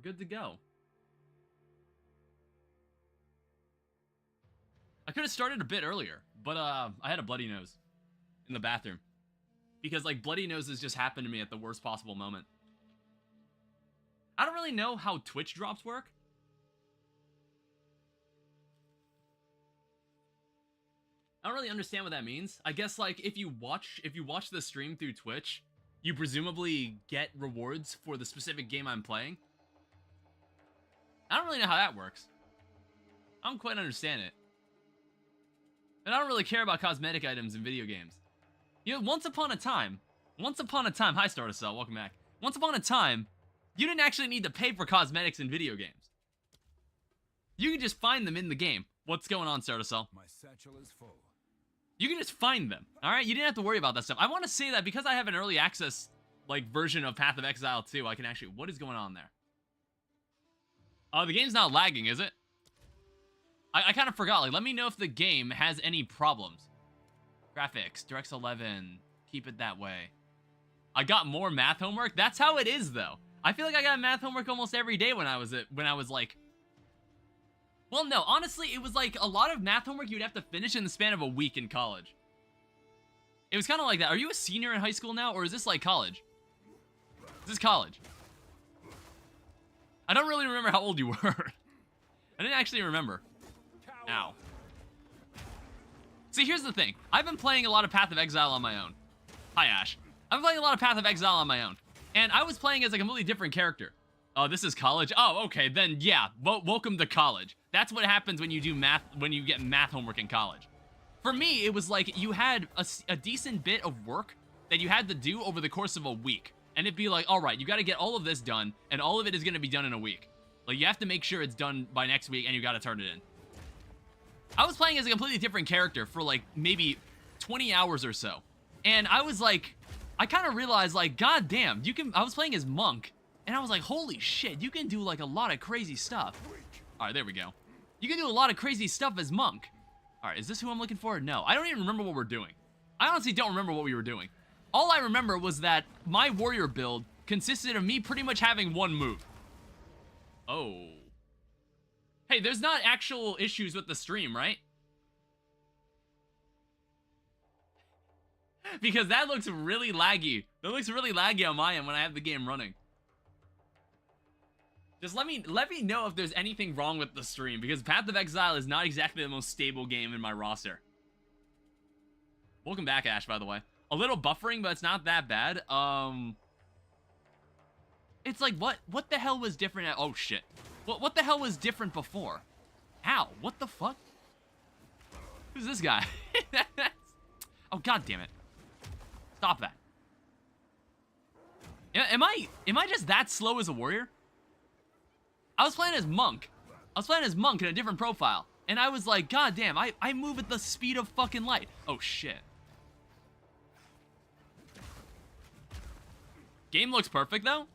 good to go. I could have started a bit earlier, but I had a bloody nose in the bathroom. Because, like, bloody noses just happened to me at the worst possible moment. I don't really know how Twitch drops work. I don't really understand what that means. I guess, like, if you watch the stream through Twitch, you presumably get rewards for the specific game I'm playing. I don't really know how that works. I don't quite understand it. And I don't really care about cosmetic items in video games. You know, once upon a time, hi Startacell, welcome back. Once upon a time, you didn't actually need to pay for cosmetics in video games. You could just find them in the game. What's going on, Startacell? My satchel is full. You can just find them, alright? You didn't have to worry about that stuff. I want to say that because I have an early access, like, version of Path of Exile 2, I can actually... What is going on there? Oh, the game's not lagging, is it? I kind of forgot. Like, let me know if the game has any problems. Graphics, DirectX 11, keep it that way. I got more math homework? That's how it is, though. I feel like I got math homework almost every day when I was like... Well, no, honestly, it was like a lot of math homework you'd have to finish in the span of a week in college. It was kind of like that. Are you a senior in high school now, or is this like college? Is this college? I don't really remember how old you were. I didn't actually remember. Ow. See, here's the thing. I've been playing a lot of Path of Exile on my own. Hi, Ash. I've been playing a lot of Path of Exile on my own. And I was playing as a completely different character. Oh, this is college? Oh, okay, then yeah, welcome to college. That's what happens when you do math, when you get math homework in college. For me, it was like you had a decent bit of work that you had to do over the course of a week. And it'd be like, all right, you got to get all of this done, and all of it is going to be done in a week. Like, you have to make sure it's done by next week, and you got to turn it in. I was playing as a completely different character for, like, maybe 20 hours or so. And I was like, I kind of realized, like, god damn, I was playing as Monk, and I was like, holy shit, you can do, like, a lot of crazy stuff. All right, there we go. You can do a lot of crazy stuff as Monk. All right, is this who I'm looking for? No, I don't even remember what we're doing. I honestly don't remember what we were doing. All I remember was that my warrior build consisted of me pretty much having one move. Oh. Hey, there's not actual issues with the stream, right? Because that looks really laggy. That looks really laggy on my end when I have the game running. Just let me know if there's anything wrong with the stream, because Path of Exile is not exactly the most stable game in my roster. Welcome back, Ash, by the way. A little buffering, but it's not that bad. It's like, what the hell was different at... Oh, shit. What the hell was different before? How? What the fuck? Who's this guy? Oh, god damn it. Stop that. Am I just that slow as a warrior? I was playing as Monk. I was playing as Monk in a different profile. And I was like, god damn, I move at the speed of fucking light. Oh, shit. Game looks perfect, though.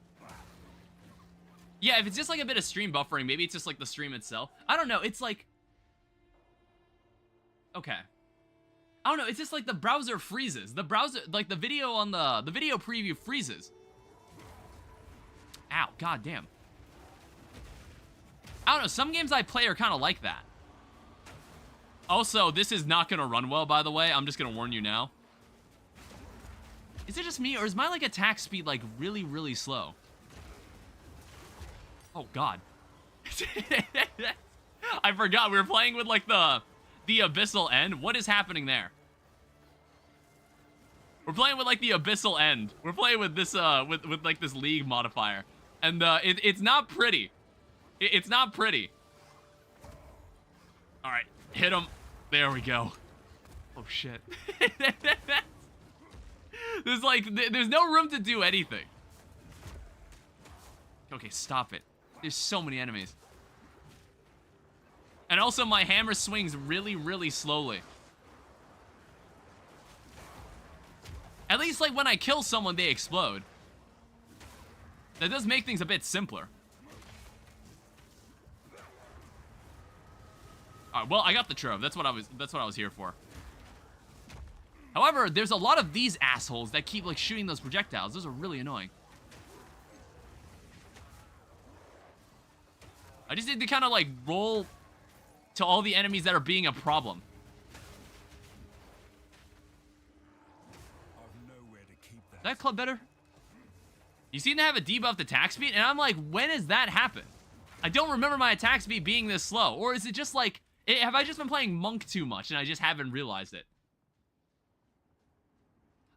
Yeah, if it's just like a bit of stream buffering, maybe it's just like the stream itself. I don't know, it's like... Okay. I don't know, it's just like the browser freezes. The browser, like the video on the video preview freezes. Ow, god damn. I don't know, some games I play are kind of like that. Also, this is not going to run well, by the way. I'm just going to warn you now. Is it just me, or is my, like, attack speed, like, really, really slow? Oh, God. I forgot. We were playing with, like, the Abyssal End. What is happening there? We're playing with, like, the Abyssal End. We're playing with this, with like, this League modifier. And, it's not pretty. It's not pretty. Alright, hit him. There we go. Oh, shit. There's no room to do anything. Okay, stop it. There's so many enemies. And also, my hammer swings really, really slowly. At least, like, when I kill someone, they explode. That does make things a bit simpler. Alright, well, I got the trove. That's what I was here for. However, there's a lot of these assholes that keep, like, shooting those projectiles. Those are really annoying. I just need to kind of like roll to all the enemies that are being a problem. Is that club better? You seem to have a debuffed attack speed, and I'm like, when has that happened? I don't remember my attack speed being this slow. Or is it just like, have I just been playing Monk too much and I just haven't realized it?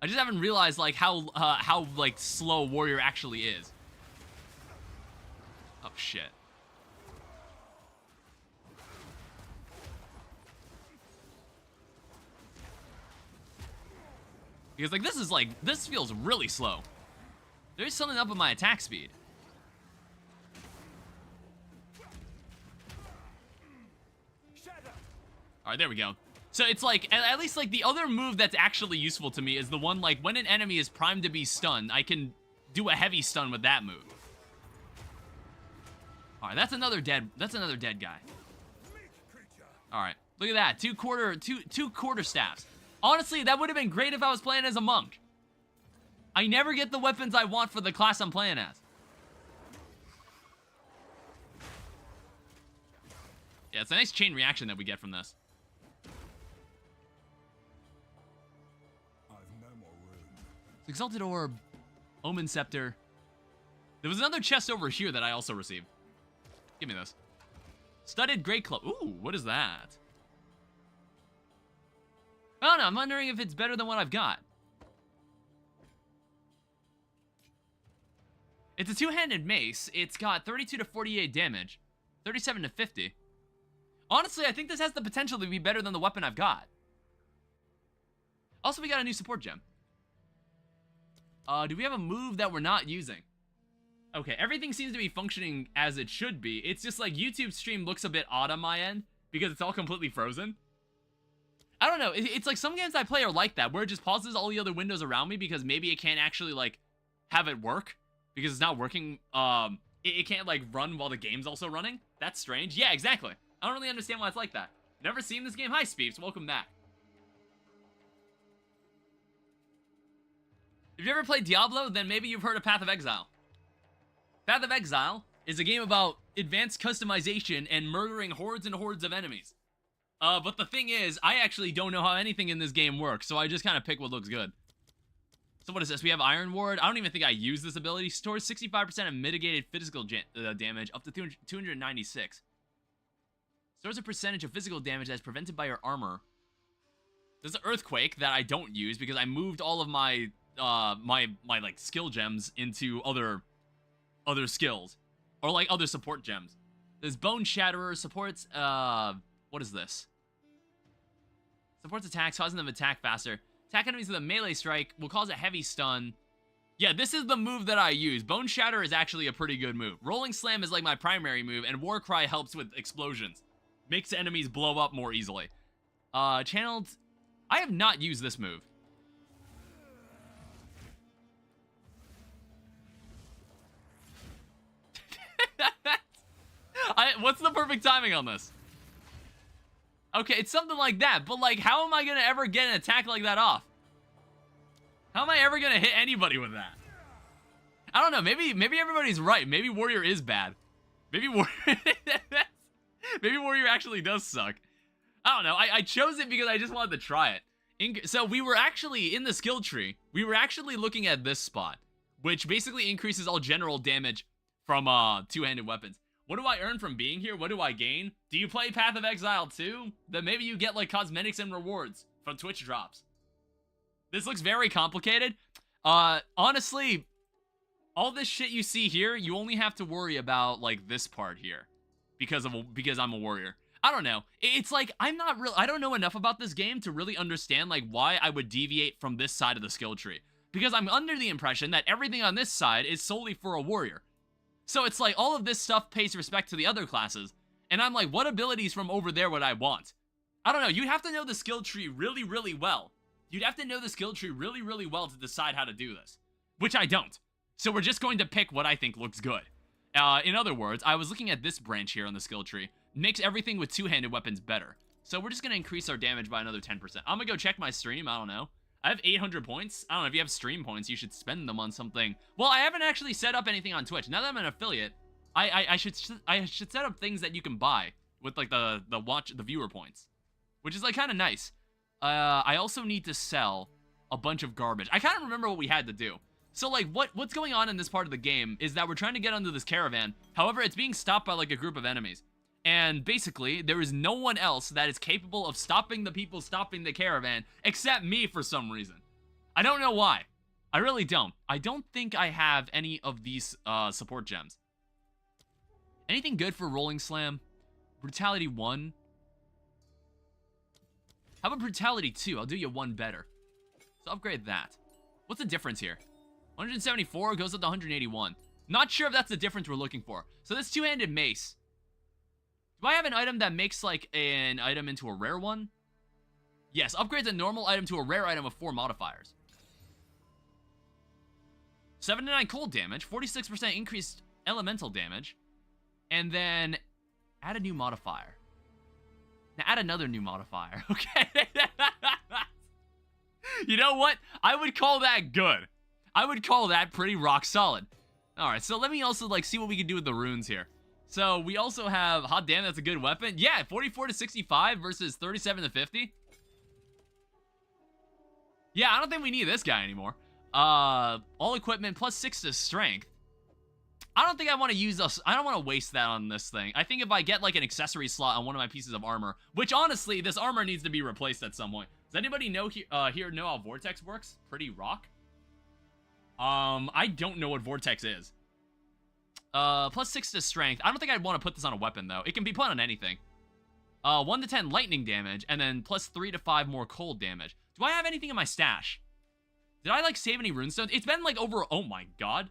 I just haven't realized like how like slow Warrior actually is. Oh shit. Because like this feels really slow. There's something up with my attack speed. Alright, there we go. So it's like, at least like the other move that's actually useful to me is the one like when an enemy is primed to be stunned, I can do a heavy stun with that move. Alright, that's another dead guy. Alright, look at that. Two quarter staffs. Honestly, that would have been great if I was playing as a monk. I never get the weapons I want for the class I'm playing as. Yeah, it's a nice chain reaction that we get from this. Exalted Orb, Omen Scepter. There was another chest over here that I also received. Give me this. Studded Great Club. Ooh, what is that? I don't know, I'm wondering if it's better than what I've got. It's a two-handed mace. It's got 32 to 48 damage. 37 to 50. Honestly, I think this has the potential to be better than the weapon I've got. Also, we got a new support gem. Do we have a move that we're not using? Okay, everything seems to be functioning as it should be. It's just like YouTube stream looks a bit odd on my end because it's all completely frozen. I don't know. It's like some games I play are like that, where it just pauses all the other windows around me because maybe it can't actually like have it work because it's not working. It can't like run while the game's also running. That's strange. Yeah, exactly. I don't really understand why it's like that. Never seen this game. Hi, Speeps. Welcome back. If you ever played Diablo, then maybe you've heard of Path of Exile. Path of Exile is a game about advanced customization and murdering hordes and hordes of enemies. But the thing is, I actually don't know how anything in this game works, so I just kind of pick what looks good. So what is this? We have Iron Ward. I don't even think I use this ability. Stores 65% of mitigated physical damage up to 296. Stores a percentage of physical damage that is prevented by your armor. There's an Earthquake that I don't use because I moved all of my my like skill gems into other skills or like other support gems. There's Bone Shatterer, supports what is this? Supports attacks, causing them to attack faster. Attack enemies with a melee strike will cause a heavy stun. Yeah, this is the move that I use. Bone Shatter is actually a pretty good move. Rolling Slam is like my primary move, and Warcry helps with explosions. Makes enemies blow up more easily. Channeled... I have not used this move. What's the perfect timing on this? Okay, it's something like that, but like, how am I gonna ever get an attack like that off? How am I ever gonna hit anybody with that? I don't know, maybe everybody's right. Maybe Warrior is bad. Maybe maybe Warrior actually does suck. I don't know, I chose it because I just wanted to try it. So we were actually, in the skill tree, we were actually looking at this spot, which basically increases all general damage from two-handed weapons. What do I earn from being here? What do I gain? Do you play Path of Exile too? Then maybe you get like cosmetics and rewards from Twitch drops. This looks very complicated. Honestly, all this shit you see here, you only have to worry about like this part here because I'm a warrior. I don't know. It's like I don't know enough about this game to really understand like why I would deviate from this side of the skill tree. Because I'm under the impression that everything on this side is solely for a warrior. So it's like all of this stuff pays respect to the other classes, and I'm like, what abilities from over there would I want? I don't know, you'd have to know the skill tree really, really well. You'd have to know the skill tree really, really well to decide how to do this, which I don't. So we're just going to pick what I think looks good. In other words, I was looking at this branch here on the skill tree. Makes everything with two-handed weapons better. So we're just going to increase our damage by another 10%. I'm going to go check my stream, I don't know. I have 800 points. I don't know, if you have stream points, you should spend them on something. Well, I haven't actually set up anything on Twitch. Now that I'm an affiliate, I should set up things that you can buy with like the viewer points, which is like kind of nice. I also need to sell a bunch of garbage. I kind of remember what we had to do. So like what's going on in this part of the game is that we're trying to get onto this caravan. However, it's being stopped by like a group of enemies. And basically, there is no one else that is capable of stopping the people stopping the caravan except me for some reason. I don't know why. I really don't. I don't think I have any of these support gems. Anything good for Rolling Slam? Brutality 1? How about Brutality 2? I'll do you one better. So upgrade that. What's the difference here? 174 goes up to 181. Not sure if that's the difference we're looking for. So this two-handed mace. Do I have an item that makes like an item into a rare one? Yes, upgrades a normal item to a rare item with 4 modifiers. 79 cold damage, 46% increased elemental damage, and then add a new modifier. Now add another new modifier, okay? You know what? I would call that good. I would call that pretty rock solid. Alright, so let me also like see what we can do with the runes here. So we also have, hot damn, that's a good weapon. Yeah, 44 to 65 versus 37 to 50. Yeah, I don't think we need this guy anymore. All equipment plus 6 to strength. I don't think I want to use us. I don't want to waste that on this thing. I think if I get like an accessory slot on one of my pieces of armor, which honestly, this armor needs to be replaced at some point. Does anybody know here know how Vortex works? Pretty rock. I don't know what Vortex is. Plus 6 to strength. I don't think I'd want to put this on a weapon though. It can be put on anything. 1 to 10 lightning damage, and then plus 3 to 5 more cold damage. Do I have anything in my stash? Did I like save any runestones? It's been like over, oh my god.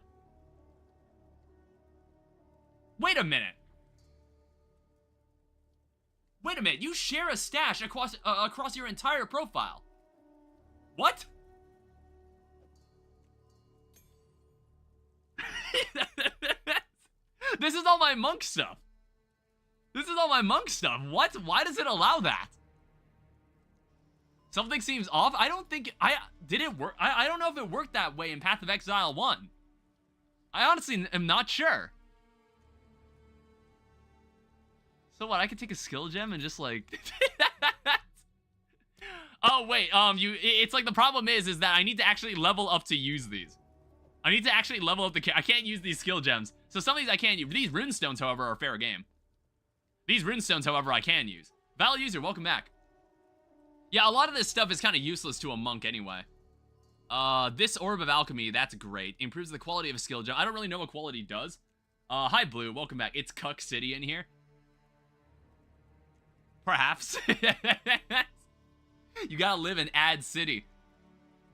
Wait a minute. Wait a minute, you share a stash across your entire profile. What? This is all my monk stuff. This is all my monk stuff. What? Why does it allow that? Something seems off. I don't think did it work. I don't know if it worked that way in Path of Exile 1. I honestly am not sure. So what? I could take a skill gem and just like oh wait, it's like the problem is that I need to actually level up to use these. I need to actually level up I can't use these skill gems. So some of these I can't use. These runestones, however, are fair game. These runestones, however, I can use. Val user, welcome back. Yeah, a lot of this stuff is kind of useless to a monk anyway. This Orb of Alchemy, that's great. Improves the quality of a skill gem. I don't really know what quality does. Hi Blue, welcome back. It's Cuck City in here. Perhaps. You gotta live in Ad City.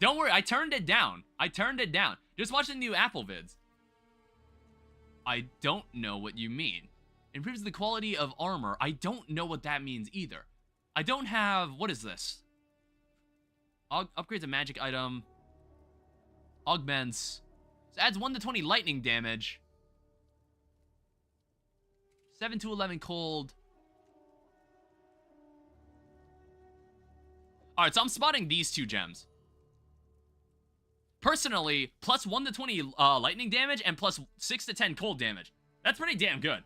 Don't worry, I turned it down. I turned it down. Just watch the new Apple vids. I don't know what you mean. Improves the quality of armor. I don't know what that means either. I don't have... What is this? Upgrades a magic item. Augments. So adds 1 to 20 lightning damage. 7 to 11 cold. Alright, so I'm spotting these 2 gems. Personally, plus 1 to 20 lightning damage and plus 6 to 10 cold damage. That's pretty damn good.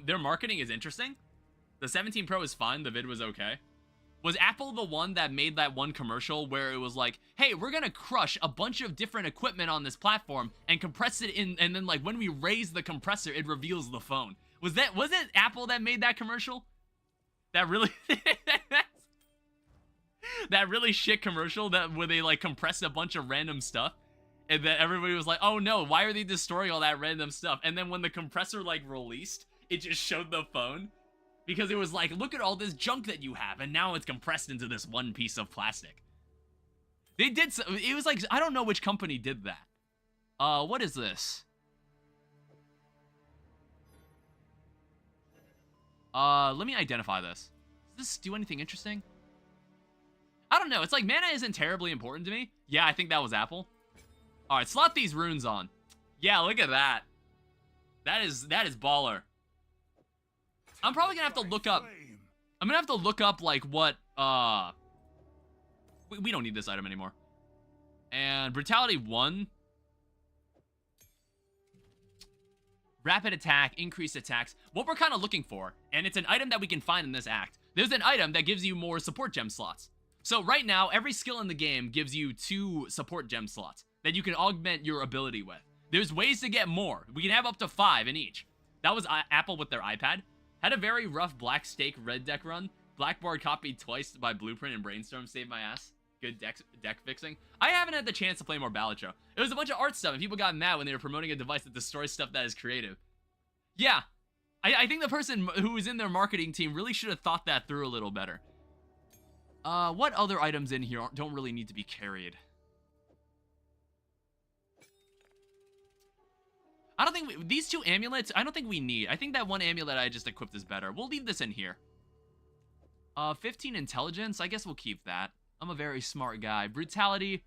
Their marketing is interesting. The 17 Pro is fine. The vid was okay. Was Apple the one that made that one commercial where it was like, hey, we're gonna crush a bunch of different equipment on this platform and compress it in, and then like when we raise the compressor, it reveals the phone. Was it Apple that made that commercial? That really... that really shit commercial where they like compressed a bunch of random stuff and then everybody was like, oh no, why are they destroying all that random stuff? And then when the compressor like released, it just showed the phone because it was like, look at all this junk that you have and now it's compressed into this one piece of plastic. They did so, it was like, I don't know which company did that. What is this? Let me identify this. Does this do anything interesting? I don't know. It's like mana isn't terribly important to me. Yeah, I think that was Apple. All right, slot these runes on. Yeah, look at that. That is baller. I'm probably gonna have to look up. I'm gonna have to look up like what. We don't need this item anymore. And Brutality 1 rapid attack, increased attacks, what we're kind of looking for, and it's an item that we can find in this act. There's an item that gives you more support gem slots. So right now, every skill in the game gives you 2 support gem slots that you can augment your ability with. There's ways to get more. We can have up to 5 in each. That was Apple with their iPad. Had a very rough Black Stake red deck run. Blackboard copied twice by Blueprint and Brainstorm saved my ass. Good deck fixing. I haven't had the chance to play more Ballad Show. It was a bunch of art stuff, and people got mad when they were promoting a device that destroys stuff that is creative. Yeah, I think the person who was in their marketing team really should have thought that through a little better. What other items in here don't really need to be carried? I don't think these 2 amulets, I don't think we need. I think that 1 amulet I just equipped is better. We'll leave this in here. 15 intelligence, I guess we'll keep that. I'm a very smart guy. Brutality,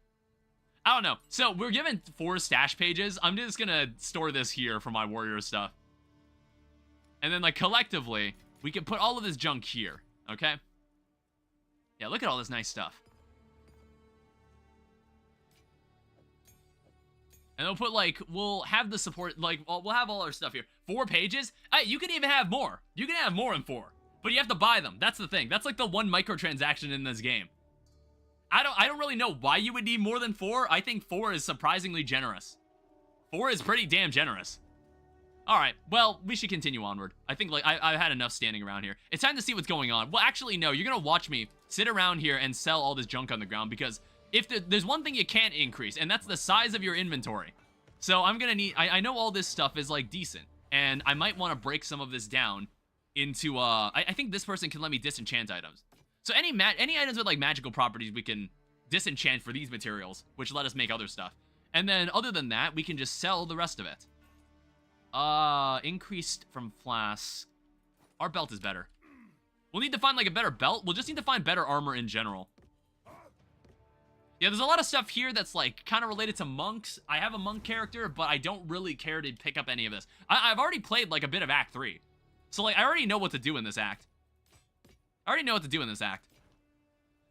I don't know. So we're given 4 stash pages. I'm just gonna store this here for my warrior stuff. And then like collectively, we can put all of this junk here, okay? Yeah, look at all this nice stuff. And we'll put like, we'll have the support, like, we'll have all our stuff here. 4 pages? You can even have more. You can have more than 4. But you have to buy them. That's the thing. That's like the 1 microtransaction in this game. I don't really know why you would need more than 4. I think 4 is surprisingly generous. 4 is pretty damn generous. Alright, well, we should continue onward. I think, like, I've had enough standing around here. It's time to see what's going on. Well, actually, no. You're gonna watch me sit around here and sell all this junk on the ground, because if there's one thing you can't increase, and that's the size of your inventory. So I'm gonna need... I know all this stuff is, like, decent, and I might want to break some of this down into, I think this person can let me disenchant items. So any items with, like, magical properties we can disenchant for these materials, which let us make other stuff. And then, other than that, we can just sell the rest of it. Increased from flasks. Our belt is better. We'll need to find, like, a better belt. We'll just need to find better armor in general. Yeah, there's a lot of stuff here that's, like, kind of related to monks. I have a monk character, but I don't really care to pick up any of this. I've already played, like, a bit of Act 3. So, like, I already know what to do in this act.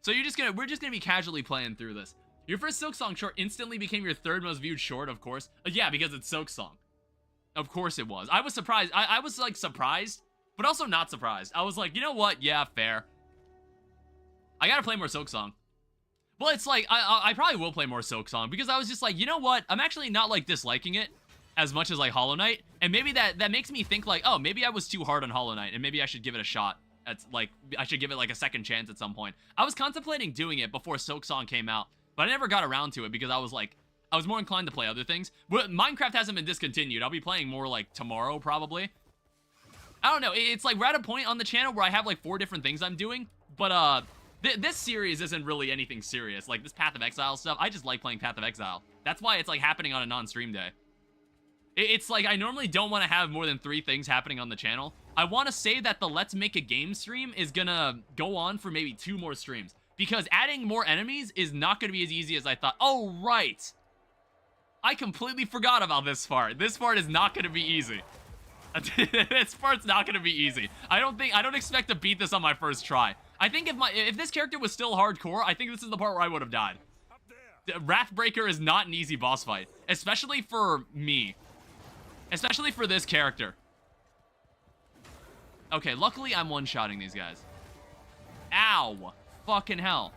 So we're just gonna be casually playing through this. Your first Silksong short instantly became your 3rd most viewed short, of course. Yeah, because it's Silksong. Of course it was. I was surprised. I was, like, surprised, but also not surprised. I was like, you know what? Yeah, fair. I gotta play more Silksong. Well, it's like, I probably will play more Silksong, because I was just like, you know what? I'm actually not, like, disliking it as much as, like, Hollow Knight. And maybe that makes me think, like, oh, maybe I was too hard on Hollow Knight, and maybe I should give it a shot. Like, I should give it, like, a second chance at some point. I was contemplating doing it before Silksong came out, but I never got around to it because I was, like, I was more inclined to play other things. But Minecraft hasn't been discontinued. I'll be playing more, like, tomorrow, probably. I don't know. It's, like, we're at a point on the channel where I have, like, 4 different things I'm doing. But, this series isn't really anything serious. Like, this Path of Exile stuff, I just like playing Path of Exile. That's why it's, like, happening on a non-stream day. It's like, I normally don't want to have more than 3 things happening on the channel. I want to say that the Let's Make a Game stream is gonna go on for maybe 2 more streams, because adding more enemies is not gonna be as easy as I thought. Oh, right. I completely forgot about this part. This part is not gonna be easy. This part's not gonna be easy. I don't expect to beat this on my first try. I think if this character was still hardcore, I think this is the part where I would have died. Wrathbreaker is not an easy boss fight, especially for me. Especially for this character. Okay, luckily I'm one-shotting these guys. Ow! Fucking hell.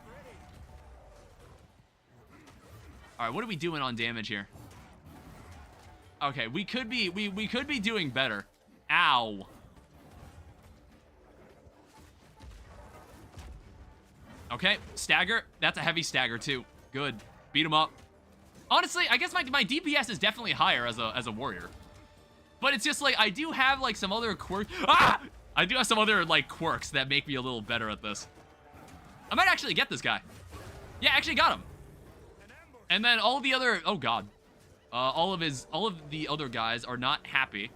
Alright, what are we doing on damage here? Okay, we could be doing better. Ow. Okay, stagger. That's a heavy stagger too. Good. Beat him up. Honestly, I guess my DPS is definitely higher as a warrior. But it's just like, I do have like some other quirks. Ah! I do have some other like quirks that make me a little better at this. I might actually get this guy. Yeah, actually got him. And then all the other, oh god. All of the other guys are not happy.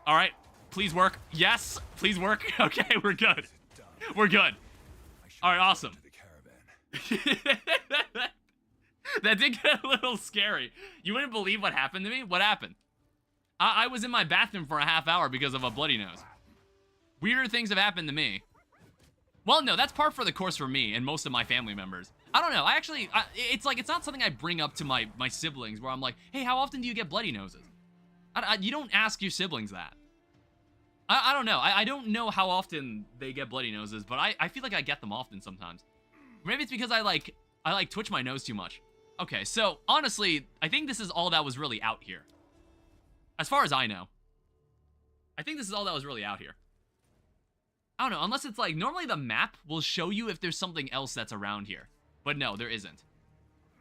All right, please work. Yes, please work. Okay, we're good. We're good. All right, awesome. That did get a little scary. You wouldn't believe what happened to me? What happened? I was in my bathroom for a half hour because of a bloody nose. Weirder things have happened to me. Well, no, that's par for the course for me and most of my family members. I don't know. It's like, it's not something I bring up to my siblings where I'm like, hey, how often do you get bloody noses? You don't ask your siblings that. I don't know. I don't know how often they get bloody noses, but I feel like I get them often sometimes. Maybe it's because I like twitch my nose too much. Okay, so honestly, I think this is all that was really out here. As far as I know. I think this is all that was really out here. I don't know, unless it's like, normally the map will show you if there's something else that's around here. But no, there isn't.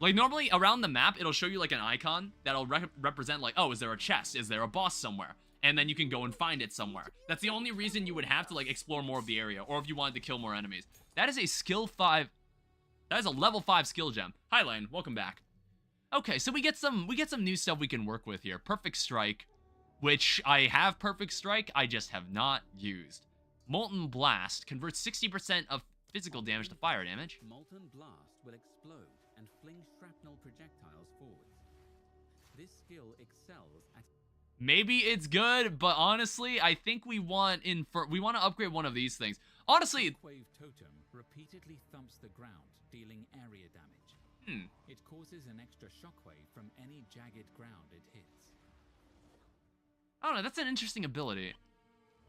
Like, normally around the map, it'll show you like an icon that'll represent like, oh, is there a chest? Is there a boss somewhere? And then you can go and find it somewhere. That's the only reason you would have to like explore more of the area, or if you wanted to kill more enemies. That is a skill 5. That is a level 5 skill gem. Hi, Lane. Welcome back. Okay, so we get some new stuff we can work with here. Perfect Strike, which I have Perfect Strike, I just have not used. Molten Blast converts 60% of physical damage to fire damage. Molten Blast will explode and fling shrapnel projectiles forwards. This skill excels at... Maybe it's good, but honestly, I think we want to upgrade one of these things. Honestly, Shockwave Totem repeatedly thumps the ground, dealing area damage. It causes an extra shockwave from any jagged ground it hits. I don't know, that's an interesting ability.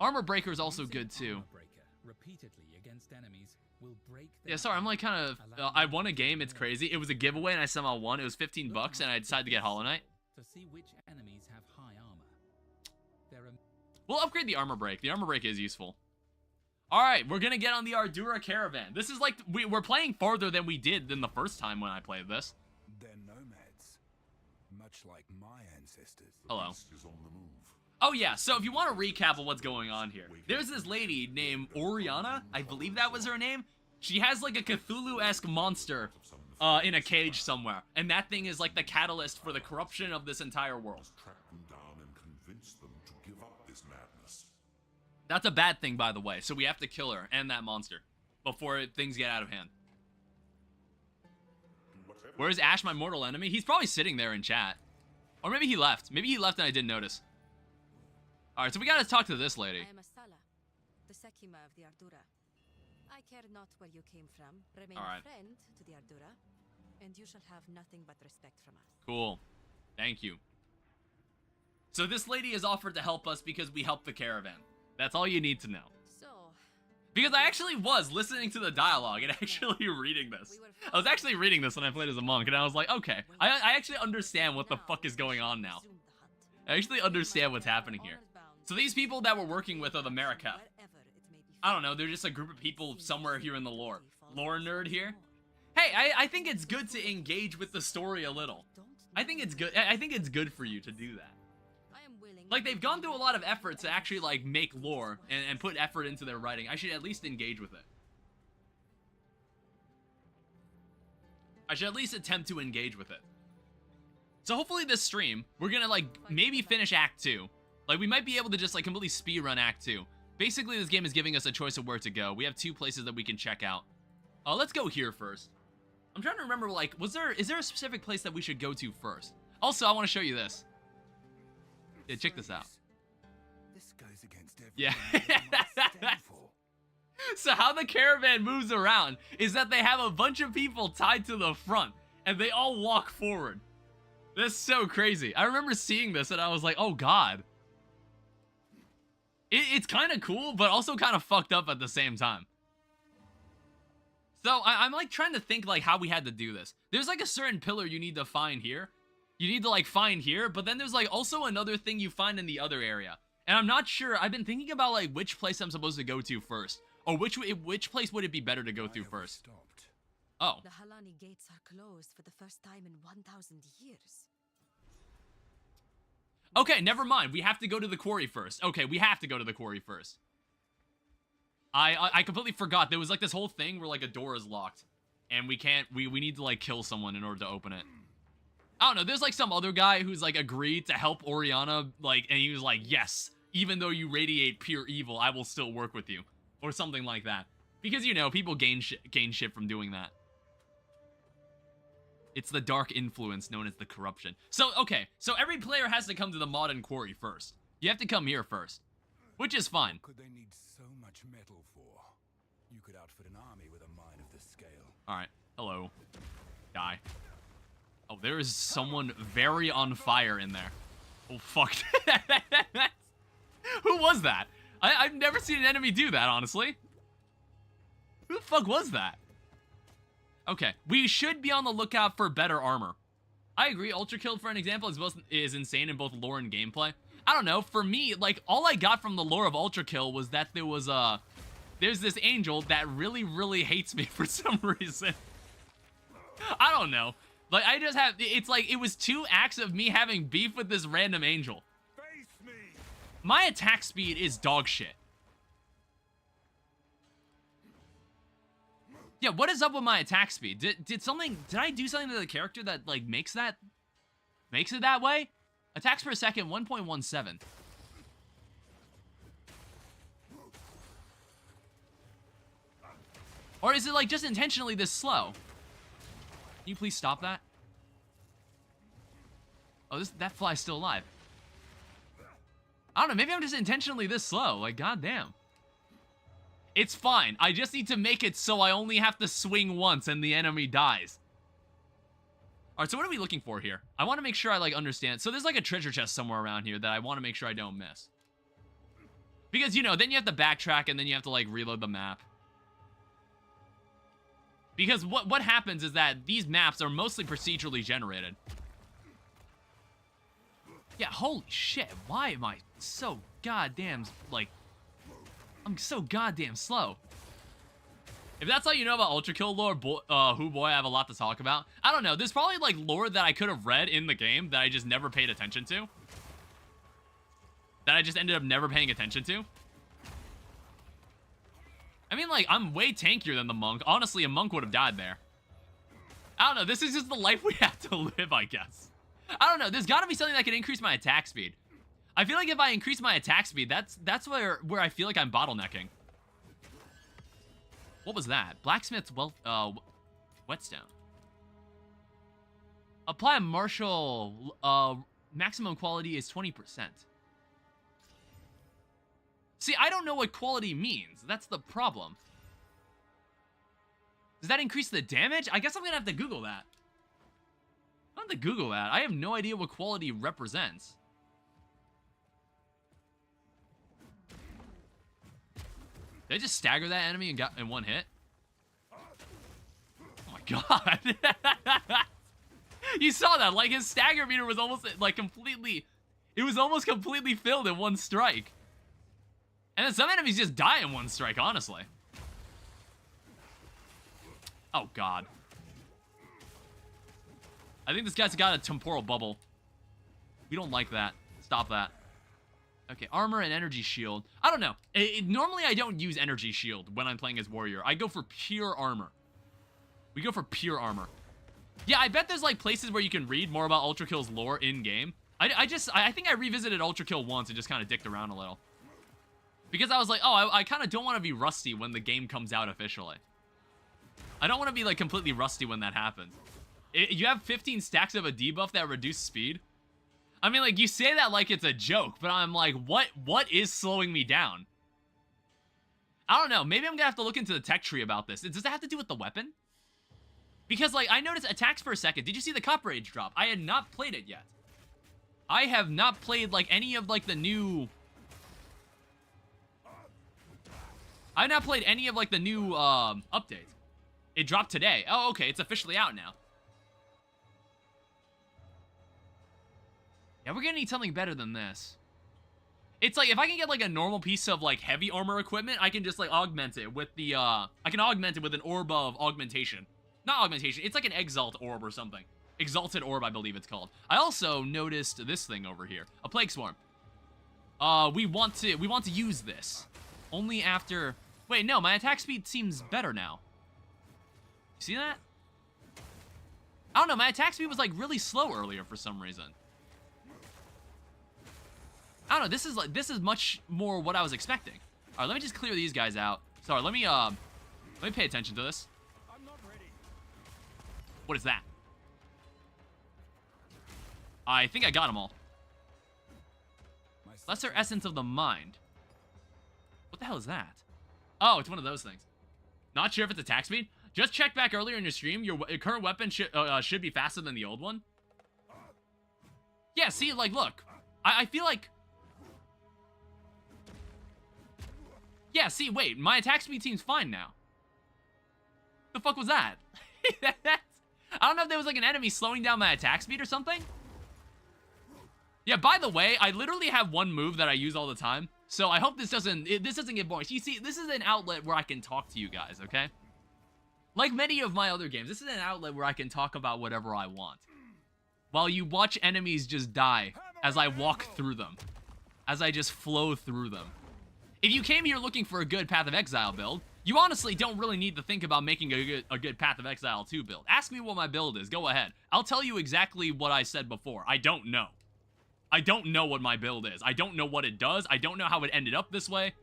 Armor Breaker is also good too. Armor Breaker repeatedly against enemies will break their... Yeah, sorry, I'm like kind of I won a game, it's crazy. It was a giveaway and I somehow won. It was 15 bucks and I decided to get Hollow Knight. To see which enemies have high armor. There are... We'll upgrade the Armor Break. The Armor Break is useful. Alright, we're gonna get on the Ardura Caravan. This is like, we're playing farther than we did than the first time when I played this. They're nomads, much like my ancestors. Hello. Oh yeah, so if you want to recap of what's going on here, there's this lady named Oriana, I believe that was her name. She has like a Cthulhu-esque monster in a cage somewhere, and that thing is like the catalyst for the corruption of this entire world. Track them down and convince them to give up this madness. That's a bad thing, by the way, so we have to kill her and that monster before things get out of hand. Where's Ash, my mortal enemy? He's probably sitting there in chat. Or maybe he left. Maybe he left and I didn't notice. Alright, so we gotta talk to this lady. I am Asala, the Sekima of the Ardura. I care not where you came from. Remain Alright. a friend to the Ardura, and you shall have nothing but respect from us. Cool. Thank you. So this lady has offered to help us because we helped the caravan. That's all you need to know. So, Because I actually was listening to the dialogue and actually reading this. I was actually reading this when I played as a monk, and I was like, okay, I actually understand what the fuck is going on now. resume the hunt. I actually understand what's happening here. So these people that we're working with are the Marika. I don't know, they're just a group of people somewhere here in the lore. Lore nerd here. Hey, I think it's good to engage with the story a little. I think it's good. I think it's good for you to do that. Like, they've gone through a lot of effort to actually, like, make lore and put effort into their writing. I should at least engage with it. I should at least attempt to engage with it. So hopefully this stream, we're gonna, like, maybe finish Act 2. Like, we might be able to just, like, completely speedrun Act 2. Basically, this game is giving us a choice of where to go. We have 2 places that we can check out. Let's go here first. I'm trying to remember, like, is there a specific place that we should go to first? Also, I want to show you this. Yeah, check this out. This goes against everything Yeah. I stand for. So how the caravan moves around is that they have a bunch of people tied to the front, and they all walk forward. That's so crazy. I remember seeing this, and I was like, oh god. It's kind of cool, but also kind of fucked up at the same time. So I'm like trying to think like how we had to do this. There's like a certain pillar you need to find here. You need to like find here, but then there's like also another thing you find in the other area. And I'm not sure. I've been thinking about like which place I'm supposed to go to first, or which place would it be better to go through first. Stopped. Oh, The Halani gates are closed for the first time in 1,000 years. okay, never mind. We have to go to the quarry first. Okay, we have to go to the quarry first. I completely forgot. There was like this whole thing where like a door is locked, and we can't. We need to like kill someone in order to open it. I don't know. There's like some other guy who's like agreed to help Oriana, like, and he was like, yes, even though you radiate pure evil, I will still work with you, or something like that. Because you know, people gain shit from doing that. It's the dark influence known as the corruption. So, okay, so every player has to come to the modern quarry first. You have to come here first, which is fine. What could they need so much metal for? You could outfit an army with a mine of this scale. Alright, hello. Die. Oh, there is someone very on fire in there. Oh, fuck. Who was that? I've never seen an enemy do that, honestly. Who the fuck was that? Okay, we should be on the lookout for better armor. I agree, Ultra Kill, for an example, is insane in both lore and gameplay. I don't know, for me, like, all I got from the lore of Ultra Kill was that there's this angel that really, really hates me for some reason. I don't know. Like, I just have, it's like, it was 2 acts of me having beef with this random angel. Face me. My attack speed is dog shit. Yeah, what is up with my attack speed? Did I do something to the character that, like, makes it that way? Attacks per second, 1.17. Or is it, like, just intentionally this slow? Can you please stop that? Oh, that fly's still alive. I don't know, maybe I'm just intentionally this slow. Like, goddamn. It's fine. I just need to make it so I only have to swing once and the enemy dies. Alright, so what are we looking for here? I want to make sure I, like, understand. So there's, like, a treasure chest somewhere around here that I want to make sure I don't miss. Because, you know, then you have to backtrack and then you have to, like, reload the map. Because what happens is that these maps are mostly procedurally generated. Yeah, holy shit. Why am I so goddamn, like... I'm so goddamn slow. If that's all you know about Ultra Kill lore, boy, I have a lot to talk about. I don't know. There's probably, like, lore that I could have read in the game that I just never paid attention to. That I just ended up never paying attention to. I mean, like, I'm way tankier than the monk. Honestly, a monk would have died there. I don't know. This is just the life we have to live, I guess. I don't know. There's got to be something that can increase my attack speed. I feel like if I increase my attack speed, that's where I feel like I'm bottlenecking. What was that? Blacksmith's whetstone. Apply a martial. Maximum quality is 20%. See, I don't know what quality means. That's the problem. Does that increase the damage? I guess I'm gonna have to Google that. I'm gonna have to Google that. I have no idea what quality represents. Did I just stagger that enemy and got in one hit? Oh my god. You saw that, like, his stagger meter was almost, like, completely... It was almost completely filled in one strike. And then some enemies just die in one strike, honestly. Oh, God. I think this guy's got a temporal bubble. We don't like that. Stop that. Okay, armor and energy shield. I don't know. Normally, I don't use energy shield when I'm playing as warrior. I go for pure armor. We go for pure armor. Yeah, I bet there's, like, places where you can read more about Ultra Kill's lore in-game. I think I revisited Ultra Kill once and just kind of dicked around a little. Because I was like, oh, I kind of don't want to be rusty when the game comes out officially. I don't want to be, like, completely rusty when that happens. You have 15 stacks of a debuff that reduce speed? I mean, like, you say that like it's a joke, but I'm like, what is slowing me down? I don't know. Maybe I'm gonna have to look into the tech tree about this. Does that have to do with the weapon? Because, like, I noticed attacks per second. Did you see the copper age drop? I had not played it yet. I have not played, like, any of, like, the new... I've not played any of, like, the new, updates. It dropped today. Oh, okay. It's officially out now. Yeah, we're gonna need something better than this. It's like, if I can get, like, a normal piece of, like, heavy armor equipment, I can just, like, augment it with the, I can augment it with an orb of augmentation. Not augmentation, it's like an exalt orb or something. Exalted orb, I believe it's called. I also noticed this thing over here. A plague swarm. We want to use this. Only after... Wait, no, my attack speed seems better now. You see that? I don't know, my attack speed was, like, really slow earlier for some reason. I don't know, this is much more what I was expecting. All right, let me just clear these guys out. Sorry, let me pay attention to this. I'm not ready. What is that? I think I got them all. Lesser Essence of the Mind. What the hell is that? Oh, it's one of those things. Not sure if it's attack speed. Just check back earlier in your stream. Your current weapon should be faster than the old one. Yeah, see, like, look. I feel like... Yeah, see, wait. My attack speed seems fine now. The fuck was that? I don't know if there was like an enemy slowing down my attack speed or something. Yeah, by the way, I literally have one move that I use all the time. So I hope this doesn't get boring. You see, this is an outlet where I can talk to you guys, okay? Like many of my other games, this is an outlet where I can talk about whatever I want. While you watch enemies just die as I walk through them. As I just flow through them. If you came here looking for a good Path of Exile build, you honestly don't really need to think about making a good Path of Exile 2 build. Ask me what my build is. Go ahead. I'll tell you exactly what I said before. I don't know. I don't know what my build is. I don't know what it does. I don't know how it ended up this way.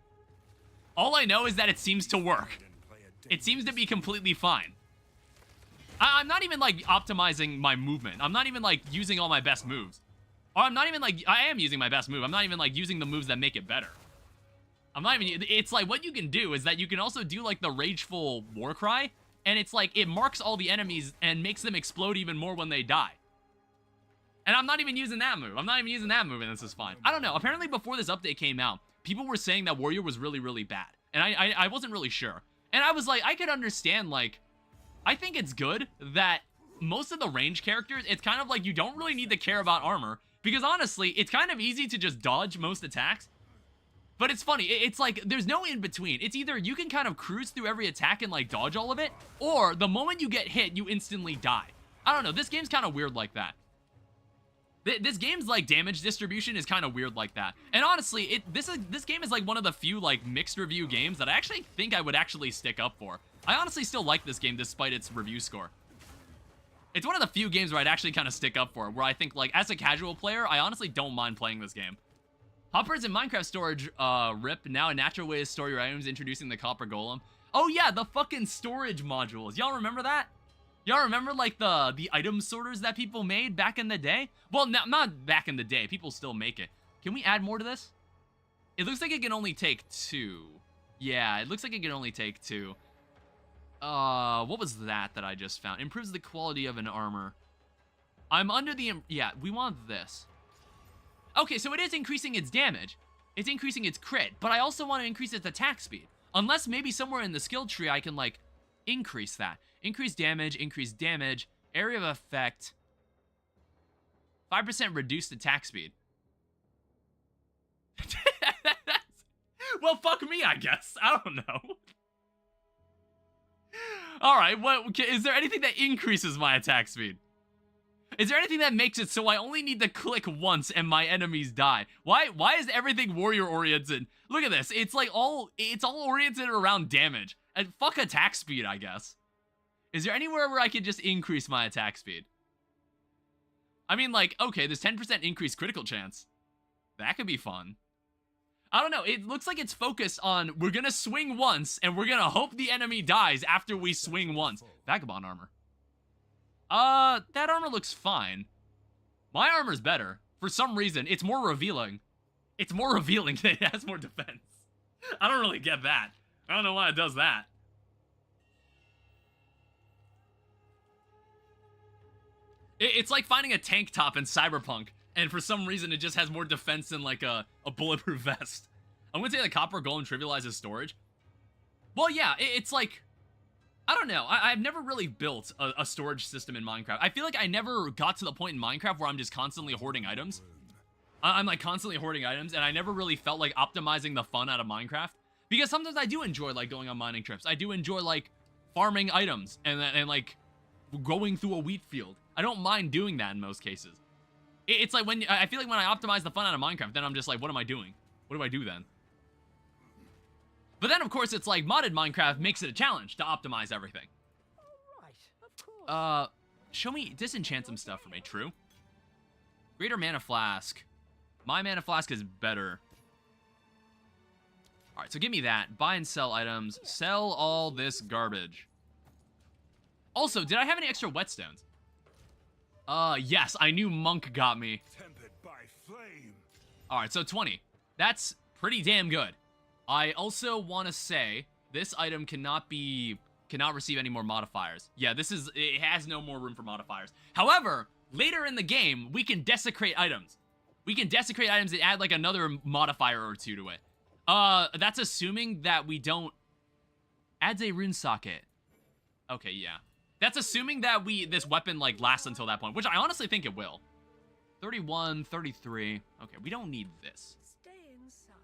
All I know is that it seems to work. It seems to be completely fine. I'm not even, like, optimizing my movement. I'm not even, like, using all my best moves. Or I'm not even, like, I am using my best move. I'm not even, like, using the moves that make it better. I'm not even, it's like, what you can do is that you can also do, like, the Rageful War Cry, and it's like, it marks all the enemies and makes them explode even more when they die. And I'm not even using that move. I'm not even using that move, and this is fine. I don't know. Apparently, before this update came out, people were saying that Warrior was really, really bad. And I wasn't really sure. And I was like, I could understand, like, I think it's good that most of the range characters, it's kind of like you don't really need to care about armor. Because honestly, it's kind of easy to just dodge most attacks. But it's funny, it's like, there's no in-between. It's either you can kind of cruise through every attack and, like, dodge all of it, or the moment you get hit, you instantly die. I don't know, this game's kind of weird like that. This game's, like, damage distribution is kind of weird like that. And honestly, this game is, like, one of the few, like, mixed review games that I actually think I would actually stick up for. I honestly still like this game despite its review score. It's one of the few games where I'd actually kind of stick up for, where I think, like, as a casual player, I honestly don't mind playing this game. Hoppers in Minecraft storage, RIP, now a natural way to store your items, introducing the copper golem. Oh yeah, the fucking storage modules. Y'all remember that? Y'all remember, like, the item sorters that people made back in the day? Well, not back in the day. People still make it. Can we add more to this? It looks like it can only take 2. Yeah, it looks like it can only take 2. What was that I just found? Improves the quality of an armor. I'm under the... Yeah, we want this. Okay, so it is increasing its damage. It's increasing its crit, but I also want to increase its attack speed. Unless maybe somewhere in the skill tree I can, like, increase that. Increase damage, area of effect, 5% reduced attack speed. Well, fuck me, I guess. I don't know. Alright, is there anything that increases my attack speed? Is there anything that makes it so I only need to click once and my enemies die? Why is everything warrior oriented? Look at this. It's like it's all oriented around damage. And fuck attack speed, I guess. Is there anywhere where I could just increase my attack speed? I mean, like, okay, there's 10% increased critical chance. That could be fun. I don't know. It looks like it's focused on, we're gonna swing once, and we're gonna hope the enemy dies after we swing once. Vagabond armor. That armor looks fine. My armor's better. For some reason, it's more revealing. It's more revealing that it has more defense. I don't really get that. I don't know why it does that. It's like finding a tank top in Cyberpunk, and for some reason it just has more defense than, like, a bulletproof vest. I'm gonna say the copper golem trivializes storage. Well, yeah, it's like... I don't know. I've never really built a storage system in Minecraft. I feel like I never got to the point in Minecraft where I'm just constantly hoarding items. I'm, like, constantly hoarding items, and I never really felt like optimizing the fun out of Minecraft. Because sometimes I do enjoy, like, going on mining trips. I do enjoy, like, farming items and like, going through a wheat field. I don't mind doing that in most cases. It's like when I feel like when I optimize the fun out of Minecraft, then I'm just like, what am I doing? What do I do then? But then, of course, it's like modded Minecraft makes it a challenge to optimize everything. Right, of course. Show me, disenchant some stuff for me, true? Greater mana flask. My mana flask is better. Alright, so give me that. Buy and sell items. Sell all this garbage. Also, did I have any extra whetstones? Yes, I knew Monk got me. Tempered by flame. Alright, so 20. That's pretty damn good. I also want to say, this item cannot receive any more modifiers. Yeah, it has no more room for modifiers. However, later in the game, we can desecrate items. We can desecrate items and add like another modifier or two to it. That's assuming that we don't... Adds a rune socket. Okay, yeah. That's assuming that this weapon like lasts until that point, which I honestly think it will. 31, 33. Okay, we don't need this.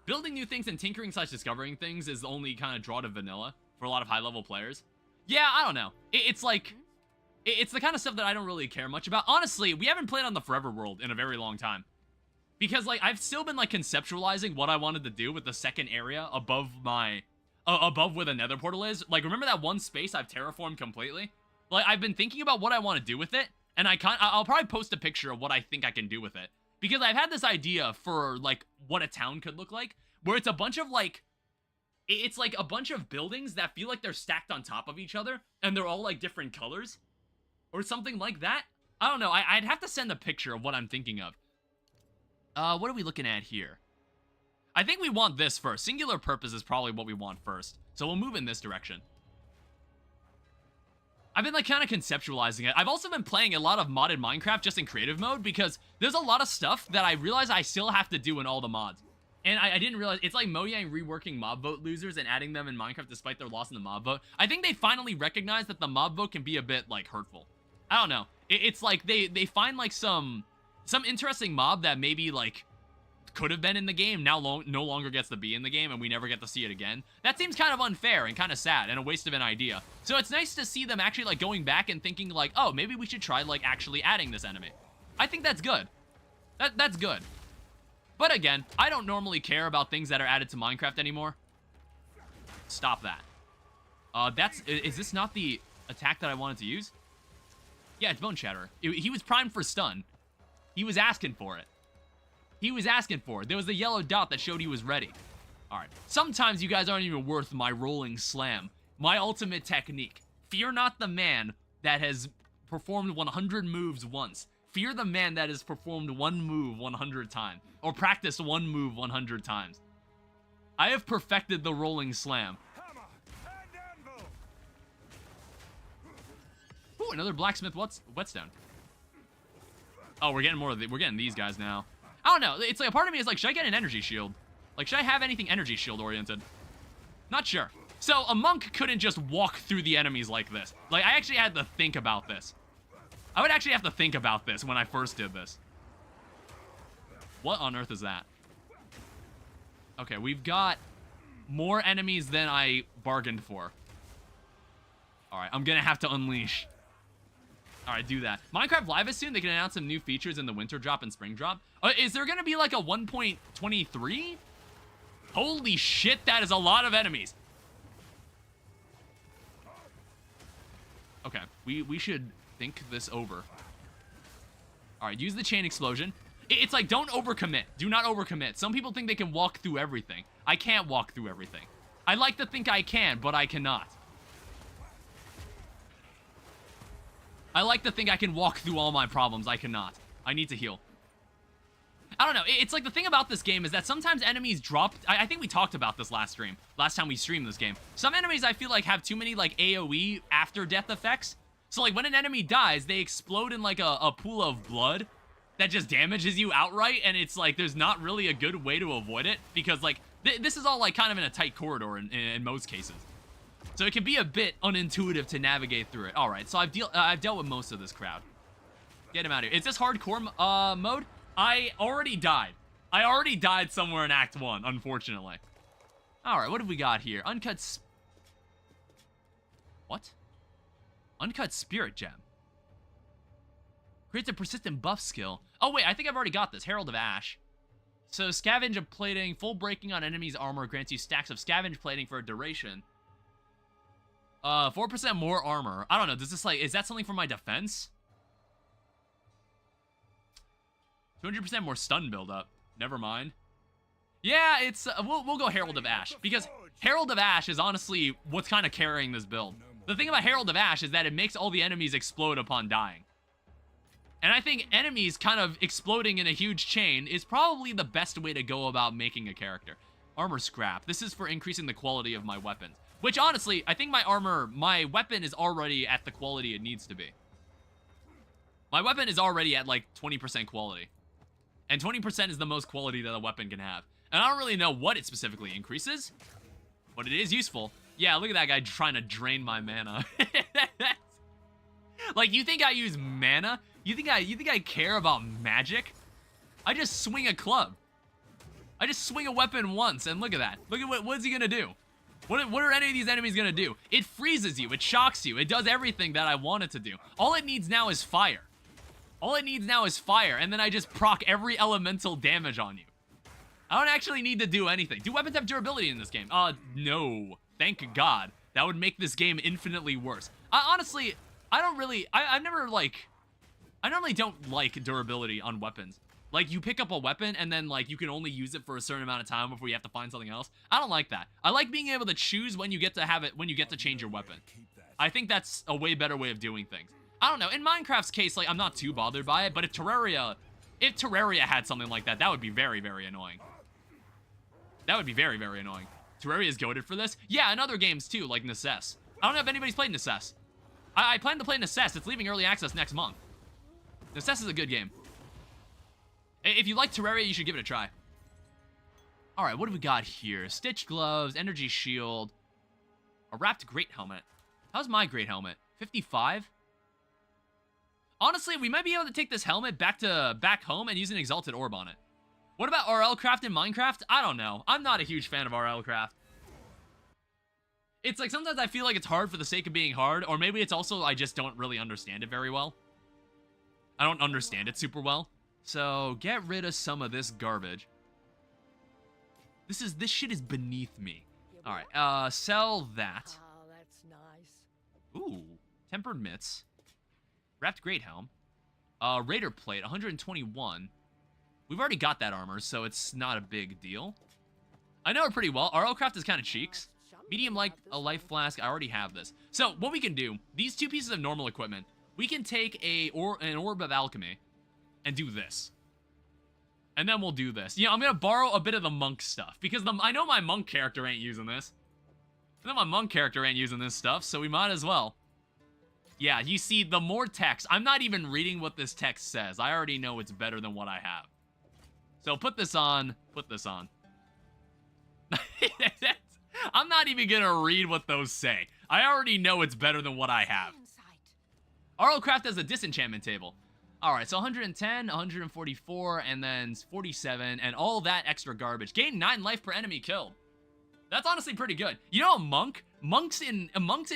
Building new things and tinkering / discovering things is the only kind of draw to vanilla for a lot of high-level players. Yeah, I don't know. It's like... It's the kind of stuff that I don't really care much about. Honestly, we haven't played on the Forever World in a very long time. Because, like, I've still been, like, conceptualizing what I wanted to do with the second area above my... above where the nether portal is. Like, remember that one space I've terraformed completely? Like, I've been thinking about what I want to do with it. And I'll probably post a picture of what I think I can do with it. Because I've had this idea for, like, what a town could look like. Where it's a bunch of, like... It's, like, a bunch of buildings that feel like they're stacked on top of each other. And they're all, like, different colors. Or something like that. I don't know. I'd have to send a picture of what I'm thinking of. What are we looking at here? I think we want this first. Singular purpose is probably what we want first. So we'll move in this direction. I've been, like, kind of conceptualizing it. I've also been playing a lot of modded Minecraft just in creative mode because there's a lot of stuff that I realize I still have to do in all the mods. And I didn't realize, it's like Mojang reworking mob vote losers and adding them in Minecraft despite their loss in the mob vote. I think they finally recognize that the mob vote can be a bit, like, hurtful. I don't know. It's like they find, like, some interesting mob that maybe, like, could have been in the game, now no longer gets to be in the game, and we never get to see it again. That seems kind of unfair and kind of sad and a waste of an idea. So it's nice to see them actually, like, going back and thinking, like, oh, maybe we should try, like, actually adding this enemy. I think that's good. That's good. But again, I don't normally care about things that are added to Minecraft anymore. Stop that. Is this not the attack that I wanted to use? Yeah, it's Bone Shatterer. He was primed for stun. He was asking for it. He was asking for it. There was the yellow dot that showed he was ready. Alright. Sometimes you guys aren't even worth my rolling slam. My ultimate technique. Fear not the man that has performed 100 moves once. Fear the man that has performed one move 100 times. Or practiced one move 100 times. I have perfected the rolling slam. Ooh, another blacksmith whetstone. Oh, we're getting more of we're getting these guys now. I don't know. It's like a part of me is like, should I get an energy shield? Like, should I have anything energy shield oriented? Not sure. So a monk couldn't just walk through the enemies like this. Like, I actually had to think about this. I would actually have to think about this when I first did this. What on earth is that? Okay, we've got more enemies than I bargained for. Alright, I'm gonna have to unleash. Alright, do that. Minecraft Live is soon. They can announce some new features in the winter drop and spring drop. Is there gonna be like a 1.23? Holy shit, that is a lot of enemies. Okay, we should think this over. Alright, use the chain explosion. It's like, don't overcommit. Do not overcommit. Some people think they can walk through everything. I can't walk through everything. I like to think I can, but I cannot. I like to think I can walk through all my problems. I cannot. I need to heal. I don't know. It's like the thing about this game is that sometimes enemies drop... I think we talked about this last time we streamed this game. Some enemies I feel like have too many like AoE after death effects. So like when an enemy dies, they explode in like a pool of blood that just damages you outright. And it's like there's not really a good way to avoid it because like this is all like kind of in a tight corridor in most cases. So it can be a bit unintuitive to navigate through it. All right, so I've dealt with most of this crowd. Get him out of here. Is this hardcore mode? I already died. I already died somewhere in Act 1, unfortunately. All right, what have we got here? What? Uncut Spirit Gem. Creates a persistent buff skill. Oh, wait, I think I've already got this. Herald of Ash. So scavenge of plating, full breaking on enemy's armor grants you stacks of scavenge plating for a duration. 4% more armor. I don't know. Does this like, is that something for my defense? 200% more stun buildup. Never mind. Yeah, it's we'll go Herald of Ash because Herald of Ash is honestly what's kind of carrying this build. The thing about Herald of Ash is that it makes all the enemies explode upon dying. And I think enemies kind of exploding in a huge chain is probably the best way to go about making a character. Armor scrap. This is for increasing the quality of my weapons. Which, honestly, I think my weapon is already at the quality it needs to be. My weapon is already at, like, 20% quality. And 20% is the most quality that a weapon can have. And I don't really know what it specifically increases, but it is useful. Yeah, look at that guy trying to drain my mana. Like, you think I use mana? You think I care about magic? I just swing a club. I just swing a weapon once, and look at that. Look at what's he gonna do? What are any of these enemies gonna do? It freezes you, it shocks you, it does everything that I want it to do. All it needs now is fire. All it needs now is fire, and then I just proc every elemental damage on you. I don't actually need to do anything. Do weapons have durability in this game? No. Thank God. That would make this game infinitely worse. Honestly, I normally don't like durability on weapons. Like, you pick up a weapon, and then, like, you can only use it for a certain amount of time before you have to find something else. I don't like that. I like being able to choose when you get to have it, when you get to change your weapon. I think that's a way better way of doing things. I don't know. In Minecraft's case, like, I'm not too bothered by it, but if Terraria had something like that, that would be very, very annoying. That would be very, very annoying. Terraria is goated for this? Yeah, and other games, too, like Necess. I don't know if anybody's played Necess. I plan to play Necess. It's leaving early access next month. Necess is a good game. If you like Terraria, you should give it a try. Alright, what do we got here? Stitch gloves, energy shield, a wrapped great helmet. How's my great helmet? 55? Honestly, we might be able to take this helmet back home and use an exalted orb on it. What about RL craft in Minecraft? I don't know. I'm not a huge fan of RL craft. It's like sometimes I feel like it's hard for the sake of being hard, or maybe it's also I just don't really understand it very well. I don't understand it super well. So, get rid of some of this garbage. This shit is beneath me. Alright, sell that. Oh, that's nice. Ooh, tempered mitts. Wrapped great helm. Raider plate, 121. We've already got that armor, so it's not a big deal. I know it pretty well. RL craft is kind of cheeks. Medium like a life flask, I already have this. So, what we can do, these two pieces of normal equipment, we can take an orb of alchemy and do this. And then we'll do this. Yeah, I'm gonna borrow a bit of the monk stuff, because I know my monk character ain't using this. I know my monk character ain't using this stuff, so we might as well. Yeah, you see, the more text, I'm not even reading what this text says. I already know it's better than what I have. So put this on, put this on. I'm not even gonna read what those say. I already know it's better than what I have. RL Craft has a disenchantment table. Alright, so 110, 144, and then 47, and all that extra garbage. Gain 9 life per enemy killed. That's honestly pretty good. You know, monks in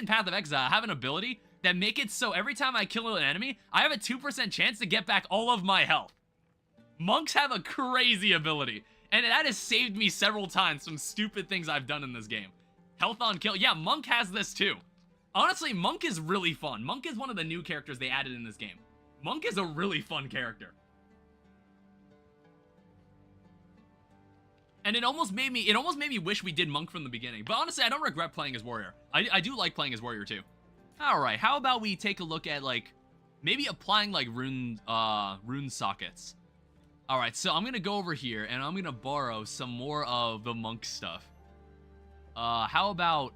Path of Exile have an ability that make it so every time I kill an enemy, I have a 2% chance to get back all of my health. Monks have a crazy ability, and that has saved me several times from stupid things I've done in this game. Health on kill. Yeah, Monk has this too. Honestly, Monk is really fun. Monk is one of the new characters they added in this game. Monk is a really fun character. And it almost made me wish we did Monk from the beginning. But honestly, I don't regret playing as Warrior. I do like playing as Warrior too. Alright, how about we take a look at, like, maybe applying, like, rune sockets. Alright, so I'm gonna go over here, and I'm gonna borrow some more of the Monk stuff. How about...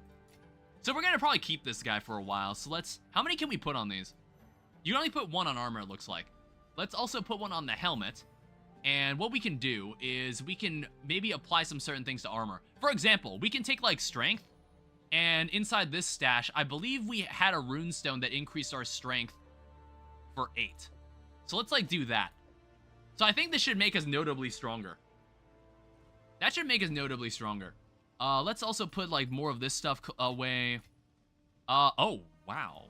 So we're gonna probably keep this guy for a while, so let's... How many can we put on these? You can only put one on armor, it looks like. Let's also put one on the helmet. And what we can do is we can maybe apply some certain things to armor. For example, we can take, like, strength. And inside this stash, I believe we had a runestone that increased our strength for 8. So let's, like, do that. So I think this should make us notably stronger. That should make us notably stronger. Let's also put, like, more of this stuff away. Oh, wow.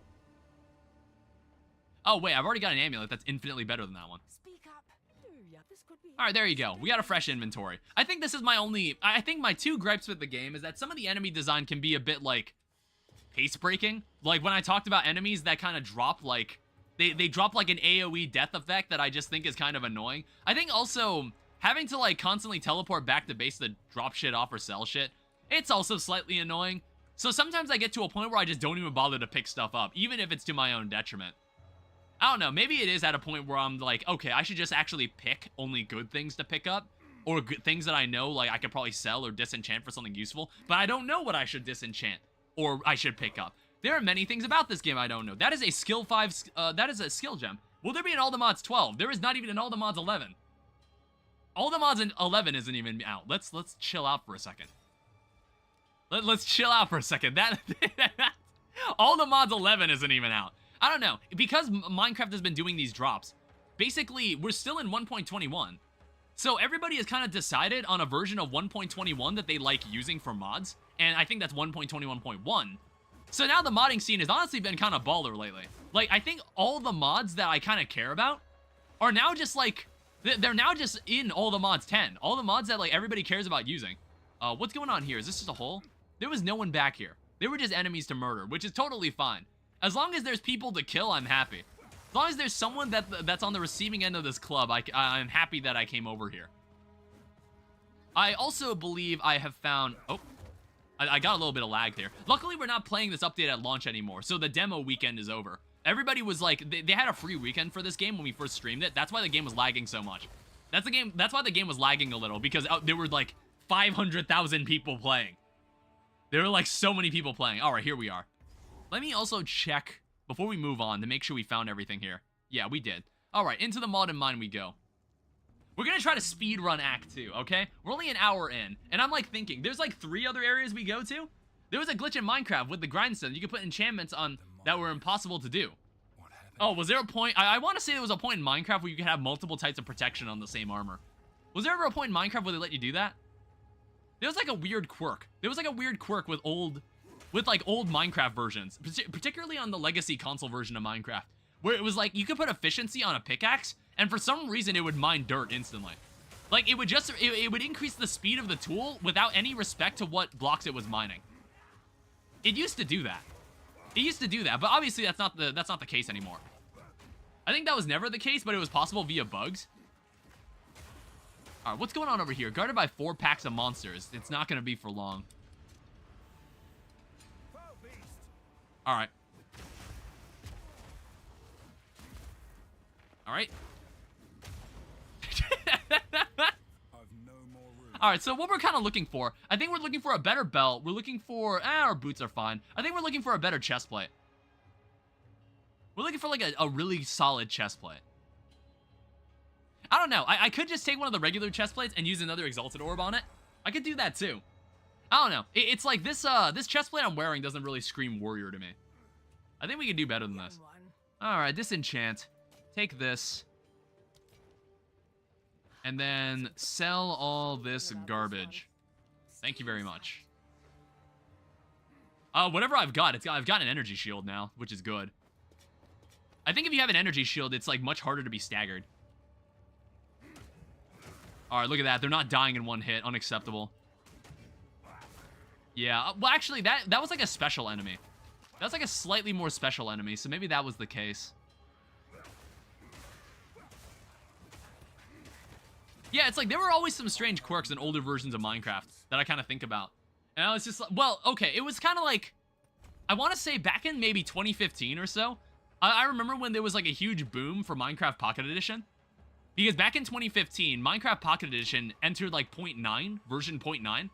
Oh, wait, I've already got an amulet that's infinitely better than that one. Speak up. This could be... Alright, there you go. We got a fresh inventory. I think this is my only... I think my 2 gripes with the game is that some of the enemy design can be a bit, like, pace-breaking. Like, when I talked about enemies that kind of drop, like... They drop, like, an AoE death effect that I just think is kind of annoying. I think also, having to, like, constantly teleport back to base to drop shit off or sell shit, it's also slightly annoying. So sometimes I get to a point where I just don't even bother to pick stuff up, even if it's to my own detriment. I don't know, maybe it is at a point where I'm like, okay, I should just actually pick only good things to pick up, or things that I know, like, I could probably sell or disenchant for something useful, but I don't know what I should disenchant, or I should pick up. There are many things about this game I don't know. That is a skill 5, that is a skill gem. Will there be an All the Mods 12? There is not even an All the Mods 11. All the mods in 11 isn't even out. Let's chill out for a second. Let's chill out for a second. That all the mods 11 isn't even out. I don't know. Because Minecraft has been doing these drops, basically, we're still in 1.21. So everybody has kind of decided on a version of 1.21 that they like using for mods. And I think that's 1.21.1. So now the modding scene has honestly been kind of baller lately. Like, I think all the mods that I kind of care about are now just like, they're now just in all the mods 10. All the mods that like everybody cares about using. What's going on here? Is this just a hole? There was no one back here. They were just enemies to murder, which is totally fine. As long as there's people to kill, I'm happy. As long as there's someone that's on the receiving end of this club, I'm happy that I came over here. I also believe I have found... Oh, I got a little bit of lag there. Luckily, we're not playing this update at launch anymore, so the demo weekend is over. Everybody was like... They had a free weekend for this game when we first streamed it. That's why the game was lagging so much. That's why the game was lagging a little, because there were like 500,000 people playing. There were like so many people playing. All right, here we are. Let me also check before we move on to make sure we found everything here. Yeah, we did. All right, into the mod and mine we go. We're gonna try to speed run Act 2, okay? We're only an hour in, and I'm like thinking, there's like 3 other areas we go to. There was a glitch in Minecraft with the grindstone. You could put enchantments on that were impossible to do. Oh, was there a point? I want to say there was a point in Minecraft where you could have multiple types of protection on the same armor. Was there ever a point in Minecraft where they let you do that? There was like a weird quirk. There was like a weird quirk with old Minecraft versions, particularly on the legacy console version of Minecraft, where it was like you could put efficiency on a pickaxe, and for some reason it would mine dirt instantly. Like it would just it would increase the speed of the tool without any respect to what blocks it was mining. It used to do that. It used to do that, but obviously that's not the case anymore. I think that was never the case, but it was possible via bugs. All right, what's going on over here? Guarded by 4 packs of monsters. It's not going to be for long. All right. All right. All right, so what we're kind of looking for, I think we're looking for a better belt. We're looking for, our boots are fine. I think we're looking for a better chest plate. We're looking for like a really solid chest plate. I don't know. I could just take one of the regular chest plates and use another exalted orb on it. I could do that too. I don't know. It's like this chest plate I'm wearing doesn't really scream warrior to me. I think we can do better than this. All right, disenchant. Take this. And then sell all this garbage. Thank you very much. Whatever I've got an energy shield now, which is good. I think if you have an energy shield, it's like much harder to be staggered. All right, look at that. They're not dying in one hit. Unacceptable. Yeah, well, actually, that was like a special enemy. That was like a slightly more special enemy, so maybe that was the case. Yeah, it's like there were always some strange quirks in older versions of Minecraft that I kind of think about. And I was just like, well, okay, it was kind of like, I want to say back in maybe 2015 or so, I remember when there was like a huge boom for Minecraft Pocket Edition. Because back in 2015, Minecraft Pocket Edition entered like 0.9, version 0.9,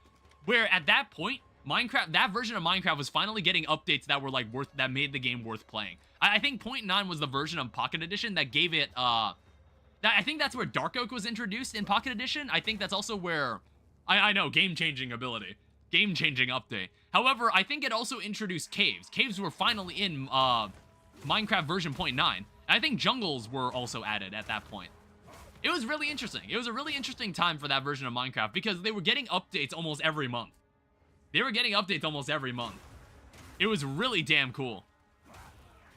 where at that point, that version of Minecraft was finally getting updates that were like that made the game worth playing. I think 0.9 was the version of Pocket Edition that gave it, I think that's where Dark Oak was introduced in Pocket Edition. I think that's also where, I know, game-changing ability, game-changing update. However, I think it also introduced caves. Caves were finally in Minecraft version 0.9. I think jungles were also added at that point. It was really interesting. It was a really interesting time for that version of Minecraft because they were getting updates almost every month. It was really damn cool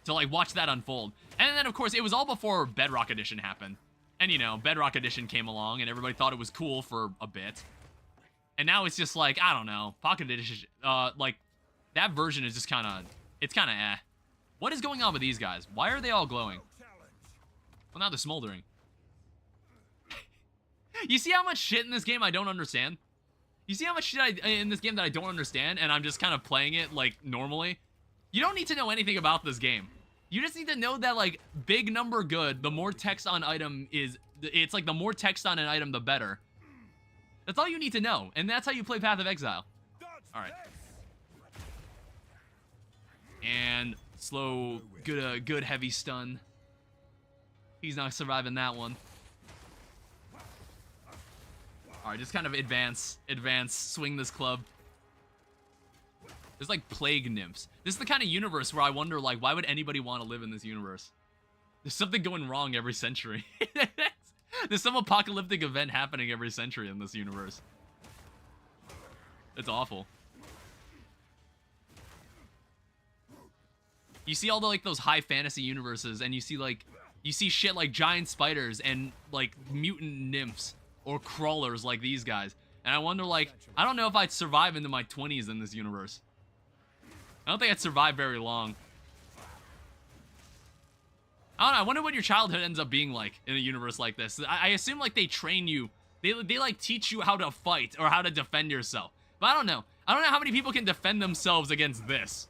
to like watch that unfold. And then of course it was all before Bedrock Edition happened. And you know, Bedrock Edition came along and everybody thought it was cool for a bit. And now it's just like, I don't know, Pocket Edition, like that version is just kind of, it's kind of eh. What is going on with these guys? Why are they all glowing? Well, now they're smoldering. You see how much shit in this game I don't understand? You see how much shit in this game that I don't understand and I'm just kind of playing it like normally? You don't need to know anything about this game. You just need to know that like big number good, the more text on item is, it's like the more text on an item, the better. That's all you need to know. And that's how you play Path of Exile. All right. And slow, good heavy stun. He's not surviving that one. Alright, just kind of advance, swing this club. There's like plague nymphs. This is the kind of universe where I wonder, like, why would anybody want to live in this universe? There's something going wrong every century. There's some apocalyptic event happening every century in this universe. It's awful. You see all the, like, those high fantasy universes, and you see shit like giant spiders and, like, mutant nymphs or crawlers like these guys. And I wonder, like, I don't know if I'd survive into my 20s in this universe. I don't think I'd survive very long. I don't know, I wonder what your childhood ends up being like in a universe like this. I assume, like, they train you. They like, teach you how to fight or how to defend yourself. But I don't know. I don't know how many people can defend themselves against this.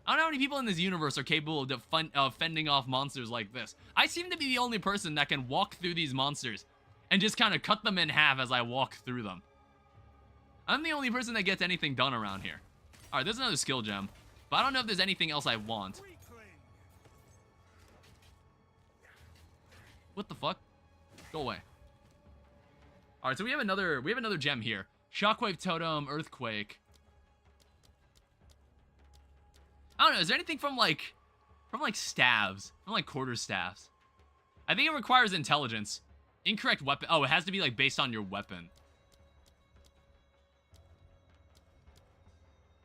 I don't know how many people in this universe are capable of fending off monsters like this. I seem to be the only person that can walk through these monsters and just kind of cut them in half as I walk through them. I'm the only person that gets anything done around here. Alright, there's another skill gem. But I don't know if there's anything else I want. What the fuck? Go away. Alright, so we have another gem here. Shockwave Totem, Earthquake. I don't know, is there anything from like staves? From like quarterstaffs? I think it requires intelligence. Incorrect weapon. Oh, it has to be like based on your weapon.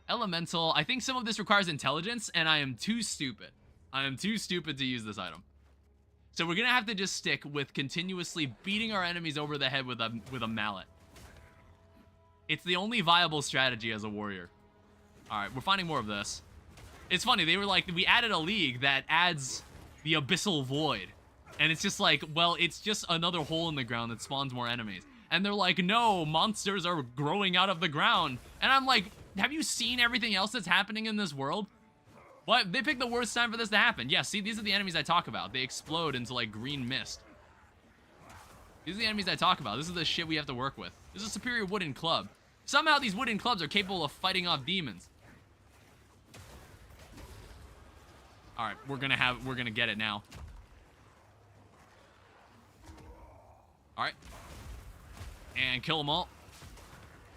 Elemental. I think some of this requires intelligence, and I am too stupid. I am too stupid to use this item. So we're gonna have to just stick with continuously beating our enemies over the head with a mallet. It's the only viable strategy as a warrior. Alright, we're finding more of this. It's funny, they were like, we added a league that adds the Abyssal Void. And it's just like, well, it's just another hole in the ground that spawns more enemies. And they're like, no, monsters are growing out of the ground. And I'm like, have you seen everything else that's happening in this world? What? They picked the worst time for this to happen. Yeah, see, these are the enemies I talk about. They explode into, like, green mist. These are the enemies I talk about. This is the shit we have to work with. This is a superior wooden club. Somehow these wooden clubs are capable of fighting off demons. Alright, we're gonna get it now. Alright. And kill them all.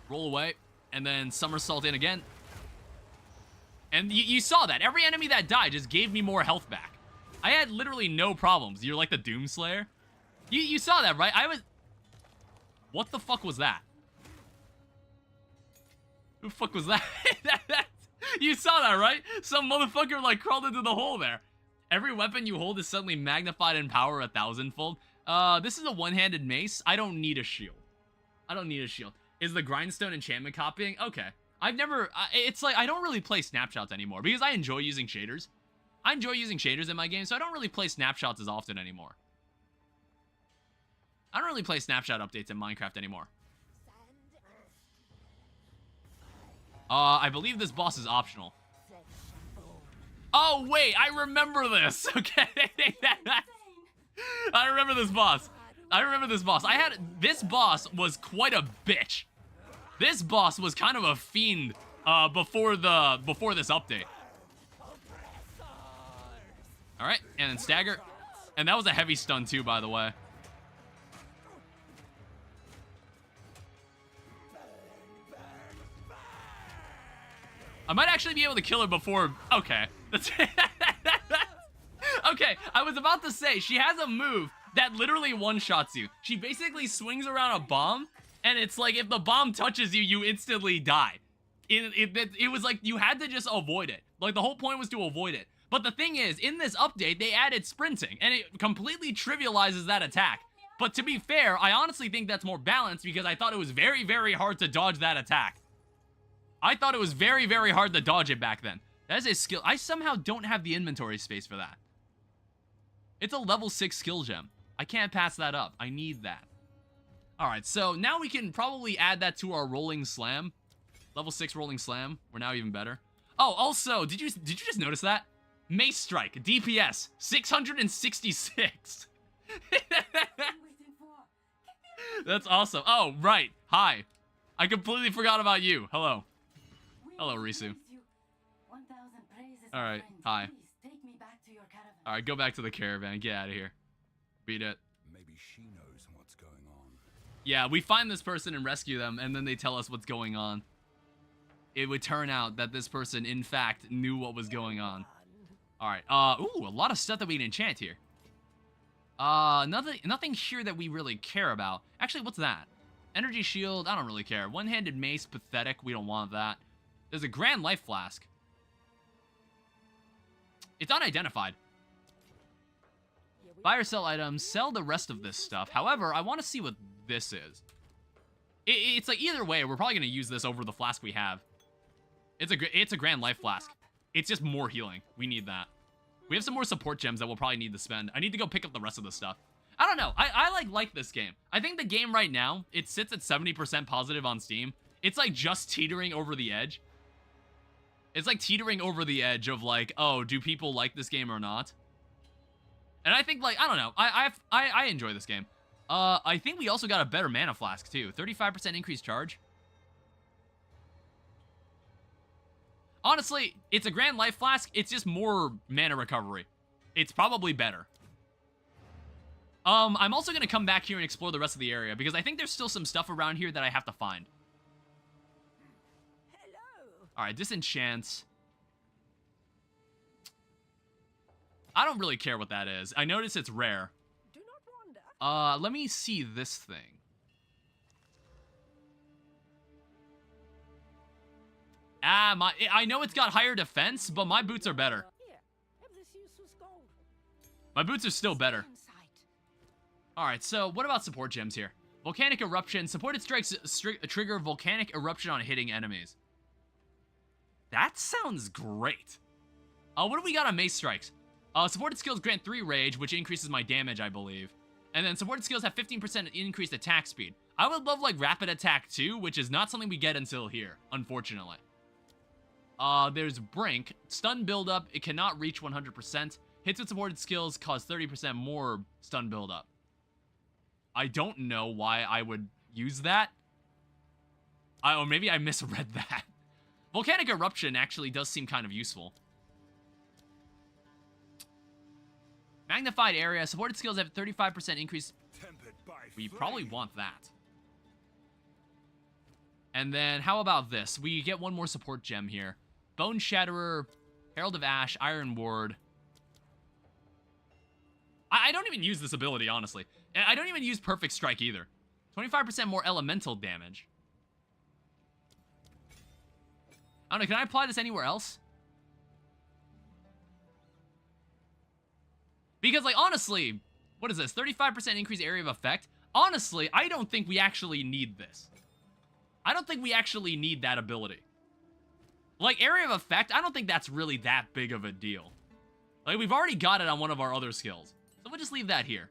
Roll away. And then somersault in again. And you saw that. Every enemy that died just gave me more health back. I had literally no problems. You're like the Doomslayer. You saw that, right? What the fuck was that? Who the fuck was that? You saw that, right? Some motherfucker, like, crawled into the hole there. Every weapon you hold is suddenly magnified in power 1,000-fold. This is a one-handed mace. I don't need a shield. I don't need a shield. Is the Grindstone enchantment copying? Okay. It's like, I don't really play snapshots anymore because I enjoy using shaders. I enjoy using shaders in my game, so I don't really play snapshots as often anymore. I don't really play snapshot updates in Minecraft anymore. I believe this boss is optional. Oh, wait, I remember this. Okay. I remember this boss. This boss was quite a bitch. This boss was kind of a fiend before this update. All right, and then stagger. And that was a heavy stun too, by the way. I might actually be able to kill her before. Okay. Okay, I was about to say, she has a move that literally one-shots you. She basically swings around a bomb, and it's like if the bomb touches you, you instantly die. It was like you had to just avoid it. Like, the whole point was to avoid it. But the thing is, in this update, they added sprinting, and it completely trivializes that attack. But to be fair, I honestly think that's more balanced because I thought it was very, very hard to dodge that attack. I thought it was very, very hard to dodge it back then. That is a skill. I somehow don't have the inventory space for that. It's a level 6 skill gem. I can't pass that up. I need that. Alright, so now we can probably add that to our rolling slam. Level 6 rolling slam. We're now even better. Oh, also, did you just notice that? Mace Strike, DPS, 666. That's awesome. Oh, right. Hi. I completely forgot about you. Hello. Hello, Risu. Alright, hi. Alright, go back to the caravan. Get out of here. Beat it. Maybe she knows what's going on. Yeah, we find this person and rescue them, and then they tell us what's going on. It would turn out that this person, in fact, knew what was going on. Alright, ooh, a lot of stuff that we can enchant here. Nothing here that we really care about. Actually, what's that? Energy shield, I don't really care. One-handed mace, pathetic, we don't want that. There's a grand life flask. It's unidentified. Buy or sell items, sell the rest of this stuff. However, I want to see what this is. It's like either way, we're probably going to use this over the flask we have. It's a grand life flask. It's just more healing. We need that. We have some more support gems that we'll probably need to spend. I need to go pick up the rest of the stuff. I don't know. I like this game. I think the game right now, it sits at 70% positive on Steam. It's like just teetering over the edge. It's like teetering over the edge of like, oh, do people like this game or not? And I think like, I don't know. I enjoy this game. I think we also got a better mana flask too. 35% increased charge. Honestly, it's a grand life flask. It's just more mana recovery. It's probably better. I'm also going to come back here and explore the rest of the area because I think there's still some stuff around here that I have to find. Hello. All right, disenchant. I don't really care what that is. I notice it's rare. Do not wander. Let me see this thing. I know it's got higher defense, but my boots are better. Here, have this useless gold. My boots are still better. Inside. Alright, so what about support gems here? Volcanic Eruption. Supported strikes trigger Volcanic Eruption on hitting enemies. That sounds great. What do we got on Mace Strikes? Supported skills grant 3 rage, which increases my damage, I believe. And then supported skills have 15% increased attack speed. I would love, like, rapid attack too, which is not something we get until here, unfortunately. There's Brink. Stun buildup. It cannot reach 100%. Hits with supported skills cause 30% more stun buildup. I don't know why I would use that. Or maybe I misread that. Volcanic Eruption actually does seem kind of useful. Magnified Area. Supported skills have 35% increase. We probably want that. And then, how about this? We get one more support gem here. Bone Shatterer, Herald of Ash, Iron Ward. I don't even use this ability, honestly. I don't even use Perfect Strike either. 25% more elemental damage. I don't know, can I apply this anywhere else? Because, like, honestly, what is this? 35% increased area of effect? Honestly, I don't think we actually need this. I don't think we actually need that ability. Like, area of effect, I don't think that's really that big of a deal. Like, we've already got it on one of our other skills. So we'll just leave that here.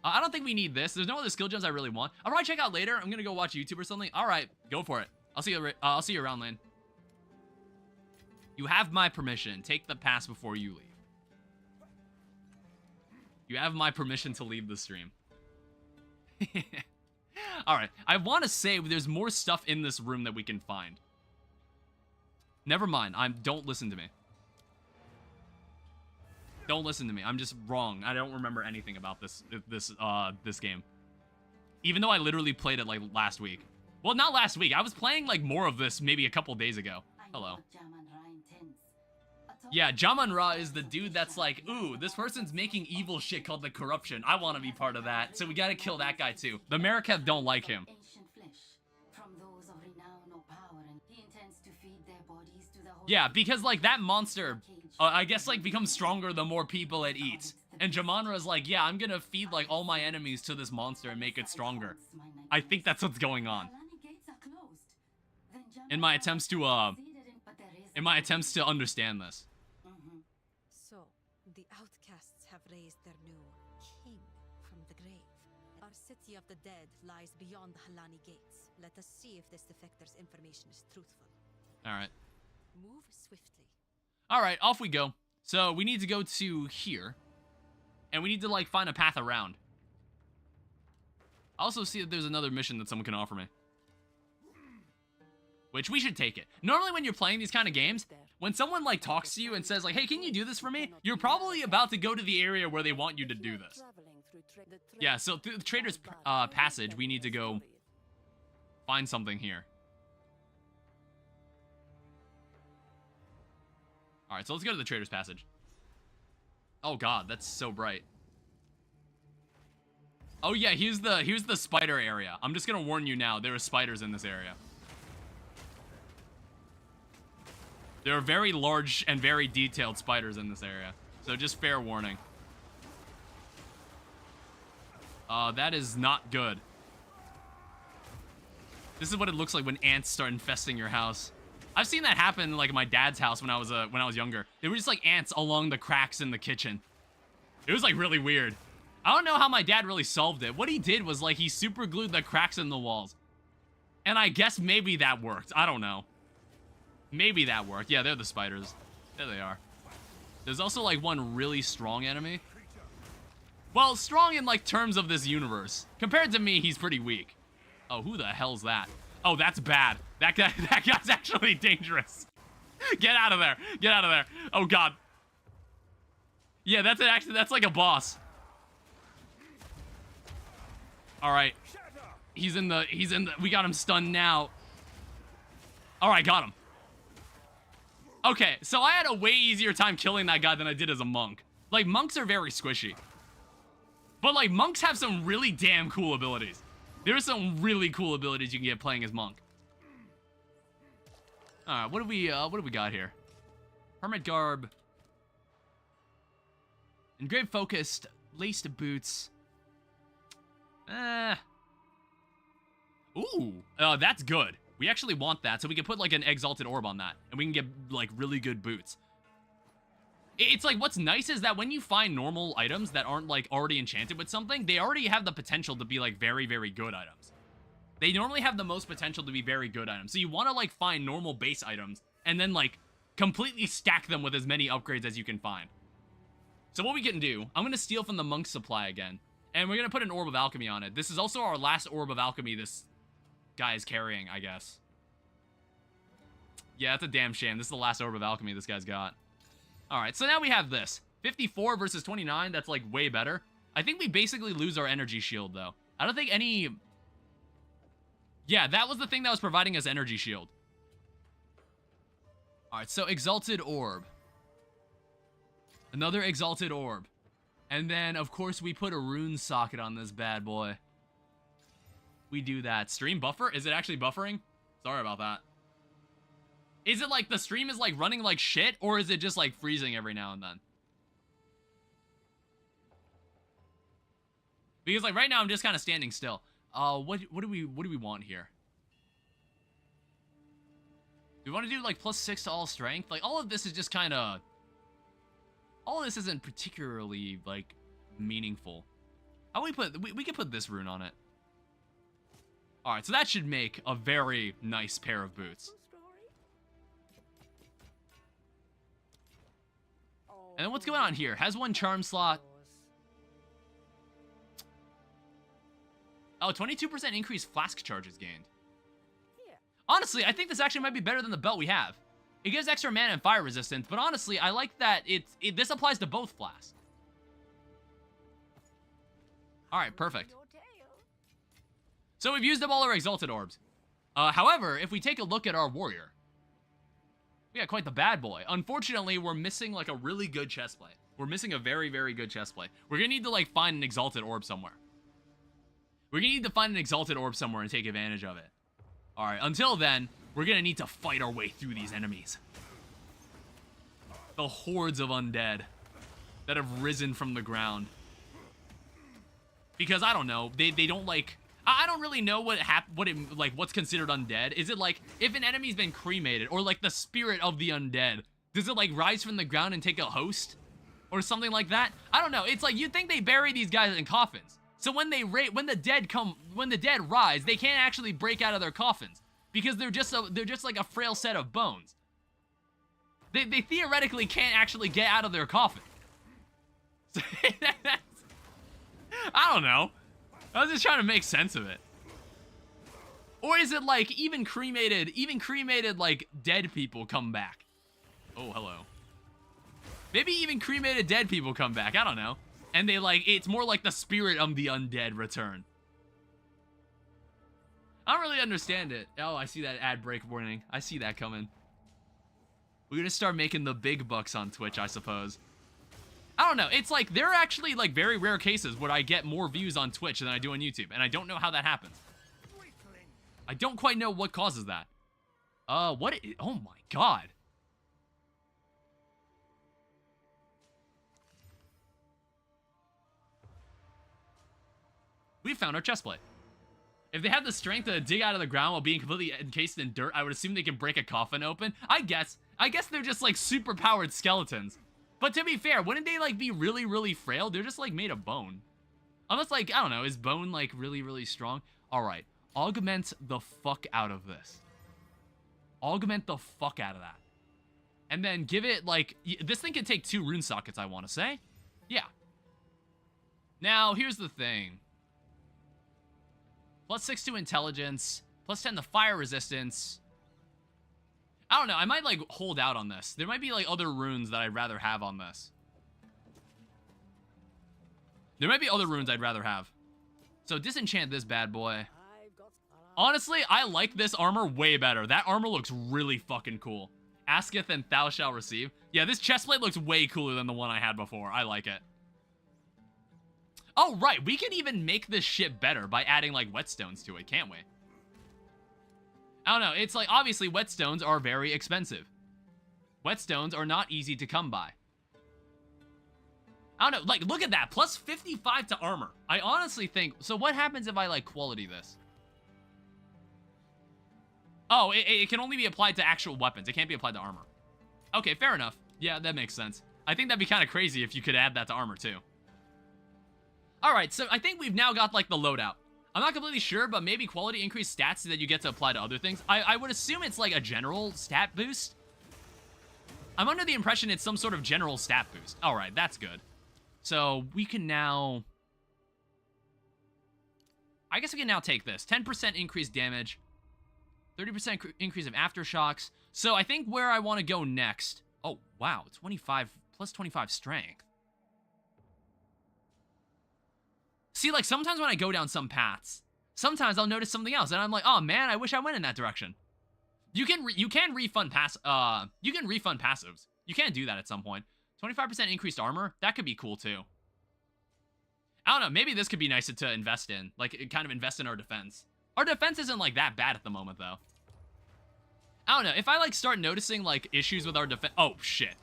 I don't think we need this. There's no other skill gems I really want. I'll probably check out later. I'm gonna go watch YouTube or something. All right, go for it. I'll see you around, Lane. You have my permission. Take the pass before you leave. You have my permission to leave the stream. Alright, I want to say there's more stuff in this room that we can find. Never mind, don't listen to me. Don't listen to me, I'm just wrong. I don't remember anything about this game. Even though I literally played it, like, last week. Well, not last week, I was playing, like, more of this maybe a couple days ago. Hello. Yeah, Jaman Ra is the dude that's like, ooh, this person's making evil shit called the corruption. I want to be part of that, so we gotta kill that guy too. The Marikev don't like him. Yeah, because like that monster, I guess like becomes stronger the more people it eats. And Jamanra's like, yeah, I'm gonna feed like all my enemies to this monster and make it stronger. I think that's what's going on. In my attempts to understand this. So, the outcasts have raised their new king from the grave. Our city of the dead lies beyond the Halani gates. Let us see if this defector's information is truthful. Alright. Move swiftly. Alright, off we go. So, we need to go to here. And we need to, like, find a path around. I also see that there's another mission that someone can offer me. Which we should take it. Normally when you're playing these kind of games, when someone like talks to you and says like, hey, can you do this for me? You're probably about to go to the area where they want you to do this. Yeah, so through the Trader's Passage, we need to go find something here. Alright, so let's go to the Trader's Passage. Oh god, that's so bright. Oh yeah, here's the spider area. I'm just gonna warn you now, there are spiders in this area. There are very large and very detailed spiders in this area. So just fair warning. That is not good. This is what it looks like when ants start infesting your house. I've seen that happen like at my dad's house when I was younger. There were just like ants along the cracks in the kitchen. It was like really weird. I don't know how my dad really solved it. What he did was like he super glued the cracks in the walls. And I guess maybe that worked. I don't know. Maybe that worked. Yeah, they're the spiders. There they are. There's also like one really strong enemy. Well, strong in like terms of this universe. Compared to me, he's pretty weak. Oh, who the hell's that? Oh, that's bad. That guy's actually dangerous. Get out of there. Get out of there. Oh god. Yeah, that's like a boss. All right. He's in the we got him stunned now. All right, got him. Okay, so I had a way easier time killing that guy than I did as a monk. Like, monks are very squishy. But, like, monks have some really damn cool abilities. There are some really cool abilities you can get playing as monk. Alright, what do we got here? Hermit garb. Engraved focused. Laced boots. Ooh, that's good. We actually want that, so we can put, like, an exalted orb on that. And we can get, like, really good boots. It's like, what's nice is that when you find normal items that aren't, like, already enchanted with something, they already have the potential to be, like, very, very good items. They normally have the most potential to be very good items. So you want to, like, find normal base items and then, like, completely stack them with as many upgrades as you can find. So what we can do, I'm going to steal from the monk's supply again. And we're going to put an orb of alchemy on it. This is also our last orb of alchemy this guy is carrying, I guess. Yeah, that's a damn shame. This is the last orb of alchemy this guy's got. Alright, so now we have this. 54 versus 29, that's like way better. I think we basically lose our energy shield though. I don't think any... Yeah, that was the thing that was providing us energy shield. Alright, so exalted orb. Another exalted orb. And then, of course, we put a rune socket on this bad boy. We do that. Stream buffer? Is it actually buffering? Sorry about that. Is it like the stream is like running like shit, or is it just like freezing every now and then? Because like right now I'm just kind of standing still. What do we want here? Do we want to do like +6 to all strength? Like all of this is just kind of... All of this isn't particularly like meaningful. How we can put this rune on it. All right, so that should make a very nice pair of boots. And then what's going on here? Has one charm slot. Oh, 22% increased flask charges gained. Honestly, I think this actually might be better than the belt we have. It gives extra mana and fire resistance, but honestly, I like that this applies to both flasks. Alright, perfect. So we've used up all our exalted orbs. However, if we take a look at our warrior, we got quite the bad boy. Unfortunately, we're missing like a really good chestplate. We're missing a very, very good chestplate. We're gonna need to like find an exalted orb somewhere. We're gonna need to find an exalted orb somewhere and take advantage of it. Alright, until then, we're gonna need to fight our way through these enemies. The hordes of undead that have risen from the ground. Because I don't know, they don't like... I don't really know what's considered undead. Is it like if an enemy's been cremated or like the spirit of the undead, does it like rise from the ground and take a host or something like that? I don't know. It's like you'd think they bury these guys in coffins. So when the dead rise, they can't actually break out of their coffins because they're just like a frail set of bones. They theoretically can't actually get out of their coffin. I don't know. I was just trying to make sense of it. Or is it like even cremated like dead people come back? Oh, hello. Maybe even cremated dead people come back. I don't know. And they like, it's more like the spirit of the undead return. I don't really understand it. Oh, I see that ad break warning. I see that coming. We're gonna start making the big bucks on Twitch, I suppose. I don't know. It's like, there are actually like very rare cases where I get more views on Twitch than I do on YouTube. And I don't know how that happens. I don't quite know what causes that. Oh my god. We found our chestplate. If they have the strength to dig out of the ground while being completely encased in dirt, I would assume they can break a coffin open. I guess they're just like super powered skeletons. But to be fair, wouldn't they like be really, really frail? They're just like made of bone. Unless like, I don't know, is bone like really, really strong? All right, augment the fuck out of this. Augment the fuck out of that. And then give it like, this thing can take 2 rune sockets, I want to say. Yeah. Now, here's the thing. +6 to intelligence, +10 to fire resistance. I don't know, I might like hold out on this. There might be like other runes that I'd rather have on this. There might be other runes I'd rather have. So disenchant this bad boy. Honestly, I like this armor way better. That armor looks really fucking cool. Asketh and thou shalt receive. Yeah, this chestplate looks way cooler than the one I had before. I like it. Oh, right. We can even make this shit better by adding, like, whetstones to it, can't we? I don't know. It's like, obviously, whetstones are very expensive. Whetstones are not easy to come by. I don't know. Like, look at that. +55 to armor. I honestly think... So what happens if I, like, quality this? Oh, it can only be applied to actual weapons. It can't be applied to armor. Okay, fair enough. Yeah, that makes sense. I think that'd be kind of crazy if you could add that to armor, too. Alright, so I think we've now got, like, the loadout. I'm not completely sure, but maybe quality increased stats that you get to apply to other things. I would assume it's, like, a general stat boost. I'm under the impression it's some sort of general stat boost. Alright, that's good. So, we can now... I guess we can now take this. 10% increased damage. 30% increase of aftershocks. So, I think where I want to go next... Oh, wow. 25... plus 25 strength. See, like, sometimes when I go down some paths, sometimes I'll notice something else, and I'm like, oh, man, I wish I went in that direction. You can refund passives. You can do that at some point. 25% increased armor, that could be cool, too. I don't know, maybe this could be nice to invest in. Like, kind of invest in our defense. Our defense isn't, like, that bad at the moment, though. I don't know, if I, like, start noticing, like, issues with our defense... Oh, shit.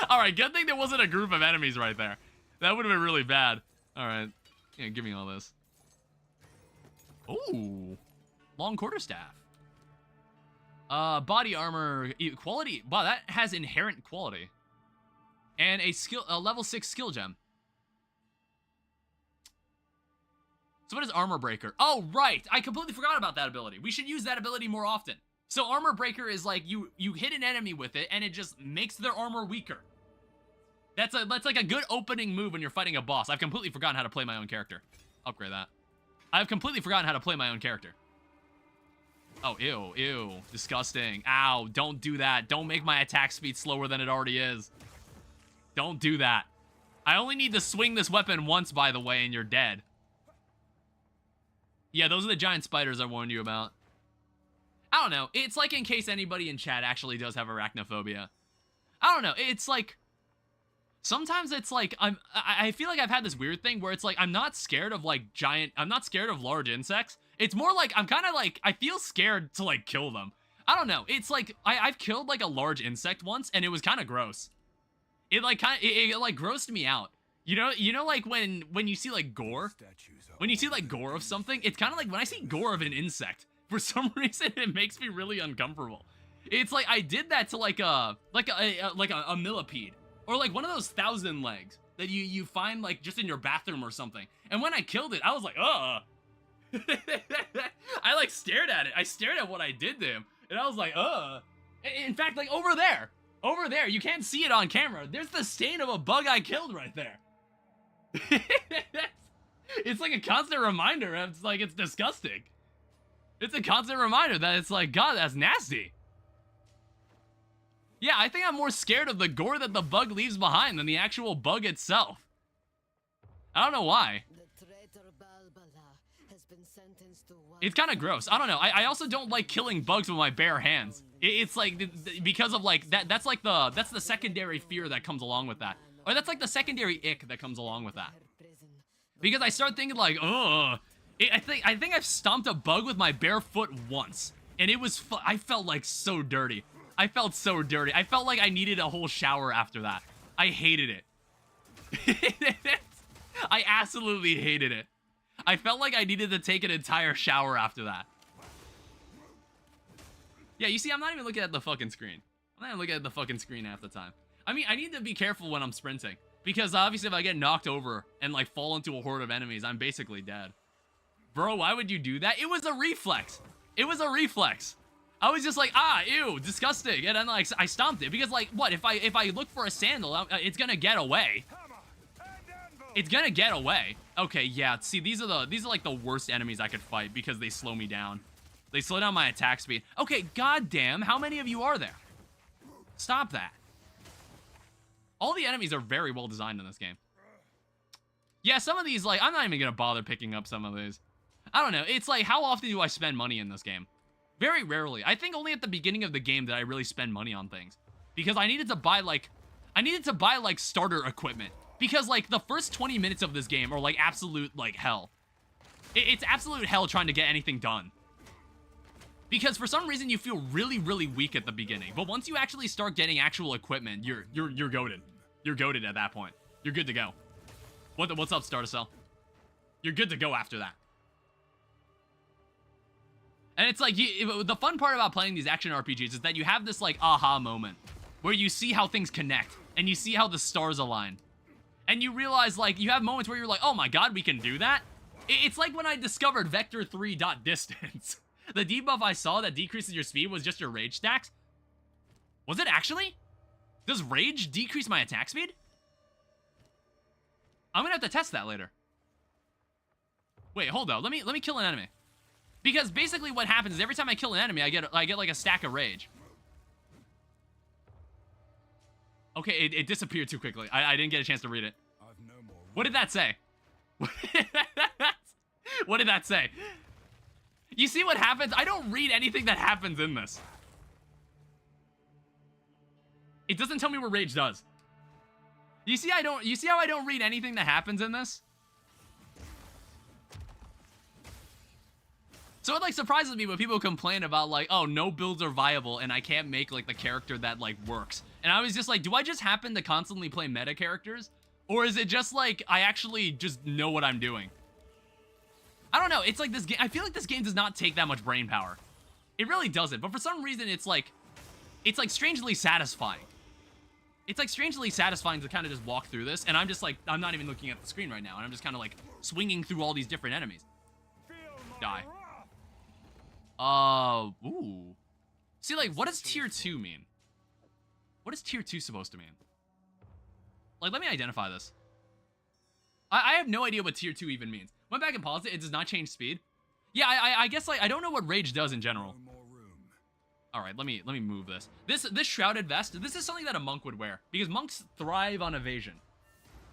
Alright, good thing there wasn't a group of enemies right there. That would have been really bad. Alright. Yeah, give me all this. Ooh. Long quarterstaff. Body armor quality. Wow, that has inherent quality. And a level 6 skill gem. So what is armor breaker? Oh, right. I completely forgot about that ability. We should use that ability more often. So armor breaker is like you hit an enemy with it and it just makes their armor weaker. That's like a good opening move when you're fighting a boss. I've completely forgotten how to play my own character. Upgrade that. I've completely forgotten how to play my own character. Oh, ew, ew. Disgusting. Ow, don't do that. Don't make my attack speed slower than it already is. Don't do that. I only need to swing this weapon once, by the way, and you're dead. Yeah, those are the giant spiders I warned you about. I don't know. It's like in case anybody in chat actually does have arachnophobia. I don't know. It's like... Sometimes it's like, I feel like I've had this weird thing where it's like, I'm not scared of like I'm not scared of large insects. It's more like, I'm kind of like, I feel scared to like kill them. I don't know. It's like, I've killed like a large insect once and it was kind of gross. It like it like grossed me out. You know like when you see like gore, when you see like gore of something, it's kind of like when I see gore of an insect, for some reason it makes me really uncomfortable. It's like, I did that to like a millipede. Or like one of those 1,000 legs that you find like just in your bathroom or something. And when I killed it, I was like, ugh. I like stared at it. I stared at what I did to him. And I was like, ugh. In fact, like over there, you can't see it on camera. There's the stain of a bug I killed right there. It's like a constant reminder. It's like, it's disgusting. It's a constant reminder that it's like, God, that's nasty. Yeah, I think I'm more scared of the gore that the bug leaves behind than the actual bug itself. I don't know why. It's kind of gross. I don't know. I also don't like killing bugs with my bare hands. It's like, because of like, that's like that's the secondary fear that comes along with that. Or that's like the secondary ick that comes along with that. Because I start thinking like, ugh. I think I've stomped a bug with my bare foot once. And it was, I felt like so dirty. I felt so dirty. I felt like I needed a whole shower after that. I hated it. I absolutely hated it. I felt like I needed to take an entire shower after that. Yeah, you see, I'm not even looking at the fucking screen. I'm not even looking at the fucking screen half the time. I mean, I need to be careful when I'm sprinting. Because obviously if I get knocked over and like fall into a horde of enemies, I'm basically dead. Bro, why would you do that? It was a reflex. It was a reflex. I was just like, ah, ew, disgusting. And then like I stomped it because like, what, if I look for a sandal, it's gonna get away. It's gonna get away. Okay, yeah, see, these are like the worst enemies I could fight because they slow me down. They slow down my attack speed. Okay, goddamn, how many of you are there? Stop that. All the enemies are very well designed in this game. Yeah, some of these, like, I'm not even gonna bother picking up some of these. I don't know, it's like, how often do I spend money in this game? Very rarely. I think only at the beginning of the game did I really spend money on things. Because I needed to buy, like, starter equipment. Because, like, the first 20 minutes of this game are, like, absolute, like, hell. It's absolute hell trying to get anything done. Because for some reason you feel really, really weak at the beginning. But once you actually start getting actual equipment, you're goated. You're goated at that point. You're good to go. What's up, Startacell? You're good to go after that. And it's like, the fun part about playing these action RPGs is that you have this, like, aha moment. Where you see how things connect. And you see how the stars align. And you realize, like, you have moments where you're like, oh my god, we can do that? It's like when I discovered vector 3.distance. The debuff I saw that decreases your speed was just your rage stacks. Was it actually? Does rage decrease my attack speed? I'm gonna have to test that later. Wait, hold on. Let me kill an enemy. Because basically what happens is every time I kill an enemy, I get like a stack of rage. Okay, it disappeared too quickly. I didn't get a chance to read it. What did that say? What did that say? You see what happens? I don't read anything that happens in this. It doesn't tell me what rage does. You see how I don't read anything that happens in this? So it like surprises me when people complain about like, oh, no builds are viable and I can't make like the character that like works. And I was just like, do I just happen to constantly play meta characters? Or is it just like, I actually just know what I'm doing? I don't know, it's like this game, I feel like this game does not take that much brain power. It really doesn't, but for some reason it's like strangely satisfying. It's like strangely satisfying to kind of just walk through this, and I'm just like, I'm not even looking at the screen right now, and I'm just kind of like swinging through all these different enemies. Die. Ooh. See, like, what does tier 2 mean? What is tier 2 supposed to mean? Like, let me identify this. I have no idea what tier 2 even means. Went back and paused it. It does not change speed. Yeah, I guess, like, I don't know what rage does in general. All right, let me move this. This shrouded vest, this is something that a monk would wear because monks thrive on evasion.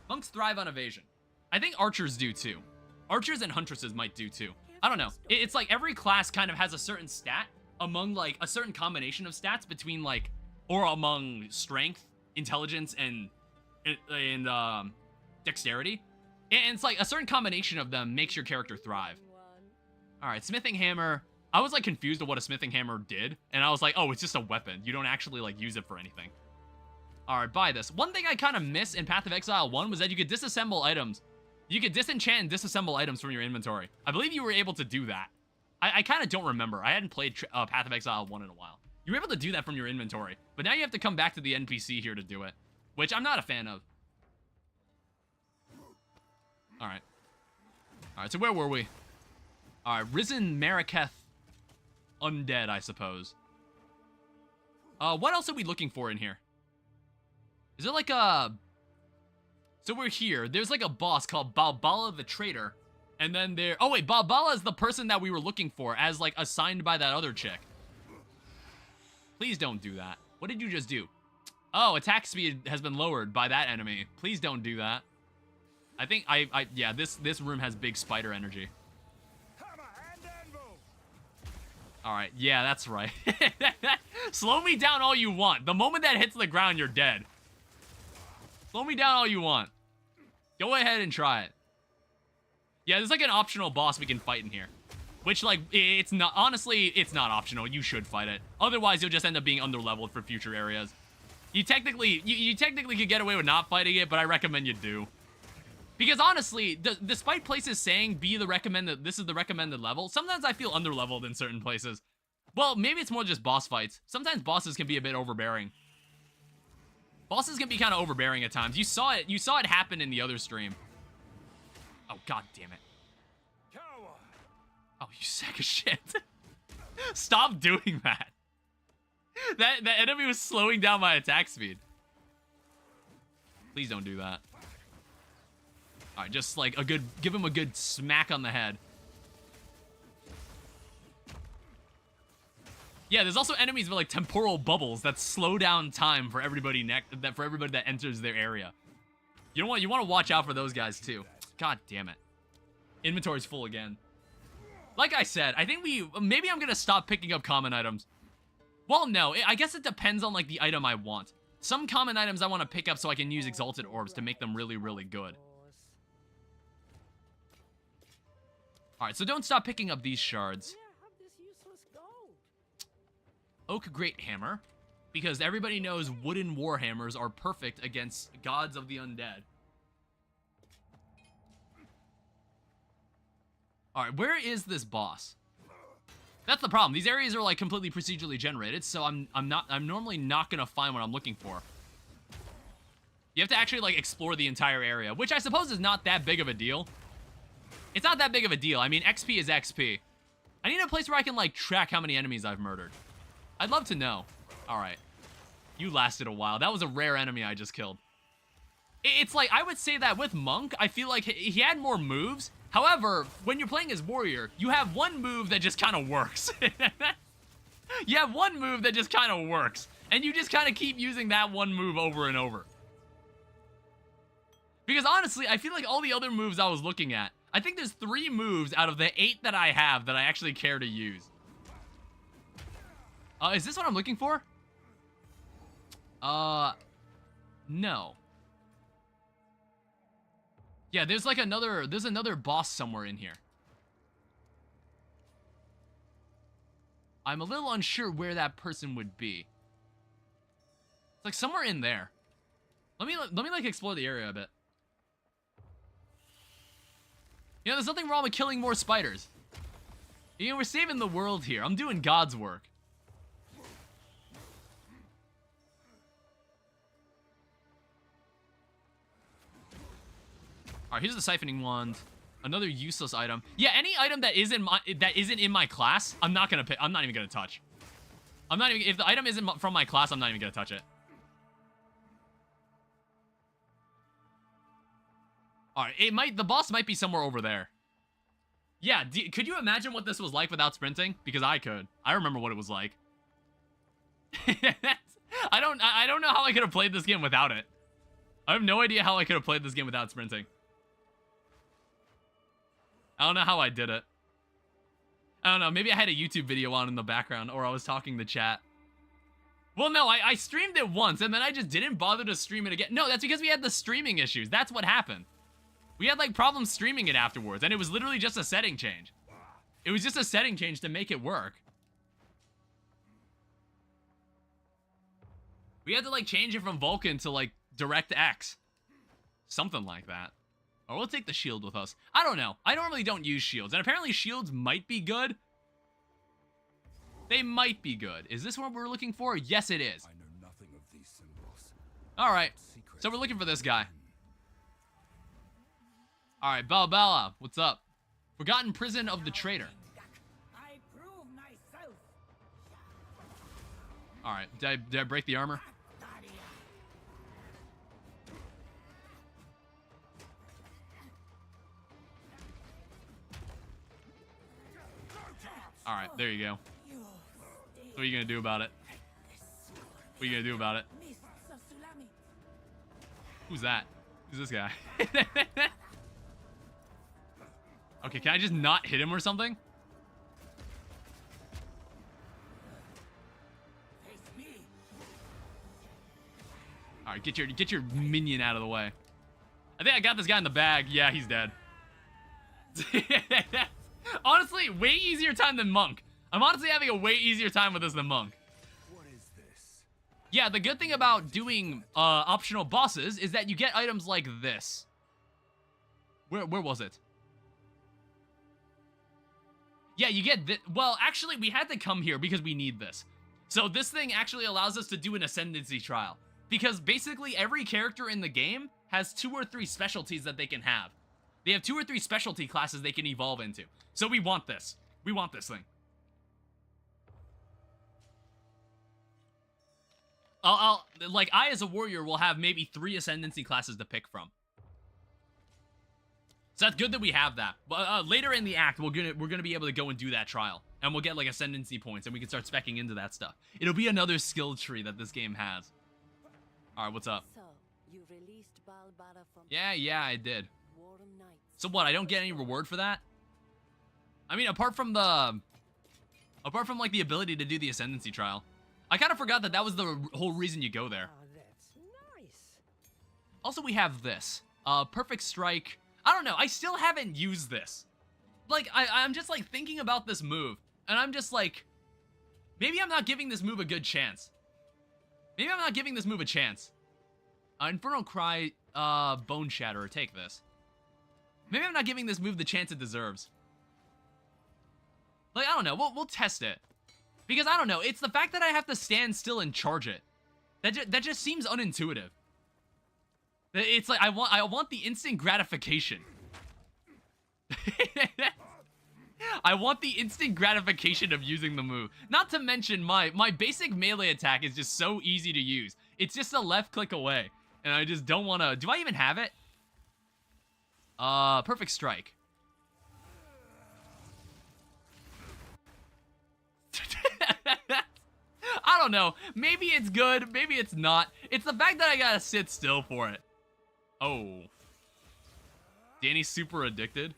Monks thrive on evasion. I think archers do too. Archers and huntresses might do too. I don't know. It's like every class kind of has a certain stat among like a certain combination of stats between like, or among strength, intelligence, and dexterity. And it's like a certain combination of them makes your character thrive. All right, smithing hammer. I was like confused of what a smithing hammer did, and I was like, oh, it's just a weapon. You don't actually like use it for anything. All right, buy this. One thing I kind of miss in Path of Exile 1 was that you could disassemble items. You could disenchant and disassemble items from your inventory. I believe you were able to do that. I kind of don't remember. I hadn't played Path of Exile 1 in a while. You were able to do that from your inventory, but now you have to come back to the NPC here to do it, which I'm not a fan of. All right. All right, so where were we? All right, Risen Maraketh Undead, I suppose. What else are we looking for in here? Is it like a... So we're here. There's like a boss called Balbala the Traitor. And then there... Oh, wait. Balbala is the person that we were looking for as like assigned by that other chick. Please don't do that. What did you just do? Oh, attack speed has been lowered by that enemy. Please don't do that. I think yeah, this room has big spider energy. All right, yeah, that's right. Slow me down all you want. The moment that hits the ground, you're dead. Slow me down all you want. Go ahead and try it. Yeah, there's like an optional boss we can fight in here. Which, like, it's not, honestly, it's not optional. You should fight it. Otherwise, you'll just end up being underleveled for future areas. You technically could get away with not fighting it, but I recommend you do. Because honestly, despite places saying this is the recommended level, sometimes I feel underleveled in certain places. Well, maybe it's more just boss fights. Sometimes bosses can be a bit overbearing. Bosses can be kind of overbearing at times. You saw it happen in the other stream. Oh, god damn it. Oh, you sack of shit. Stop doing that. That enemy was slowing down my attack speed. Please don't do that. Alright, just like give him a good smack on the head. Yeah, there's also enemies with like temporal bubbles that slow down time for everybody that enters their area. You want to watch out for those guys too. God damn it. Inventory's full again. Like I said, I think maybe I'm gonna stop picking up common items. Well, no, I guess it depends on like the item I want. Some common items I want to pick up so I can use exalted orbs to make them really, really good. Alright, so don't stop picking up these shards. Oak Great Hammer, because everybody knows wooden warhammers are perfect against gods of the undead. Alright, where is this boss? That's the problem. These areas are like completely procedurally generated, so I'm normally not gonna find what I'm looking for. You have to actually like explore the entire area, which I suppose is not that big of a deal. It's not that big of a deal. I mean, XP is XP. I need a place where I can like track how many enemies I've murdered. I'd love to know. Alright. You lasted a while. That was a rare enemy I just killed. It's like, I would say that with Monk, I feel like he had more moves. However, when you're playing as Warrior, you have one move that just kind of works. You have one move that just kind of works. And you just kind of keep using that one move over and over. Because honestly, I feel like all the other moves I was looking at, I think there's 3 moves out of the 8 that I have that I actually care to use. Is this what I'm looking for? No. Yeah, there's like another boss somewhere in here. I'm a little unsure where that person would be. It's like somewhere in there. Let me like explore the area a bit. You know, there's nothing wrong with killing more spiders. You know, we're saving the world here. I'm doing God's work. Alright, here's the siphoning wand. Another useless item. Yeah, any item that isn't in my class, I'm not gonna pick. I'm not even gonna touch. If the item isn't from my class, I'm not even gonna touch it. Alright, the boss might be somewhere over there. Yeah, could you imagine what this was like without sprinting? Because I could. I remember what it was like. I don't know how I could have played this game without it. I have no idea how I could have played this game without sprinting. I don't know how I did it. I don't know, maybe I had a YouTube video on in the background, or I was talking to chat. Well, no, I streamed it once, and then I just didn't bother to stream it again. No, that's because we had the streaming issues. That's what happened. We had, like, problems streaming it afterwards, and it was literally just a setting change. It was just a setting change to make it work. We had to, like, change it from Vulkan to, like, DirectX. Something like that. Or we'll take the shield with us. I don't know. I normally don't use shields. And apparently shields might be good. They might be good. Is this what we're looking for? Yes, it is. I know nothing of these symbols. Alright. So we're looking for this guy. Alright, Bella, what's up? Forgotten Prison of the Traitor. I prove myself. Alright, did I break the armor? Alright, there you go. What are you gonna do about it? What are you gonna do about it? Who's that? Who's this guy? Okay, can I just not hit him or something? Face me. All right, get your minion out of the way. I think I got this guy in the bag. Yeah, he's dead. Honestly, way easier time than Monk. I'm honestly having a way easier time with this than Monk. What is this? Yeah, the good thing about doing optional bosses is that you get items like this. Where was it? Yeah, you get this. Well, actually, we had to come here because we need this. So this thing actually allows us to do an ascendancy trial. Because basically every character in the game has 2 or 3 specialties that they can have. They have 2 or 3 specialty classes they can evolve into. So we want this. We want this thing. Like, I as a warrior will have maybe 3 ascendancy classes to pick from. So that's good that we have that. But later in the act, we're gonna be able to go and do that trial, and we'll get like ascendancy points, and we can start speccing into that stuff. It'll be another skill tree that this game has. All right, what's up? So, you released Balbara from Yeah, I did. Warm Nights. So what? I don't get any reward for that? I mean, apart from like the ability to do the ascendancy trial. I kind of forgot that was the whole reason you go there. Oh, that's nice. Also, we have this. Perfect Strike. I don't know. I still haven't used this. Like, I'm just, like, thinking about this move. And I'm just, like... Maybe I'm not giving this move a good chance. Maybe I'm not giving this move a chance. Infernal Cry, Bone Shatterer. Take this. Maybe I'm not giving this move the chance it deserves. Like, I don't know. We'll test it. Because, I don't know. It's the fact that I have to stand still and charge it. That just seems unintuitive. It's like, I want the instant gratification. I want the instant gratification of using the move. Not to mention, my basic melee attack is just so easy to use. It's just a left click away. And I just don't want to... Do I even have it? Perfect Strike. I don't know. Maybe it's good. Maybe it's not. It's the fact that I gotta sit still for it. Oh. Danny's super addicted.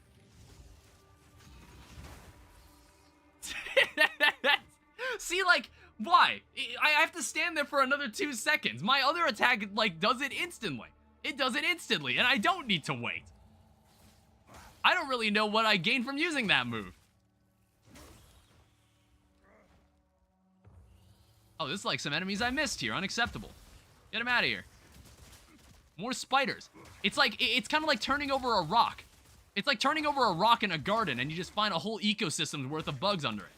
See, like, why? I have to stand there for another 2 seconds. My other attack, like, does it instantly. It does it instantly, and I don't need to wait. I don't really know what I gain from using that move. Oh, this is like some enemies I missed here. Unacceptable. Get them out of here. More spiders. It's like, it's kind of like turning over a rock. It's like turning over a rock in a garden and you just find a whole ecosystem's worth of bugs under it.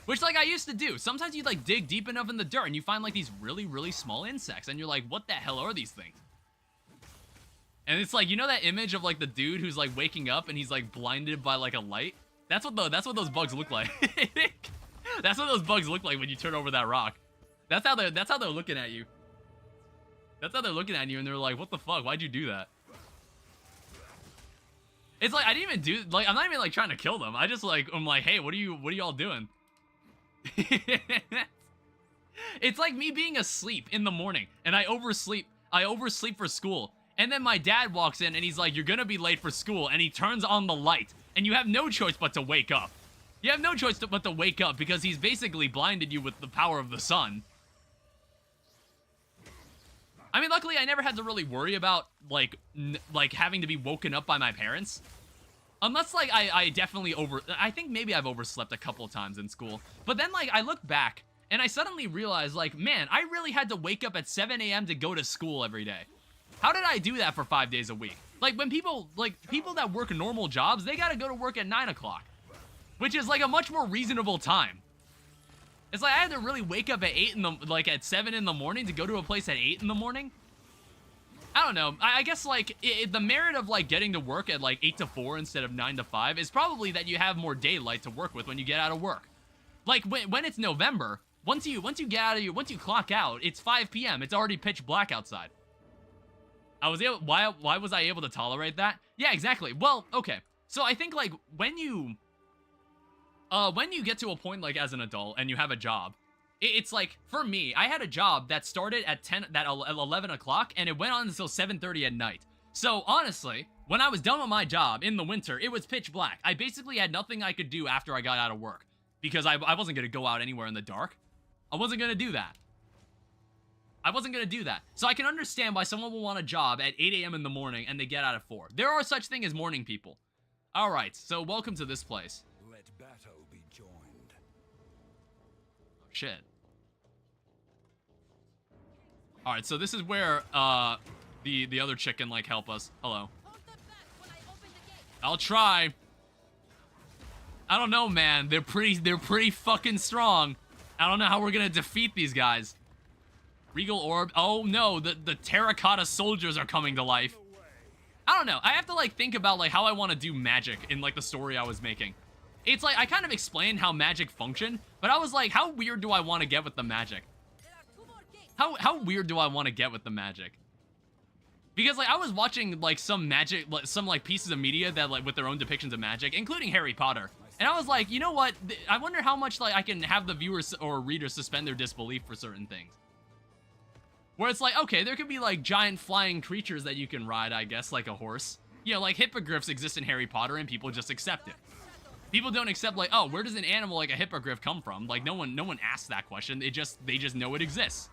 Which, like, I used to do. Sometimes you'd, like, dig deep enough in the dirt and you find, like, these really, really small insects. And you're like, what the hell are these things? And it's like, you know that image of, like, the dude who's, like, waking up and he's, like, blinded by, like, a light? That's what those bugs look like. That's what those bugs look like when you turn over that rock. That's how they're looking at you. That's how they're looking at you and they're like, what the fuck? Why'd you do that? It's like, I didn't even do, like, I'm not even, like, trying to kill them. I'm like, hey, what are y'all doing? It's like me being asleep in the morning and I oversleep for school. And then my dad walks in and he's like, you're gonna be late for school. And he turns on the light and you have no choice but to wake up. You have no choice but to wake up because he's basically blinded you with the power of the sun. I mean, luckily I never had to really worry about, like having to be woken up by my parents. Unless, like, I definitely I think maybe I've overslept a couple of times in school. But then, like, I look back and I suddenly realized, like, man, I really had to wake up at 7 a.m. to go to school every day. How did I do that for 5 days a week? Like, when people that work normal jobs, they gotta go to work at 9 o'clock. Which is, like, a much more reasonable time. It's like I had to really wake up at at 7 in the morning to go to a place at 8 in the morning. I don't know. I guess, like, the merit of, like, getting to work at, like, 8 to 4 instead of 9 to 5 is probably that you have more daylight to work with when you get out of work. Like, when it's November, once you clock out, it's 5 p.m. It's already pitch black outside. Why was I able to tolerate that? Yeah, exactly. Well, okay. So I think, like, when you get to a point, like, as an adult and you have a job, It's like, for me, I had a job that started at 11 o'clock, and it went on until 7:30 at night. So, honestly, when I was done with my job in the winter, it was pitch black. I basically had nothing I could do after I got out of work, because I wasn't going to go out anywhere in the dark. I wasn't going to do that. I wasn't going to do that. So I can understand why someone will want a job at 8 a.m. in the morning, and they get out at 4. There are such thing as morning people. Alright, so welcome to this place. Let battle be joined. Oh, shit. Alright, so this is where, the other chick can, like, help us. Hello. I'll try. I don't know, man. They're pretty fucking strong. I don't know how we're gonna defeat these guys. Regal Orb. Oh, no. The terracotta soldiers are coming to life. I don't know. I have to, like, think about, like, how I want to do magic in, like, the story I was making. It's like, I kind of explained how magic functioned, but I was like, how weird do I want to get with the magic? How weird do I want to get with the magic? Because, like, I was watching, like, some magic, some, like, pieces of media that, like, with their own depictions of magic, including Harry Potter. And I was like, you know what? I wonder how much, like, I can have the viewers or readers suspend their disbelief for certain things. Where it's like, okay, there could be, like, giant flying creatures that you can ride, I guess, like a horse. You know, like, hippogriffs exist in Harry Potter, and people just accept it. People don't accept, like, oh, where does an animal like a hippogriff come from? Like, no one asks that question. They just know it exists.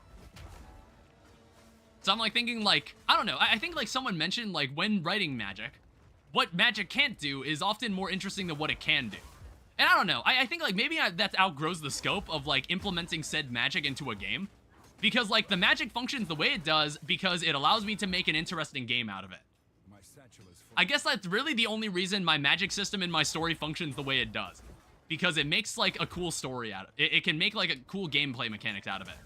So I'm, like, thinking, like, I don't know. I think, like, someone mentioned, like, when writing magic, what magic can't do is often more interesting than what it can do. And I don't know. I think, like, maybe that outgrows the scope of, like, implementing said magic into a game. Because, like, the magic functions the way it does because it allows me to make an interesting game out of it. My satchel is full. I guess that's really the only reason my magic system in my story functions the way it does. Because it makes, like, a cool story out of it. It can make, like, a cool gameplay mechanics out of it.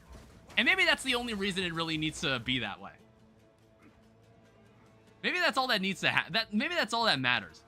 And maybe that's the only reason it really needs to be that way. Maybe that's all that needs to maybe that's all that matters.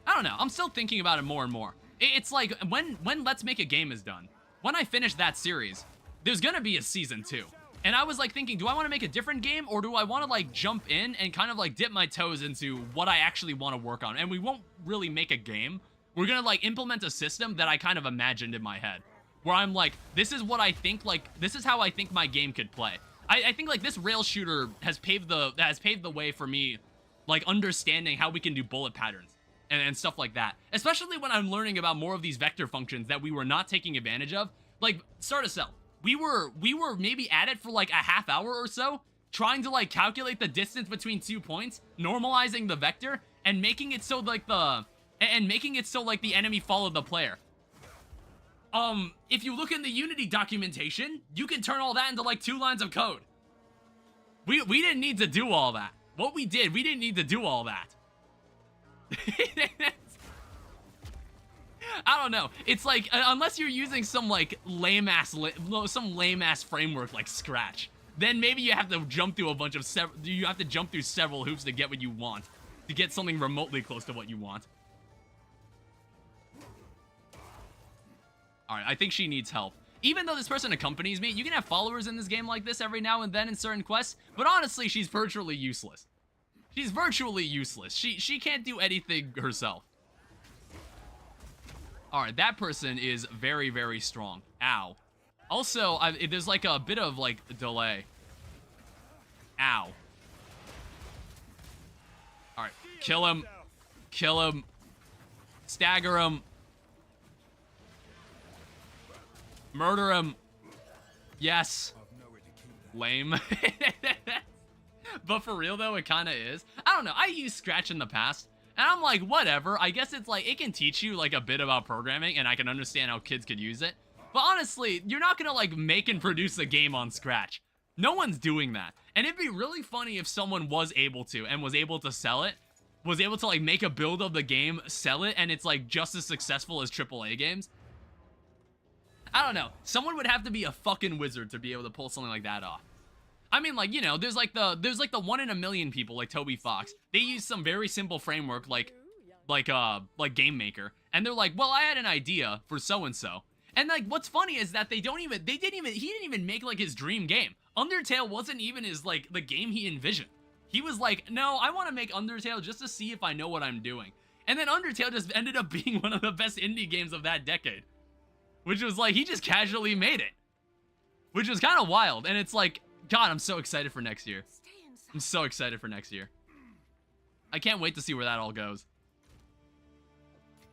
I don't know. I'm still thinking about it more and more. It's like, when Let's Make a Game is done, when I finish that series, there's gonna be a season 2. And I was, like, thinking, do I want to make a different game, or do I want to, like, jump in and kind of, like, dip my toes into what I actually want to work on? And we won't really make a game. We're gonna, like, implement a system that I kind of imagined in my head. Where I'm like, this is what I think, like, this is how I think my game could play. I think, like, this rail shooter has paved the way for me, like, understanding how we can do bullet patterns. And stuff like that. Especially when I'm learning about more of these vector functions that we were not taking advantage of. Like, start a cell. We were maybe at it for like a half hour or so, trying to like calculate the distance between 2 points, normalizing the vector, and making it so like the enemy followed the player. If you look in the Unity documentation, you can turn all that into like 2 lines of code. We didn't need to do all that. What we did, we didn't need to do all that. I don't know. It's like, unless you're using some like lame ass framework like Scratch, then maybe you have to jump through several hoops to get what you want, to get something remotely close to what you want. All right, I think she needs help. Even though this person accompanies me, you can have followers in this game like this every now and then in certain quests, but honestly, she's virtually useless. She's virtually useless. She can't do anything herself. Alright, that person is very, very strong. Ow. Also, there's like a bit of like delay. Ow. Alright, kill him. Kill him. Stagger him. Murder him. Yes. Lame. But for real though, it kind of is. I don't know. I used Scratch in the past, and I'm like, whatever. I guess it's like, it can teach you like a bit about programming, and I can understand how kids could use it. But honestly, you're not gonna like make and produce a game on Scratch. No one's doing that. And it'd be really funny if someone was able to, and was able to sell it, was able to like make a build of the game, sell it, and it's like just as successful as AAA games. I don't know. Someone would have to be a fucking wizard to be able to pull something like that off. I mean, like, you know, there's like the 1 in a million people like Toby Fox. They use some very simple framework like Game Maker, and they're like, well, I had an idea for so and so. And like, what's funny is that he didn't even make like his dream game. Undertale wasn't even his like the game he envisioned. He was like, no, I want to make Undertale just to see if I know what I'm doing. And then Undertale just ended up being one of the best indie games of that decade. Which was like, he just casually made it. Which was kind of wild. And it's like, God, I'm so excited for next year. I'm so excited for next year. I can't wait to see where that all goes.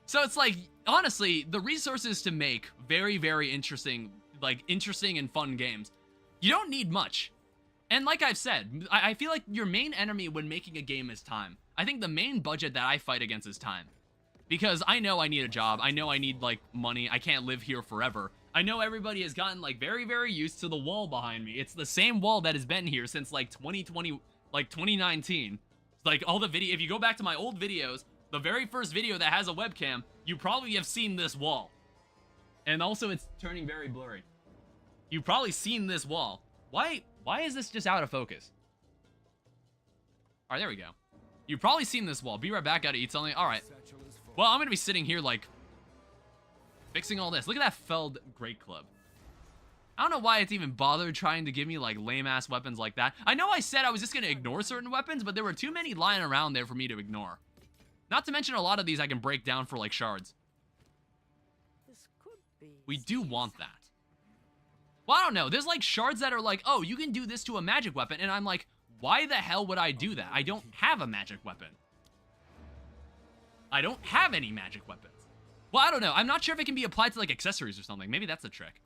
So it's like, honestly, the resources to make very, very interesting, like interesting and fun games, you don't need much. And like I've said, I feel like your main enemy when making a game is time. I think the main budget that I fight against is time. Because I know I need a job. I know I need, like, money. I can't live here forever. I know everybody has gotten, like, very, very used to the wall behind me. It's the same wall that has been here since, like, 2020, like, 2019. Like, all the video, if you go back to my old videos, the very first video that has a webcam, you probably have seen this wall. And also, it's turning very blurry. You've probably seen this wall. Why is this just out of focus? All right, there we go. You've probably seen this wall. Be right back, gotta eat something. All right. Well, I'm gonna be sitting here, like, fixing all this. Look at that Feld Great Club. I don't know why it's even bothered trying to give me, like, lame-ass weapons like that. I know I said I was just gonna ignore certain weapons, but there were too many lying around there for me to ignore. Not to mention a lot of these I can break down for, like, shards. This could be We do want that. Well, I don't know. There's, like, shards that are like, oh, you can do this to a magic weapon, and I'm like, why the hell would I do that? I don't have a magic weapon. I don't have any magic weapons. Well, I don't know. I'm not sure if it can be applied to, like, accessories or something. Maybe that's the trick.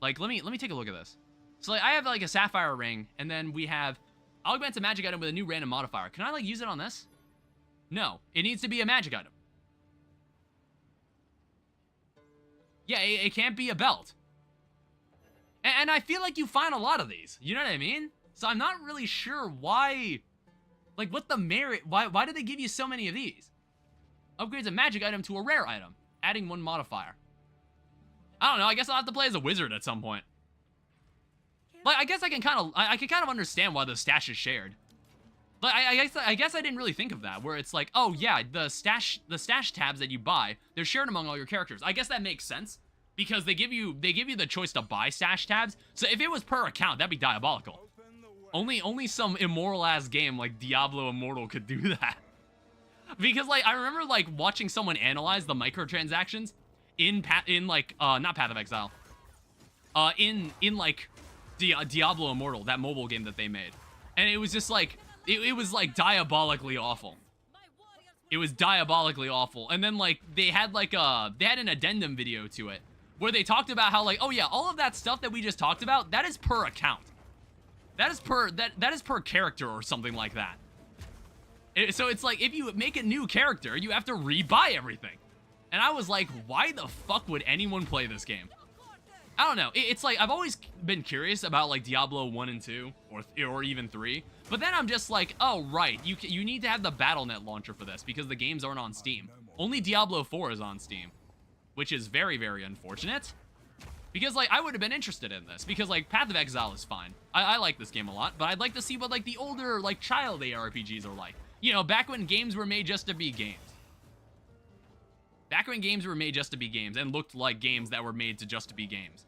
Like, let me take a look at this. So, like, I have, like, a sapphire ring, and then we have augment a magic item with a new random modifier. Can I, like, use it on this? No. It needs to be a magic item. Yeah, it can't be a belt. And I feel like you find a lot of these. You know what I mean? So I'm not really sure why... Like, what the merit... Why did they give you so many of these? Upgrades a magic item to a rare item, adding one modifier. I don't know, I guess I'll have to play as a wizard at some point. Like, I guess I can kind of understand why the stash is shared. Like, I guess I didn't really think of that, where it's like, oh yeah, the stash tabs that you buy, they're shared among all your characters. I guess that makes sense, because they give you the choice to buy stash tabs. So if it was per account, that'd be diabolical. Only some immoral ass game like Diablo Immortal could do that. Because, like, I remember, like, watching someone analyze the microtransactions in like, not Path of Exile. In like, Diablo Immortal, that mobile game that they made. And it was just, like, it was, like, diabolically awful. It was diabolically awful. And then, like, they had an addendum video to it, where they talked about how, like, oh yeah, all of that stuff that we just talked about, that is per account. That is per character or something like that. So it's like, if you make a new character, you have to re-buy everything. And I was like, why the fuck would anyone play this game? I don't know. It's like, I've always been curious about, like, Diablo 1 and 2, or even 3. But then I'm just like, oh, right. You need to have the Battle.net launcher for this, because the games aren't on Steam. Only Diablo 4 is on Steam. Which is very, very unfortunate. Because, like, I would have been interested in this. Because, like, Path of Exile is fine. I like this game a lot. But I'd like to see what, like, the older, like, child ARPGs are like. You know, back when games were made just to be games. Back when games were made just to be games and looked like games that were made to just to be games.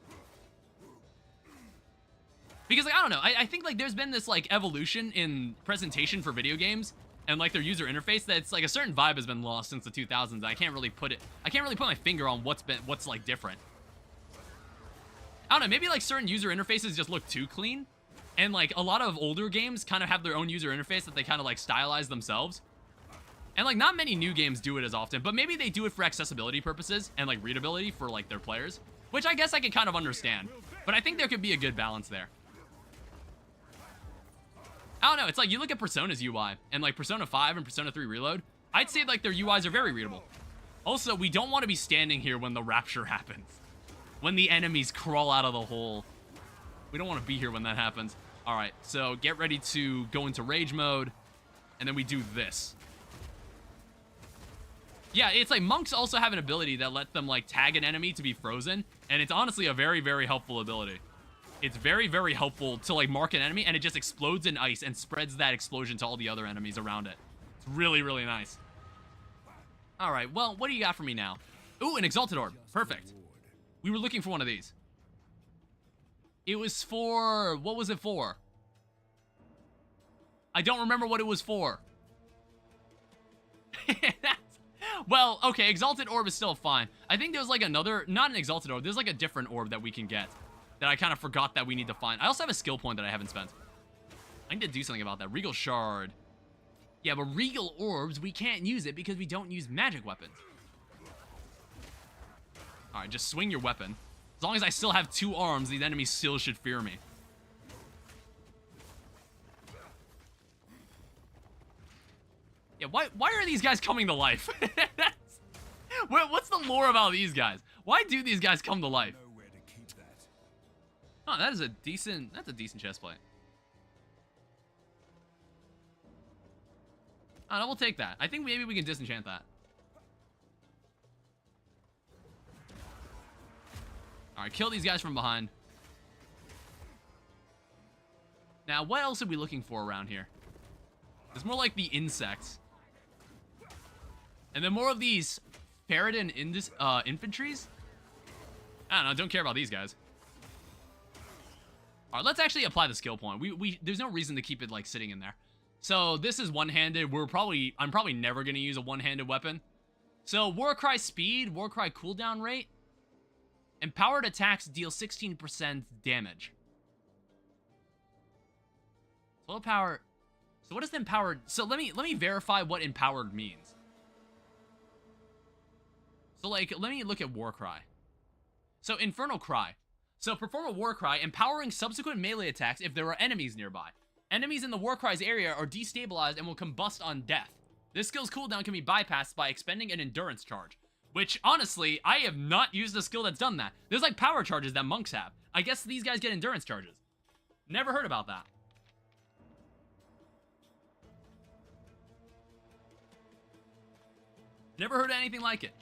Because, like, I don't know. I think, like, there's been this, like, evolution in presentation for video games and, like, their user interface that's, like, a certain vibe has been lost since the 2000s. I can't really put my finger on what's, like, different. I don't know. Maybe, like, certain user interfaces just look too clean. And, like, a lot of older games kind of have their own user interface that they kind of, like, stylize themselves. And, like, not many new games do it as often, but maybe they do it for accessibility purposes and, like, readability for, like, their players. Which I guess I can kind of understand. But I think there could be a good balance there. I don't know. It's like, you look at Persona's UI, and, like, Persona 5 and Persona 3 Reload, I'd say, like, their UIs are very readable. Also, we don't want to be standing here when the rapture happens. When the enemies crawl out of the hole. We don't want to be here when that happens. All right, so get ready to go into rage mode, and then we do this. Yeah, it's like monks also have an ability that lets them, like, tag an enemy to be frozen, and it's honestly a very, very helpful ability. It's very, very helpful to, like, mark an enemy, and it just explodes in ice and spreads that explosion to all the other enemies around it. It's really, really nice. All right, well, what do you got for me now? Ooh, an Exalted Orb. Perfect. We were looking for one of these. It was for... What was it for? I don't remember what it was for. Well, okay, Exalted Orb is still fine. I think there's like another, not an Exalted Orb, there's like a different orb that we can get that I kind of forgot that we need to find. I also have a skill point that I haven't spent. I need to do something about that. Regal Shard. Yeah, but Regal Orbs, we can't use it because we don't use magic weapons. Alright, just swing your weapon. As long as I still have 2 arms, these enemies still should fear me. Yeah, why are these guys coming to life? What's the lore about these guys? Why do these guys come to life? Nowhere to keep that. Oh, that's a decent chestplate. Oh, no, we'll take that. I think maybe we can disenchant that. Alright, kill these guys from behind. Now, what else are we looking for around here? It's more like the insects. And then more of these Ferritin infantries. I don't know, don't care about these guys. Alright, let's actually apply the skill point. There's no reason to keep it like sitting in there. So this is one-handed. I'm probably never gonna use a one-handed weapon. So Warcry speed, Warcry cooldown rate. Empowered attacks deal 16% damage. Soul power. So what does the empowered? So let me verify what empowered means. So like let me look at Warcry. So Infernal Cry. So perform a Warcry, empowering subsequent melee attacks if there are enemies nearby. Enemies in the Warcry's area are destabilized and will combust on death. This skill's cooldown can be bypassed by expending an endurance charge. Which, honestly, I have not used a skill that's done that. There's like power charges that monks have. I guess these guys get endurance charges. Never heard about that. Never heard of anything like it.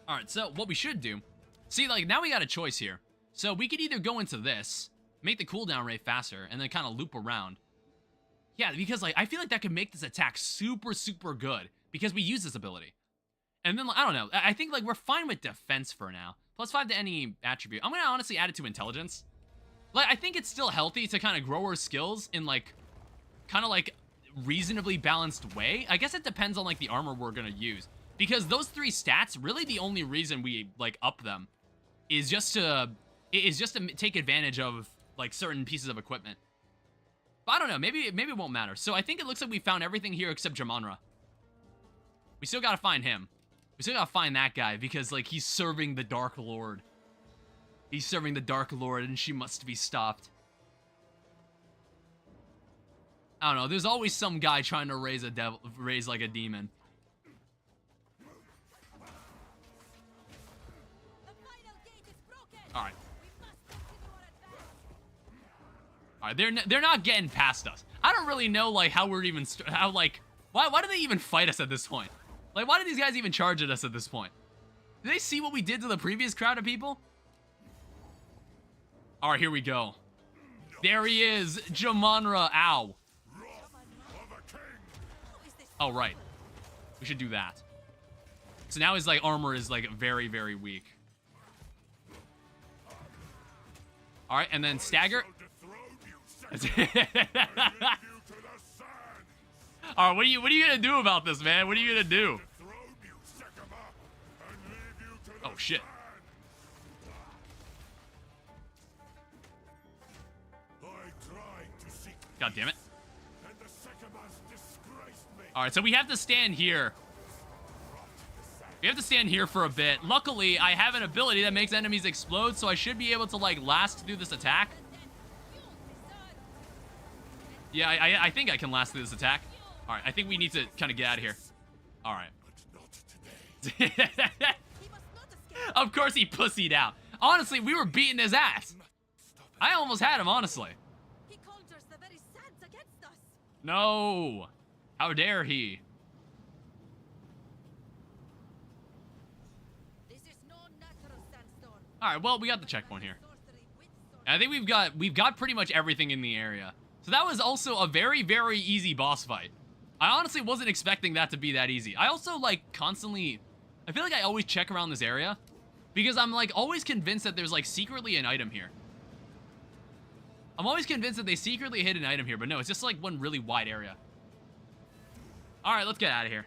Alright, so what we should do... See, like, now we got a choice here. So we could either go into this, make the cooldown rate faster, and then kind of loop around. Yeah, because, like, I feel like that could make this attack super, super good. Because we use this ability. And then, like, I don't know. I think, like, we're fine with defense for now. +5 to any attribute. I'm gonna honestly add it to intelligence. Like, I think it's still healthy to kind of grow our skills in, like, kind of, like, reasonably balanced way. I guess it depends on, like, the armor we're gonna use. Because those 3 stats, really the only reason we, like, up them is just to take advantage of, like, certain pieces of equipment. But I don't know. Maybe it won't matter. So I think it looks like we found everything here except Jamanra. We still gotta find him. We still gotta find that guy because, like, he's serving the Dark Lord. He's serving the Dark Lord and she must be stopped. I don't know. There's always some guy trying to raise like a demon. Alright. Alright, they're not getting past us. I don't really know, like, how we're even... Why do they even fight us at this point? Like, why do these guys even charge at us at this point? Did they see what we did to the previous crowd of people? Alright, here we go. There he is, Jamanra. Ow. Oh, right. We should do that. So now his, like, armor is, like, very, very weak. Alright, and then stagger. Alright, what are you gonna do about this, man? What are you gonna do? Oh, shit. God damn it. Alright, so we have to stand here. We have to stand here for a bit. Luckily, I have an ability that makes enemies explode, so I should be able to, like, last through this attack. Yeah, I think I can last through this attack. Alright, I think we need to kind of get out of here. Alright. Of course he pussied out. Honestly, we were beating his ass. I almost had him, honestly. He conjures the very sands against us. No. How dare he? This is no natural sandstone. Alright, well, we got the checkpoint here. And I think we've got pretty much everything in the area. So that was also a very, very easy boss fight. I honestly wasn't expecting that to be that easy. I also, like, constantly... I feel like I always check around this area. Because I'm, like, always convinced that there's, like, secretly an item here. I'm always convinced that they secretly hid an item here. But no, it's just, like, one really wide area. Alright, let's get out of here.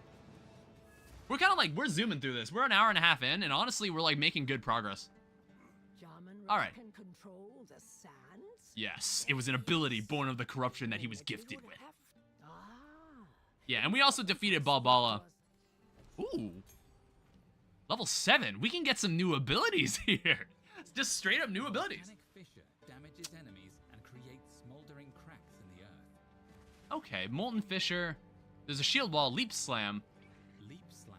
We're kind of like, we're zooming through this. We're an hour and a half in, and honestly, we're like making good progress. All right. Can control the sands? Yes, it was an ability born of the corruption that he was gifted with. Ah. Yeah, and we also defeated Balbala. Ooh. Level 7. We can get some new abilities here. It's just straight up new abilities. Volcanic fissure damages enemies and creates smoldering cracks in the earth. Okay, Molten Fissure. There's a shield wall, Leap Slam. Leap Slam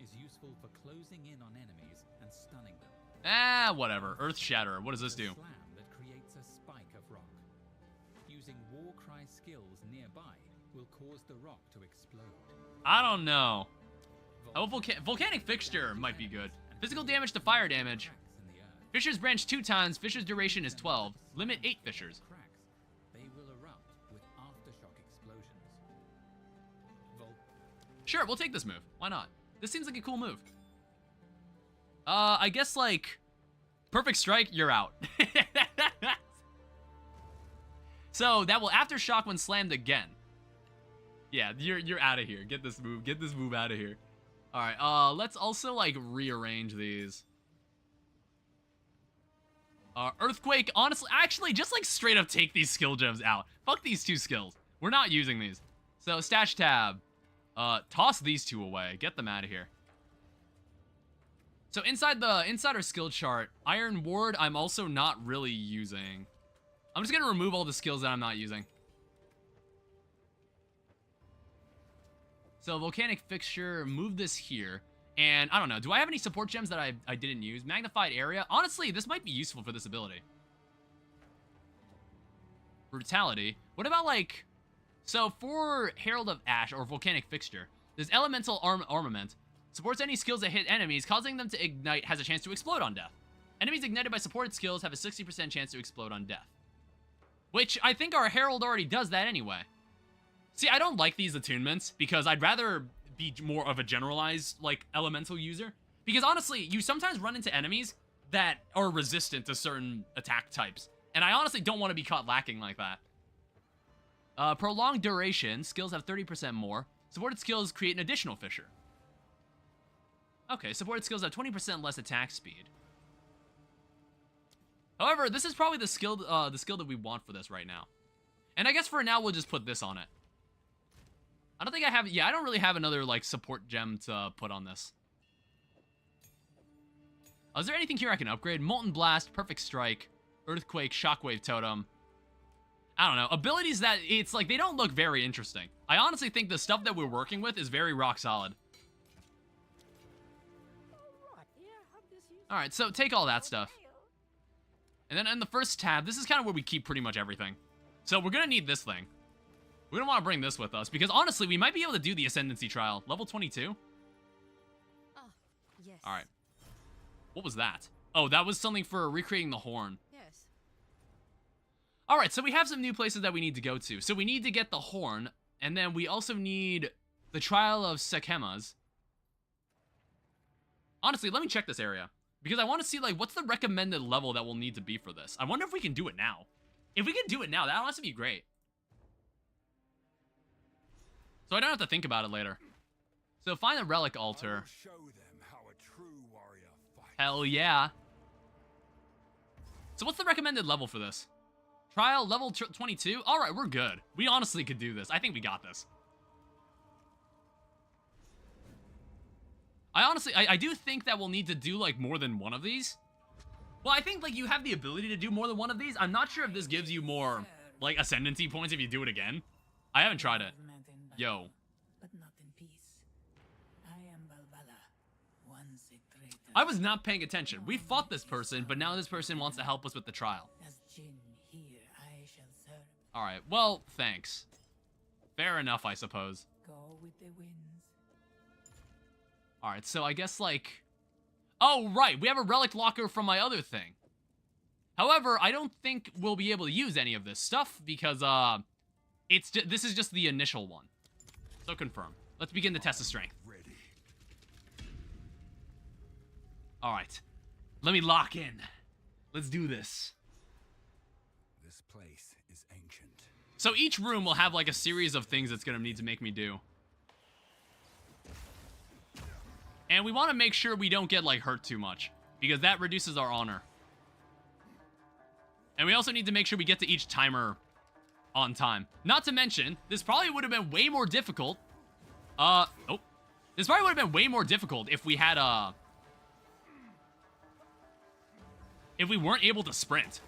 is useful for closing in on enemies and stunning them. Ah, whatever. Earth Shatter. What does this It's a do? slam that creates a spike of rock. Using war cry skills nearby will cause the rock to explode. I don't know. Oh, Volcanic Fixture might be good. Physical damage to fire damage. Cracks in the earth. Fissures branch 2 times. Fissure's duration is 12. Limit 8 fissures. Cracks, they will erupt with aftershock explosions. Sure, we'll take this move. Why not? This seems like a cool move. I guess, like, Perfect Strike, you're out. So, that will aftershock when slammed again. Yeah, you're out of here. Get this move out of here. Alright, let's also, like, rearrange these. Earthquake, honestly, actually, just, like, straight up take these skill gems out. Fuck these 2 skills. We're not using these. So, stash tab. Toss these 2 away. Get them out of here. So, inside our skill chart, Iron Ward, I'm also not really using. I'm just gonna remove all the skills that I'm not using. So, Volcanic Fixture, move this here. And, I don't know, do I have any support gems that I didn't use? Magnified Area? Honestly, this might be useful for this ability. Brutality. What about, like... So, for Herald of Ash, or Volcanic Fixture, there's Elemental Armament. Supports any skills that hit enemies, causing them to ignite has a chance to explode on death. Enemies ignited by supported skills have a 60% chance to explode on death. Which, I think our Herald already does that anyway. See, I don't like these attunements, because I'd rather be more of a generalized, like, elemental user. Because honestly, you sometimes run into enemies that are resistant to certain attack types. And I honestly don't want to be caught lacking like that. Prolonged duration, skills have 30% more. Supported skills create an additional fissure. Okay, supported skills have 20% less attack speed. However, this is probably the skill that we want for this right now. And I guess for now, we'll just put this on it. I don't think I have... Yeah, I don't really have another, like, support gem to put on this. Is there anything here I can upgrade? Molten Blast, Perfect Strike, Earthquake, Shockwave Totem. I don't know. Abilities that, it's like, they don't look very interesting. I honestly think the stuff that we're working with is very rock solid. Alright, so take all that stuff. And then in the first tab, this is kind of where we keep pretty much everything. So we're going to need this thing. We're going to want to bring this with us, because honestly, we might be able to do the Ascendancy Trial. Level 22? Oh, yes. Alright. What was that? Oh, that was something for recreating the horn. Yes. Alright, so we have some new places that we need to go to. So we need to get the horn, and then we also need the Trial of Sekemas. Honestly, let me check this area. Because I want to see, like, what's the recommended level that we'll need to be for this? I wonder if we can do it now. If we can do it now, that'll honestly be great. So I don't have to think about it later. So find the relic altar. Show them how a true warrior fights. Hell yeah. So what's the recommended level for this? Trial level 22? Alright, we're good. We honestly could do this. I think we got this. I do think that we'll need to do, like, more than one of these. Well, I think, like, you have the ability to do more than one of these. I'm not sure if this gives you more, like, ascendancy points if you do it again. I haven't tried it. Yo. But not in peace. I am Balbala, once a traitor. I was not paying attention. We fought this person, but now this person wants to help us with the trial. As Jinn here, I shall serve. Alright, well, thanks. Fair enough, I suppose. Go with the winds. Alright, so I guess, like... Oh, right, we have a relic locker from my other thing. However, I don't think we'll be able to use any of this stuff, because, this is just the initial one. So confirm. Let's begin the test of strength. Ready. Alright. Let me lock in. Let's do this. This place is ancient. So each room will have, like, a series of things it's gonna need to make me do. And we want to make sure we don't get, like, hurt too much, because that reduces our honor. And we also need to make sure we get to each timer on time. Not to mention, this probably would have been way more difficult. This probably would have been way more difficult if we had, if we weren't able to sprint.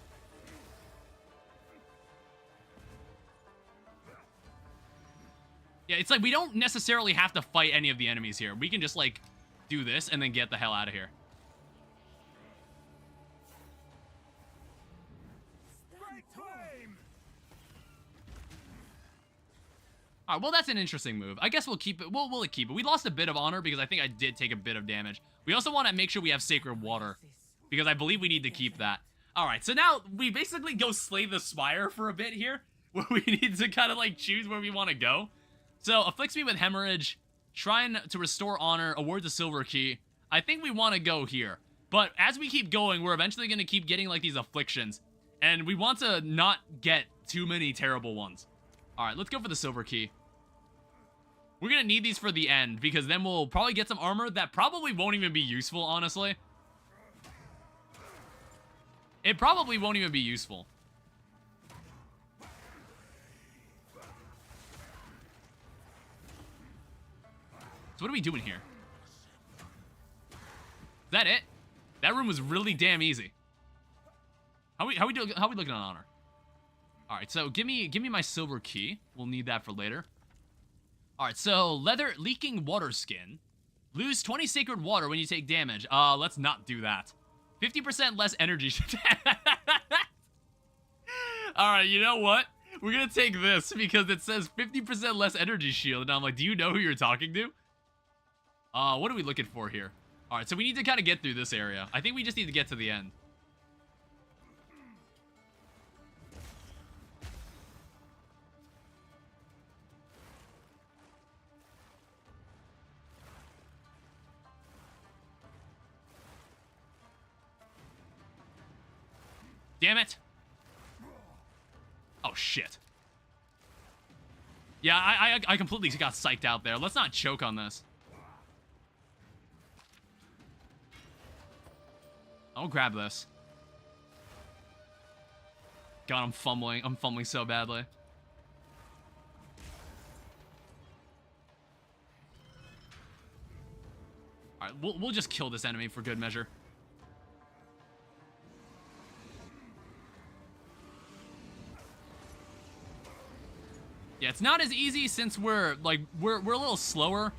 Yeah, it's like we don't necessarily have to fight any of the enemies here. We can just, like, do this and then get the hell out of here. All right, well, that's an interesting move. I guess we'll keep it. We'll keep it. We lost a bit of honor because I think I did take a bit of damage. We also want to make sure we have sacred water because I believe we need to keep that. All right, so now we basically go slay the spire for a bit here, where we need to kind of, like, choose where we want to go. So, afflicts me with hemorrhage, shrine to restore honor, award the silver key. I think we want to go here. But as we keep going, we're eventually going to keep getting, like, these afflictions. And we want to not get too many terrible ones. All right, let's go for the silver key. We're going to need these for the end, because then we'll probably get some armor that probably won't even be useful, honestly. It probably won't even be useful. So what are we doing here? Is that it? That room was really damn easy. How we looking on honor? All right, so give me my silver key. We'll need that for later. All right, so leather leaking water skin. Lose 20 sacred water when you take damage. Let's not do that. 50% less energy. All right, you know what? We're gonna take this because it says 50% less energy shield, and I'm like, do you know who you're talking to? What are we looking for here? All right, so we need to kind of get through this area. I think we just need to get to the end. Damn it. Oh, shit. Yeah, I completely got psyched out there. Let's not choke on this. I'll grab this. God, I'm fumbling. I'm fumbling so badly. Alright, we'll just kill this enemy for good measure. Yeah, it's not as easy since we're a little slower.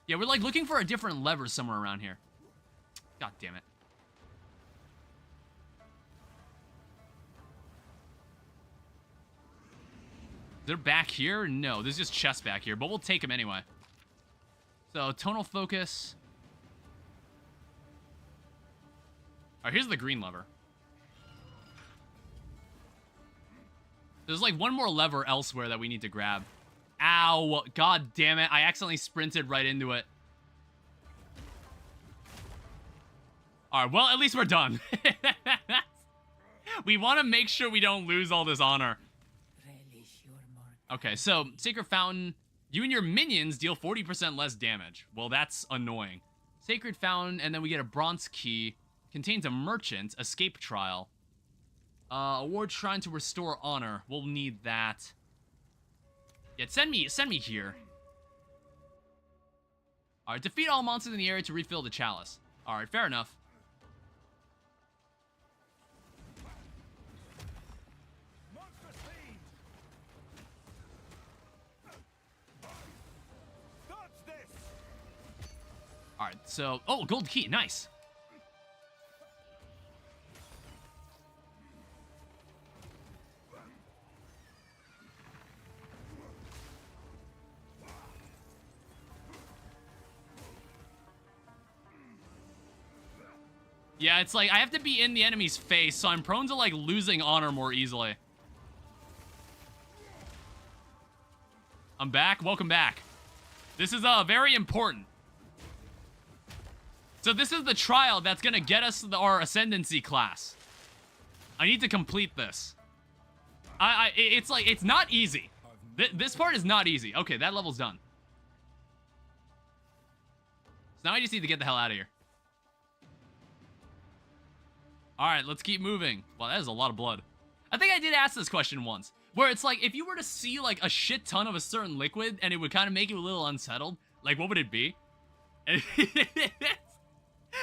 Yeah, we're like looking for a different lever somewhere around here. God damn it. They're back here? No, there's just chests back here, but we'll take them anyway. So, tonal focus. Alright, here's the green lever. There's like one more lever elsewhere that we need to grab. Ow! God damn it, I accidentally sprinted right into it. Alright, well, at least we're done. We want to make sure we don't lose all this honor. Okay, so, Sacred Fountain. You and your minions deal 40% less damage. Well, that's annoying. Sacred Fountain, and then we get a bronze key. Contains a merchant, escape trial. Award shrine to restore honor. We'll need that. Yeah, send me here. Alright, defeat all monsters in the area to refill the chalice. Alright, fair enough. Alright, so... Oh, gold key, nice. Yeah, it's like, I have to be in the enemy's face, so I'm prone to, like, losing honor more easily. I'm back. Welcome back. This is, very important. So this is the trial that's gonna get us our Ascendancy class. I need to complete this. It's like, it's not easy. This part is not easy. Okay, that level's done. So now I just need to get the hell out of here. Alright, let's keep moving. Wow, that is a lot of blood. I think I did ask this question once, where it's like, if you were to see like a shit ton of a certain liquid and it would kind of make you a little unsettled, like what would it be?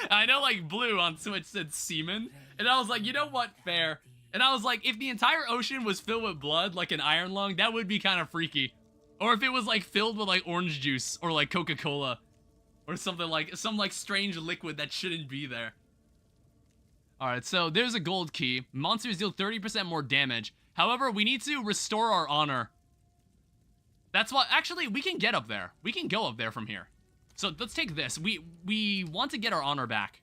I know like Blue on Switch said semen, and I was like, you know what, fair. And I was like, if the entire ocean was filled with blood, like an iron lung, that would be kind of freaky. Or if it was like filled with like orange juice or like Coca-Cola or something like, some like strange liquid that shouldn't be there. Alright, so there's a gold key. Monsters deal 30% more damage. However, we need to restore our honor. That's why, actually, we can get up there. We can go up there from here. So let's take this. We want to get our honor back.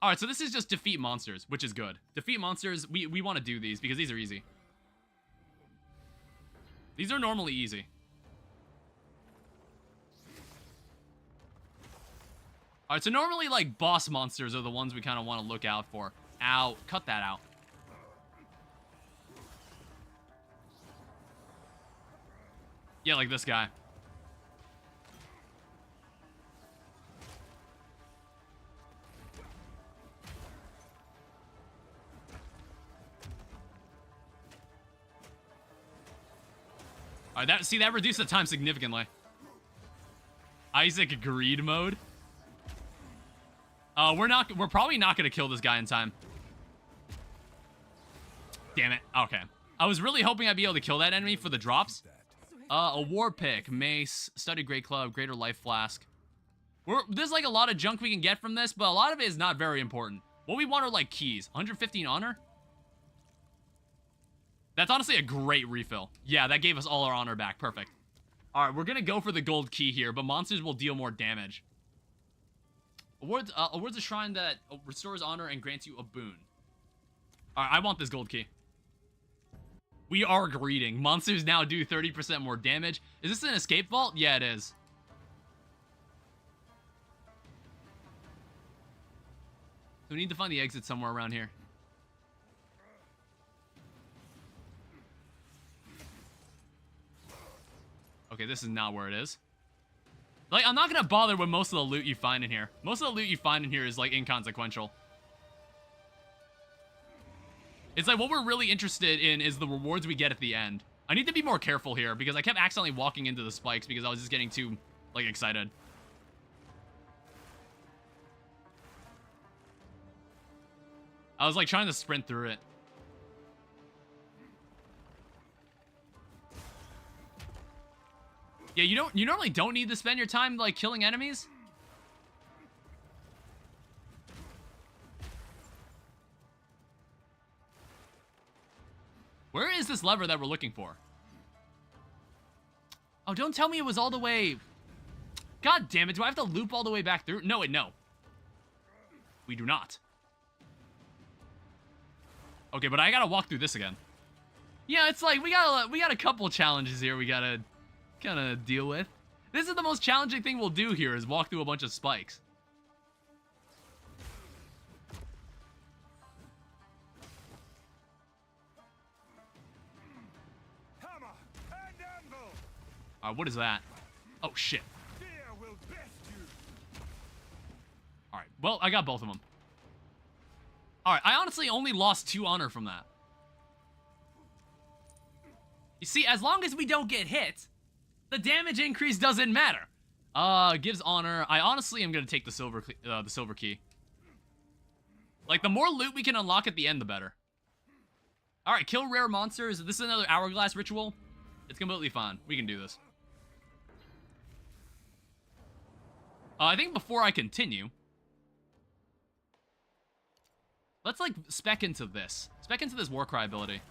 Alright, so this is just defeat monsters, which is good. Defeat monsters, we want to do these because these are easy. These are normally easy. Alright, so normally, like, boss monsters are the ones we kind of want to look out for. Ow, cut that out. Yeah, like this guy. Alright, that reduced the time significantly. Isaac greed mode. We're probably not gonna kill this guy in time. Damn it. Okay. I was really hoping I'd be able to kill that enemy for the drops. A war pick, mace, study great club, greater life flask. There's like a lot of junk we can get from this, but a lot of it is not very important. What we want are like keys. 115 honor? That's honestly a great refill. Yeah, that gave us all our honor back. Perfect. Alright, we're gonna go for the gold key here, but monsters will deal more damage. Awards a shrine that restores honor and grants you a boon. Alright, I want this gold key. We are greeting. Monsters now do 30% more damage. Is this an escape vault? Yeah, it is. So we need to find the exit somewhere around here. Okay, this is not where it is. Like, I'm not gonna bother with most of the loot you find in here. Most of the loot you find in here is, like, inconsequential. It's like, what we're really interested in is the rewards we get at the end. I need to be more careful here, because I kept accidentally walking into the spikes because I was just getting too, like, excited. I was, like, trying to sprint through it. Yeah, you normally don't need to spend your time, like, killing enemies. Where is this lever that we're looking for? Oh, don't tell me it was all the way... God damn it, do I have to loop all the way back through? No, wait, no. We do not. Okay, but I gotta walk through this again. Yeah, it's like, we got a couple challenges here we gotta kind of deal with. This is the most challenging thing we'll do here, is walk through a bunch of spikes. Hammer and anvil. What is that? Oh, shit. Fear will best you. Alright, well, I got both of them. Alright, I honestly only lost 2 honor from that. You see, as long as we don't get hit, the damage increase doesn't matter. Gives honor. I honestly am gonna take the silver key. Like, the more loot we can unlock at the end, the better. Alright, kill rare monsters. This is another hourglass ritual. It's completely fine. We can do this. I think before I continue, let's, like, spec into this. Spec into this Warcry ability.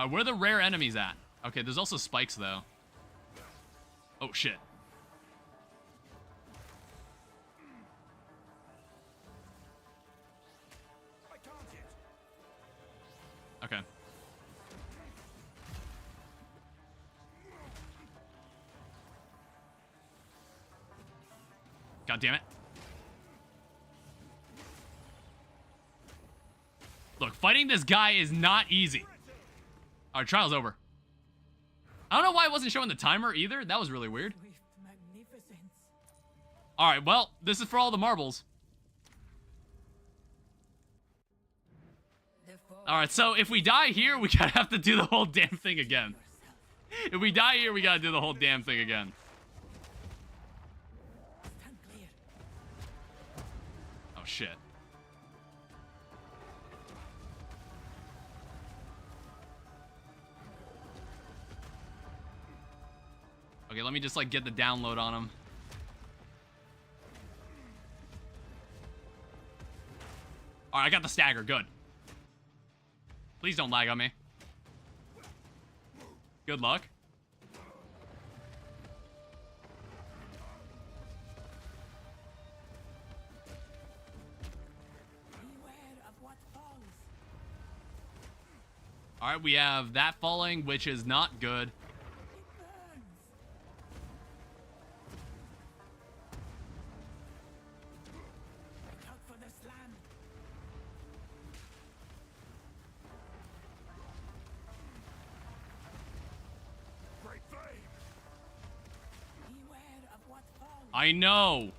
Where are the rare enemies at? Okay, there's also spikes, though. Oh, shit. I can't yet. Okay. God damn it. Look, fighting this guy is not easy. Our trial's over. I don't know why it wasn't showing the timer either. That was really weird. Swift magnificence. Alright, well, this is for all the marbles. The fall Alright, so if we die here, we gotta have to do the whole damn thing again. If we die here, we gotta do the whole damn thing again. stand clear. Oh, shit. Okay, let me just, like, get the download on him. Alright, I got the stagger. Good. Please don't lag on me. Good luck. Beware of what falls. Alright, we have that falling, which is not good. It burns. Look out for the slam. Great flame! Beware of what falls. I know.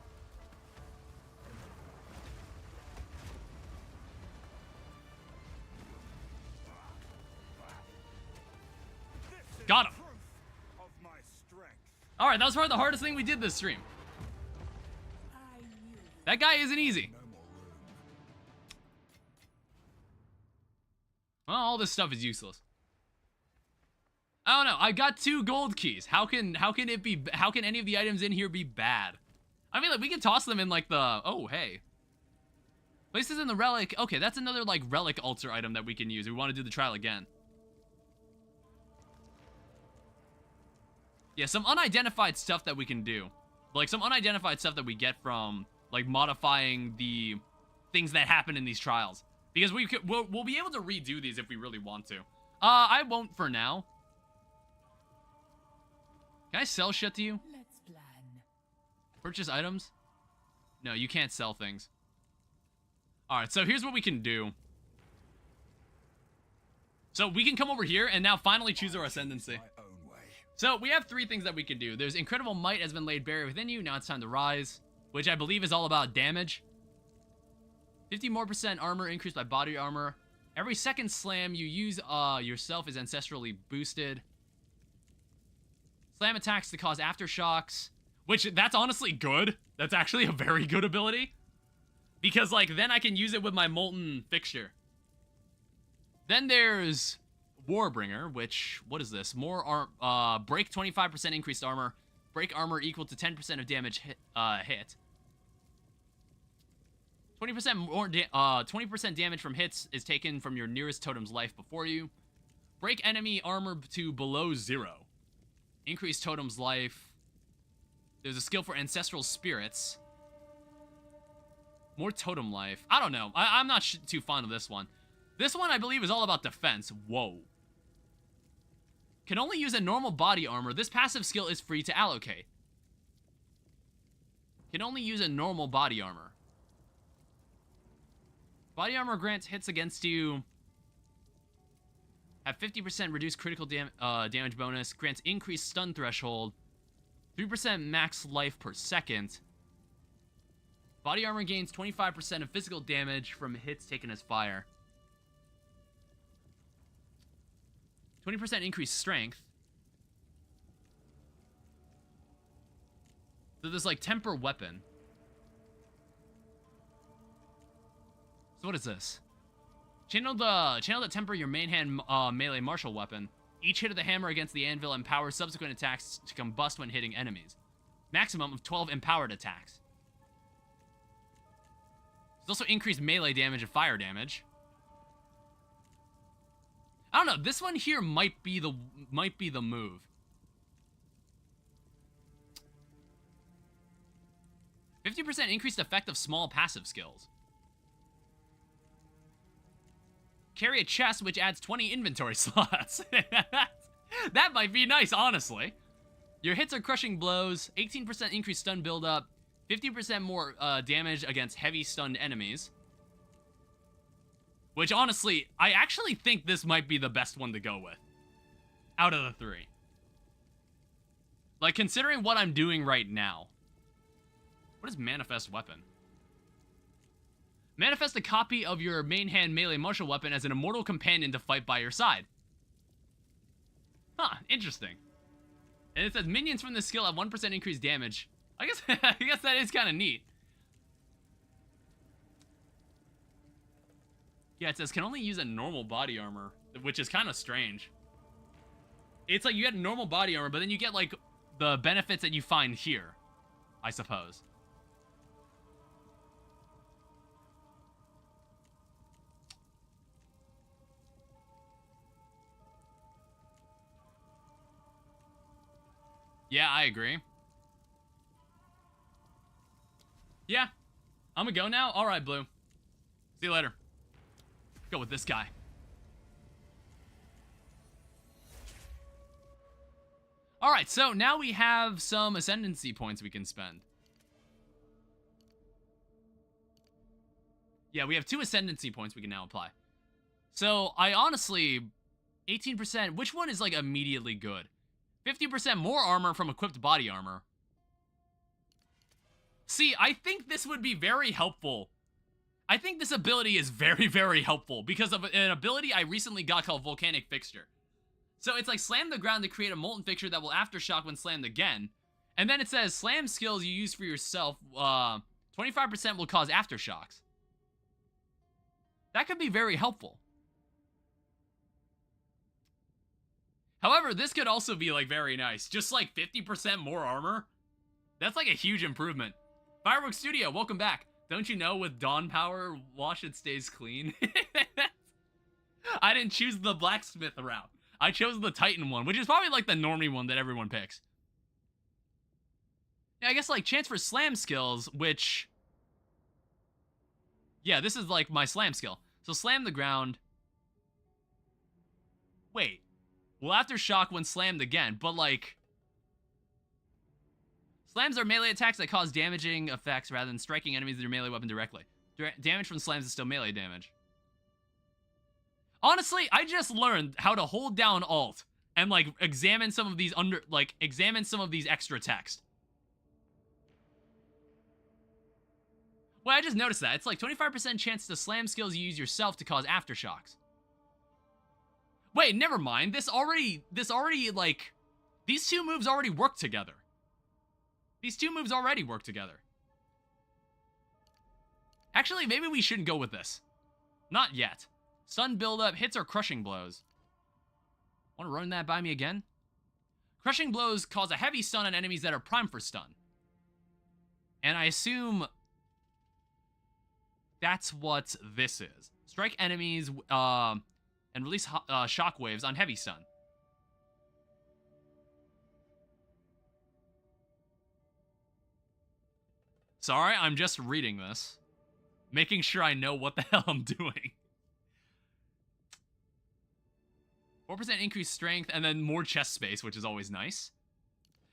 This is Got him. proof of my strength. Alright, that was probably the hardest thing we did this stream. I knew. That guy isn't easy. No more room. Well, all this stuff is useless. I don't know. I got 2 gold keys. How can any of the items in here be bad? I mean, like, we can toss them in, like, the... Oh, hey. Places in the relic... Okay, that's another, like, relic altar item that we can use. We want to do the trial again. Yeah, some unidentified stuff that we can do. Like, some unidentified stuff that we get from, like, modifying the things that happen in these trials. Because we'll be able to redo these if we really want to. I won't for now. Can I sell shit to you? Let's plan. Purchase items? No, you can't sell things. Alright, so here's what we can do. So we can come over here and now finally choose our ascendancy. My own way. So we have 3 things that we can do. There's incredible might has been laid bare within you. Now it's time to rise, which I believe is all about damage. 50% more armor increased by body armor. Every second slam you use yourself is ancestrally boosted. Slam attacks to cause aftershocks, which that's honestly good. That's actually a very good ability. Because, like, then I can use it with my Molten Fixture. Then there's Warbringer, which, what is this? Break 25% increased armor. Break armor equal to 10% of damage hit. 20% more 20% damage from hits is taken from your nearest totem's life before you. Break enemy armor to below 0. Increase totem's life. There's a skill for ancestral spirits. More totem life. I don't know. I'm not too fond of this one. This one, I believe, is all about defense. Whoa. Can only use a normal body armor. This passive skill is free to allocate. Can only use a normal body armor. Body armor grants hits against you. Have 50% reduced critical damage bonus. Grants increased stun threshold. 3% max life per second. Body armor gains 25% of physical damage from hits taken as fire. 20% increased strength. So there's like temper weapon. So what is this? Channel the temper your main hand melee martial weapon. Each hit of the hammer against the anvil empowers subsequent attacks to combust when hitting enemies. Maximum of 12 empowered attacks. There's also increased melee damage and fire damage. I don't know. This one here might be the move. 50% increased effect of small passive skills. Carry a chest, which adds 20 inventory slots. That might be nice, honestly. Your hits are crushing blows, 18% increased stun buildup, 50% more damage against heavy stunned enemies. Which, honestly, I actually think this might be the best one to go with. Out of the three. Like, considering what I'm doing right now. What is Manifest Weapon? Manifest a copy of your main hand melee martial weapon as an immortal companion to fight by your side. Huh, interesting. And it says minions from this skill have 1% increased damage. I guess that is kind of neat. Yeah, it says can only use a normal body armor, which is kind of strange. It's like you get normal body armor, but then you get like the benefits that you find here, I suppose. Yeah, I agree. Yeah, I'm gonna go now. All right, Blue. See you later. Go with this guy. All right, so now we have some ascendancy points we can spend. Yeah, we have 2 ascendancy points we can now apply. So I honestly, 18%, which one is like immediately good? 50% more armor from equipped body armor. See, I think this would be very helpful. I think this ability is very, very helpful because of an ability I recently got called Volcanic Fixture. So it's like slam the ground to create a molten fixture that will aftershock when slammed again. And then it says slam skills you use for yourself, 25% will cause aftershocks. That could be very helpful. However, this could also be like very nice. Just like 50% more armor. That's like a huge improvement. Fireworks Studio, welcome back. Don't you know with Dawn Power, wash it stays clean? I didn't choose the blacksmith route. I chose the Titan one, which is probably like the normie one that everyone picks. Yeah, I guess like chance for slam skills, which... Yeah, this is like my slam skill. So slam the ground. Wait. Will aftershock when slammed again, but like... Slams are melee attacks that cause damaging effects rather than striking enemies with your melee weapon directly. Damage from slams is still melee damage. Honestly, I just learned how to hold down Alt and like examine some of these extra text. Well, I just noticed that. It's like 25% chance to slam skills you use yourself to cause aftershocks. Wait, never mind. This already, like, these 2 moves already work together. These 2 moves already work together. Actually, maybe we shouldn't go with this. Not yet. Stun buildup, hits or crushing blows. Want to run that by me again? Crushing blows cause a heavy stun on enemies that are primed for stun. And I assume that's what this is. Strike enemies and release shockwaves on heavy stun. Sorry, I'm just reading this. Making sure I know what the hell I'm doing. 4% increased strength, and then more chest space, which is always nice.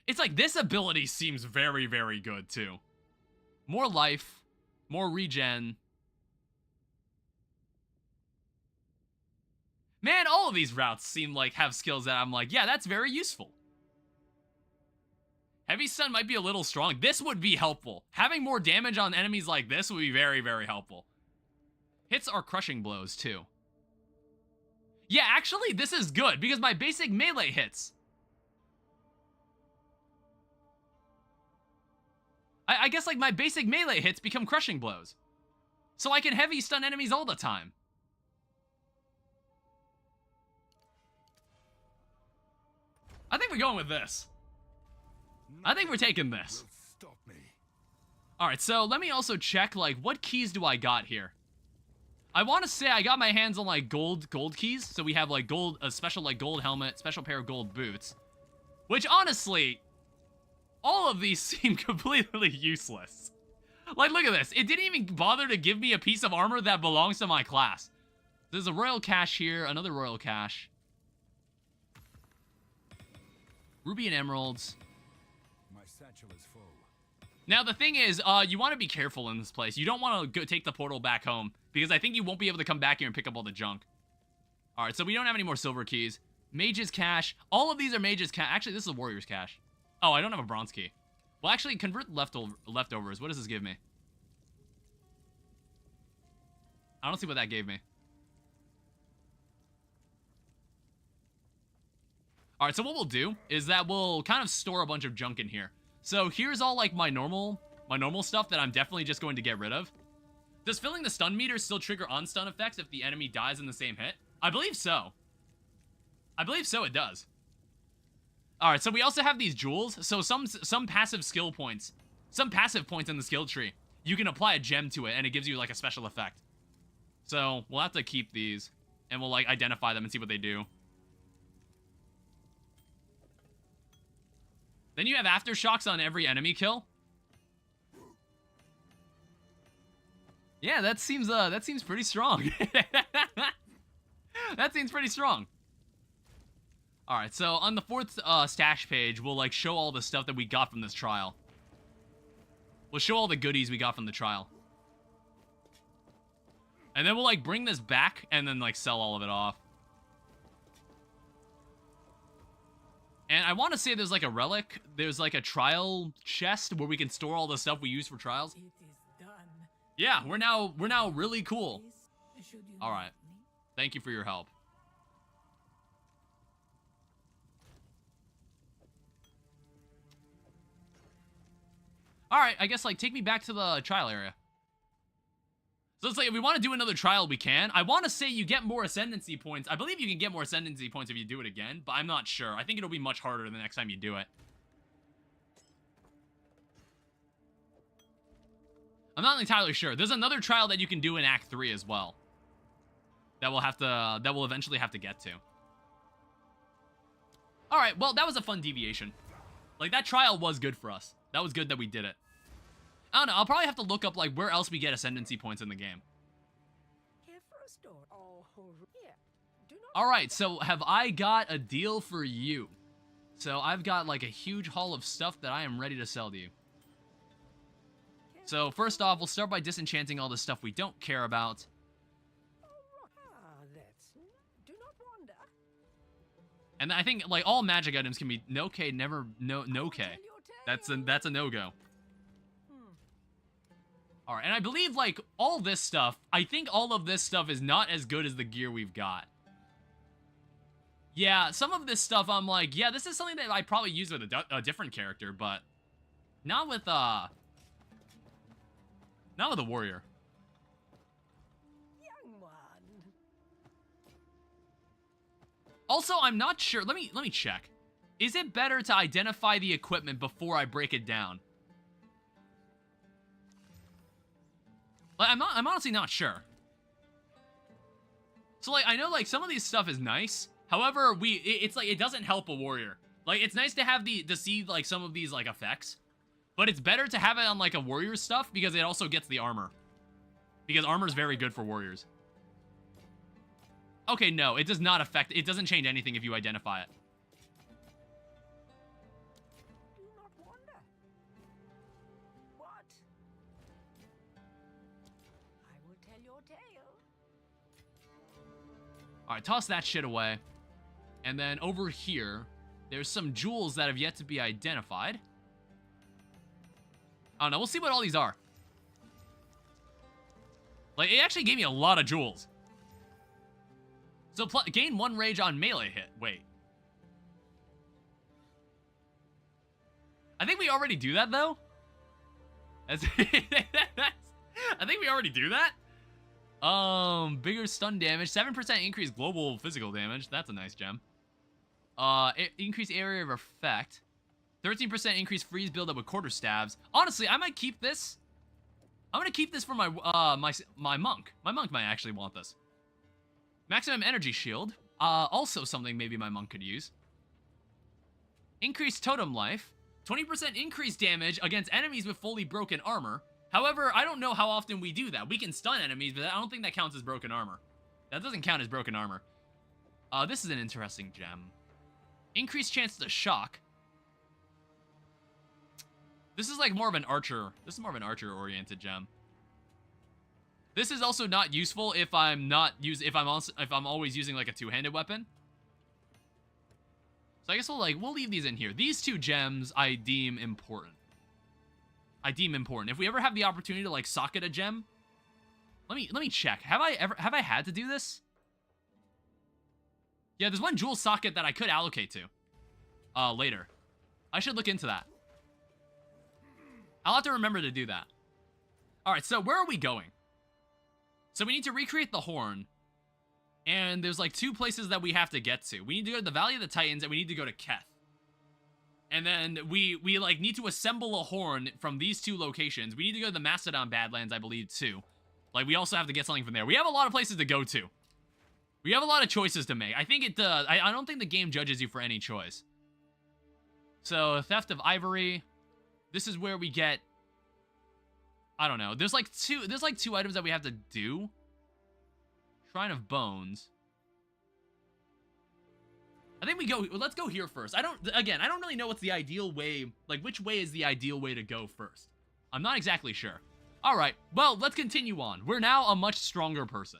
It's like, this ability seems very, very good, too. More life, more regen. Man, all of these routes seem like have skills that I'm like, yeah, that's very useful. Heavy stun might be a little strong. This would be helpful. Having more damage on enemies like this would be very, very helpful. Hits are crushing blows, too. Yeah, actually, this is good, because my basic melee hits. I guess, like, my basic melee hits become crushing blows. So I can heavy stun enemies all the time. I think we're going with this. I think we're taking this. Stop me. Alright, so let me also check, like, what keys do I got here? I want to say I got my hands on, like, gold keys. So we have, like, a special, like, gold helmet, special pair of gold boots. Which, honestly, all of these seem completely useless. Like, look at this. It didn't even bother to give me a piece of armor that belongs to my class. There's a royal cache here, another royal cache. Ruby and emeralds. My satchel is full. Now, the thing is, you want to be careful in this place. You don't want to go take the portal back home, because I think you won't be able to come back here and pick up all the junk. Alright, so we don't have any more silver keys. Mage's cache. All of these are Mage's cache. Actually, this is a Warrior's cache. Oh, I don't have a bronze key. Well, actually, convert leftovers. What does this give me? I don't see what that gave me. Alright, so what we'll do is that we'll kind of store a bunch of junk in here. So here's all like my normal stuff that I'm definitely just going to get rid of. Does filling the stun meter still trigger on-stun effects if the enemy dies in the same hit? I believe so. I believe so, it does. Alright, so we also have these jewels. So some passive skill points, some passive points in the skill tree, you can apply a gem to it and it gives you like a special effect. So we'll have to keep these and we'll like identify them and see what they do. Then you have aftershocks on every enemy kill. Yeah, that seems pretty strong. That seems pretty strong. All right, so on the 4th stash page, we'll like show all the stuff that we got from this trial. We'll show all the goodies we got from the trial. And then we'll like bring this back and then like sell all of it off. And I want to say there's like a relic. There's like a trial chest where we can store all the stuff we use for trials. It is done. Yeah, we're now really cool. Please, should you All right. need me? Thank you for your help. All right, I guess like take me back to the trial area. So it's like if we want to do another trial, we can. I want to say you get more ascendancy points. I believe you can get more ascendancy points if you do it again, but I'm not sure. I think it'll be much harder the next time you do it. I'm not entirely sure. There's another trial that you can do in Act 3 as well. That we'll eventually have to get to. All right, well, that was a fun deviation. Like, that trial was good for us. That was good that we did it. I don't know, I'll probably have to look up, like, where else we get ascendancy points in the game. Here for a store. Oh, yeah. Do not. All right, so have I got a deal for you? So I've got, like, a huge haul of stuff that I am ready to sell to you. So first off, we'll start by disenchanting all the stuff we don't care about. That's. Do not wander. And I think, like, all magic items can be no-K, never no-K. Tell your tale. That's a no-go. Alright, and I believe, like, all this stuff, I think all of this stuff is not as good as the gear we've got. Yeah, some of this stuff I'm like, yeah, this is something that I probably use with a different character, but not with a warrior. Young one. Also, I'm not sure. Let me check. Is it better to identify the equipment before I break it down? Like, I'm honestly not sure. So, like, I know, like, some of these stuff is nice. However, it's like, it doesn't help a warrior. Like, it's nice to have to see, like, some of these, like, effects. But it's better to have it on, like, a warrior stuff because it also gets the armor. Because armor is very good for warriors. Okay, no, it does not affect, it doesn't change anything if you identify it. Do not wander. What? I will tell your tale. Alright, toss that shit away. And then over here, there's some jewels that have yet to be identified. I don't know, we'll see what all these are. Like, it actually gave me a lot of jewels. So, gain 1 rage on melee hit. Wait. I think we already do that, though. I think we already do that. Bigger stun damage. 7% increased global physical damage. That's a nice gem. Increased area of effect. 13% increased freeze buildup with quarter stabs. Honestly, I might keep this. I'm gonna keep this for my my monk. My monk might actually want this. Maximum energy shield. Also something maybe my monk could use. Increased totem life. 20% increased damage against enemies with fully broken armor. However, I don't know how often we do that. We can stun enemies, but I don't think that counts as broken armor. That doesn't count as broken armor. This is an interesting gem. Increased chance to shock. This is like more of an archer. This is more of an archer-oriented gem. This is also not useful if I'm always using like a two-handed weapon. So I guess we'll leave these in here. These two gems I deem important. If we ever have the opportunity to like socket a gem, let me check. Have I had to do this? Yeah, there's one jewel socket that I could allocate to later. I should look into that. I'll have to remember to do that. All right, so where are we going? So we need to recreate the horn. And there's like two places that we have to get to. We need to go to the Valley of the Titans and we need to go to Keth. And then we like need to assemble a horn from these two locations. We need to go to the Mastodon Badlands, I believe, too. Like, we also have to get something from there. We have a lot of places to go to. We have a lot of choices to make. I think it does. I don't think the game judges you for any choice. So, Theft of Ivory. This is where we get... I don't know. There's like two items that we have to do. Shrine of Bones. I think let's go here first. I don't really know what's the ideal way, like which way is the ideal way to go first. I'm not exactly sure. All right, well, let's continue on. We're now a much stronger person.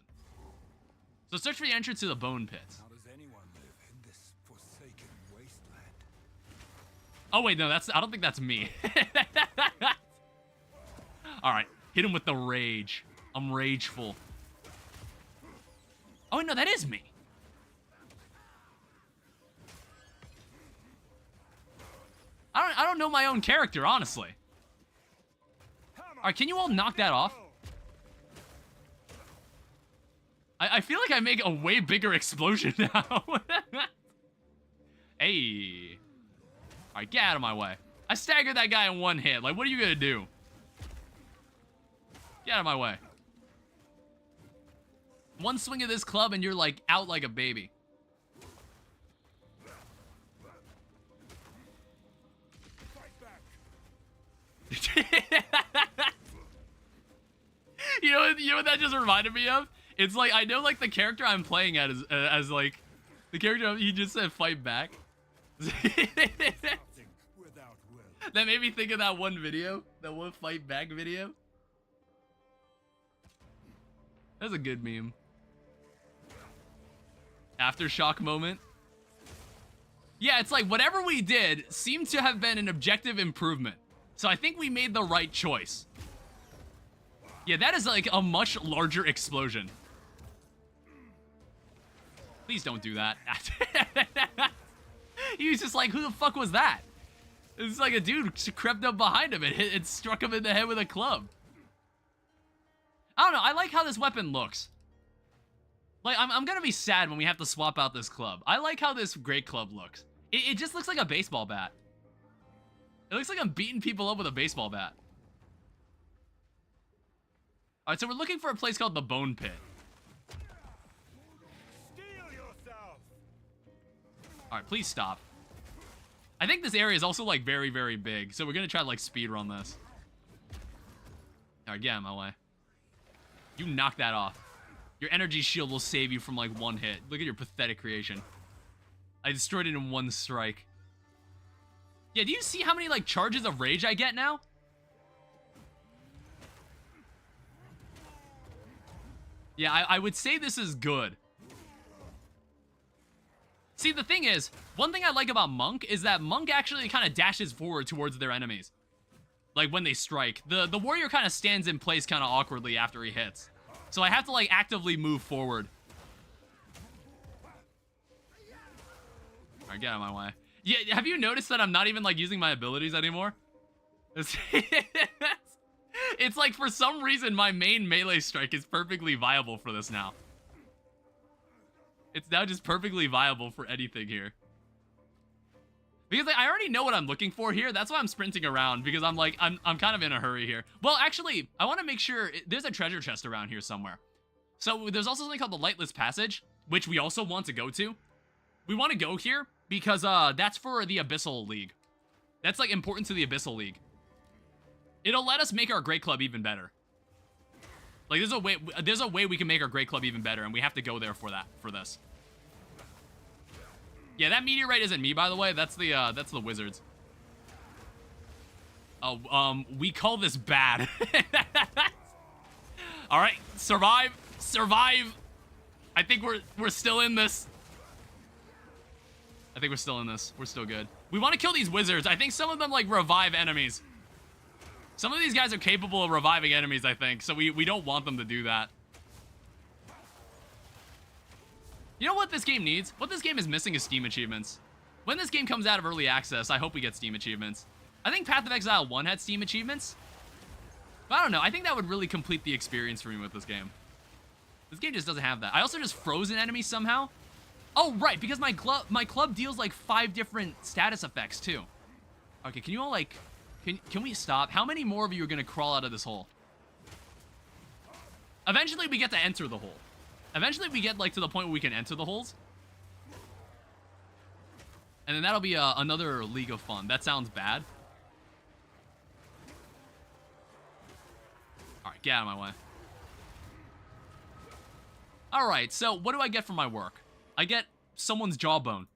So search for the entrance to the Bone Pits. How does anyone live in this forsaken wasteland? Oh wait, no, I don't think that's me. All right, hit him with the rage. I'm rageful. Oh no, that is me. I don't know my own character, honestly. All right, can you all knock that off? I feel like I make a way bigger explosion now. Hey. All right, get out of my way. I staggered that guy in one hit. Like, what are you gonna do? Get out of my way. One swing of this club and you're like out like a baby. You know what that just reminded me of? It's like, I know like the character I'm playing as like the character he just said fight back. That made me think of that one video, that one fight back video. That's a good meme. Aftershock moment. Yeah, it's like whatever we did seemed to have been an objective improvement. So I think we made the right choice. Yeah, that is like a much larger explosion. Please don't do that. He was just like, who the fuck was that? It's like a dude crept up behind him and it struck him in the head with a club. I don't know, I like how this weapon looks. Like, I'm gonna be sad when we have to swap out this club. I like how this great club looks. It just looks like a baseball bat. It looks like I'm beating people up with a baseball bat. Alright, so we're looking for a place called the Bone Pit. Alright, please stop. I think this area is also, like, very, very big. So we're gonna try to, like, speedrun this. Alright, get out of my way. You knock that off. Your energy shield will save you from, like, one hit. Look at your pathetic creation. I destroyed it in one strike. Yeah, do you see how many, like, charges of rage I get now? Yeah, I would say this is good. See, the thing is, one thing I like about Monk is that Monk actually kind of dashes forward towards their enemies. Like, when they strike. The warrior kind of stands in place kind of awkwardly after he hits. So I have to, like, actively move forward. Alright, get out of my way. Yeah, have you noticed that I'm not even, like, using my abilities anymore? It's like, for some reason, my main melee strike is perfectly viable for this now. It's now just perfectly viable for anything here. Because like, I already know what I'm looking for here. That's why I'm sprinting around, because I'm like, I'm kind of in a hurry here. Well, actually, I want to make sure there's a treasure chest around here somewhere. So there's also something called the Lightless Passage, which we also want to go to. We want to go here because that's for the Abyssal League. That's like important to the Abyssal League. It'll let us make our Great Club even better. Like there's a way we can make our Great Club even better, and we have to go there for this. Yeah, that meteorite isn't me, by the way. That's the wizards. Oh, we call this bad. All right, survive, survive. I think we're still in this. I think we're still in this. We're still good. We want to kill these wizards. I think some of them like revive enemies. Some of these guys are capable of reviving enemies, I think. So we don't want them to do that. You know what this game needs? What this game is missing is Steam achievements. When this game comes out of early access, I hope we get Steam achievements. I think Path of Exile 1 had Steam achievements. But I don't know. I think that would really complete the experience for me with this game. This game just doesn't have that. I also just froze an enemy somehow. Oh, right, because my club deals like 5 different status effects too. Okay, can you all like, can we stop? How many more of you are gonna crawl out of this hole? Eventually we get to enter the hole. Eventually we get like to the point where we can enter the holes. And then that'll be another League of Fun. That sounds bad. All right, get out of my way. All right, so what do I get for my work? I get someone's jawbone.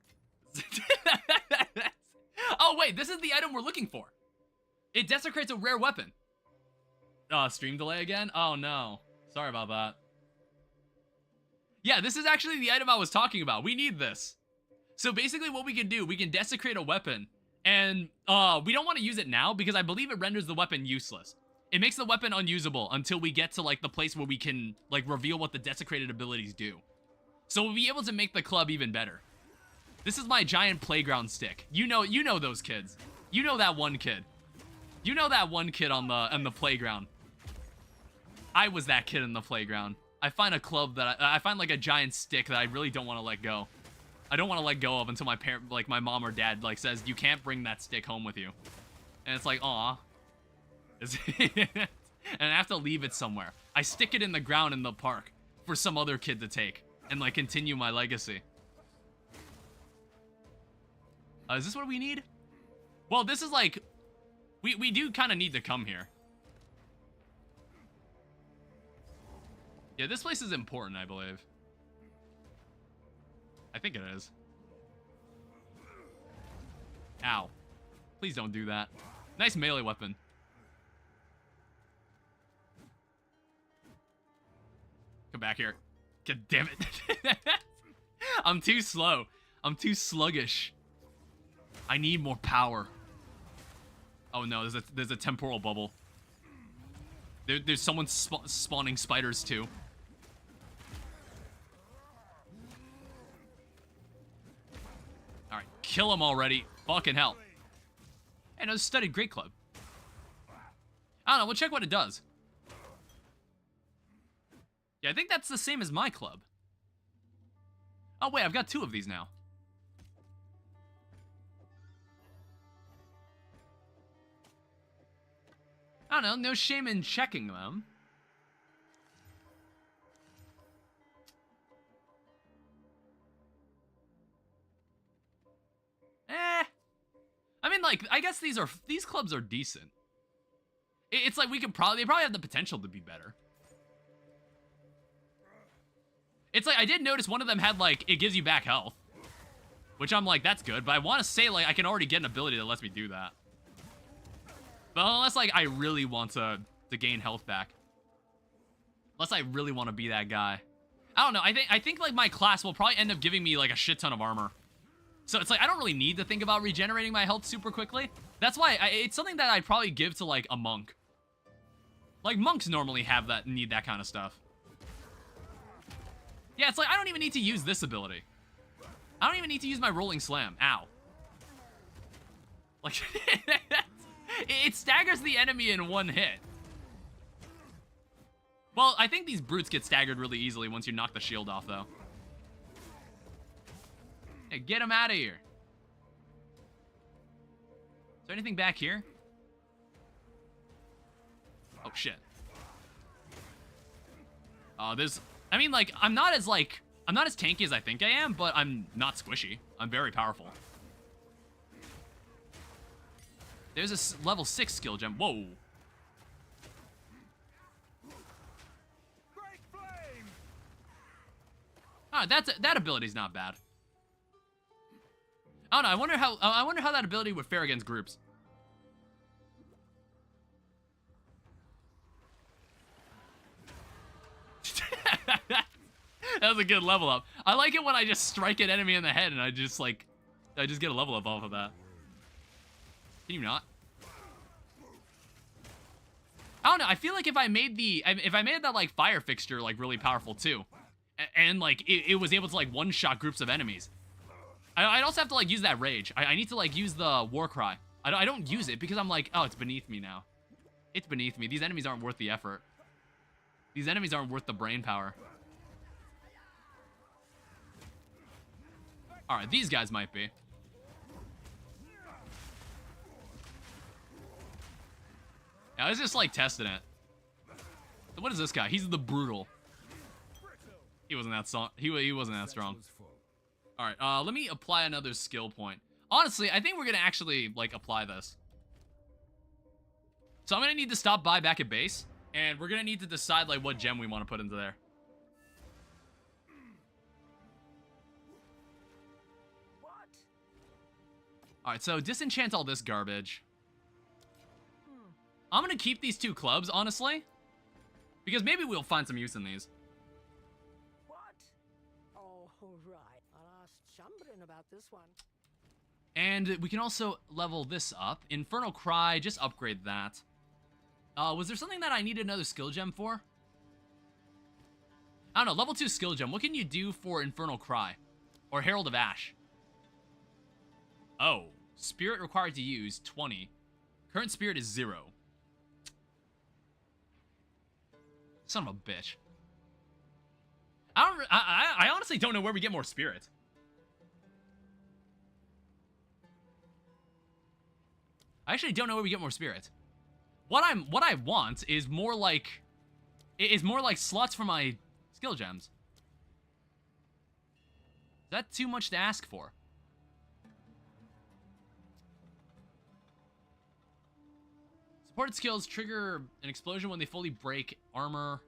Oh, wait, this is the item we're looking for. It desecrates a rare weapon. Stream delay again? Oh, no. Sorry about that. Yeah, this is actually the item I was talking about. We need this. So basically what we can do, we can desecrate a weapon. And we don't want to use it now because I believe it renders the weapon useless. It makes the weapon unusable until we get to like the place where we can like reveal what the desecrated abilities do. So we'll be able to make the club even better. This is my giant playground stick. You know those kids. You know that one kid. You know that one kid on the playground. I was that kid in the playground. I find a club that I find like a giant stick that I really don't want to let go. I don't want to let go of until my parent, like my mom or dad, like says you can't bring that stick home with you. And it's like, aw. And I have to leave it somewhere. I stick it in the ground in the park for some other kid to take and like continue my legacy. Is this what we need? Well, this is like, we do kind of need to come here. Yeah, this place is important, I believe. I think it is. Ow. Please don't do that. Nice melee weapon. Come back here. God damn it. I'm too slow. I'm too sluggish. I need more power. Oh no, there's a temporal bubble. There's someone spawning spiders too. Alright, kill him already. Fucking hell. Hey, no, studied Great Club. I don't know, we'll check what it does. Yeah, I think that's the same as my club. Oh wait, I've got 2 of these now. I don't know, no shame in checking them. I mean, like, I guess these clubs are decent. It's like they probably have the potential to be better. It's like, I did notice one of them had, like, it gives you back health. Which I'm like, that's good, but I want to say, like, I can already get an ability that lets me do that. But unless, like, I really want to gain health back. Unless I really want to be that guy. I don't know, I think, like, my class will probably end up giving me, like, a shit ton of armor. So it's like, I don't really need to think about regenerating my health super quickly. That's why it's something that I'd probably give to, like, a monk. Like, monks normally need that kind of stuff. Yeah, it's like, I don't even need to use this ability. I don't even need to use my rolling slam. Ow. Like, it staggers the enemy in one hit. Well, I think these brutes get staggered really easily once you knock the shield off, though. Hey, get him out of here. Is there anything back here? Oh, shit. I mean, like, I'm not as tanky as I think I am, but I'm not squishy. I'm very powerful. There's a level 6 skill gem. Whoa. Ah, that ability's not bad. I don't know. I wonder how that ability would fare against groups. That was a good level up. I like it when I just strike an enemy in the head and I just get a level up off of that. Can you not? I don't know. I feel like if I made that like fire fixture like really powerful too, and like it was able to like one-shot groups of enemies, I'd also have to like use that rage. I need to like use the war cry. I don't use it because I'm like, oh, it's beneath me now. It's beneath me. These enemies aren't worth the effort. These enemies aren't worth the brain power. All right, these guys might be. Yeah, I was just like testing it. So what is this guy? He's the brutal. He wasn't that he wasn't that strong. All right, let me apply another skill point. Honestly, I think we're gonna actually like apply this. So I'm gonna need to stop by back at base, and we're gonna need to decide like what gem we want to put into there. What? All right, so disenchant all this garbage. I'm gonna keep these two clubs, honestly, because maybe we'll find some use in these. What? Oh, right. I'll ask Chambrin about this one. And we can also level this up. Infernal Cry, just upgrade that. Was there something that I needed another skill gem for? I don't know, level 2 skill gem. What can you do for Infernal Cry? Or Herald of Ash? Oh, spirit required to use, 20. Current spirit is 0. Son of a bitch. I honestly don't know where we get more spirit. I actually don't know where we get more spirit. What I want is more like slots for my skill gems. Is that too much to ask for? Supported skills trigger an explosion when they fully break armor.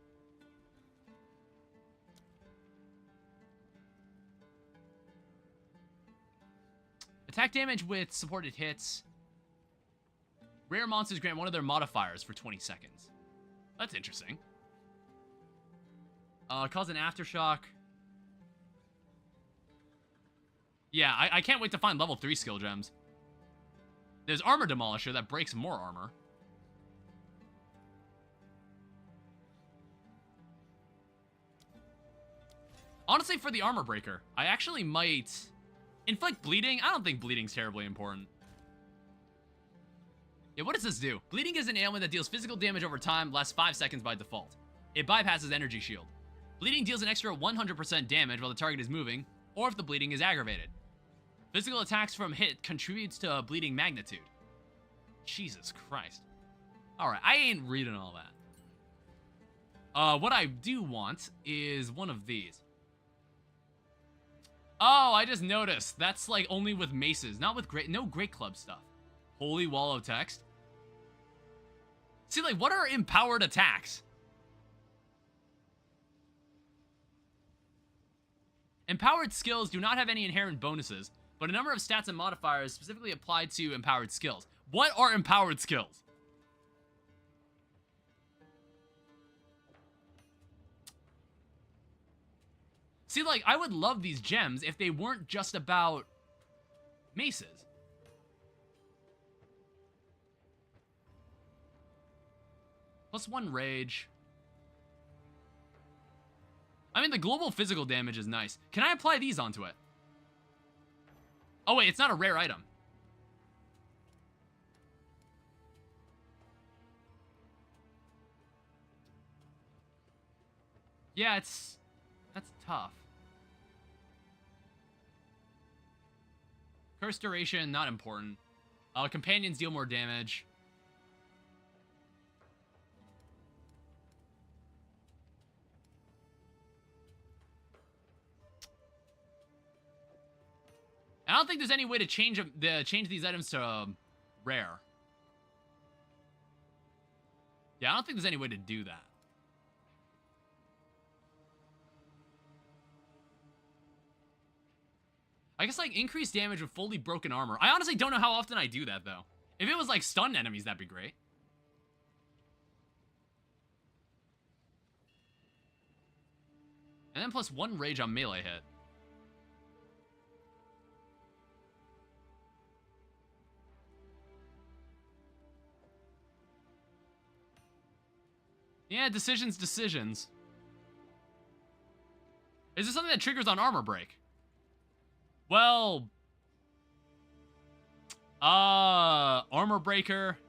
Attack damage with supported hits. Rare monsters grant one of their modifiers for 20 seconds. That's interesting. Cause an aftershock. Yeah, I can't wait to find level 3 skill gems. There's Armor Demolisher that breaks more armor. Honestly, for the Armor Breaker, I actually might... Inflict bleeding? I don't think bleeding's terribly important. Yeah, what does this do? Bleeding is an ailment that deals physical damage over time, lasts 5 seconds by default. It bypasses energy shield. Bleeding deals an extra 100% damage while the target is moving, or if the bleeding is aggravated. Physical attacks from hit contributes to bleeding magnitude. Jesus Christ. Alright, I ain't reading all that. What I do want is one of these. Oh, I just noticed. That's like only with maces, not with no Great Club stuff. Holy Wall of Text. See, like, what are empowered attacks? Empowered skills do not have any inherent bonuses, but a number of stats and modifiers specifically applied to empowered skills. What are empowered skills? See, like, I would love these gems if they weren't just about maces. +1 rage. I mean, the global physical damage is nice. Can I apply these onto it? Oh, wait, it's not a rare item. Yeah, that's tough. Curse duration, not important. Companions deal more damage. I don't think there's any way to change these items to rare. Yeah, I don't think there's any way to do that. I guess, like, increased damage with fully broken armor. I honestly don't know how often I do that, though. If it was, like, stunned enemies, that'd be great. And And then plus 1 rage on melee hit. Yeah, decisions. Is this something that triggers on armor break? Well... armor breaker.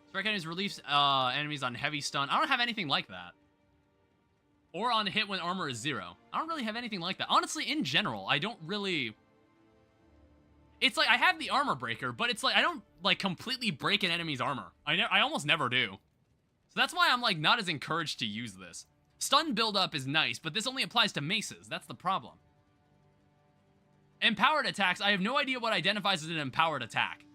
Strike enemies reliefs enemies on heavy stun. I don't have anything like that. Or on hit when armor is 0. I don't really have anything like that. Honestly, in general, I don't really... It's like, I have the armor breaker, but it's like, I don't, like, completely break an enemy's armor. I almost never do. So that's why I'm, like, not as encouraged to use this. Stun buildup is nice, but this only applies to maces. That's the problem. Empowered attacks, I have no idea what identifies as an empowered attack.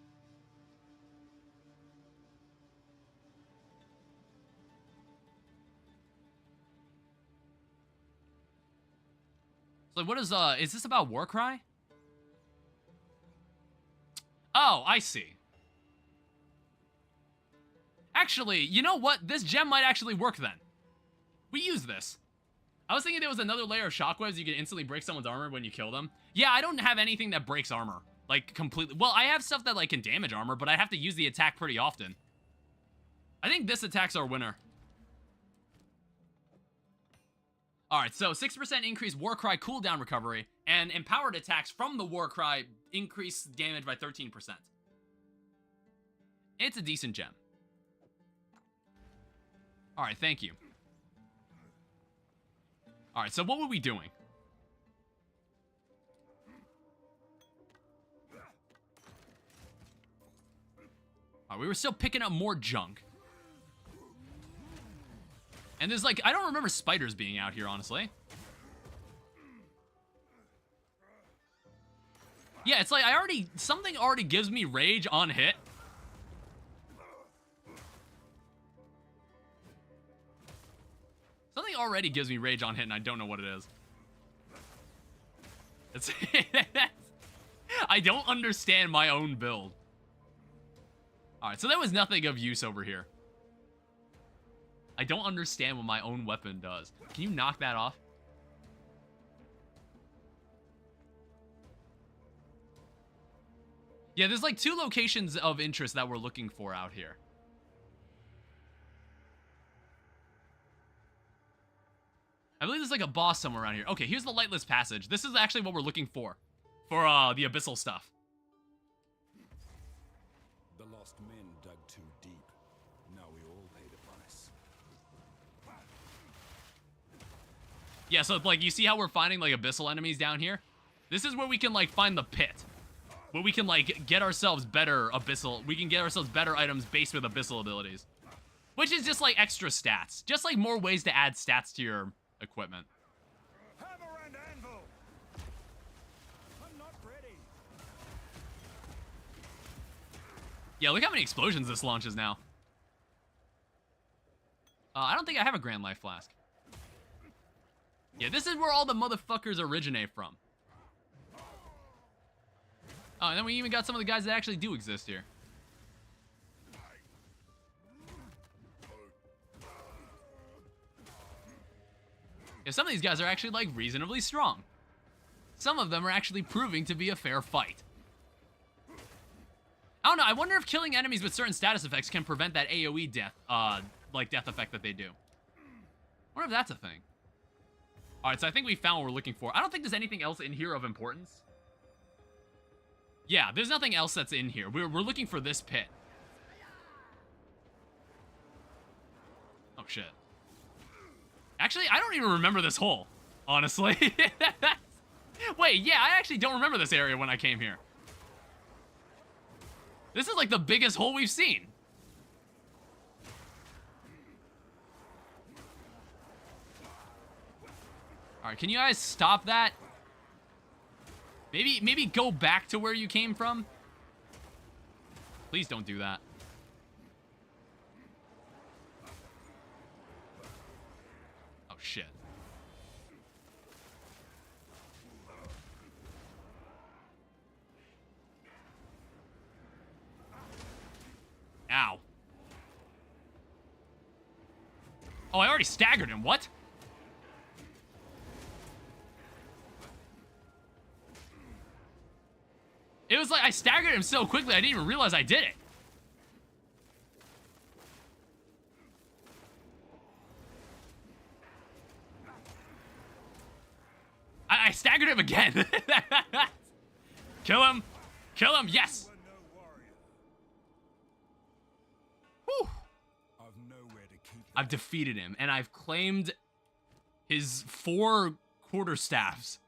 So what is this about Warcry? Oh, I see. Actually, you know what? This gem might actually work then. We use this. I was thinking there was another layer of shockwaves you can instantly break someone's armor when you kill them. Yeah, I don't have anything that breaks armor. Like, completely. Well, I have stuff that, like, can damage armor, but I have to use the attack pretty often. I think this attack's our winner. Alright, so 6% increase Warcry cooldown recovery, and empowered attacks from the Warcry increase damage by 13%. It's a decent gem. Alright, thank you. Alright, so what were we doing? Alright, we were still picking up more junk. And there's like, I don't remember spiders being out here, honestly. Yeah, it's like something already gives me rage on hit. Something already gives me rage on hit and I don't know what it is. It's I don't understand my own build. Alright, so there was nothing of use over here. I don't understand what my own weapon does. Can you knock that off? Yeah, there's like 2 locations of interest that we're looking for out here. I believe there's like a boss somewhere around here. Okay, here's the Lightless Passage. This is actually what we're looking for the abyssal stuff. The lost men dug too deep. Now we all pay the price. Yeah, so like you see how we're finding like abyssal enemies down here? This is where we can like find the pit. Where we can like get ourselves better abyssal. We can get ourselves better items based with abyssal abilities. Which is just like extra stats. Just like more ways to add stats to your equipment. Hammer and anvil. I'm not ready. Yeah, look how many explosions this launches now. I don't think I have a Grand Life Flask. Yeah, this is where all the motherfuckers originate from. Oh, and then we even got some of the guys that actually do exist here. Yeah, some of these guys are actually, like, reasonably strong. Some of them are actually proving to be a fair fight. I don't know, I wonder if killing enemies with certain status effects can prevent that AoE death, like, death effect that they do. I wonder if that's a thing. Alright, so I think we found what we're looking for. I don't think there's anything else in here of importance. Yeah, there's nothing else that's in here. We're looking for this pit. Oh, shit. Actually, I don't even remember this hole, honestly. Wait, yeah, I actually don't remember this area when I came here. This is like the biggest hole we've seen. Alright, can you guys stop that? Maybe go back to where you came from? Please don't do that. Oh, shit. Ow. Oh, I already staggered him. What? was like, I staggered him so quickly, I didn't even realize I did it. I staggered him again. Kill him. Kill him. Yes. Whew. I've defeated him, and I've claimed his 4 quarterstaffs.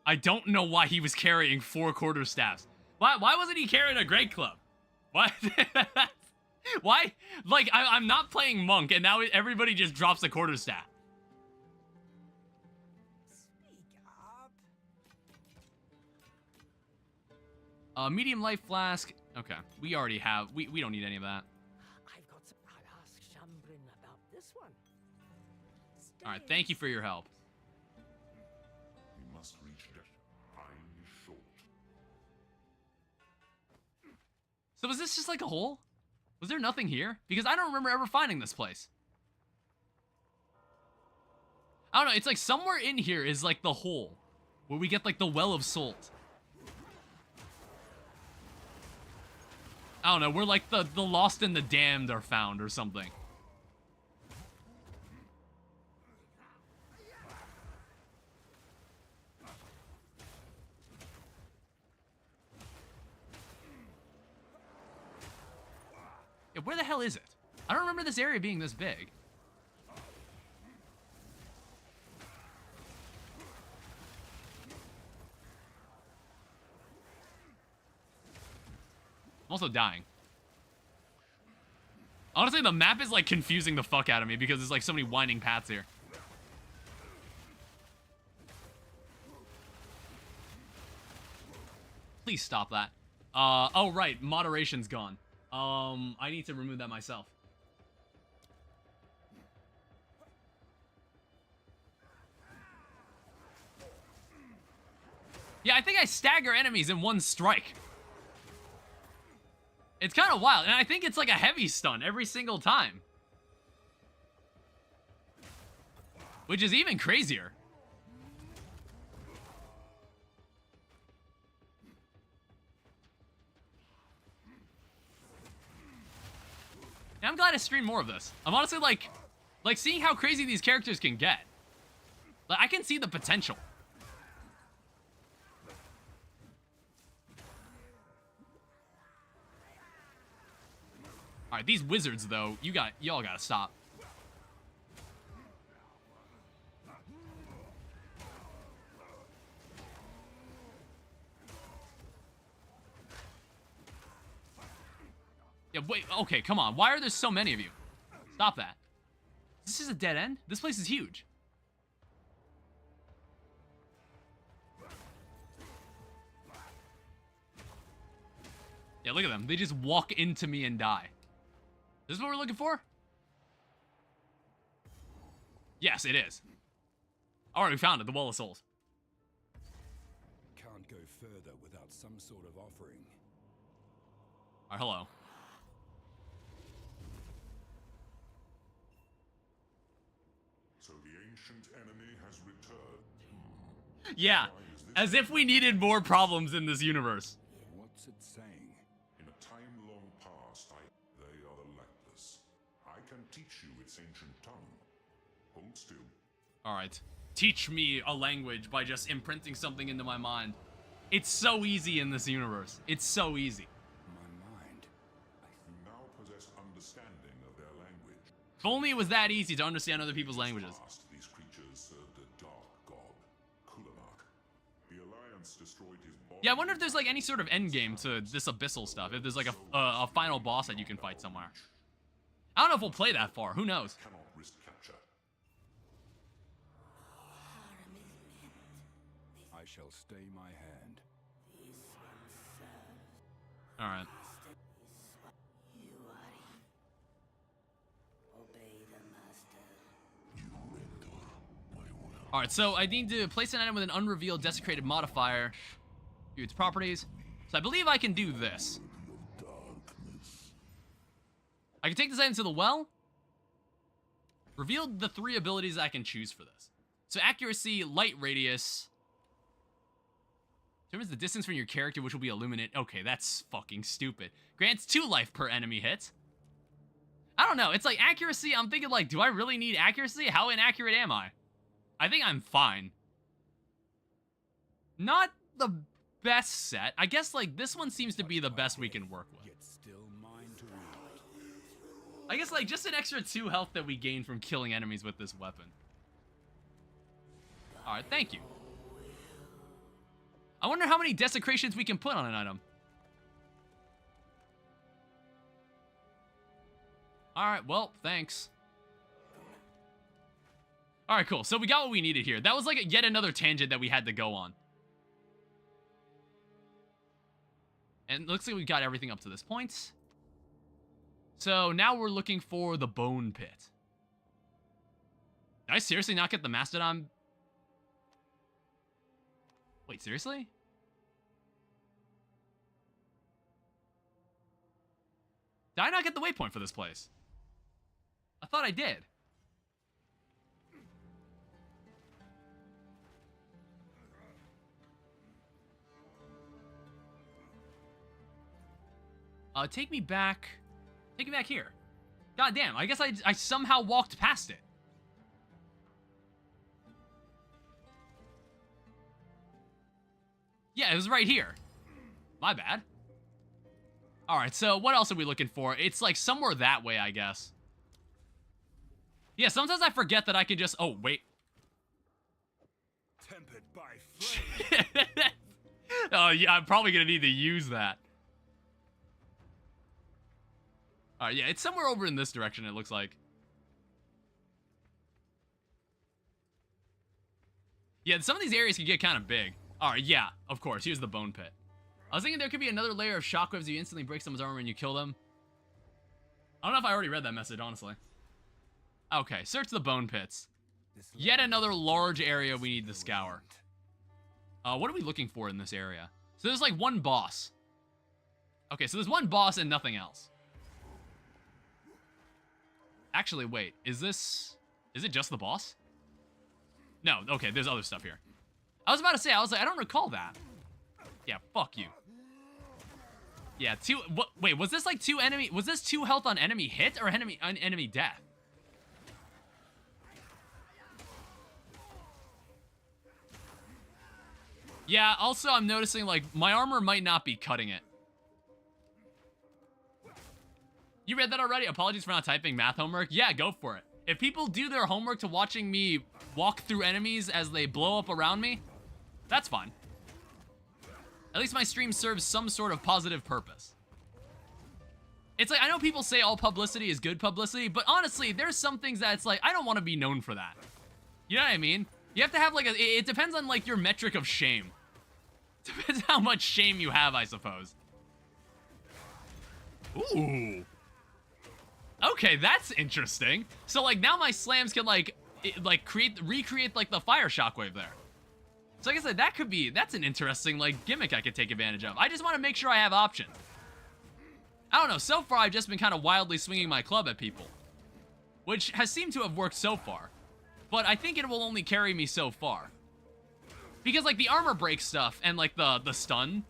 I don't know why he was carrying 4 quarterstaffs. Why wasn't he carrying a great club? What? Why? Like, I'm not playing monk, and now everybody just drops a quarterstaff. Medium life flask. Okay, we already have. We don't need any of that. I've got some. I'll ask Shambrin about this one. All right, thank you for your help. We must reach it. Time is short. So was this just like a hole? Was there nothing here? Because I don't remember ever finding this place. I don't know. It's like somewhere in here is like the hole where we get like the well of salt. I don't know, we're like the lost and the damned are found or something. Yeah, where the hell is it? I don't remember this area being this big. I'm also dying. Honestly, the map is like confusing the fuck out of me because there's like so many winding paths here. Please stop that. Oh right, moderation's gone. I need to remove that myself. Yeah, I think I stagger enemies in one strike. It's kind of wild, and I think it's like a heavy stun every single time. Which is even crazier. And I'm glad I streamed more of this. I'm honestly like seeing how crazy these characters can get. Like, I can see the potential. All right, these wizards though, y'all gotta stop. Yeah, wait, okay, come on. Why are there so many of you? Stop that. This is a dead end? This place is huge. Yeah, look at them. They just walk into me and die. This is what we're looking for? Yes, it is. All right, we found it. The Well of Souls. Can't go further without some sort of offering. All right, hello. So the ancient enemy has returned. Yeah, as if we needed more problems in this universe. What's it saying? In a time long past, they are the Luckless. I can teach you its ancient tongue. Hold still. All right. Teach me a language by just imprinting something into my mind. It's so easy in this universe. It's so easy. My mind. You now possess understanding of their language. If only it was that easy to understand other people's languages. Past, these creatures served a dark god, Kulamak. The Alliance destroyed his body. Yeah, I wonder if there's like any sort of end game to this abyssal stuff. If there's like a final boss that you can fight somewhere. I don't know if we'll play that far. Who knows? Cannot risk capture. I shall stay my hand. All right. All right, so I need to place an item with an unrevealed desecrated modifier. View its properties. So I believe I can do this. I can take this item to the well. Reveal the 3 abilities I can choose for this. So accuracy, light radius. Determines the distance from your character, which will be illuminated. Okay, that's fucking stupid. Grants 2 life per enemy hit. I don't know. It's like accuracy. I'm thinking like, do I really need accuracy? How inaccurate am I? I think I'm fine. Not the best set. I guess like this one seems to be the best we can work with. Yet still mine to wield. I guess like just an extra 2 health that we gain from killing enemies with this weapon. Alright, thank you. I wonder how many desecrations we can put on an item. Alright, well, thanks. Alright, cool. So we got what we needed here. That was like yet another tangent that we had to go on. And it looks like we got everything up to this point. So now we're looking for the bone pit. Did I seriously not get the Mastodon? Wait, seriously? Did I not get the waypoint for this place? I thought I did. Take me back. Take me back here. God damn, I guess I somehow walked past it. Yeah, it was right here. My bad. Alright, so what else are we looking for? It's like somewhere that way, I guess. Yeah, sometimes I forget that I can just... Oh, wait. Tempered by flame. Oh, yeah, I'm probably gonna need to use that. Alright, yeah, it's somewhere over in this direction, it looks like. Yeah, some of these areas can get kind of big. Alright, yeah, of course, here's the bone pit. I was thinking there could be another layer of shockwaves you instantly break someone's armor when you kill them. I don't know if I already read that message, honestly. Okay, search the bone pits. Yet another large area we need to scour. What are we looking for in this area? So there's like one boss. Okay, so there's one boss and nothing else. Actually, wait, is it just the boss? No, okay, there's other stuff here. I was about to say, I was like, I don't recall that. Yeah, fuck you. Yeah, wait, was this like was this 2 health on enemy hit or enemy death? Yeah, also I'm noticing like my armor might not be cutting it. You read that already? Apologies for not typing math homework. Yeah, go for it. If people do their homework to watching me walk through enemies as they blow up around me, that's fine. At least my stream serves some sort of positive purpose. It's like, I know people say all publicity is good publicity, but honestly, there's some things that it's like, I don't want to be known for that. You know what I mean? You have to have like it depends on like your metric of shame. Depends how much shame you have, I suppose. Ooh. Okay, that's interesting. So like now my slams can like recreate like the fire shockwave there. So like I said, that's an interesting like gimmick I could take advantage of. I just want to make sure I have options. I don't know, so far I've just been kind of wildly swinging my club at people, which has seemed to have worked so far. But I think it will only carry me so far. Because like the armor break stuff and like the stun,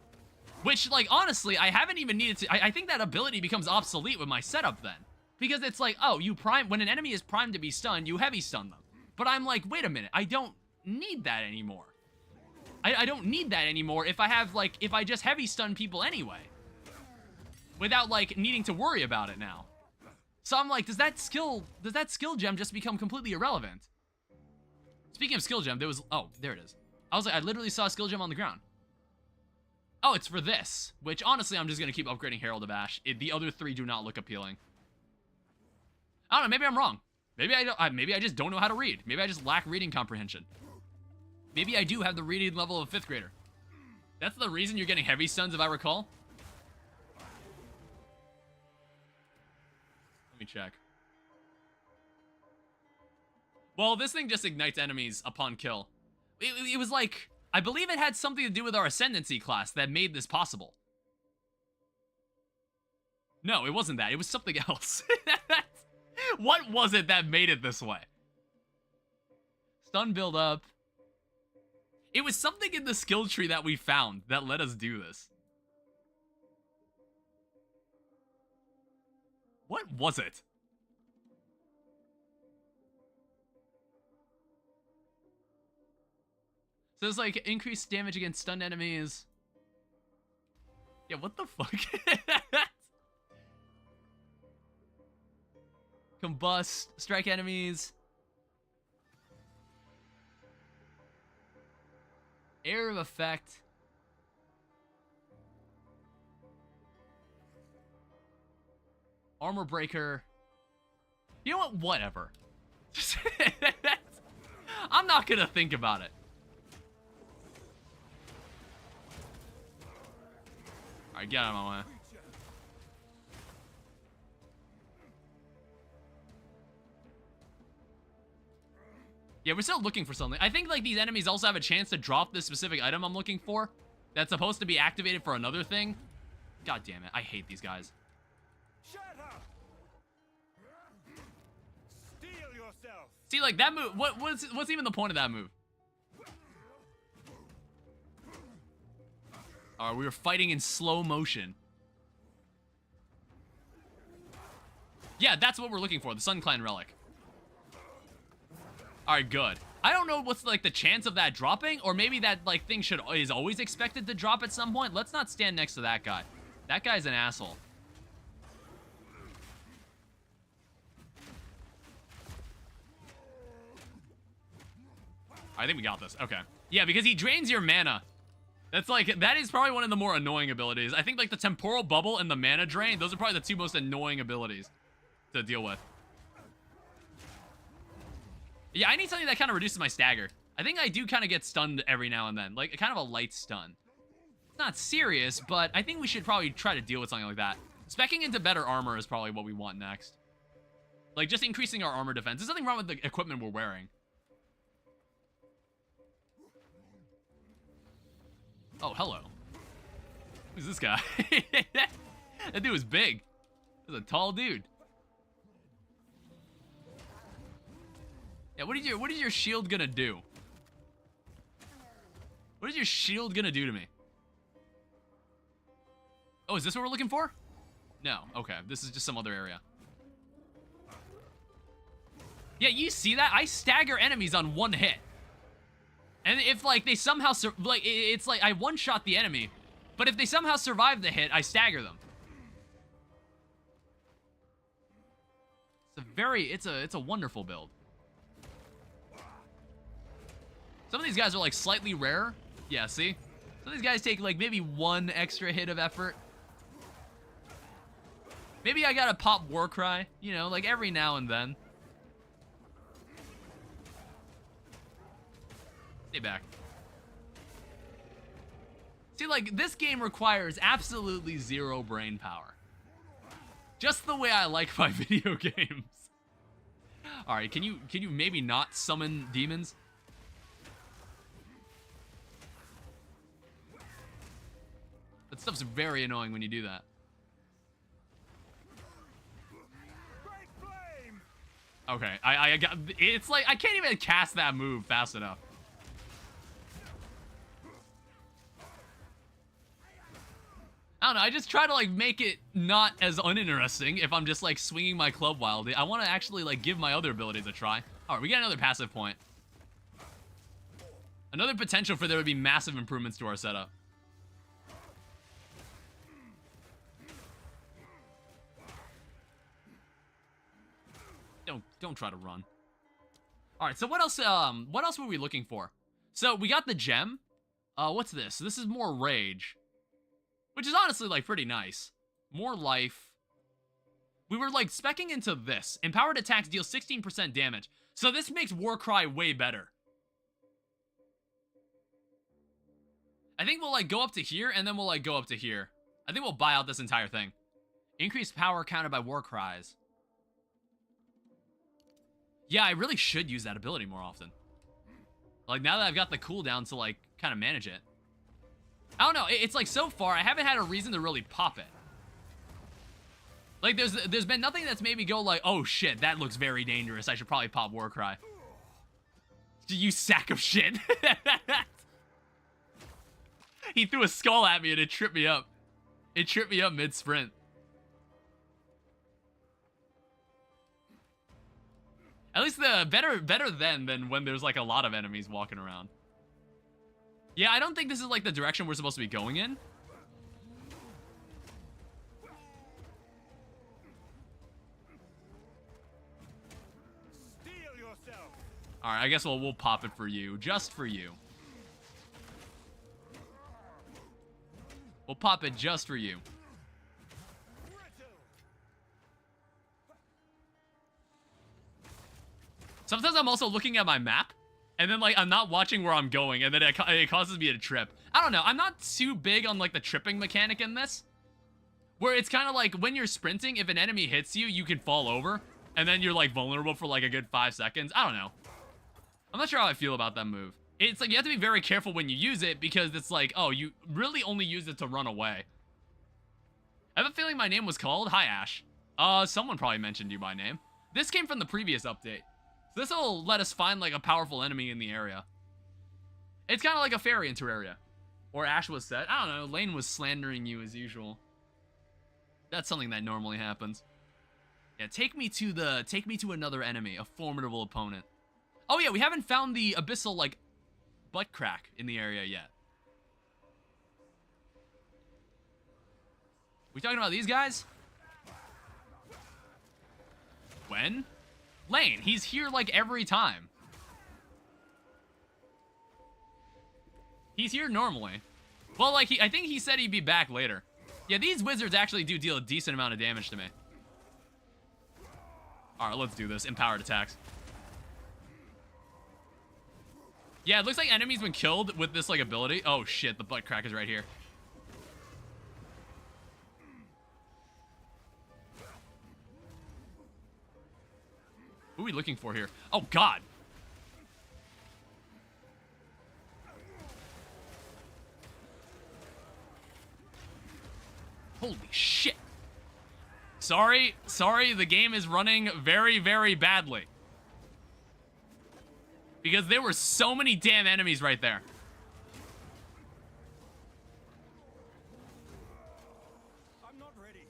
which like honestly I haven't even needed to, I think that ability becomes obsolete with my setup then. Because it's like, oh, when an enemy is primed to be stunned, you heavy stun them. But I'm like, wait a minute, I don't need that anymore. I don't need that anymore if I just heavy stun people anyway. Without like needing to worry about it now. So I'm like, does that skill gem just become completely irrelevant? Speaking of skill gem, oh, there it is. I was like, I literally saw a skill gem on the ground. Oh, it's for this, which honestly, I'm just gonna keep upgrading Herald of Ash. The other 3 do not look appealing. I don't know, maybe I'm wrong. Maybe I just don't know how to read. Maybe I just lack reading comprehension. Maybe I do have the reading level of a 5th grader. That's the reason you're getting heavy stuns, if I recall. Let me check. Well, this thing just ignites enemies upon kill. It was like, I believe it had something to do with our Ascendancy class that made this possible. No, it wasn't that. It was something else. What was it that made it this way? Stun build up. It was something in the skill tree that we found that let us do this. What was it? So it's like increased damage against stunned enemies. Yeah, what the fuck? Combust, strike enemies. Area of effect. Armor breaker. You know what? Whatever. I'm not gonna think about it. Alright, get out of my way. Yeah, we're still looking for something. I think, like, these enemies also have a chance to drop this specific item I'm looking for. That's supposed to be activated for another thing. God damn it. I hate these guys. Shut up! Steel yourself! See, like, that move... What's even the point of that move? Alright, we were fighting in slow motion. Yeah, that's what we're looking for. The Sun Clan Relic. Alright, good. I don't know what's, like, the chance of that dropping, or maybe that, like, thing is always expected to drop at some point. Let's not stand next to that guy. That guy's an asshole. I think we got this. Okay. Yeah, because he drains your mana. That's, like, that is probably one of the more annoying abilities. I think, like, the Temporal Bubble and the Mana Drain, those are probably the two most annoying abilities to deal with. Yeah, I need something that kind of reduces my stagger. I think I do kind of get stunned every now and then. Like, kind of a light stun. It's not serious, but I think we should probably try to deal with something like that. Speccing into better armor is probably what we want next. Like, just increasing our armor defense. There's nothing wrong with the equipment we're wearing. Oh, hello. Who's this guy? That dude was big. That's a tall dude. Yeah, what is your shield gonna do? What is your shield gonna do to me? Oh, is this what we're looking for? No. Okay, this is just some other area. Yeah, you see that? I stagger enemies on one hit. And if, like, they somehow... it's like I one-shot the enemy, but if they somehow survive the hit, I stagger them. It's a wonderful build. Some of these guys are, like, slightly rare. Yeah, see? Some of these guys take, like, maybe one extra hit of effort. Maybe I gotta pop Warcry, you know, like, every now and then. Stay back. See, like, this game requires absolutely zero brain power. Just the way I like my video games. Alright, can you maybe not summon demons? That stuff's very annoying when you do that. Okay, I got... It's like, I can't even cast that move fast enough. I don't know, I just try to, like, make it not as uninteresting if I'm just, like, swinging my club wildly. I want to actually, like, give my other abilities a try. Alright, we got another passive point. Another potential for there to be massive improvements to our setup. Don't try to run. Alright, so what else were we looking for? So, we got the gem. What's this? This is more rage. Which is honestly, like, pretty nice. More life. We were, like, speccing into this. Empowered attacks deal 16% damage. So this makes Warcry way better. I think we'll, like, go up to here, and then we'll, like, go up to here. I think we'll buy out this entire thing. Increased power counted by Warcries. Yeah, I really should use that ability more often. Like, now that I've got the cooldown to, like, kind of manage it. I don't know, it's like, so far, I haven't had a reason to really pop it. Like, there's been nothing that's made me go like, oh shit, that looks very dangerous, I should probably pop Warcry. You sack of shit. He threw a skull at me and it tripped me up. It tripped me up mid-sprint. At least the better than when there's like a lot of enemies walking around. Yeah, I don't think this is like the direction we're supposed to be going in. Steel yourself. All right, I guess we'll pop it for you, just for you. We'll pop it just for you. Sometimes I'm also looking at my map, and then, like, I'm not watching where I'm going, and then it causes me to trip. I don't know. I'm not too big on, like, the tripping mechanic in this, where it's kind of like when you're sprinting, if an enemy hits you, you can fall over, and then you're, like, vulnerable for, like, a good 5 seconds. I don't know. I'm not sure how I feel about that move. It's like you have to be very careful when you use it, because it's like, oh, you really only use it to run away. I have a feeling my name was called. Hi, Ash. Someone probably mentioned you by name. This came from the previous update. So this will let us find, like, a powerful enemy in the area. It's kind of like a fairy in Terraria. Or Ash was said. I don't know. Lane was slandering you as usual. That's something that normally happens. Yeah, take me to another enemy. A formidable opponent. Oh, yeah, we haven't found the abyssal, like, butt crack in the area yet. We talking about these guys? When? Lane, he's here like every time. He's here normally. Well, like, I think he said he'd be back later. Yeah, these wizards actually do deal a decent amount of damage to me. Alright, let's do this. Empowered attacks. Yeah, it looks like enemies been killed with this, like, ability. Oh, shit, the butt crack is right here. Who are we looking for here? Oh, God. Holy shit. Sorry, the game is running very, very badly. Because there were so many damn enemies right there. I'm not ready.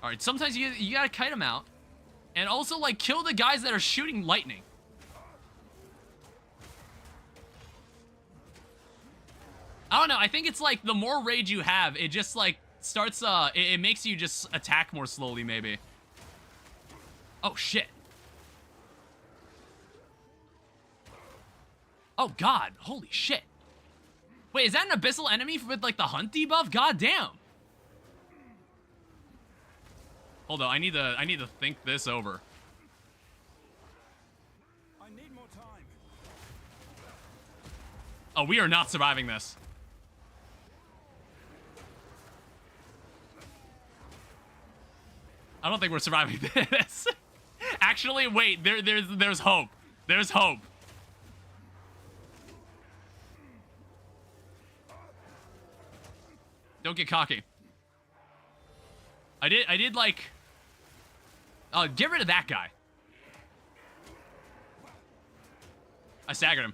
Alright, sometimes you gotta kite them out. And also, like, kill the guys that are shooting lightning. I don't know, I think it's like the more rage you have, it just, like, starts, it makes you just attack more slowly, maybe. Oh, shit. Oh, God. Holy shit. Wait, is that an abyssal enemy with, like, the hunt debuff? God damn. Hold on, I need to think this over. I need more time. Oh, we are not surviving this. I don't think we're surviving this. Actually, wait, there's hope. There's hope. Don't get cocky. I did like... get rid of that guy. I staggered him.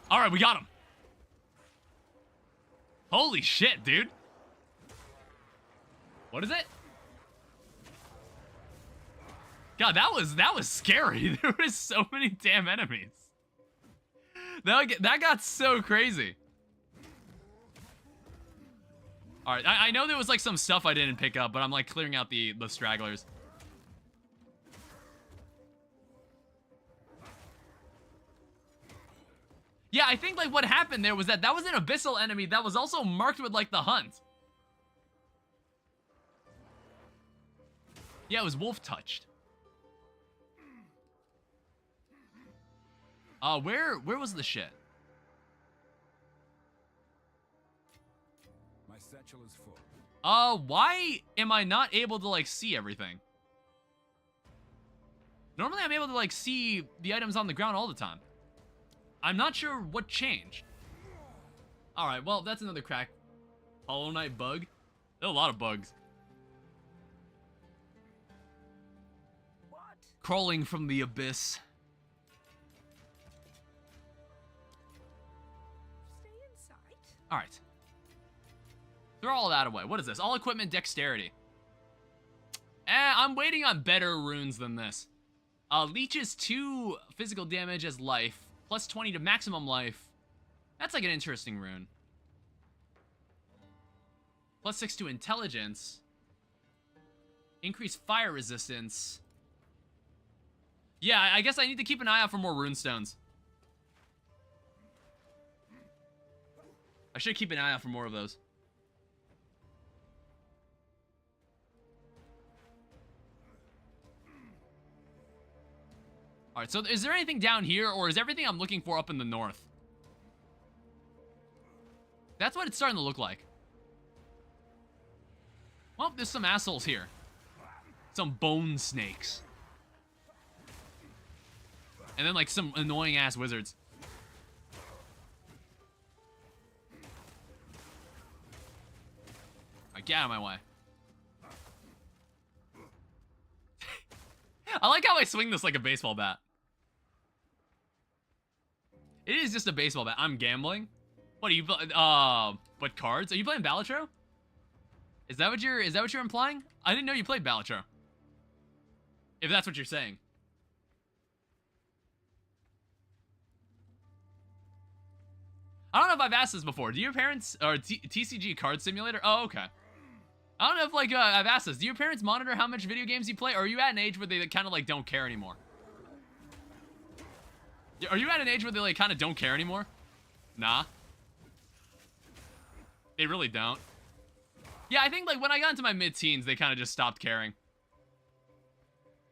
Alright, we got him. Holy shit, dude. What is it? God, that was scary. There were so many damn enemies. That got so crazy. Alright, I know there was like some stuff I didn't pick up, but I'm like clearing out the stragglers. Yeah, I think like what happened there was that was an abyssal enemy that was also marked with like the hunt. Yeah, it was wolf touched. Where was the shit? My satchel is full. Why am I not able to like see everything? Normally I'm able to like see the items on the ground all the time. I'm not sure what changed. Alright, well, that's another crack. Hollow Knight bug? There are a lot of bugs. What? Crawling from the abyss. Stay inside. All right. Throw all that away. What is this? All equipment dexterity. I'm waiting on better runes than this. Leeches 2 physical damage as life, plus 20 to maximum life. That's like an interesting rune. Plus 6 to intelligence. Increase fire resistance. Yeah, I guess I need to keep an eye out for more runestones. I should keep an eye out for more of those. Alright, so is there anything down here, or is everything I'm looking for up in the north? That's what it's starting to look like. Well, there's some assholes here. Some bone snakes. And then, like, some annoying-ass wizards. Alright, get out of my way. I like how I swing this like a baseball bat. It is just a baseball bat. I'm gambling. What are you? What cards? Are you playing Balatro? Is that what you're implying? I didn't know you played Balatro. If that's what you're saying. I don't know if I've asked this before. Do your parents or TCG Card Simulator? Oh, okay. I don't know if like I've asked this. Do your parents monitor how much video games you play, or are you at an age where they kind of like don't care anymore? Are you at an age where they like kind of don't care anymore? Nah. They really don't. Yeah, I think like when I got into my mid-teens, they kind of just stopped caring.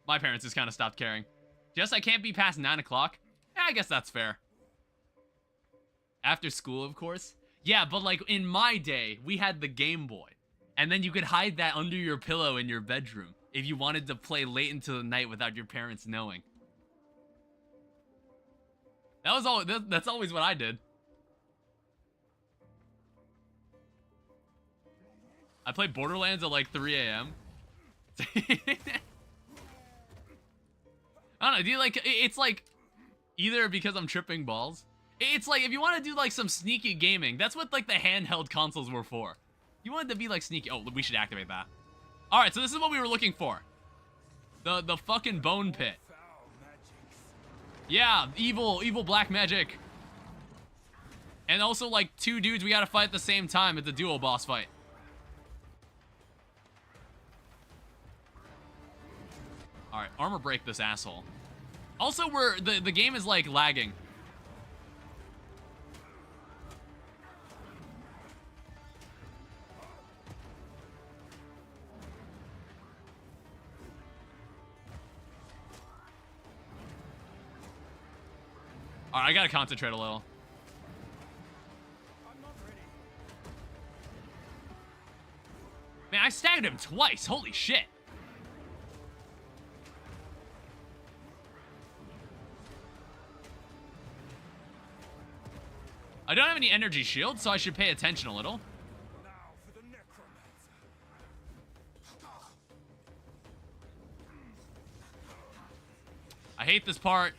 My parents just kind of stopped caring. Just I can't be past 9 o'clock. Yeah, I guess that's fair. After school, of course. Yeah, but like in my day, we had the Game Boy. And then you could hide that under your pillow in your bedroom if you wanted to play late into the night without your parents knowing. That was all. That's always what I did. I played Borderlands at like 3 a.m. I don't know. Do you like? It's like either because I'm tripping balls. It's like if you want to do like some sneaky gaming, that's what like the handheld consoles were for. You wanted to be like sneaky. Oh, we should activate that. All right, so this is what we were looking for. The fucking bone pit. Yeah, evil black magic. And also like 2 dudes we gotta fight at the same time. It's a duo boss fight. All right, armor break this asshole. Also, the game is like lagging. All right, I gotta concentrate a little. Man, I staggered him twice. Holy shit. I don't have any energy shield, so I should pay attention a little. Now for the necromancer. I hate this part.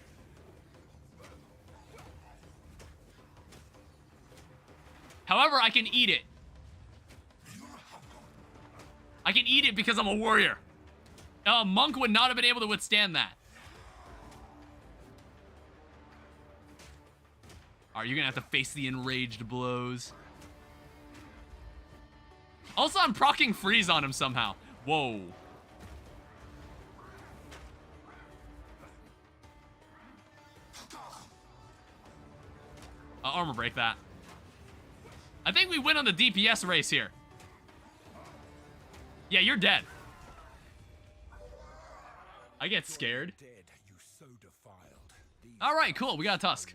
However, I can eat it. I can eat it because I'm a warrior. A monk would not have been able to withstand that. Are you gonna have to face the enraged blows? Also, I'm proccing freeze on him somehow. Whoa. Armor break that. I think we win on the DPS race here. Yeah, you're dead. I get scared. Dead, you so defiled. These All right, cool. We got a tusk.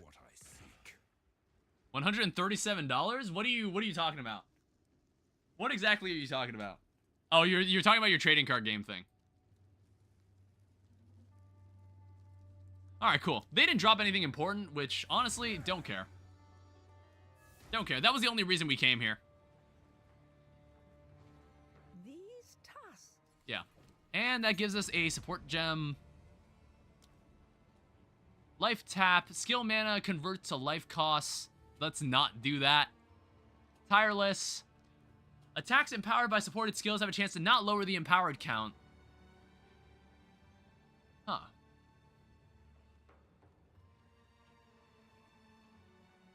are what I seek. $137? What are you talking about? What exactly are you talking about? Oh, you're talking about your trading card game thing. All right, cool. They didn't drop anything important, which honestly, don't care. Don't care. That was the only reason we came here. These tusks. Yeah. And that gives us a support gem. Life tap. Skill mana converts to life costs. Let's not do that. Tireless. Attacks empowered by supported skills have a chance to not lower the empowered count. Huh.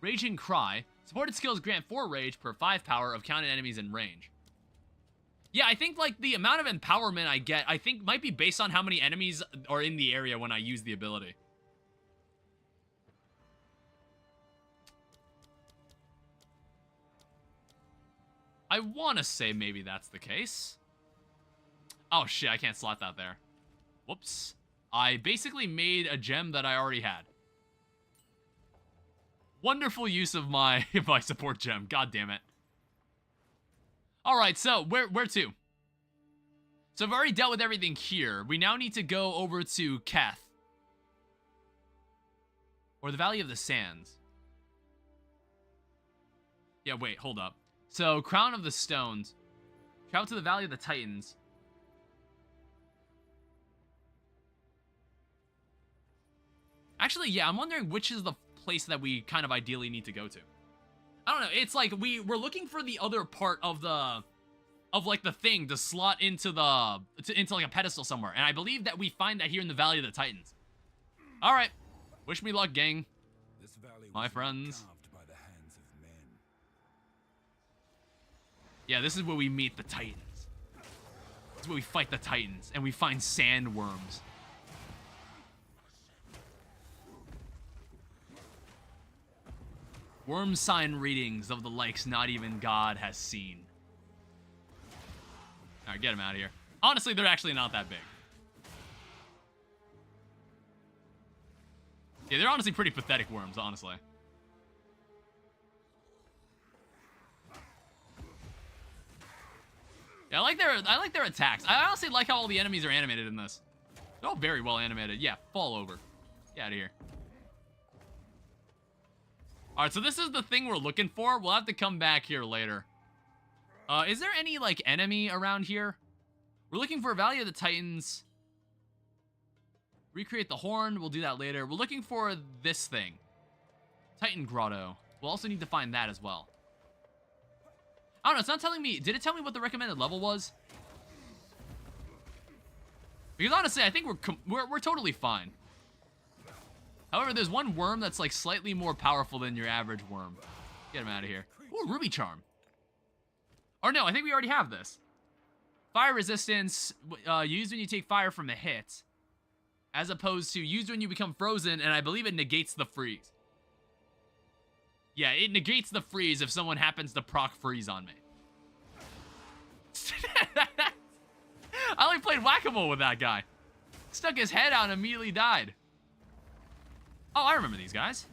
Raging Cry. Supported skills grant 4 rage per 5 power of counted enemies in range. Yeah, I think, like, the amount of empowerment I get, I think, might be based on how many enemies are in the area when I use the ability. I want to say maybe that's the case. Oh, shit, I can't slot that there. Whoops. I basically made a gem that I already had. Wonderful use of my support gem. God damn it. Alright, so, where to? So I've already dealt with everything here. We now need to go over to Keth. Or the Valley of the Sands. Yeah, wait, hold up. So, Crown of the Stones. Travel to the Valley of the Titans. Actually, yeah, I'm wondering which is the place that we kind of ideally need to go to. I don't know, it's like we're looking for the other part of the like the thing to slot into the into like a pedestal somewhere, and I believe that we find that here in the Valley of the Titans. All right, wish me luck, gang. This valley My was friends. carved by the hands of men. Yeah, this is where we meet the Titans. This is where we fight the Titans, and we find sandworms. Worm sign readings of the likes not even God has seen. Alright, get him out of here. Honestly, they're actually not that big. Yeah, they're honestly pretty pathetic worms, honestly. Yeah, I like their attacks. I honestly like how all the enemies are animated in this. They're all very well animated. Yeah, fall over. Get out of here. Alright, so this is the thing we're looking for. We'll have to come back here later. Is there any, like, enemy around here? We're looking for Valley of the Titans. Recreate the horn. We'll do that later. We're looking for this thing. Titan Grotto. We'll also need to find that as well. I don't know. It's not telling me. Did it tell me what the recommended level was? Because honestly, I think we're totally fine. However, there's one worm that's like slightly more powerful than your average worm. Get him out of here. Ooh, Ruby Charm. Or no, I think we already have this. Fire resistance, used when you take fire from a hit. As opposed to used when you become frozen, and I believe it negates the freeze. Yeah, it negates the freeze if someone happens to proc freeze on me. I like played whack-a-mole with that guy. Stuck his head out and immediately died. Oh, I remember these guys.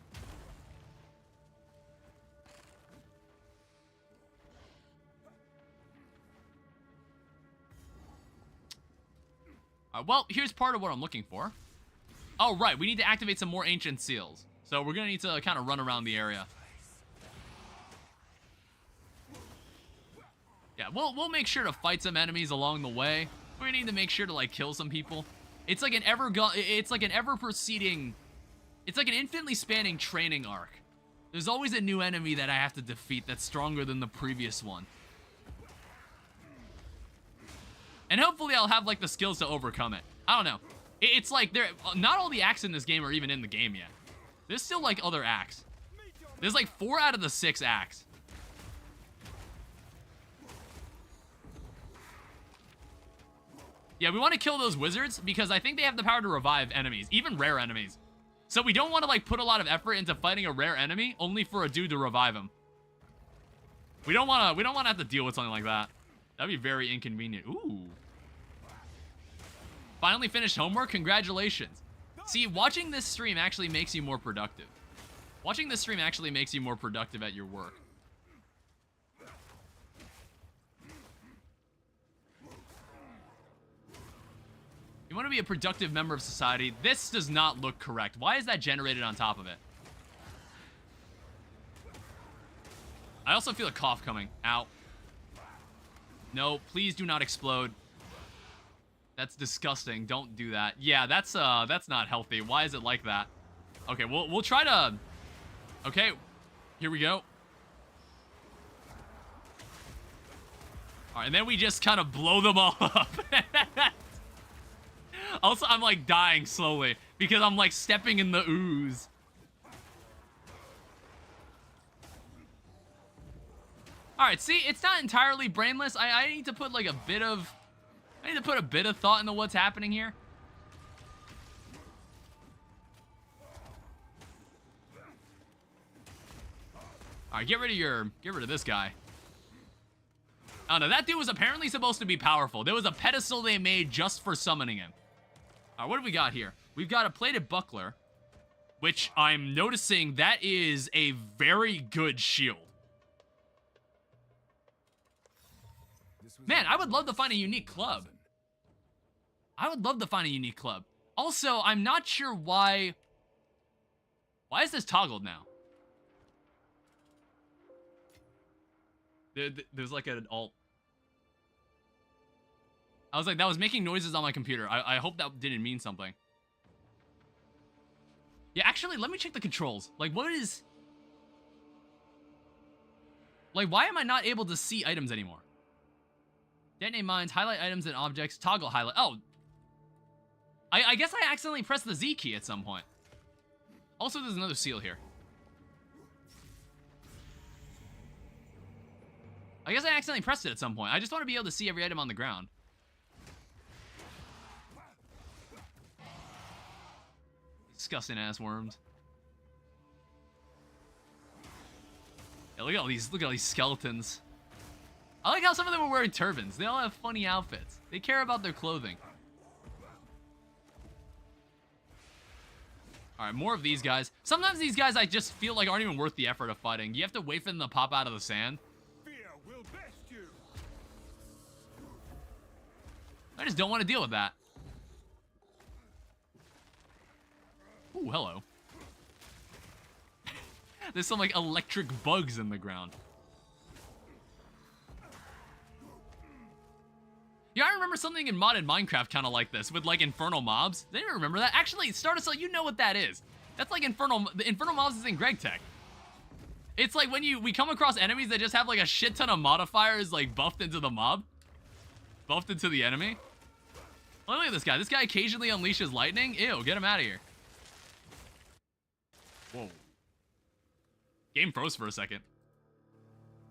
Well, here's part of what I'm looking for. Oh, right. We need to activate some more ancient seals. So we're going to need to kind of run around the area. Yeah, we'll make sure to fight some enemies along the way. We need to make sure to, like, kill some people. It's like an ever-proceeding... It's like an infinitely spanning training arc. There's always a new enemy that I have to defeat that's stronger than the previous one. And hopefully I'll have, like, the skills to overcome it. I don't know. It's like, not all the acts in this game are even in the game yet. There's still, like, other acts. There's, like, 4 out of the 6 acts. Yeah, we want to kill those wizards because I think they have the power to revive enemies, even rare enemies. So we don't want to, like, put a lot of effort into fighting a rare enemy only for a dude to revive him. We don't want to have to deal with something like that. That'd be very inconvenient. Ooh. Finally finished homework? Congratulations. See, watching this stream actually makes you more productive. Watching this stream actually makes you more productive at your work. You want to be a productive member of society. This does not look correct. Why is that generated on top of it? I also feel a cough coming. Ow. No, please do not explode. That's disgusting. Don't do that. Yeah, that's not healthy. Why is it like that? Okay, we'll try to... Okay, here we go. All right, and then we just kind of blow them all up. Also, I'm like dying slowly because I'm like stepping in the ooze. All right, see, it's not entirely brainless. I need to put like a bit of thought into what's happening here. All right, get rid of this guy. Oh no, that dude was apparently supposed to be powerful. There was a pedestal they made just for summoning him. All right, what do we got here? We've got a plated buckler, which I'm noticing that is a very good shield. Man, I would love to find a unique club. I would love to find a unique club. Also, I'm not sure why is this toggled now? There's like an alt. I was like, that was making noises on my computer. I hope that didn't mean something. Yeah, actually, let me check the controls. Like, what is... Like, why am I not able to see items anymore? Detonate mines, highlight items and objects, toggle highlight. Oh. I guess I accidentally pressed the Z key at some point. Also, there's another seal here. I guess I accidentally pressed it at some point. I just want to be able to see every item on the ground. Disgusting ass worms. Yeah, look at all these skeletons. I like how some of them are wearing turbans. They all have funny outfits. They care about their clothing. All right, more of these guys. Sometimes these guys I just feel like aren't even worth the effort of fighting. You have to wait for them to pop out of the sand. I just don't want to deal with that. Ooh, hello. There's some, like, electric bugs in the ground. Yeah, I remember something in modded Minecraft kind of like this, with, like, infernal mobs. They didn't remember that. Actually, Stardust, you know what that is. That's like the infernal mobs is in Greg Tech. It's like when we come across enemies that just have, like, a shit ton of modifiers, like, buffed into the mob. Buffed into the enemy. Oh, look at this guy. This guy occasionally unleashes lightning. Ew, get him out of here. Whoa. Game froze for a second.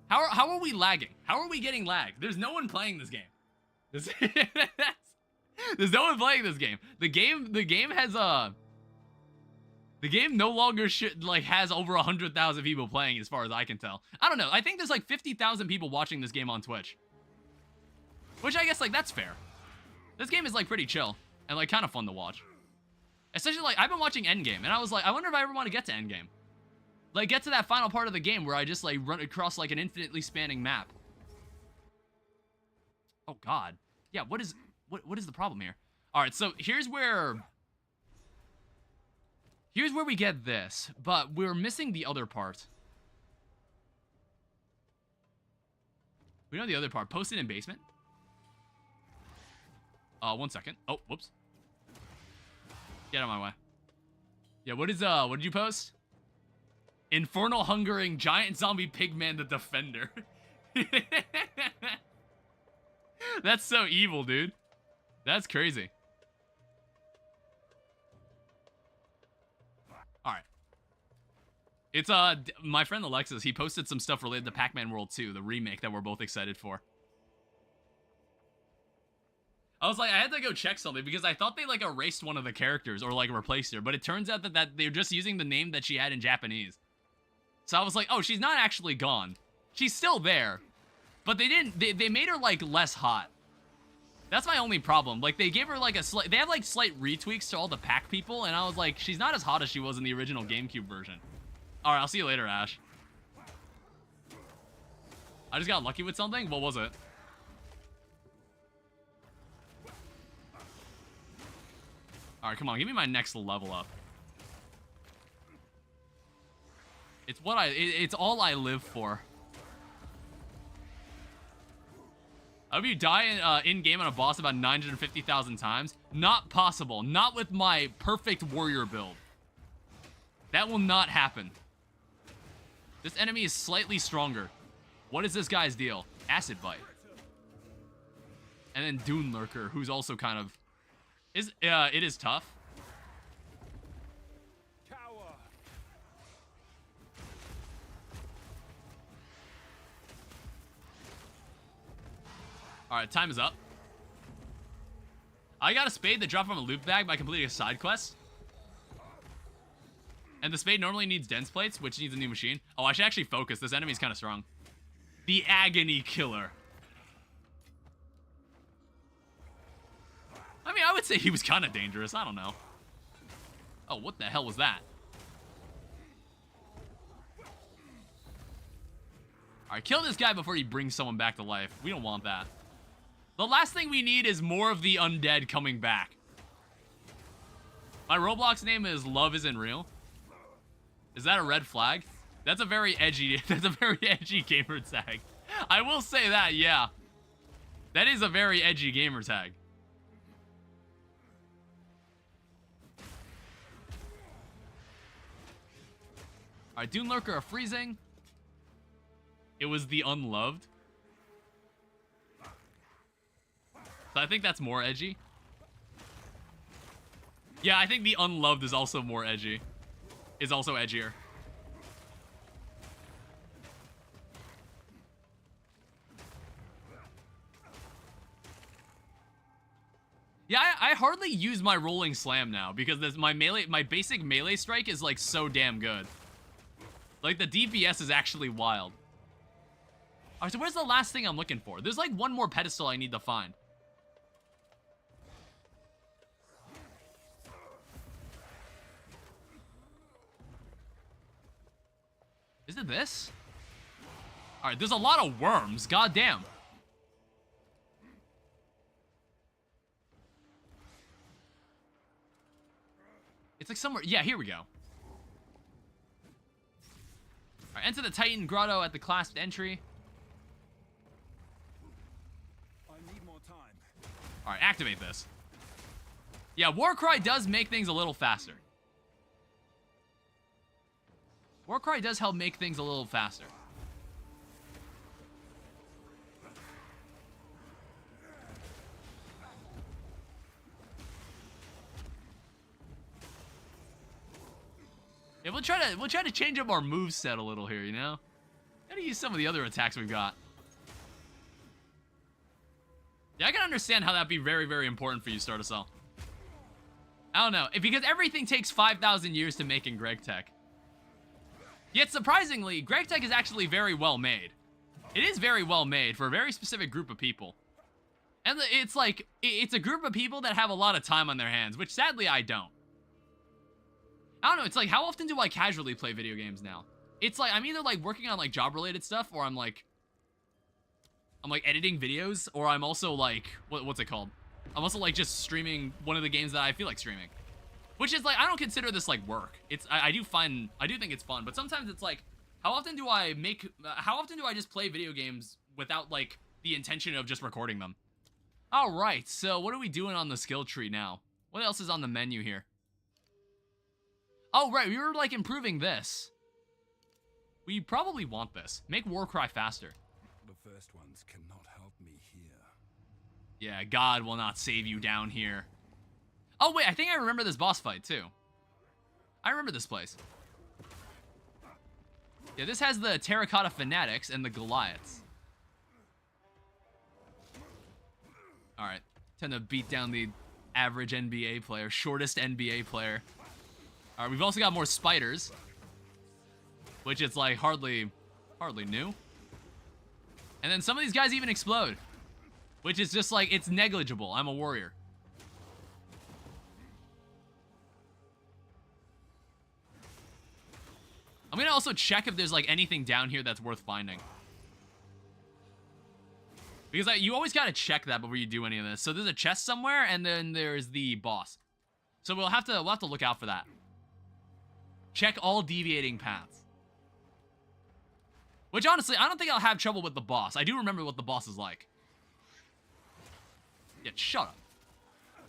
How are we lagging? How are we getting lagged? There's no one playing this game. There's no one playing this game. The game has the game no longer has over 100,000 people playing as far as I can tell. I don't know. I think there's like 50,000 people watching this game on Twitch. Which I guess like that's fair. This game is like pretty chill and like kind of fun to watch. Especially like I've been watching Endgame and I was like I wonder if I ever want to get to Endgame. Like get to that final part of the game where I just like run across like an infinitely spanning map. Oh god. Yeah, what is the problem here? All right, so here's where we get this, but we're missing the other part. We know the other part. Posted in basement. 1 second. Oh, whoops. Get out of my way. Yeah, what did you post? Infernal hungering giant zombie pigman the defender. That's so evil, dude. That's crazy. Alright. It's, my friend Alexis, he posted some stuff related to Pac-Man World 2, the remake that we're both excited for. I was like, I had to go check something because I thought they, like, erased one of the characters or, like, replaced her, but it turns out that they're just using the name that she had in Japanese. So I was like, oh, she's not actually gone. She's still there. But they made her, like, less hot. That's my only problem. Like, they gave her, like, they have, like, slight retweaks to all the pack people, and I was like, she's not as hot as she was in the original GameCube version. Alright, I'll see you later, Ash. I just got lucky with something? What was it? Alright, come on, give me my next level up. It's all I live for. I hope you die in-game on a boss about 950,000 times. Not possible. Not with my perfect warrior build. That will not happen. This enemy is slightly stronger. What is this guy's deal? Acid bite. And then Dune Lurker, who's also kind of... it is tough. Alright, time is up. I got a spade that dropped from a loot bag by completing a side quest. And the spade normally needs dense plates, which needs a new machine. Oh, I should actually focus. This enemy's kind of strong. The Agony Killer. I mean, I would say he was kind of dangerous. I don't know. Oh, what the hell was that? Alright, kill this guy before he brings someone back to life. We don't want that. The last thing we need is more of the undead coming back. My Roblox name is Love Isn't Real. Is that a red flag? That's a very edgy gamer tag. I will say that, yeah. That is a very edgy gamer tag. Alright, Dune Lurker are freezing. It was the Unloved. So I think that's more edgy. Yeah, I think the Unloved is also more edgy. Is also edgier. Yeah, I hardly use my rolling slam now because my basic melee strike is like so damn good. Like the DPS is actually wild. Alright, so where's the last thing I'm looking for? There's like one more pedestal I need to find. Is it this? Alright, there's a lot of worms. God damn. It's like somewhere... Yeah, here we go. Alright, enter the Titan Grotto at the clasped entry. I need more time. Alright, activate this. Yeah, Warcry does make things a little faster. Warcry does help make things a little faster. Yeah, we'll try to change up our moveset a little here, you know? Gotta use some of the other attacks we've got. Yeah, I can understand how that'd be very, very important for you, Startacell. I don't know. Because everything takes 5,000 years to make in GregTech. Yet, surprisingly, GregTech is actually very well made. It is very well made for a very specific group of people. And it's like, it's a group of people that have a lot of time on their hands, which sadly I don't. I don't know, it's like, how often do I casually play video games now? It's like, I'm either like working on like job-related stuff, or I'm like editing videos, or I'm also like, what's it called? I'm also like just streaming one of the games that I feel like streaming. Which is like, I don't consider this like work. It's, I do think it's fun, but sometimes it's like, how often do I just play video games without like the intention of just recording them? Alright, so what are we doing on the skill tree now? What else is on the menu here? Oh, right, we were like improving this. We probably want this. Make Warcry faster. The first ones cannot help me here. Yeah, God will not save you down here. Oh, wait, I think I remember this boss fight, too. I remember this place. Yeah, this has the Terracotta Fanatics and the Goliaths. Alright, time to beat down the average NBA player, shortest NBA player. Alright, we've also got more spiders. Which it's like hardly new. And then some of these guys even explode. Which is just like, it's negligible. I'm a warrior. I'm gonna also check if there's like anything down here that's worth finding. Because you always gotta check that before you do any of this. So there's a chest somewhere, and then there's the boss. So we'll have to look out for that. Check all deviating paths. Which honestly, I don't think I'll have trouble with the boss. I do remember what the boss is like. Yeah, shut up.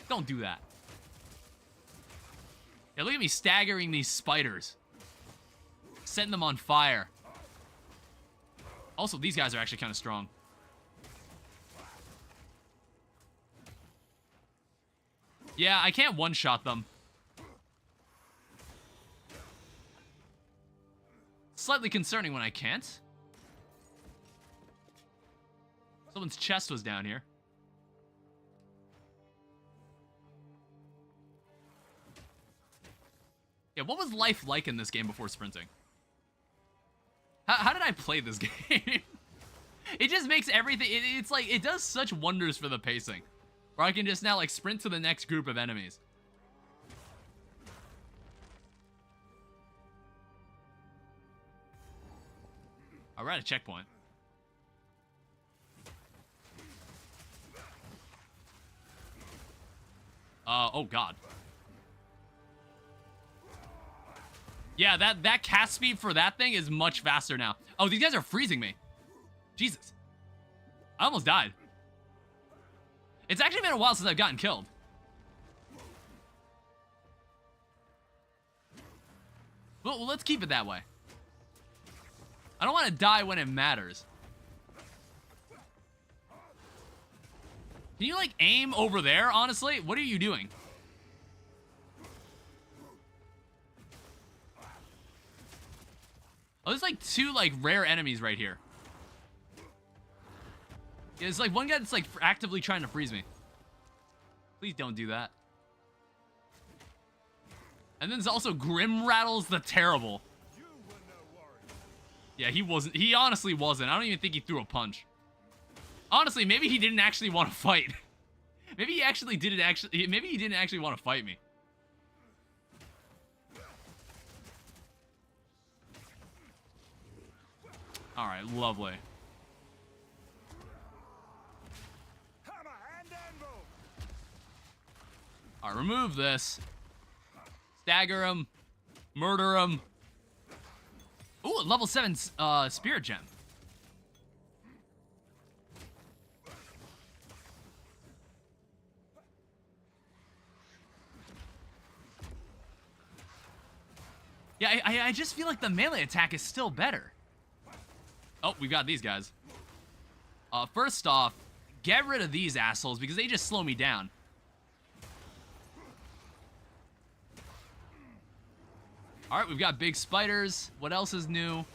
Don't do that. Yeah, look at me staggering these spiders. Setting them on fire. Also, these guys are actually kind of strong. Yeah, I can't one-shot them. Slightly concerning when I can't. Someone's chest was down here. Yeah, what was life like in this game before sprinting? How did I play this game? It just makes everything... It's like, it does such wonders for the pacing. Where I can just now, like, sprint to the next group of enemies. All right, a checkpoint. Oh, God. Yeah, that cast speed for that thing is much faster now. Oh, these guys are freezing me. Jesus. I almost died. It's actually been a while since I've gotten killed. Well, let's keep it that way. I don't want to die when it matters. Can you, like, aim over there, honestly? What are you doing? Oh, there's, like, two, like, rare enemies right here. Yeah, it's, like, one guy that's, like, actively trying to freeze me. Please don't do that. And then there's also Grim Rattles the Terrible. Yeah, he wasn't. He honestly wasn't. I don't even think he threw a punch. Honestly, maybe he didn't actually want to fight. Maybe he actually didn't actually... Maybe he didn't actually want to fight me. Alright, lovely. Alright, remove this. Stagger him. Murder him. Ooh, level 7 spirit gem. Yeah, I just feel like the melee attack is still better. Oh, we've got these guys. First off, get rid of these assholes because they just slow me down. Alright, we've got big spiders. What else is new?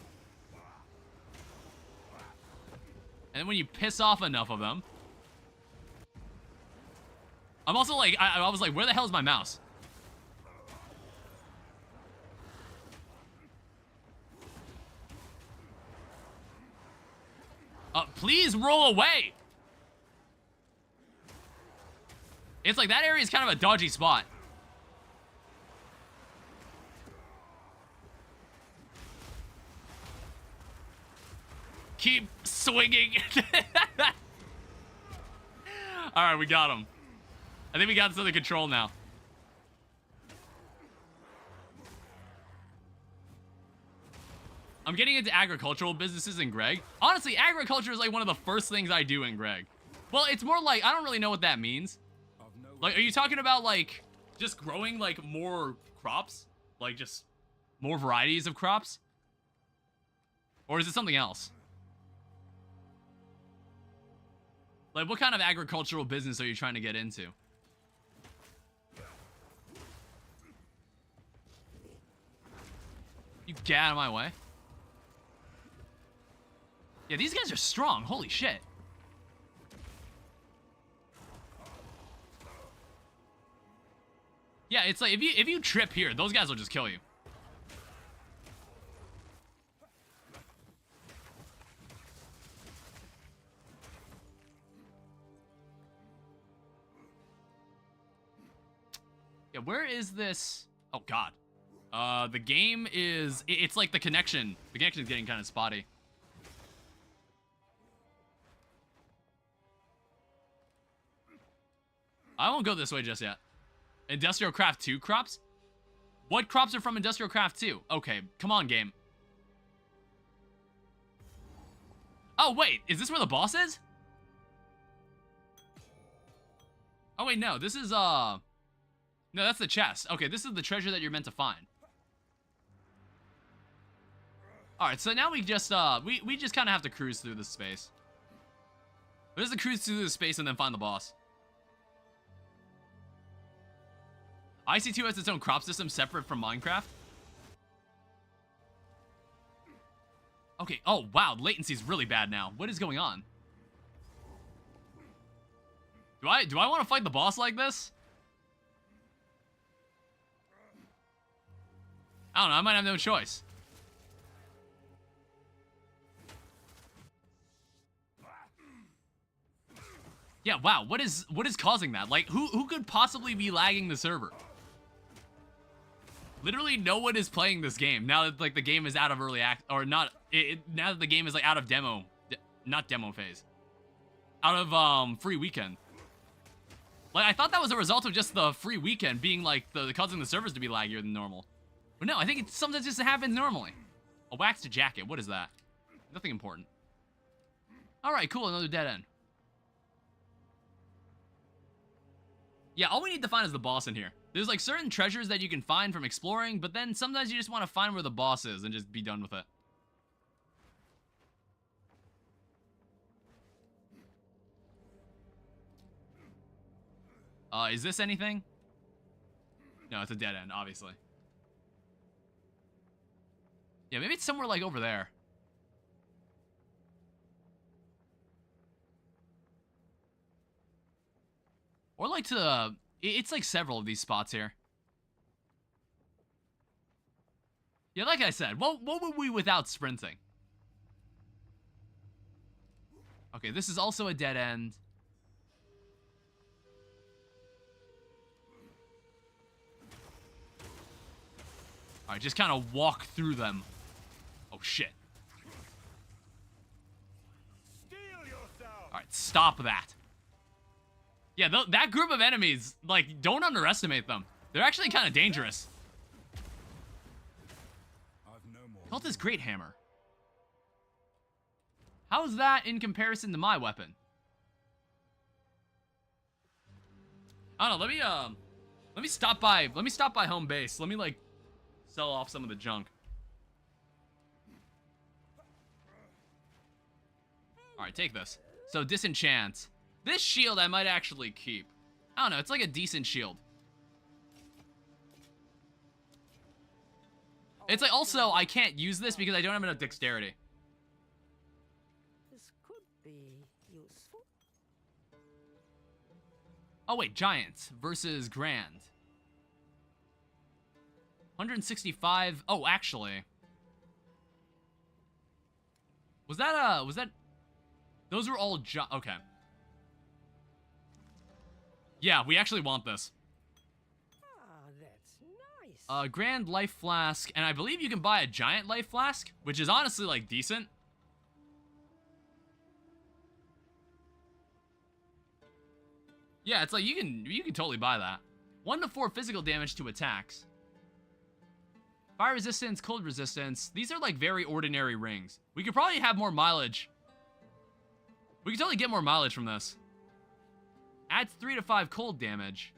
And then when you piss off enough of them... I'm also like, I was like, where the hell is my mouse? Please roll away! It's like that area is kind of a dodgy spot. Keep swinging. Alright, we got him. I think we got this under control now. I'm getting into agricultural businesses in Greg. Honestly, agriculture is like one of the first things I do in Greg. Well, it's more like, I don't really know what that means. Like, are you talking about like just growing like more crops? Like just more varieties of crops? Or is it something else? Like, what kind of agricultural business are you trying to get into? You get out of my way. Yeah, these guys are strong. Holy shit. Yeah, it's like if you trip here, those guys will just kill you. Yeah, where is this? Oh god. The game is it's like the connection. The connection is getting kind of spotty. I won't go this way just yet. Industrial Craft 2 crops? What crops are from Industrial Craft 2? Okay, come on, game. Oh, wait. Is this where the boss is? Oh, wait, no. This is, No, that's the chest. Okay, this is the treasure that you're meant to find. Alright, so now we just, we just kind of have to cruise through this space. We just have to cruise through this space and then find the boss. IC2 has its own crop system separate from Minecraft? Okay, oh wow, latency is really bad now. What is going on? Do I want to fight the boss like this? I don't know, I might have no choice. Yeah, wow, what is causing that? Like, who could possibly be lagging the server? Literally no one is playing this game now that like the game is out of early act or not now that the game is like out of demo not demo phase. Out of free weekend. Like I thought that was a result of just the free weekend being like causing the servers to be laggier than normal. But no, I think it's something that just happens normally. A waxed jacket, what is that? Nothing important. Alright, cool, another dead end. Yeah, all we need to find is the boss in here. There's like certain treasures that you can find from exploring, but then sometimes you just want to find where the boss is and just be done with it. Is this anything? No, it's a dead end, obviously. Yeah, maybe it's somewhere like over there. Or like to it's like several of these spots here. Yeah, like I said, what would we without sprinting? Okay, this is also a dead end. Alright, just kind of walk through them. Oh, shit. Alright, stop that. Yeah, that group of enemies, like, don't underestimate them. They're actually kind of dangerous. Cultist Great Hammer. How's that in comparison to my weapon? I don't know, let me stop by home base. Let me, like, sell off some of the junk. Alright, take this. So, disenchant. This shield I might actually keep. I don't know, it's like a decent shield. It's like, also, I can't use this because I don't have enough dexterity. This could be useful. Oh wait, Giant versus Grand. 165, oh actually. Was that, those were all okay. Yeah, we actually want this. Ah, that's nice. Grand Life Flask, and I believe you can buy a Giant Life Flask, which is honestly, like, decent. Yeah, it's like, you can totally buy that. 1 to 4 physical damage to attacks. Fire resistance, cold resistance. These are, like, very ordinary rings. We could probably have more mileage. We could totally get more mileage from this. Adds 3 to 5 cold damage.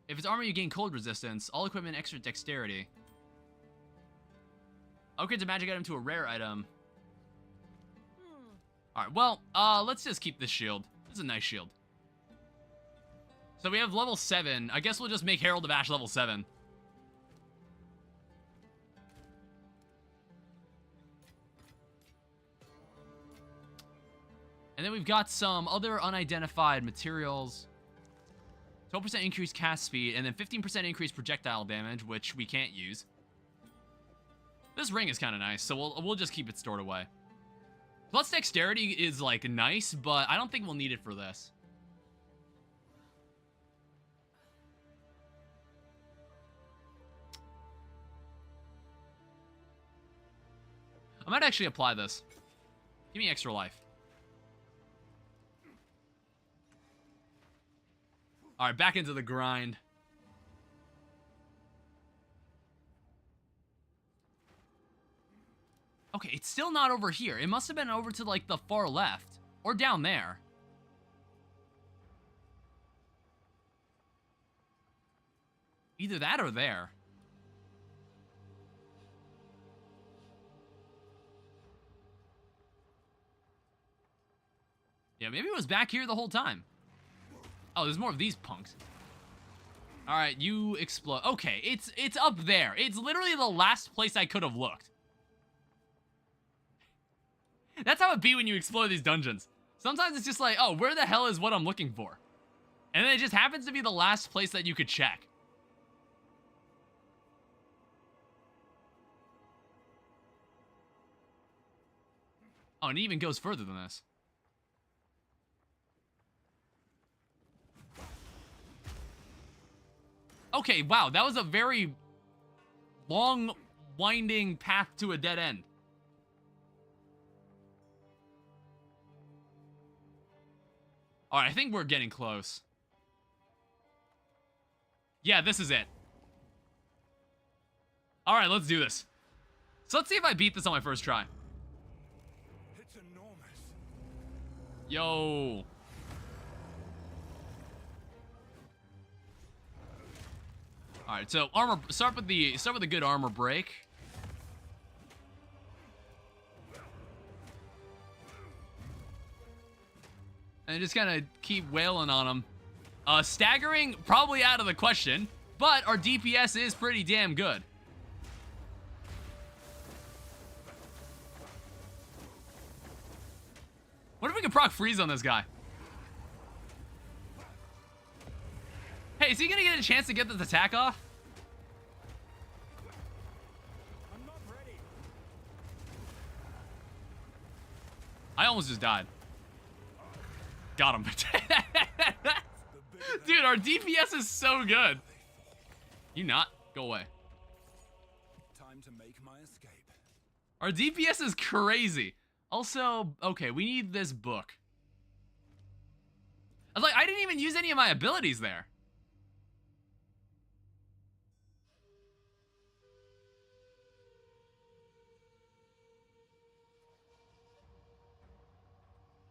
If it's armor, you gain cold resistance. All equipment, extra dexterity. Upgrades a magic item to a rare item. Alright, well, let's just keep this shield. This is a nice shield. So we have level 7. I guess we'll just make Herald of Ash level 7. And then we've got some other unidentified materials. 12% increased cast speed, and then 15% increased projectile damage, which we can't use. This ring is kind of nice, so we'll just keep it stored away. Plus dexterity is, like, nice, but I don't think we'll need it for this. I might actually apply this. Give me extra life. Alright, back into the grind. Okay, it's still not over here. It must have been over to, like, the far left. Or down there. Either that or there. Yeah, maybe it was back here the whole time. Oh, there's more of these punks. All right, you explode. Okay, it's up there. It's literally the last place I could have looked. That's how it be when you explore these dungeons. Sometimes it's just like, oh, where the hell is what I'm looking for? And then it just happens to be the last place that you could check. Oh, and it even goes further than this. Okay, wow, that was a very long, winding path to a dead end. Alright, I think we're getting close. Yeah, this is it. Alright, let's do this. So let's see if I beat this on my first try. It's enormous. Yo. Alright, so armor, start with the good armor break. And just kind of keep wailing on them. Staggering, probably out of the question, but our DPS is pretty damn good. What if we could proc freeze on this guy? Hey, is he gonna get a chance to get this attack off? I'm not ready. I almost just died. Got him. Dude, our DPS is so good. You not? Go away. Time to make my escape. Our DPS is crazy. Also, okay, we need this book. I was like, I didn't even use any of my abilities there.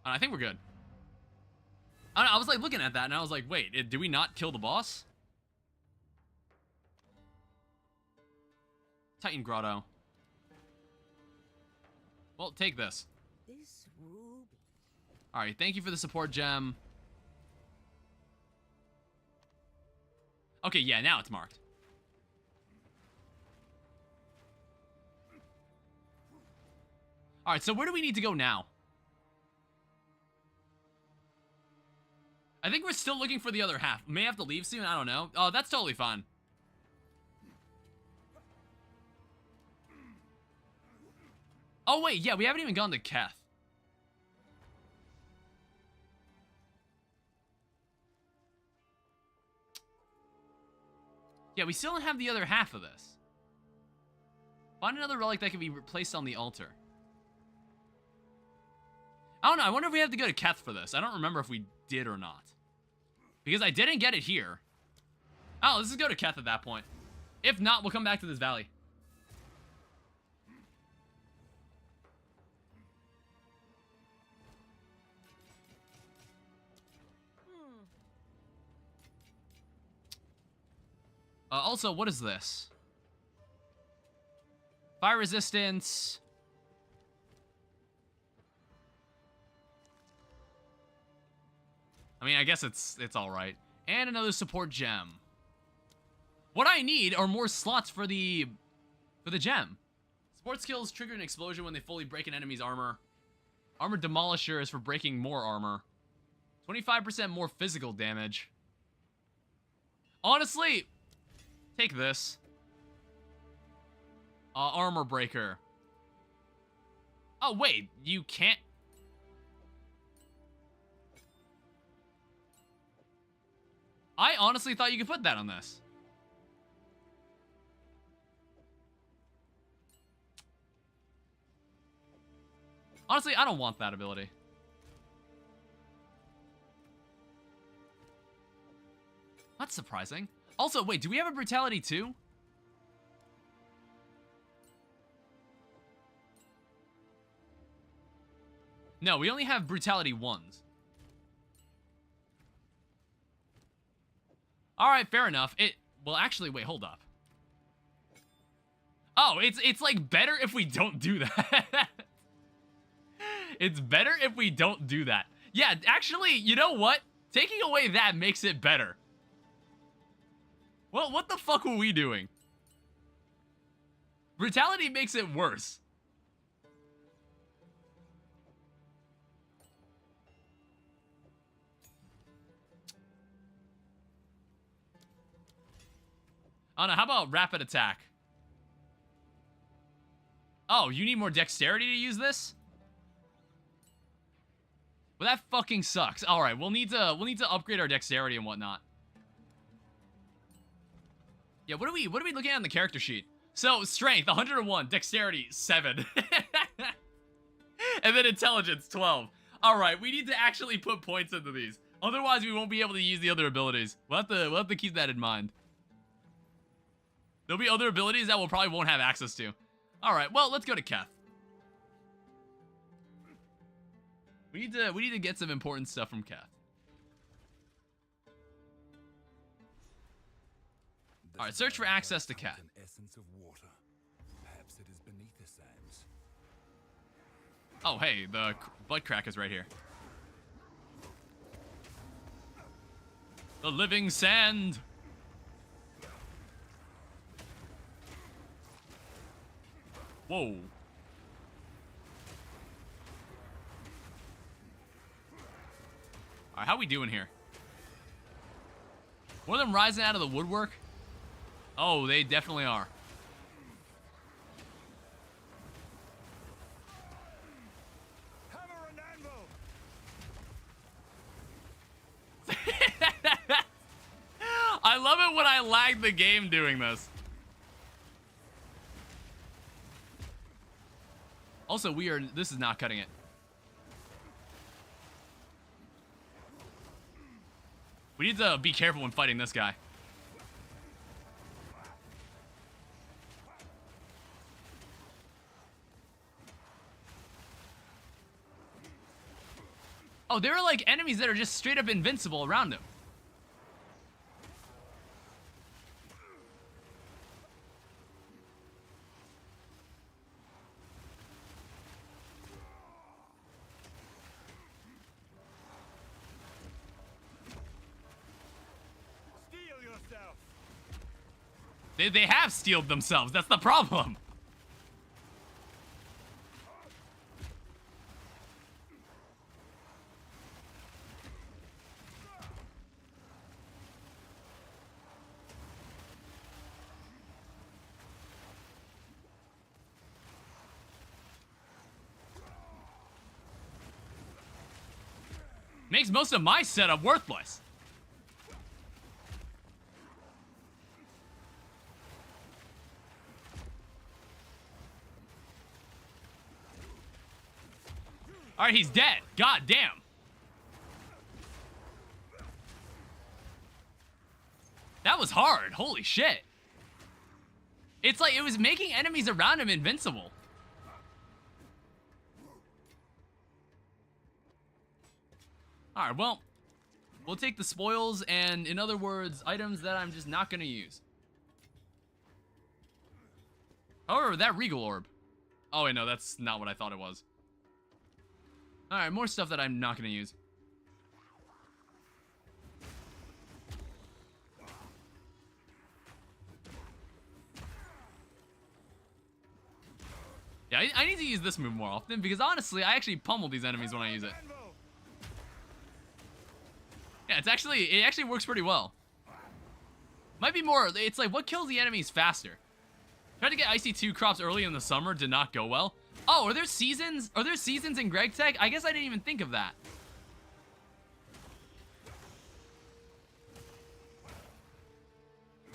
I think we're good. I was like looking at that and I was like, wait, did we not kill the boss? Titan Grotto. Well, take this. This ruby. Alright, thank you for the support gem. Okay, yeah, now it's marked. Alright, so where do we need to go now? I think we're still looking for the other half. May have to leave soon, I don't know. Oh, that's totally fine. Oh, wait, yeah, we haven't even gone to Keth. Yeah, we still don't have the other half of this. Find another relic that can be placed on the altar. I don't know, I wonder if we have to go to Keth for this. I don't remember if we did or not. Because I didn't get it here. Oh, let's just go to Keth at that point. If not, we'll come back to this valley. Also, what is this? Fire resistance. I mean, I guess it's all right. And another support gem. What I need are more slots for the gem. Support skills trigger an explosion when they fully break an enemy's armor. Armor Demolisher is for breaking more armor. 25% more physical damage. Honestly, take this. Armor Breaker. Oh, wait, you can't. I honestly thought you could put that on this. Honestly, I don't want that ability. That's surprising. Also, wait, do we have a Brutality 2? No, we only have Brutality 1s. Alright, fair enough. Well, actually, wait, hold up. Oh, it's like better if we don't do that. It's better if we don't do that. Yeah, actually, you know what? Taking away that makes it better. Well, what the fuck were we doing? Brutality makes it worse. Oh no, how about rapid attack? Oh, you need more dexterity to use this? Well, that fucking sucks. All right, we'll need to upgrade our dexterity and whatnot. Yeah, what are we looking at on the character sheet? So, strength 101, dexterity 7. And then intelligence 12. All right, we need to actually put points into these. Otherwise, we won't be able to use the other abilities. We'll have to keep that in mind. There'll be other abilities that we'll probably won't have access to. All right, well, let's go to Keth. We need to get some important stuff from Keth. All right, search for access to Keth. An essence of water. Perhaps it is beneath the sands. Oh, hey, the butt crack is right here. The living sand. Whoa. All right, how we doing here? One of them rising out of the woodwork? Oh, they definitely are. Hammer and anvil. I love it when I lag the game doing this. Also, this is not cutting it. We need to be careful when fighting this guy. Oh, there are like enemies that are just straight up invincible around him. Steel yourself. They have steeled themselves. That's the problem. Makes most of my setup worthless. All right, he's dead. God damn. That was hard. Holy shit. It's like it was making enemies around him invincible. All right, well, we'll take the spoils and, in other words, items that I'm just not going to use. However, that Regal Orb. Oh, wait, no, that's not what I thought it was. All right, more stuff that I'm not going to use. Yeah, I need to use this move more often because, honestly, I actually pummel these enemies when I use it. Yeah, it actually works pretty well. Might be more, it's like, what kills the enemies faster? Tried to get Icy 2 crops early in the summer, did not go well. Oh, are there seasons? Are there seasons in Greg Tech? I guess I didn't even think of that.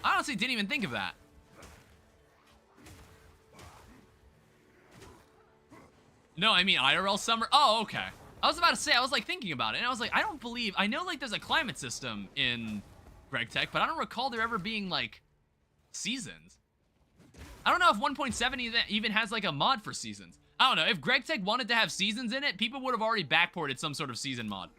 I honestly didn't even think of that. No, I mean IRL summer. Oh, okay. I was about to say, I was like thinking about it, and I was like, I know like there's a climate system in Greg Tech, but I don't recall there ever being like seasons. I don't know if 1.7 even has like a mod for seasons. I don't know. If Greg Tech wanted to have seasons in it, people would have already backported some sort of season mod.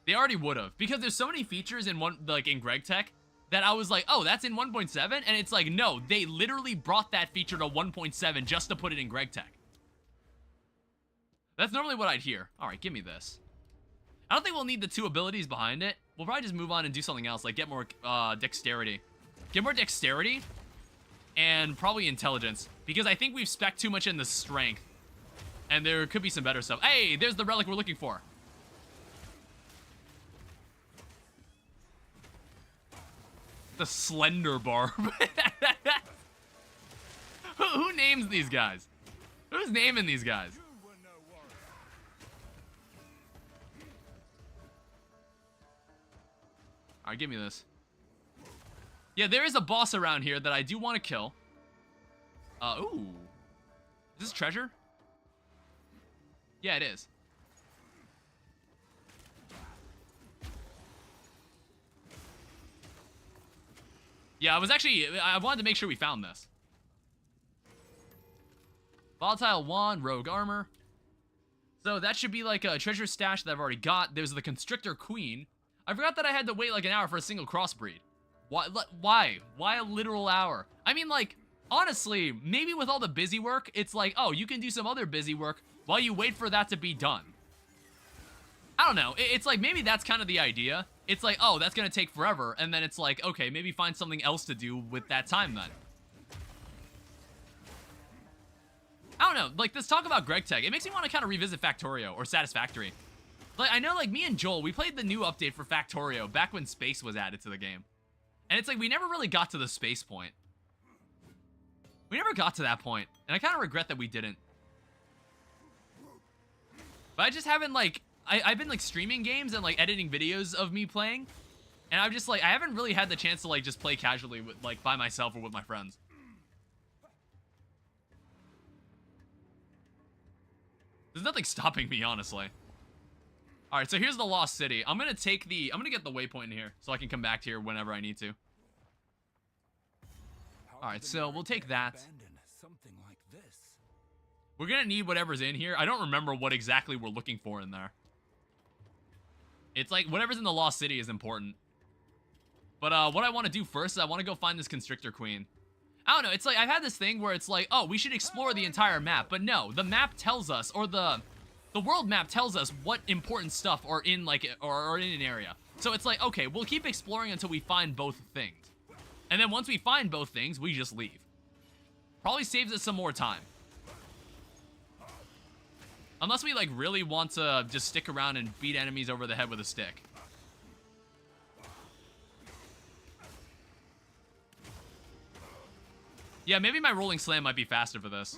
They already would have, because there's so many features in in Greg Tech that I was like, oh, that's in 1.7, and it's like, no, they literally brought that feature to 1.7 just to put it in Greg Tech. That's normally what I'd hear. All right, give me this. I don't think we'll need the 2 abilities behind it. we'll probably just move on and do something else, like get more dexterity. Get more dexterity and probably intelligence, because I think we've spec'd too much in the strength. And there could be some better stuff. Hey, there's the relic we're looking for. The Slender Barb. Who names these guys? Who's naming these guys? Alright, give me this. Yeah, there is a boss around here that I do want to kill. Ooh. Is this treasure? Yeah, it is. Yeah, I wanted to make sure we found this. Volatile wand, rogue armor. So that should be like a treasure stash that I've already got. There's the Constrictor Queen. I forgot that I had to wait like an hour for a single crossbreed. Why? Why a literal hour? I mean, like, honestly, maybe with all the busy work, it's like, oh, you can do some other busy work while you wait for that to be done. I don't know. It's like, maybe that's kind of the idea. It's like, oh, that's gonna take forever, and then it's like, okay, maybe find something else to do with that time then. I don't know, like, this talk about Greg Tech, it makes me want to kind of revisit Factorio, or Satisfactory. Like, I know, like, me and Joel, we played the new update for Factorio back when space was added to the game. And it's like, we never really got to the space point. We never got to that point, and I kind of regret that we didn't. But I just haven't, like, I've been, like, streaming games and, like, editing videos of me playing. And I'm just, like, I haven't really had the chance to, like, just play casually with, like, by myself or with my friends. There's nothing stopping me, honestly. Alright, so here's the Lost City. I'm gonna get the waypoint in here, so I can come back here whenever I need to. Alright, so we'll take that. Something like this. We're gonna need whatever's in here. I don't remember what exactly we're looking for in there. It's like, whatever's in the Lost City is important. But, what I want to do first is I want to go find this Constrictor Queen. I don't know, it's like, I've had this thing where it's like, oh, we should explore the entire map. But no, the map tells us, or the world map tells us what important stuff are in, like, or in an area. So it's like, okay, we'll keep exploring until we find both things. And then once we find both things, we just leave. Probably saves us some more time. Unless we, like, really want to just stick around and beat enemies over the head with a stick. Yeah, maybe my rolling slam might be faster for this.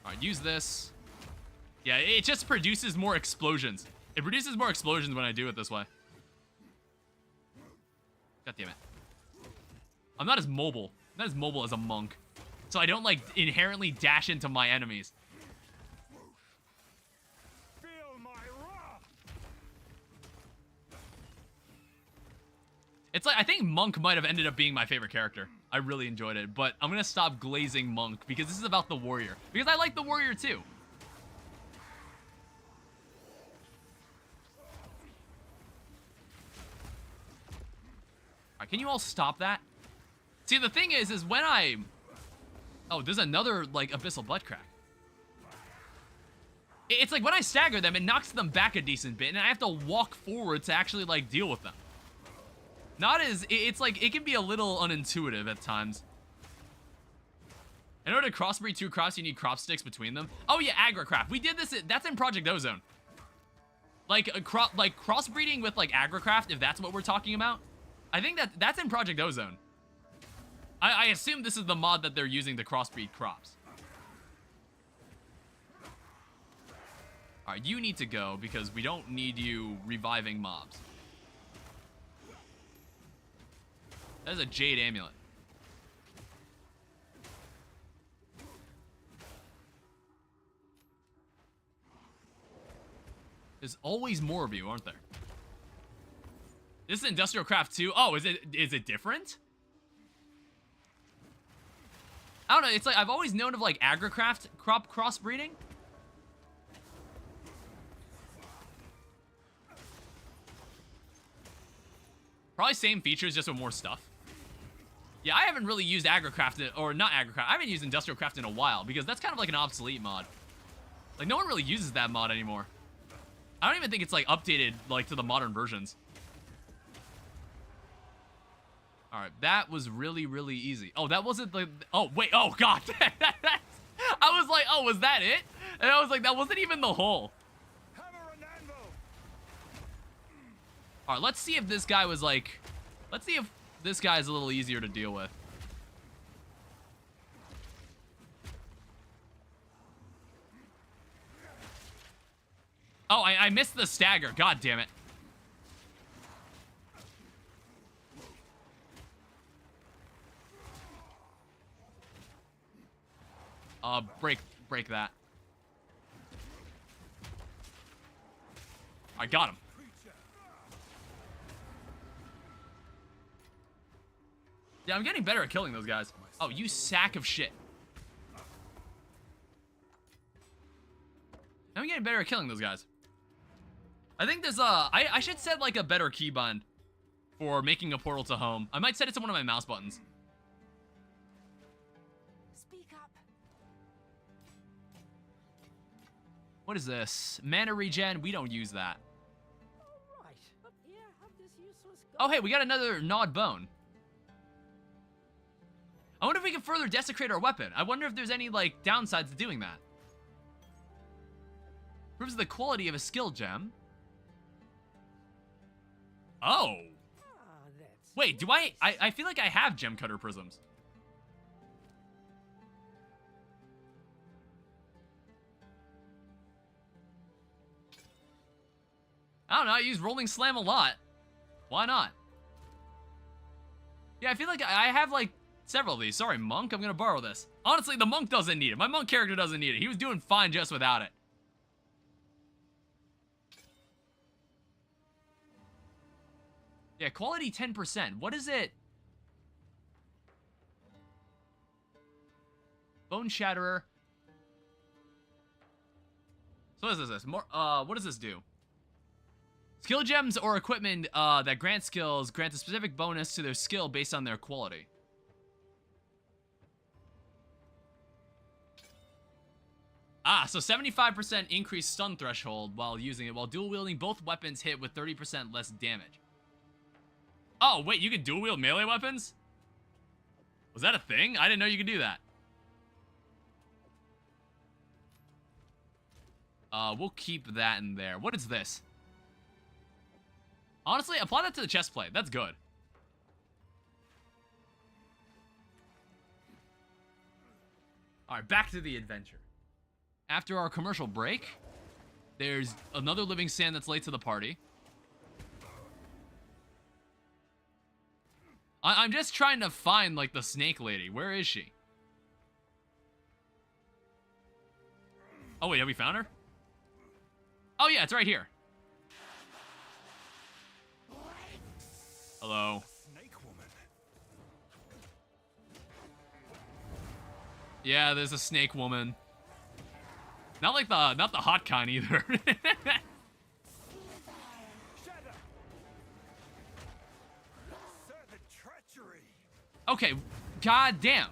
Alright, use this. Yeah, it just produces more explosions. It produces more explosions when I do it this way. God damn it. I'm not as mobile. Not as mobile as a monk. So I don't, like, inherently dash into my enemies. Feel my wrath. It's like, I think Monk might have ended up being my favorite character. I really enjoyed it, but I'm gonna stop glazing Monk because this is about the warrior. Because I like the warrior too. Alright, can you all stop that? See, the thing is when I... Oh, there's another, like, Abyssal Buttcrack. It's like, when I stagger them, it knocks them back a decent bit, and I have to walk forward to actually, like, deal with them. Not as... It's like, it can be a little unintuitive at times. In order to crossbreed two crops, you need crop sticks between them. Oh, yeah, Agricraft. We did this... That's in Project Ozone. Like, crossbreeding with, like, Agricraft, if that's what we're talking about. I think that's in Project Ozone. I assume this is the mod that they're using to crossbreed crops. Alright, you need to go because we don't need you reviving mobs. That is a Jade Amulet. There's always more of you, aren't there? This is Industrial Craft 2. Oh, is it different? I don't know, it's like, I've always known of, like, Agricraft crop crossbreeding. Probably same features, just with more stuff. Yeah, I haven't really used Agricraft, or not Agricraft, I haven't used Industrial Craft in a while, because that's kind of like an obsolete mod. Like, no one really uses that mod anymore. I don't even think it's, like, updated, like, to the modern versions. Alright, that was really, really easy. Oh, that wasn't the... Oh, wait. Oh, God. I was like, oh, was that it? And I was like, that wasn't even the hole. Alright, let's see if this guy was, like... Let's see if this guy is a little easier to deal with. Oh, I missed the stagger. God damn it. Break that. I got him. Yeah, I'm getting better at killing those guys. Oh, you sack of shit. I'm getting better at killing those guys. I think there's I should set like a better keybind for making a portal to home. I might set it to one of my mouse buttons. Speak up. What is this? Mana regen? We don't use that. All right, but here, have this useless Oh, hey, we got another gnawed bone. I wonder if we can further desecrate our weapon. I wonder if there's any, like, downsides to doing that. Proves the quality of a skill gem. Oh. that's Wait, do I feel like I have gem cutter prisms. I don't know, I use rolling slam a lot. Why not? Yeah, I feel like I have, like, several of these. Sorry, monk, I'm gonna borrow this. Honestly, the monk doesn't need it. My monk character doesn't need it. He was doing fine just without it. Yeah, quality 10%. What is it? Bone Shatterer. So what is this? More, what does this do? Skill gems or equipment that grant skills grant a specific bonus to their skill based on their quality. Ah, so 75% increased stun threshold while using it, while dual wielding both weapons hit with 30% less damage. Oh, wait, you can dual wield melee weapons? Was that a thing? I didn't know you could do that. We'll keep that in there. What is this? Honestly, apply that to the chest plate. That's good. Alright, back to the adventure. After our commercial break, there's another living sand that's late to the party. I'm just trying to find, like, the snake lady. Where is she? Oh, wait, have we found her? Oh, yeah, it's right here. Hello. Snake woman. Yeah, there's a snake woman. Not the hot kind either. Okay, god damn.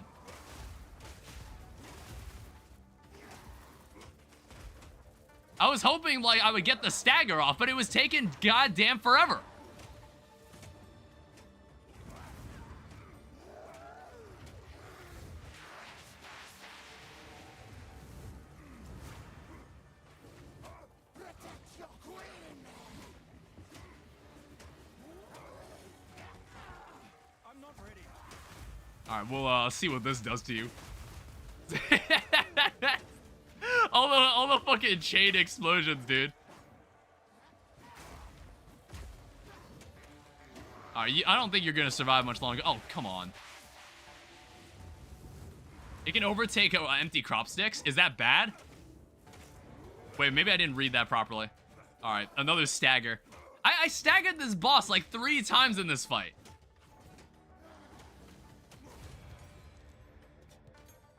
I was hoping, like, I would get the stagger off, but it was taking goddamn forever. Alright, we'll see what this does to you. all the fucking chain explosions, dude. Alright, I don't think you're gonna survive much longer. Oh, come on. It can overtake empty crop sticks? Is that bad? Wait, maybe I didn't read that properly. Alright, another stagger. I staggered this boss like 3 times in this fight.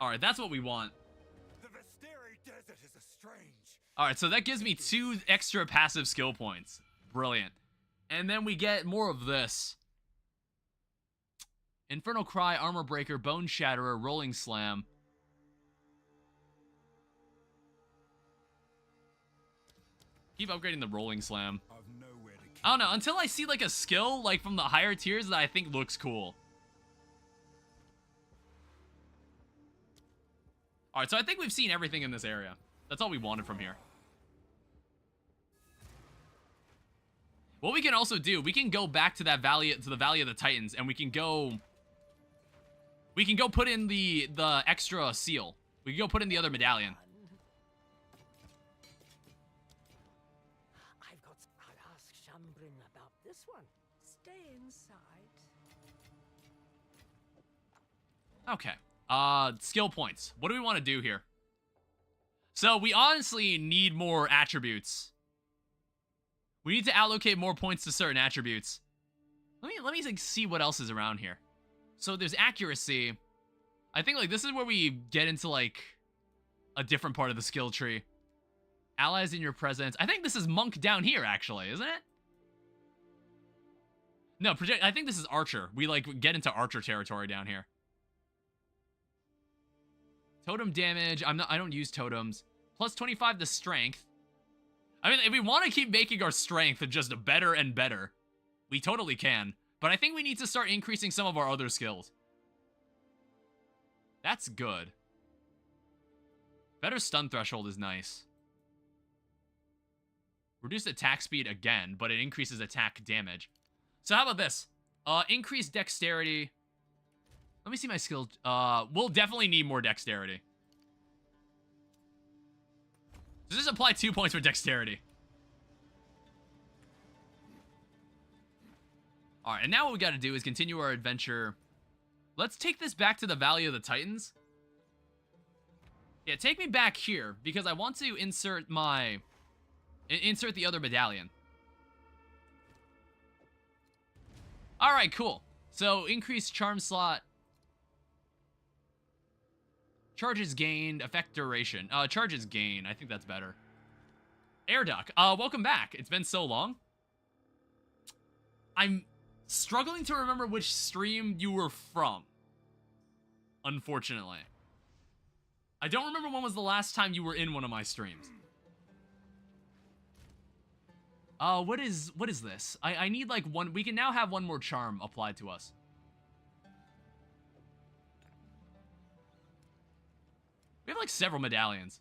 Alright, that's what we want. The Visteri Desert is a strange. Alright, so that gives me 2 extra passive skill points. Brilliant. And then we get more of this. Infernal Cry, Armor Breaker, Bone Shatterer, Rolling Slam. Keep upgrading the rolling slam. I've nowhere to keep. I don't know, until I see like a skill like from the higher tiers that I think looks cool. All right, so I think we've seen everything in this area. That's all we wanted from here. What we can also do, we can go back to that valley, to the Valley of the Titans, and we can go put in the extra seal. We can go put in the other medallion. I'll ask Shambrin about this one. Stay inside. Okay. Skill points. What do we want to do here? So we honestly need more attributes. We need to allocate more points to certain attributes. Let me like, see what else is around here. So there's accuracy. I think like this is where we get into like a different part of the skill tree. Allies in your presence. I think this is monk down here actually, isn't it? No, project. I think this is archer. We like get into archer territory down here. Totem damage. I don't use totems. Plus 25 to strength. I mean, if we want to keep making our strength just better and better, we totally can. But I think we need to start increasing some of our other skills. That's good. Better stun threshold is nice. Reduce attack speed again, but it increases attack damage. So how about this? Increase dexterity. Let me see my skills. We'll definitely need more dexterity. Does this apply 2 points for dexterity? Alright, and now what we gotta do is continue our adventure. Let's take this back to the Valley of the Titans. Yeah, take me back here, because I want to insert the other medallion. Alright, cool. So, increase charm slot. Charges gained, effect duration. Charges gained. I think that's better. Air duck. Welcome back. It's been so long. I'm struggling to remember which stream you were from. Unfortunately. I don't remember when was the last time you were in one of my streams. What is this? I need like one. We can now have one more charm applied to us. We have like several medallions.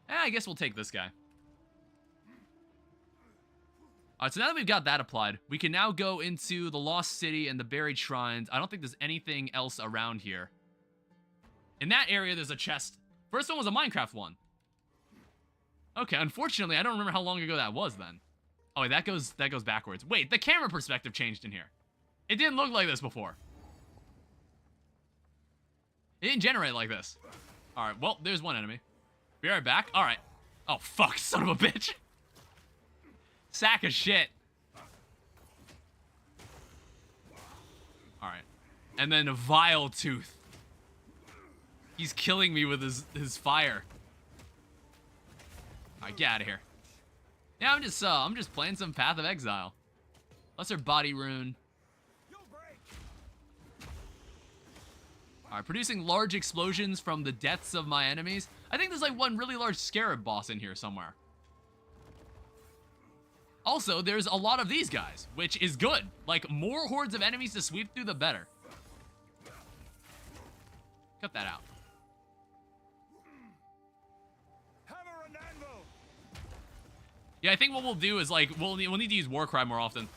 I guess we'll take this guy. Alright, so now that we've got that applied, we can now go into the Lost City and the Buried Shrines. I don't think there's anything else around here. In that area, there's a chest. First one was a Minecraft one. Okay, unfortunately, I don't remember how long ago that was then. Oh, wait, that goes backwards. Wait, the camera perspective changed in here. It didn't look like this before. It didn't generate like this. Alright, well, there's one enemy. Be right back. Alright. Oh, fuck, son of a bitch. Sack of shit. Alright. And then a Vile Tooth. He's killing me with his fire. Alright, get out of here. Yeah, I'm just playing some Path of Exile. Lesser Body Rune. Alright, producing large explosions from the deaths of my enemies. I think there's like one really large scarab boss in here somewhere. Also, there's a lot of these guys, which is good. Like, more hordes of enemies to sweep through, the better. Cut that out. Hammer and anvil. Yeah, I think what we'll do is, like, we'll need to use Warcry more often.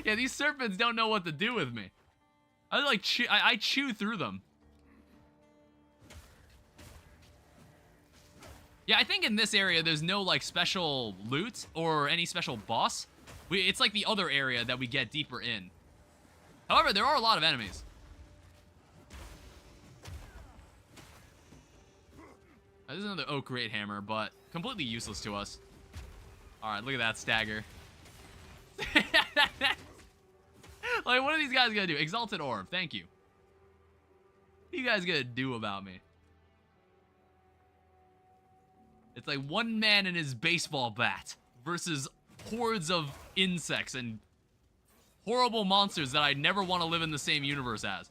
Yeah, these serpents don't know what to do with me. I chew through them. Yeah, I think in this area there's no like special loot or any special boss. It's like the other area that we get deeper in. However, there are a lot of enemies. This is another oak great hammer, but completely useless to us. All right, look at that stagger. Like, what are these guys gonna do? Exalted Orb, thank you. What are you guys gonna do about me? It's like one man and his baseball bat versus hordes of insects and horrible monsters that I never want to live in the same universe as.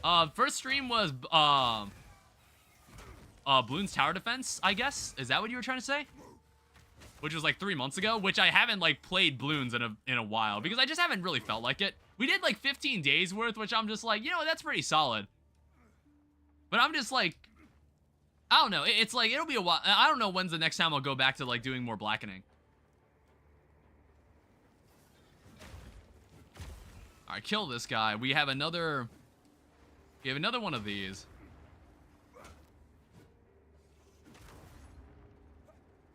Alright. First stream was, Bloons Tower Defense, I guess? Is that what you were trying to say? Which was like 3 months ago, which I haven't like played Bloons in a while because I just haven't really felt like it. We did like 15 days worth, which I'm just like, you know, that's pretty solid. But I'm just like, I don't know. It's like, it'll be a while. I don't know when's the next time I'll go back to like doing more blackening. All right, kill this guy. We have another one of these.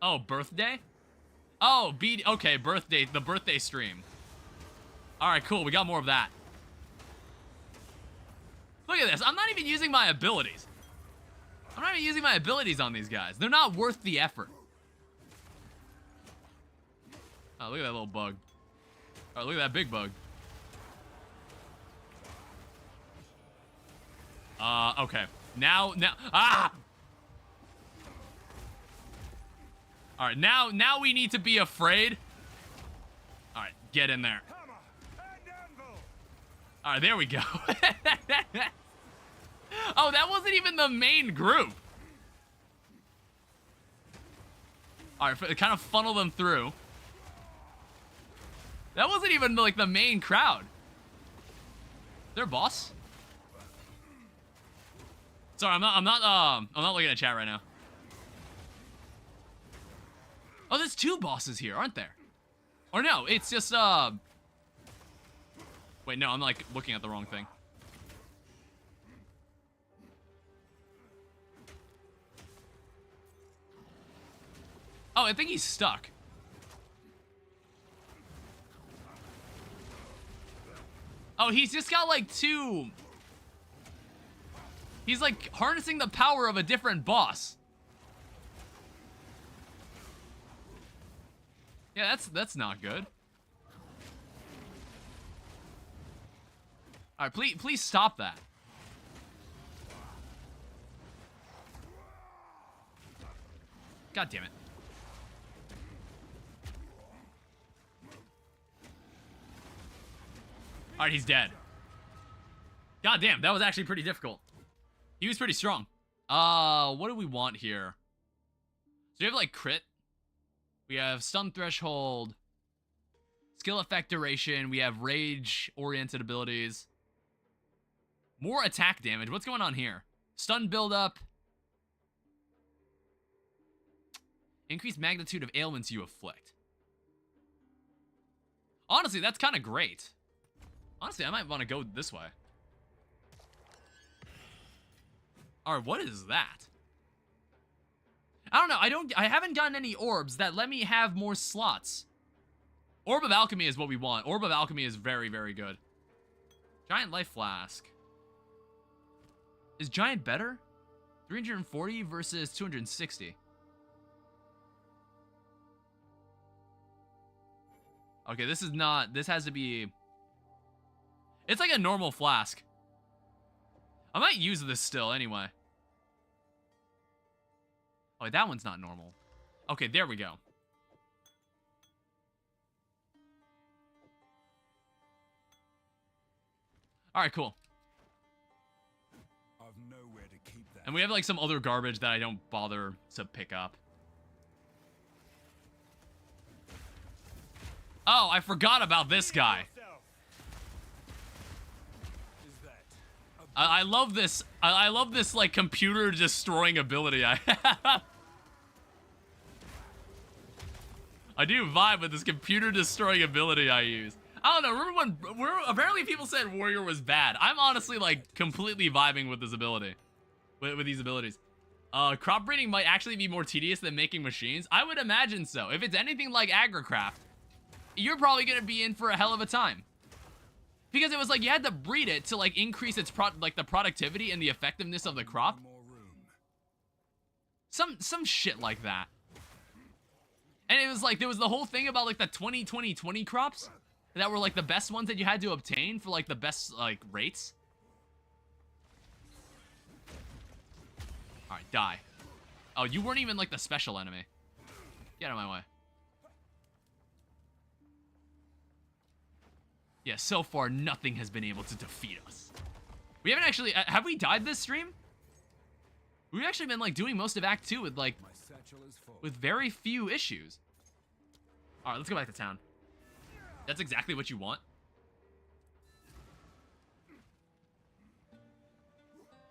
Oh, birthday? Oh, okay, birthday, the birthday stream. All right, cool, we got more of that. Look at this, I'm not even using my abilities. I'm not even using my abilities on these guys. They're not worth the effort. Oh, look at that little bug. All right, look at that big bug. Okay. Now, ah! All right, now we need to be afraid. All right, get in there. All right, there we go. Oh, that wasn't even the main group. All right, kind of funnel them through. That wasn't even like the main crowd. Their boss. Sorry, I'm not looking at chat right now. Oh, there's 2 bosses here, aren't there? Or no, it's just, wait, no, I'm, like, looking at the wrong thing. Oh, I think he's stuck. Oh, he's just got, like, 2... He's, like, harnessing the power of a different boss. Yeah, that's not good. All right, please stop that. God damn it. All right, he's dead. God damn, that was actually pretty difficult. He was pretty strong. What do we want here? So we have like crit. We have stun threshold, skill effect duration. We have rage-oriented abilities. More attack damage. What's going on here? Stun buildup. Increased magnitude of ailments you afflict. Honestly, that's kind of great. Honestly, I might want to go this way. Alright, what is that? I don't know. I haven't gotten any orbs that let me have more slots. Orb of Alchemy is what we want. Orb of Alchemy is very, very good. Giant Life Flask. Is Giant better? 340 versus 260. Okay, this is not... This has to be... It's like a normal flask. I might use this still anyway. Oh, that one's not normal. Okay, there we go. Alright, cool. I've nowhere to keep that. And we have like some other garbage that I don't bother to pick up. Oh, I forgot about this guy. I love this. I love this like computer destroying ability I have. I do vibe with this computer destroying ability I use. I don't know. Remember when apparently people said Warrior was bad. I'm honestly like completely vibing with this ability, with these abilities. Crop breeding might actually be more tedious than making machines. I would imagine so. If it's anything like agricraft, you're probably gonna be in for a hell of a time. Because it was like you had to breed it to like increase its the productivity and the effectiveness of the crop. Some shit like that. And it was like there was the whole thing about like the 20-20-20 crops that were like the best ones that you had to obtain for like the best like rates. Alright, die. Oh, you weren't even like the special enemy. Get out of my way. Yeah, so far nothing has been able to defeat us. We haven't actually, have we died this stream? We've actually been like doing most of Act 2 with like, with very few issues. Alright, let's go back to town. That's exactly what you want.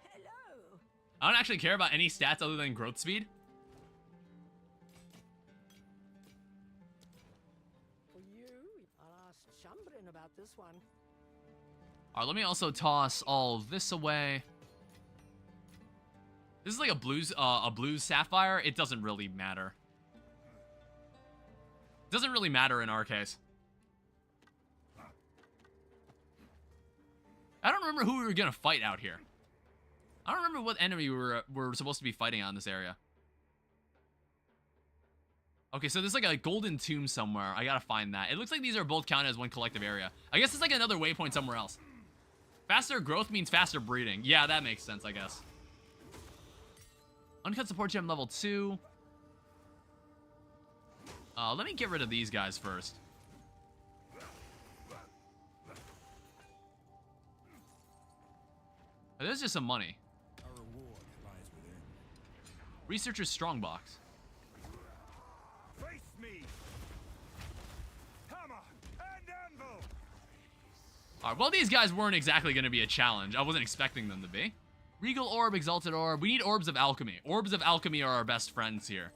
Hello. I don't actually care about any stats other than growth speed. For you, I'll ask Chambrin about this one. Alright, let me also toss all this away. This is like a blues sapphire. It doesn't really matter. It doesn't really matter in our case. I don't remember who we were gonna fight out here. I don't remember what enemy we were supposed to be fighting on this area. Okay, so there's like a golden tomb somewhere. I gotta find that. It looks like these are both counted as one collective area. I guess it's like another waypoint somewhere else. Faster growth means faster breeding. Yeah, that makes sense, I guess. Uncut support gem level 2. Let me get rid of these guys first. Oh, there's just some money. A reward lies within. Researcher's strongbox. Face me! Hammer and anvil! Alright, well, these guys weren't exactly going to be a challenge. I wasn't expecting them to be. Regal Orb, Exalted Orb. We need Orbs of Alchemy. Orbs of Alchemy are our best friends here.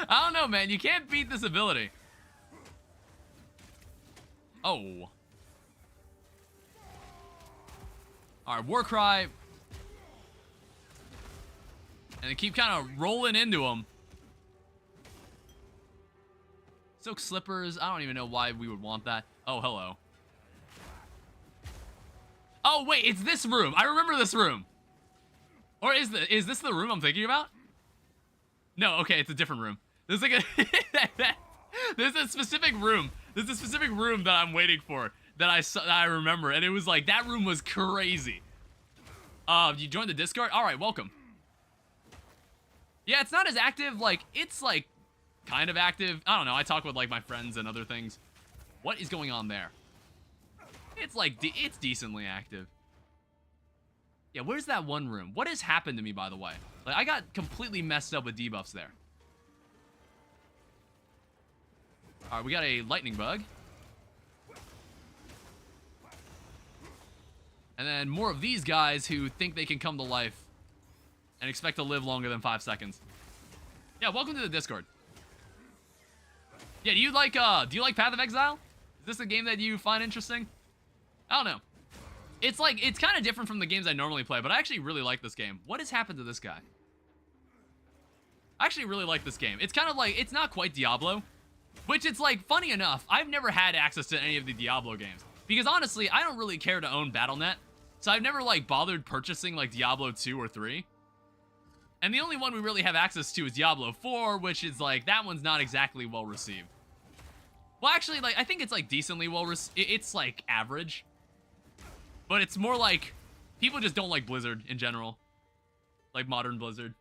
I don't know, man. You can't beat this ability. Oh. Alright, Warcry. And they keep kind of rolling into them. Silk Slippers. I don't even know why we would want that. Oh, hello. Oh, wait. It's this room. I remember this room. Or is this the room I'm thinking about? No, okay. It's a different room. There's like a... There's a specific room. There's a specific room that I'm waiting for that I remember. And it was like, that room was crazy. You joined the Discord? Alright, welcome. Yeah, it's not as active. Like, it's like kind of active. I don't know. I talk with like my friends and other things. What is going on there? It's like, it's decently active. Yeah, where's that one room? What has happened to me, by the way? Like, I got completely messed up with debuffs there. Alright, we got a lightning bug. And then more of these guys who think they can come to life and expect to live longer than 5 seconds. Yeah, welcome to the Discord. Yeah, do you like Path of Exile? Is this a game that you find interesting? I don't know. It's like, it's kind of different from the games I normally play, but I actually really like this game. What has happened to this guy? I actually really like this game. It's kind of like, it's not quite Diablo, which it's like, funny enough, I've never had access to any of the Diablo games. Because honestly, I don't really care to own Battle.net, so I've never like bothered purchasing like Diablo 2 or 3. And the only one we really have access to is Diablo 4, which is like, that one's not exactly well received. Well, actually, like, I think it's like decently well received. It's like average. But it's more like, people just don't like Blizzard in general. Like modern Blizzard.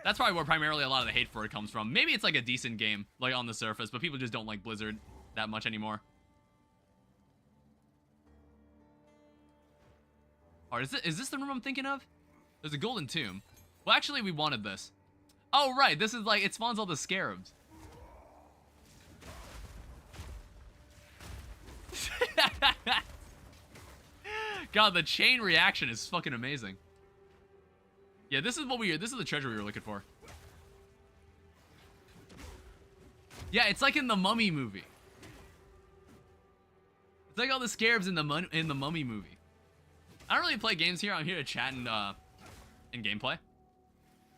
That's probably where primarily a lot of the hate for it comes from. Maybe it's like a decent game, like on the surface, but people just don't like Blizzard that much anymore. Alright, is this the room I'm thinking of? There's a golden tomb. Well, actually, we wanted this. Oh, right, this is like, it spawns all the scarabs. God, the chain reaction is fucking amazing. Yeah, this is the treasure we were looking for. Yeah, it's like in the Mummy movie. It's like all the scarabs in the Mummy movie. I don't really play games here. I'm here to chat and gameplay.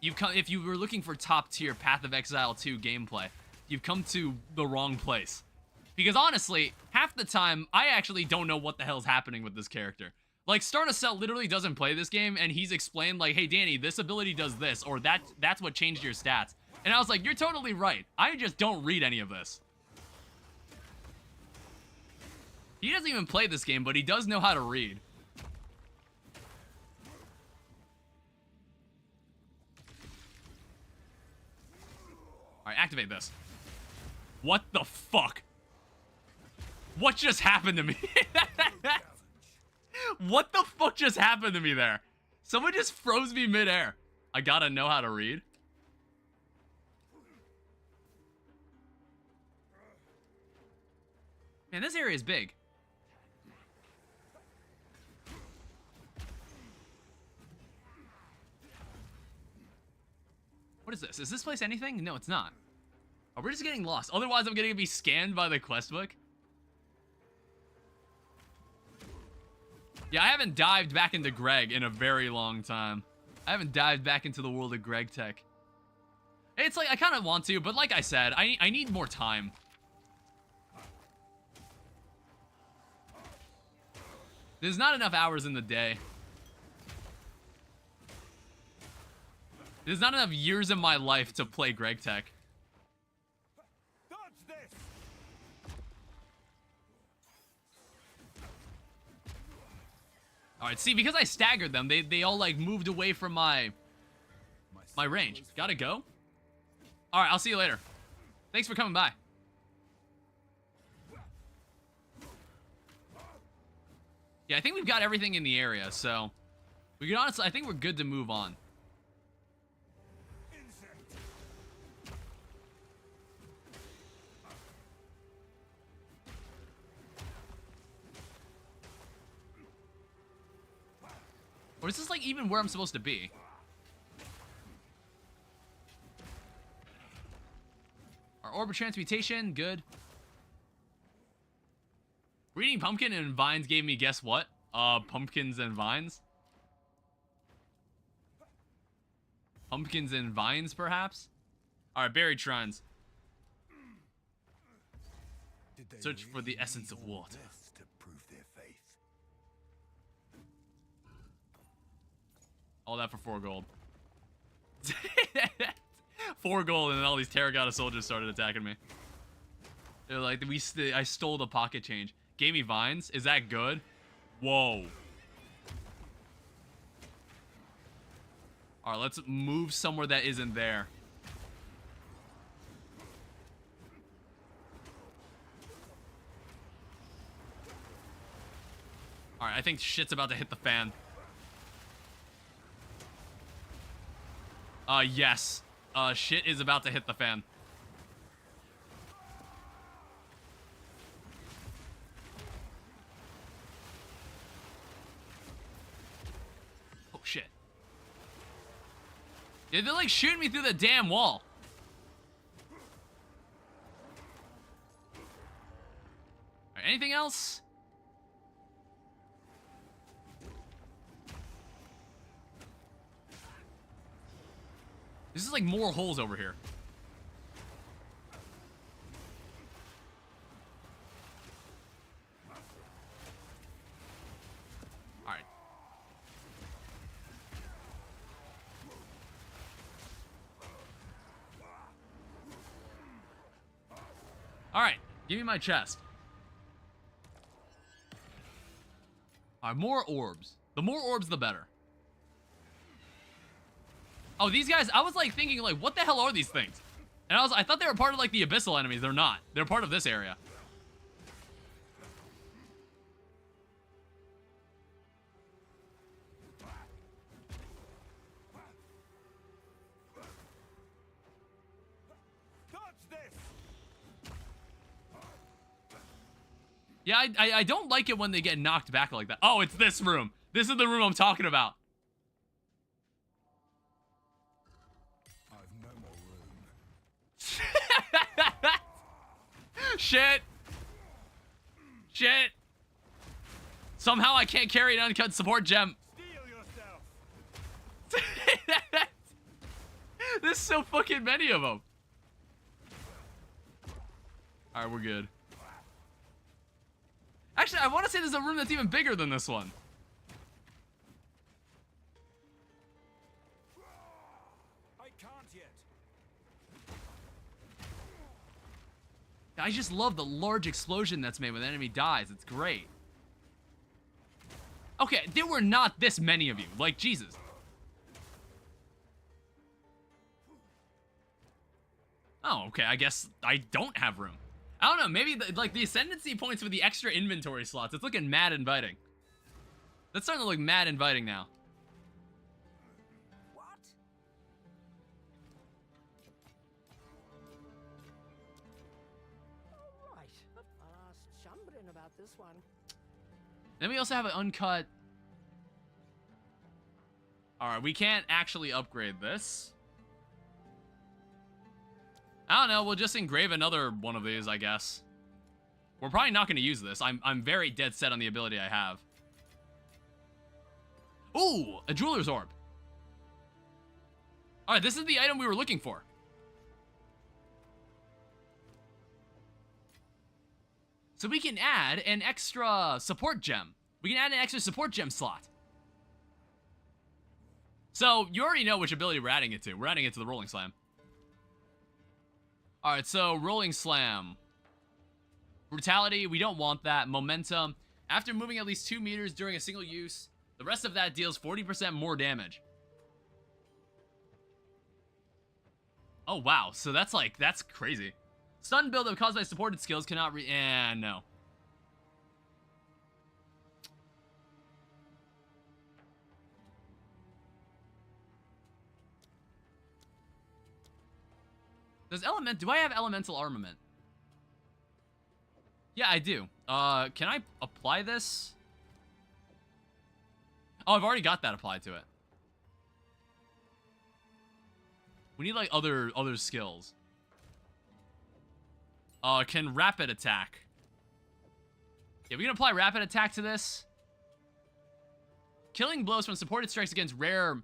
If you were looking for top tier Path of Exile 2 gameplay, you've come to the wrong place. Because honestly, half the time, I actually don't know what the hell's happening with this character. Like, Starnacell literally doesn't play this game, and he's explained, like, hey, Danny, this ability does this, or that's what changed your stats. And I was like, you're totally right. I just don't read any of this. He doesn't even play this game, but he does know how to read. Alright, activate this. What the fuck? What just happened to me? What the fuck just happened to me there? Someone just froze me midair. I gotta know how to read. Man, this area is big. What is this? Is this place anything? No, it's not. Oh, we're just getting lost. Otherwise, I'm gonna be scanned by the quest book. Yeah, I haven't dived back into Greg in a very long time. I haven't dived back into the world of Greg Tech. It's like, I kind of want to, but like I said, I need more time. There's not enough hours in the day. There's not enough years of my life to play Greg Tech. Alright, see, because I staggered them, they all, like, moved away from my range. Gotta go? Alright, I'll see you later. Thanks for coming by. Yeah, I think we've got everything in the area, so... we can honestly, I think we're good to move on. Or is this, like, even where I'm supposed to be? Our orb of transmutation, good. Reading Pumpkin and Vines gave me, guess what? Pumpkins and Vines? Pumpkins and Vines, perhaps? Alright, buried shrines. Search for the essence of water. To prove their faith. All that for 4 gold. 4 gold, and then all these Terracotta soldiers started attacking me. They're like, I stole the pocket change. Gave me vines? Is that good? Whoa. Alright, let's move somewhere that isn't there. Alright, I think shit's about to hit the fan. Yes. Shit is about to hit the fan. Oh, shit. Yeah, they're like shooting me through the damn wall. Alright, anything else? This is like more holes over here. Alright. Alright, give me my chest. Alright, more orbs. The more orbs, the better. Oh, these guys, I was like thinking like, what the hell are these things? And I thought they were part of like the abyssal enemies. They're not. They're part of this area. Yeah, I don't like it when they get knocked back like that. Oh, it's this room. This is the room I'm talking about. Shit. Shit. Somehow I can't carry an uncut support gem. There's so fucking many of them. Alright, we're good. Actually, I want to say there's a room that's even bigger than this one. I can't yet. I just love the large explosion that's made when an enemy dies. It's great. Okay, there were not this many of you. Like, Jesus. Oh, okay, I guess I don't have room. I don't know, maybe, like, the ascendancy points with the extra inventory slots. It's looking mad inviting. That's starting to look mad inviting now. What? All right. I'll ask Chambrin about this one. Then we also have an uncut. Alright, we can't actually upgrade this. I don't know, we'll just engrave another one of these, I guess. We're probably not going to use this. I'm very dead set on the ability I have. Ooh, a jeweler's orb. Alright, this is the item we were looking for. So we can add an extra support gem. We can add an extra support gem slot. So, you already know which ability we're adding it to. We're adding it to the Rolling Slam. Alright, so Rolling Slam. Brutality, we don't want that. Momentum. After moving at least 2 meters during a single use, the rest of that deals 40% more damage. Oh, wow. So that's like, that's crazy. Stun buildup caused by supported skills cannot no. Do I have elemental armament? Yeah, I do. Can I apply this? Oh, I've already got that applied to it. We need like other skills. Can rapid attack. Yeah, we can apply rapid attack to this. Killing blows from supported strikes against rare.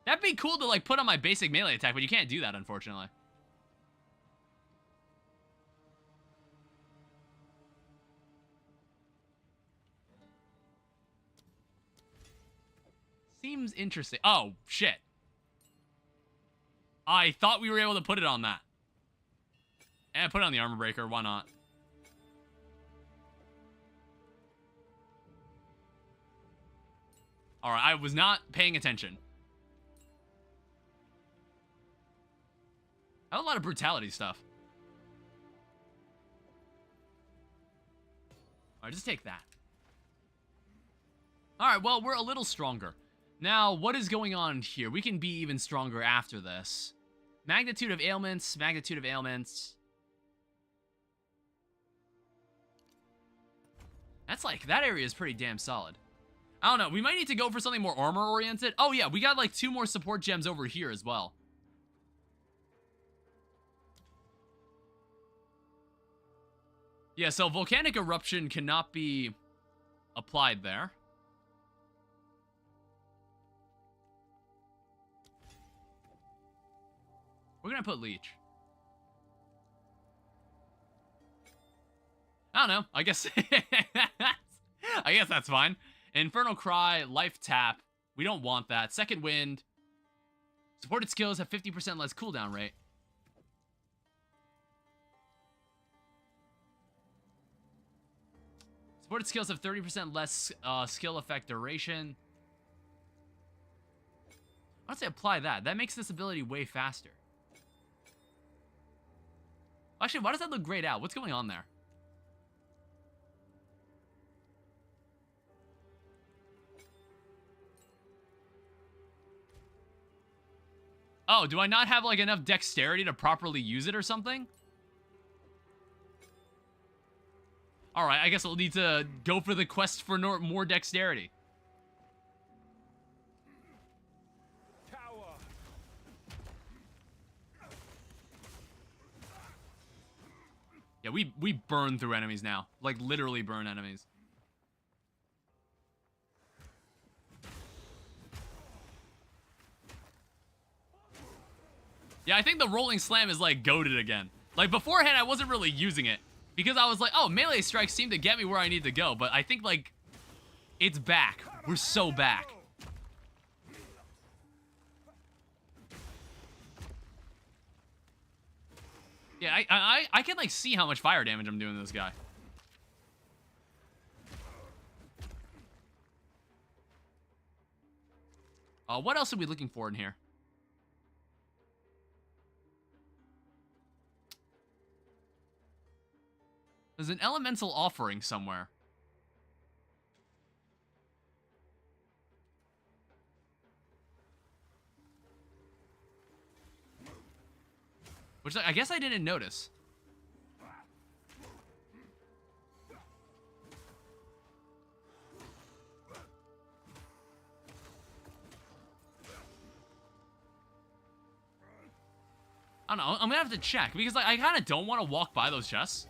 That'd be cool to like put on my basic melee attack, but you can't do that, unfortunately. Seems interesting. Oh, shit. I thought we were able to put it on that. And put it on the armor breaker, why not? Alright, I was not paying attention. I have a lot of brutality stuff. Alright, just take that. Alright, well, we're a little stronger. Now, what is going on here? We can be even stronger after this. Magnitude of ailments, magnitude of ailments. That's like, that area is pretty damn solid. I don't know, we might need to go for something more armor-oriented. Oh yeah, we got like 2 more support gems over here as well. Yeah, so volcanic eruption cannot be applied there. We're gonna put leech. I don't know. I guess I guess that's fine. Infernal Cry, Life Tap. We don't want that. Second Wind. Supported skills have 50% less cooldown rate. Supported skills have 30% less skill effect duration. I'd say apply that. That makes this ability way faster. Actually, why does that look grayed out? What's going on there? Oh, do I not have like enough dexterity to properly use it or something? Alright, I guess I'll need to go for the quest for more dexterity. Yeah, we burn through enemies now. Like, literally burn enemies. Yeah, I think the Rolling Slam is, like, goated again. Like, beforehand, I wasn't really using it. Because I was like, oh, melee strikes seem to get me where I need to go. But I think, like, it's back. We're so back. Yeah, I can, like, see how much fire damage I'm doing to this guy. What else are we looking for in here? There's an elemental offering somewhere. Which I guess I didn't notice. I don't know. I'm gonna have to check because, like, I kind of don't want to walk by those chests.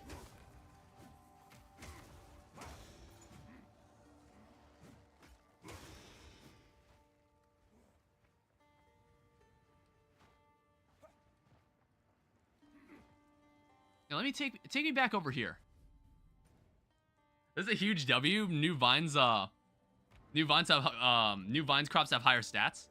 Now, let me take me back over here. This is a huge W. New vines crops have higher stats.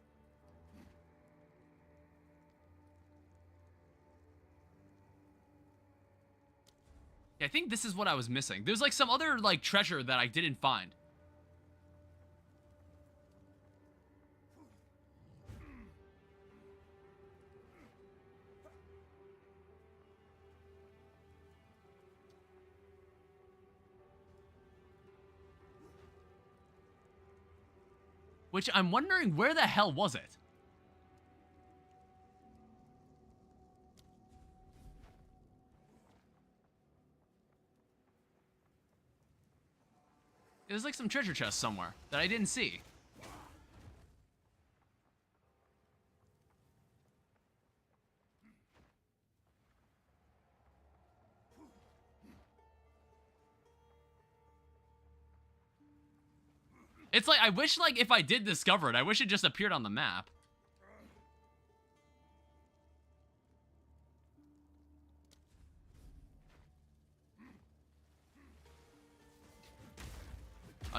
Yeah, I think this is what I was missing. There's, like, some other, like, treasure that I didn't find. Which I'm wondering, where the hell was it? There's, like, some treasure chests somewhere that I didn't see. It's like, I wish, like, if I did discover it, I wish it just appeared on the map.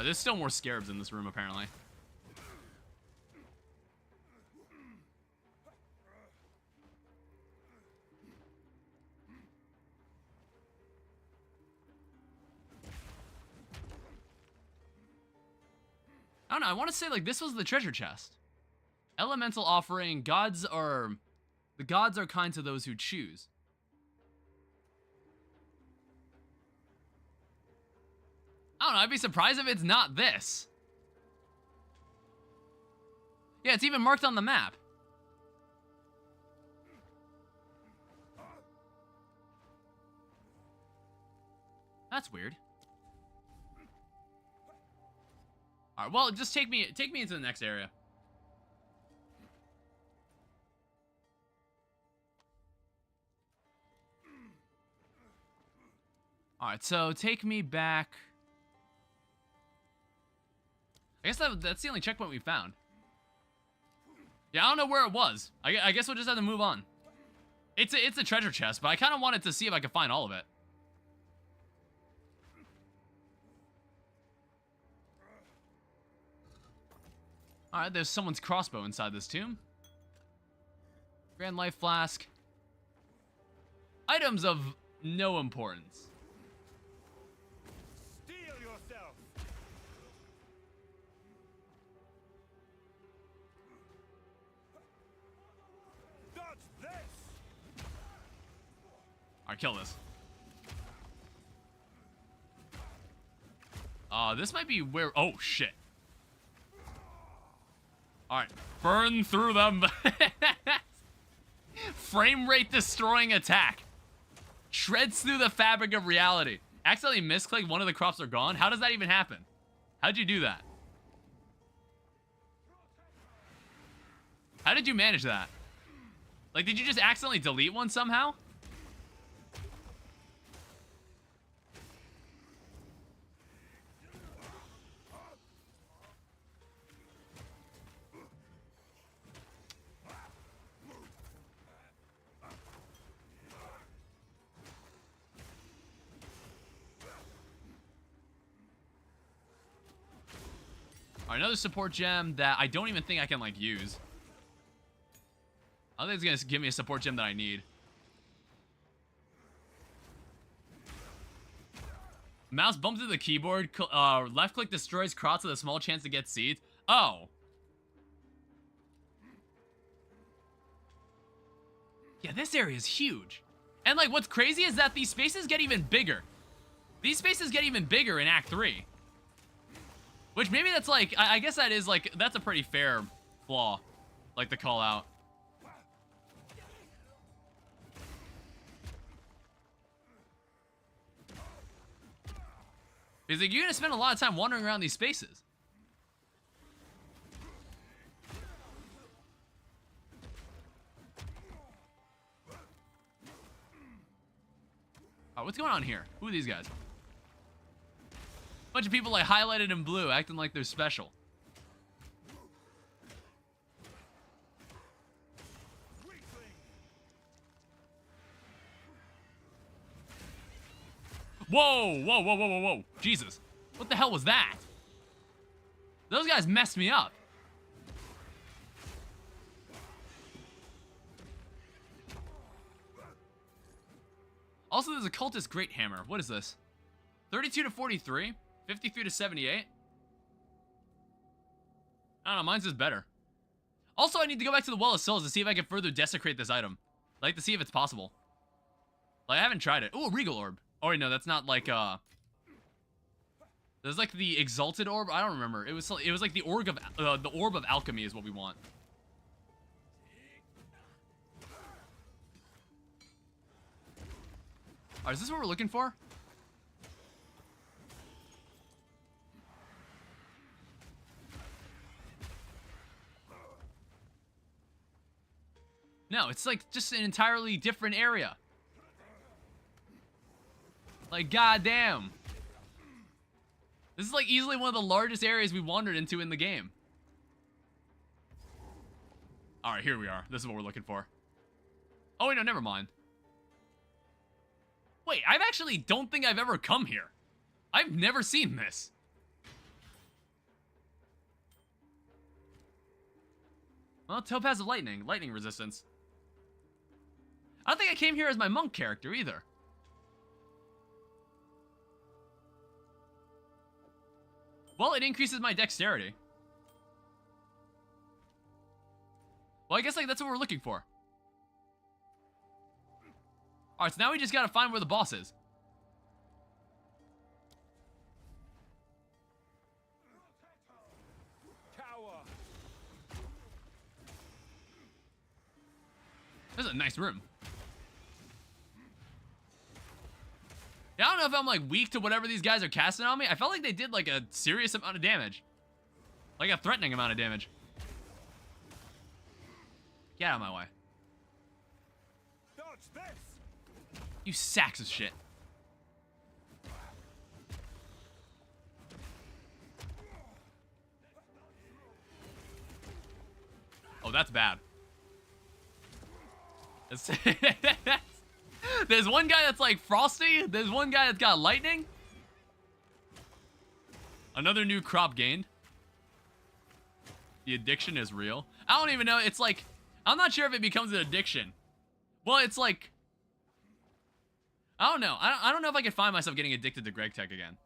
There's still more scarabs in this room, apparently. I don't know, I want to say, like, this was the treasure chest. Elemental offering, the gods are kind to those who choose. I don't know, I'd be surprised if it's not this. Yeah, it's even marked on the map. That's weird. Alright, well, just take me into the next area. Alright, so take me back. I guess that's the only checkpoint we found. Yeah, I don't know where it was. I guess we'll just have to move on. It's a treasure chest, but I kind of wanted to see if I could find all of it. Alright, there's someone's crossbow inside this tomb. Grand Life Flask. Items of no importance. Steel yourself! Dodge this! Alright, kill this. This might be where... Oh, shit. Alright, burn through them. Frame rate destroying attack. Shreds through the fabric of reality. Accidentally misclick, one of the crops are gone. How does that even happen? How'd you do that? How did you manage that? Like, did you just accidentally delete one somehow? Alright, another support gem that I don't even think I can, like, use. I don't think it's gonna give me a support gem that I need. Mouse bumps into the keyboard. Left click destroys crops with a small chance to get seeds. Oh. Yeah, this area is huge. And like, what's crazy is that these spaces get even bigger. These spaces get even bigger in Act 3. Which maybe that's like, I guess that is like, that's a pretty fair flaw. Like to call out. Because like, you're gonna spend a lot of time wandering around these spaces. Oh, what's going on here? Who are these guys? Bunch of people like highlighted in blue, acting like they're special. Whoa, whoa, whoa, whoa, whoa, whoa. Jesus. What the hell was that? Those guys messed me up. Also, there's a cultist great hammer. What is this? 32 to 43? 53 to 78? I don't know, mine's just better. Also, I need to go back to the Well of Souls to see if I can further desecrate this item. I'd like to see if it's possible. Like, I haven't tried it. Ooh, a Regal Orb. Oh, wait, no, that's not like, there's like the Exalted Orb. I don't remember. It was like the Orb of Alchemy is what we want. Alright, is this what we're looking for? No, it's like just an entirely different area. Like, goddamn. This is like easily one of the largest areas we wandered into in the game. Alright, here we are. This is what we're looking for. Oh, wait, no, never mind. Wait, I actually don't think I've ever come here. I've never seen this. Well, Topaz of Lightning. Lightning resistance. I don't think I came here as my monk character either. Well, it increases my dexterity. Well, I guess like that's what we're looking for. Alright, so now we just gotta find where the boss is. Tower. This is a nice room. Yeah, I don't know if I'm like weak to whatever these guys are casting on me. I felt like they did like a serious amount of damage. Like a threatening amount of damage. Get out of my way. Dodge this. You sacks of shit. Oh, that's bad. There's one guy that's like frosty. There's one guy that's got lightning. Another new crop gained. The addiction is real. I don't even know. It's like, I'm not sure if it becomes an addiction. Well, it's like, I don't know. I don't know if I could find myself getting addicted to Greg Tech again.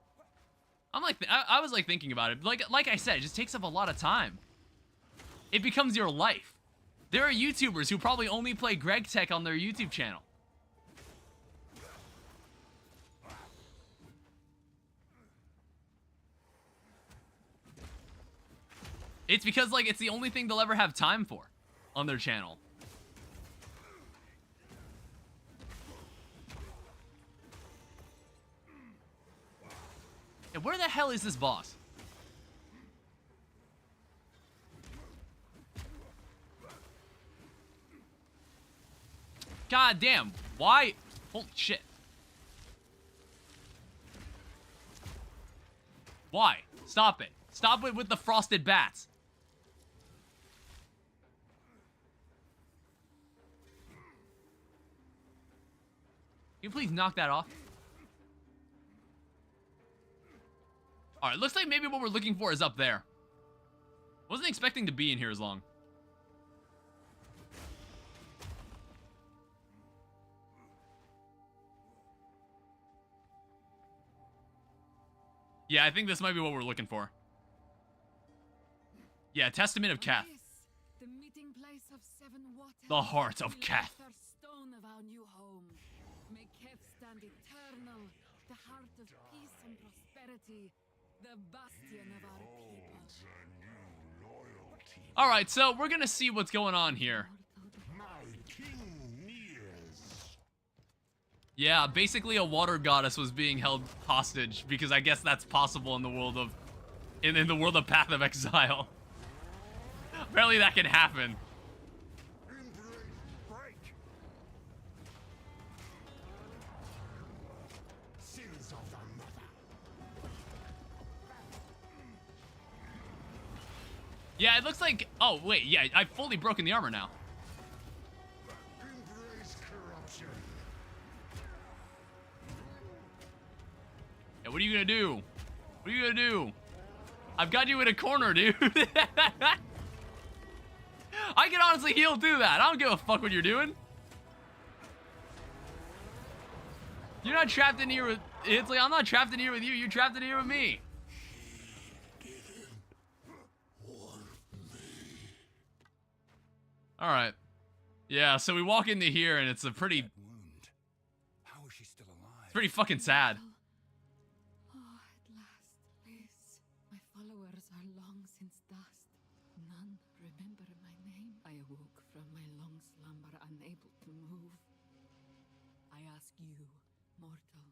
I'm like, I was like thinking about it. Like I said, it just takes up a lot of time. It becomes your life. There are YouTubers who probably only play Greg Tech on their YouTube channel. It's because, like, it's the only thing they'll ever have time for on their channel. And where the hell is this boss? God damn. Why? Holy shit. Why? Stop it. Stop it with the frosted bats. Can you please knock that off? Alright, looks like maybe what we're looking for is up there. Wasn't expecting to be in here as long. Yeah, I think this might be what we're looking for. Yeah, Testament of Kath. The meeting place of seven waters. The heart of Kath. Stone of our new home. May Kath stand eternal. The heart of peace and prosperity. The bastion of our people. All right, so we're gonna see what's going on here. Yeah, basically a water goddess was being held hostage because I guess that's possible in the world of, in the world of Path of Exile. Apparently that can happen. Yeah, it looks like... Oh, wait, yeah, I've fully broken the armor now. Yeah, what are you gonna do? What are you gonna do? I've got you in a corner, dude. I can honestly heal through that. I don't give a fuck what you're doing. You're not trapped in here with... It's like, I'm not trapped in here with you. You're trapped in here with me. Alright. Yeah, so we walk into here and it's a pretty... Wound. How is she still alive? It's pretty fucking sad. Oh, at last, please. My followers are long since dust. None remember my name. I awoke from my long slumber, unable to move. I ask you, mortal.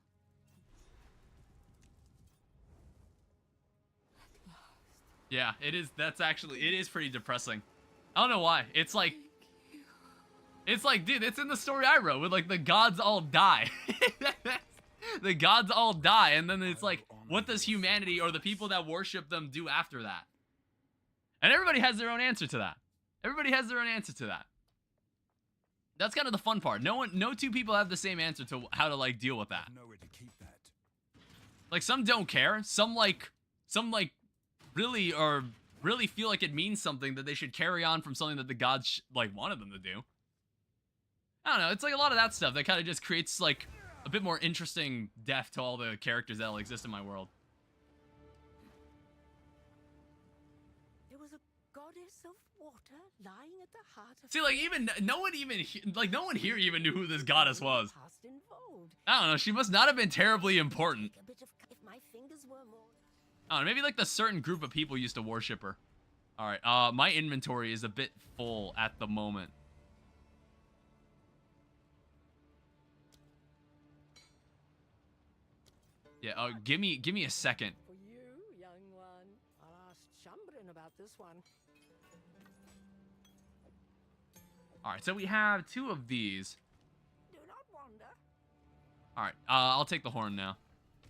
At last. Yeah, it is. That's actually... It is pretty depressing. I don't know why. It's like... It's like, dude, it's in the story I wrote with, like, the gods all die. The gods all die, and then it's like, what does humanity or the people that worship them do after that? And everybody has their own answer to that. Everybody has their own answer to that. That's kind of the fun part. No two people have the same answer to how to, like, deal with that. Nowhere to keep that. Like, some don't care. Some really feel like it means something that they should carry on from something that the gods, like, wanted them to do. I don't know, it's like a lot of that stuff that kind of just creates, like, a bit more interesting depth to all the characters that'll exist in my world. There was a goddess of water lying at the heart of... See, like, even, no one here even knew who this goddess was. Past involved. I don't know, she must not have been terribly important. A bit of... If my fingers were more... I don't know, maybe, like, the certain group of people used to worship her. Alright, my inventory is a bit full at the moment. Yeah, give me a second. For you, young one. I'll ask Chambrin about this one. Alright, so we have 2 of these. Do not wander. Alright, I'll take the horn now.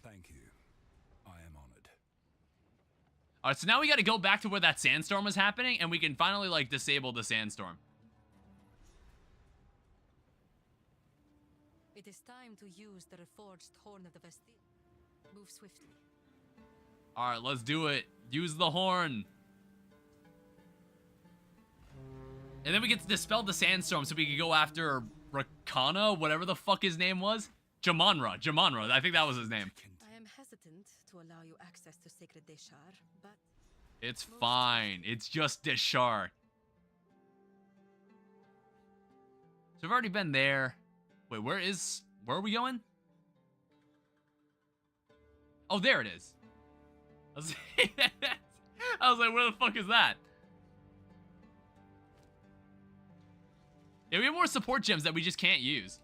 Thank you. I am honored. Alright, so now we gotta go back to where that sandstorm was happening, and we can finally, like, disable the sandstorm. It is time to use the reforged horn of the Vestine. Move swiftly. Alright, let's do it. Use the horn. And then we get to dispel the sandstorm so we can go after Rakana, whatever the fuck his name was. Jamonra, I think that was his name. I am hesitant to allow you access to Sacred Deshar, but... It's fine. It's just Deshar. So we've already been there. Wait, where are we going? Oh, there it is. I was like, where the fuck is that? Yeah, we have more support gems that we just can't use.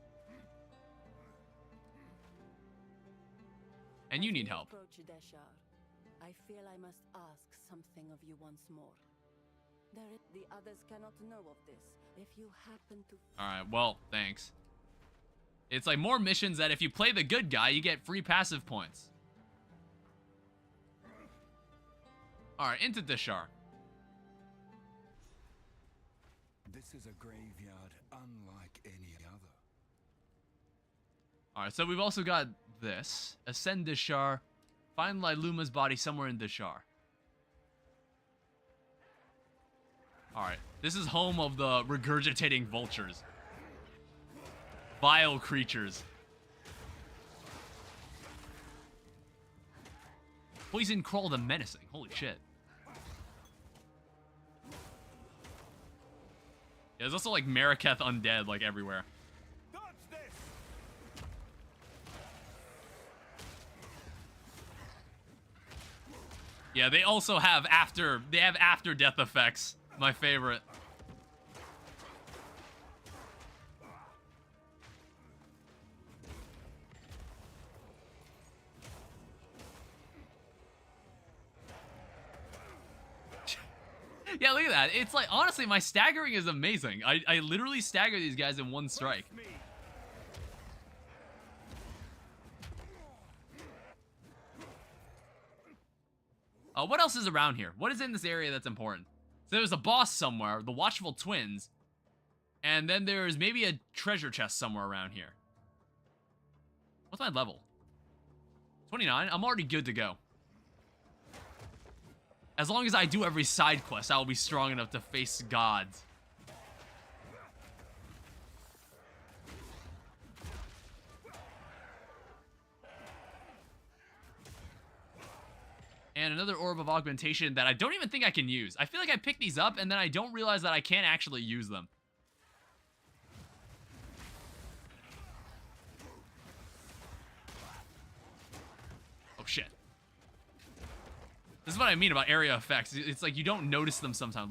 And you need help. Approach Deshar. I feel I must ask something of you once more. The others cannot know of this. If you happen to... Alright, well, thanks. It's like more missions that if you play the good guy, you get free passive points. Alright, into Deshar. This is a graveyard unlike any other. Alright, so we've also got this. Ascend Deshar. Find Liluma's body somewhere in Deshar. Alright, this is home of the regurgitating vultures. Vile creatures. Poison Crawl the Menacing. Holy shit. Yeah, there's also like Mariketh Undead like everywhere. Yeah, they also have after death effects. My favorite. Yeah, look at that. It's like, honestly, my staggering is amazing. I literally stagger these guys in one strike. What else is around here? What is in this area that's important? So there's a boss somewhere, the Watchful Twins, and then there's maybe a treasure chest somewhere around here. What's my level? 29? I'm already good to go. As long as I do every side quest, I'll be strong enough to face gods. And another Orb of Augmentation that I don't even think I can use. I feel like I pick these up and then I don't realize that I can't actually use them. Oh shit. This is what I mean about area effects. It's like you don't notice them sometimes.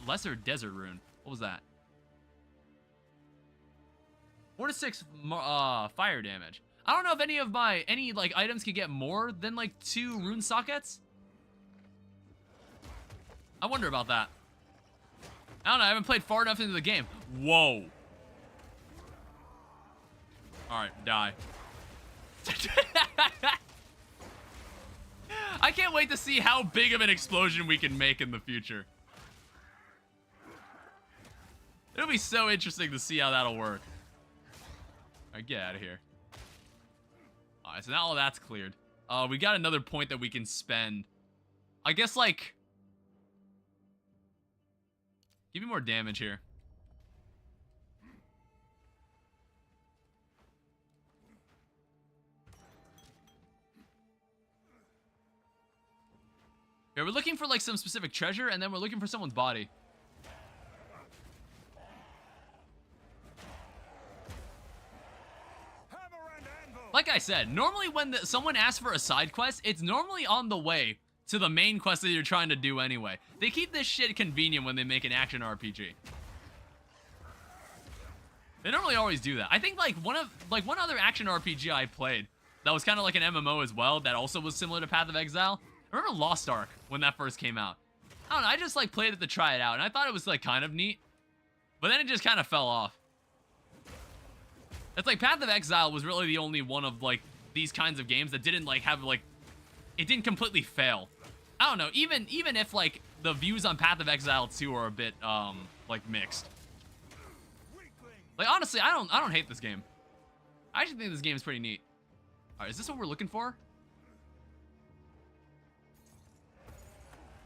Lesser Desert Rune. What was that? 4 to 6 fire damage. I don't know if any like items can get more than like 2 rune sockets. I wonder about that. I don't know. I haven't played far enough into the game. Whoa. All right, die. I can't wait to see how big of an explosion we can make in the future. It'll be so interesting to see how that'll work. All right, get out of here. All right, so now all that's cleared. We got another point that we can spend. I guess, like... Give me more damage here. Yeah, we're looking for like some specific treasure, and then we're looking for someone's body. Like I said, normally when someone asks for a side quest, it's normally on the way to the main quest that you're trying to do anyway. They keep this shit convenient when they make an action RPG. They normally always do that. I think like one other action RPG I played that was kind of like an MMO as well, that also was similar to Path of Exile. I remember Lost Ark when that first came out. I don't know, I just like played it to try it out, and I thought it was like kind of neat. But then it just kind of fell off. It's like Path of Exile was really the only one of like these kinds of games that didn't like have like, it didn't completely fail. I don't know, even if like the views on Path of Exile 2 are a bit like mixed. Like honestly, I don't hate this game. I actually think this game is pretty neat. All right, is this what we're looking for?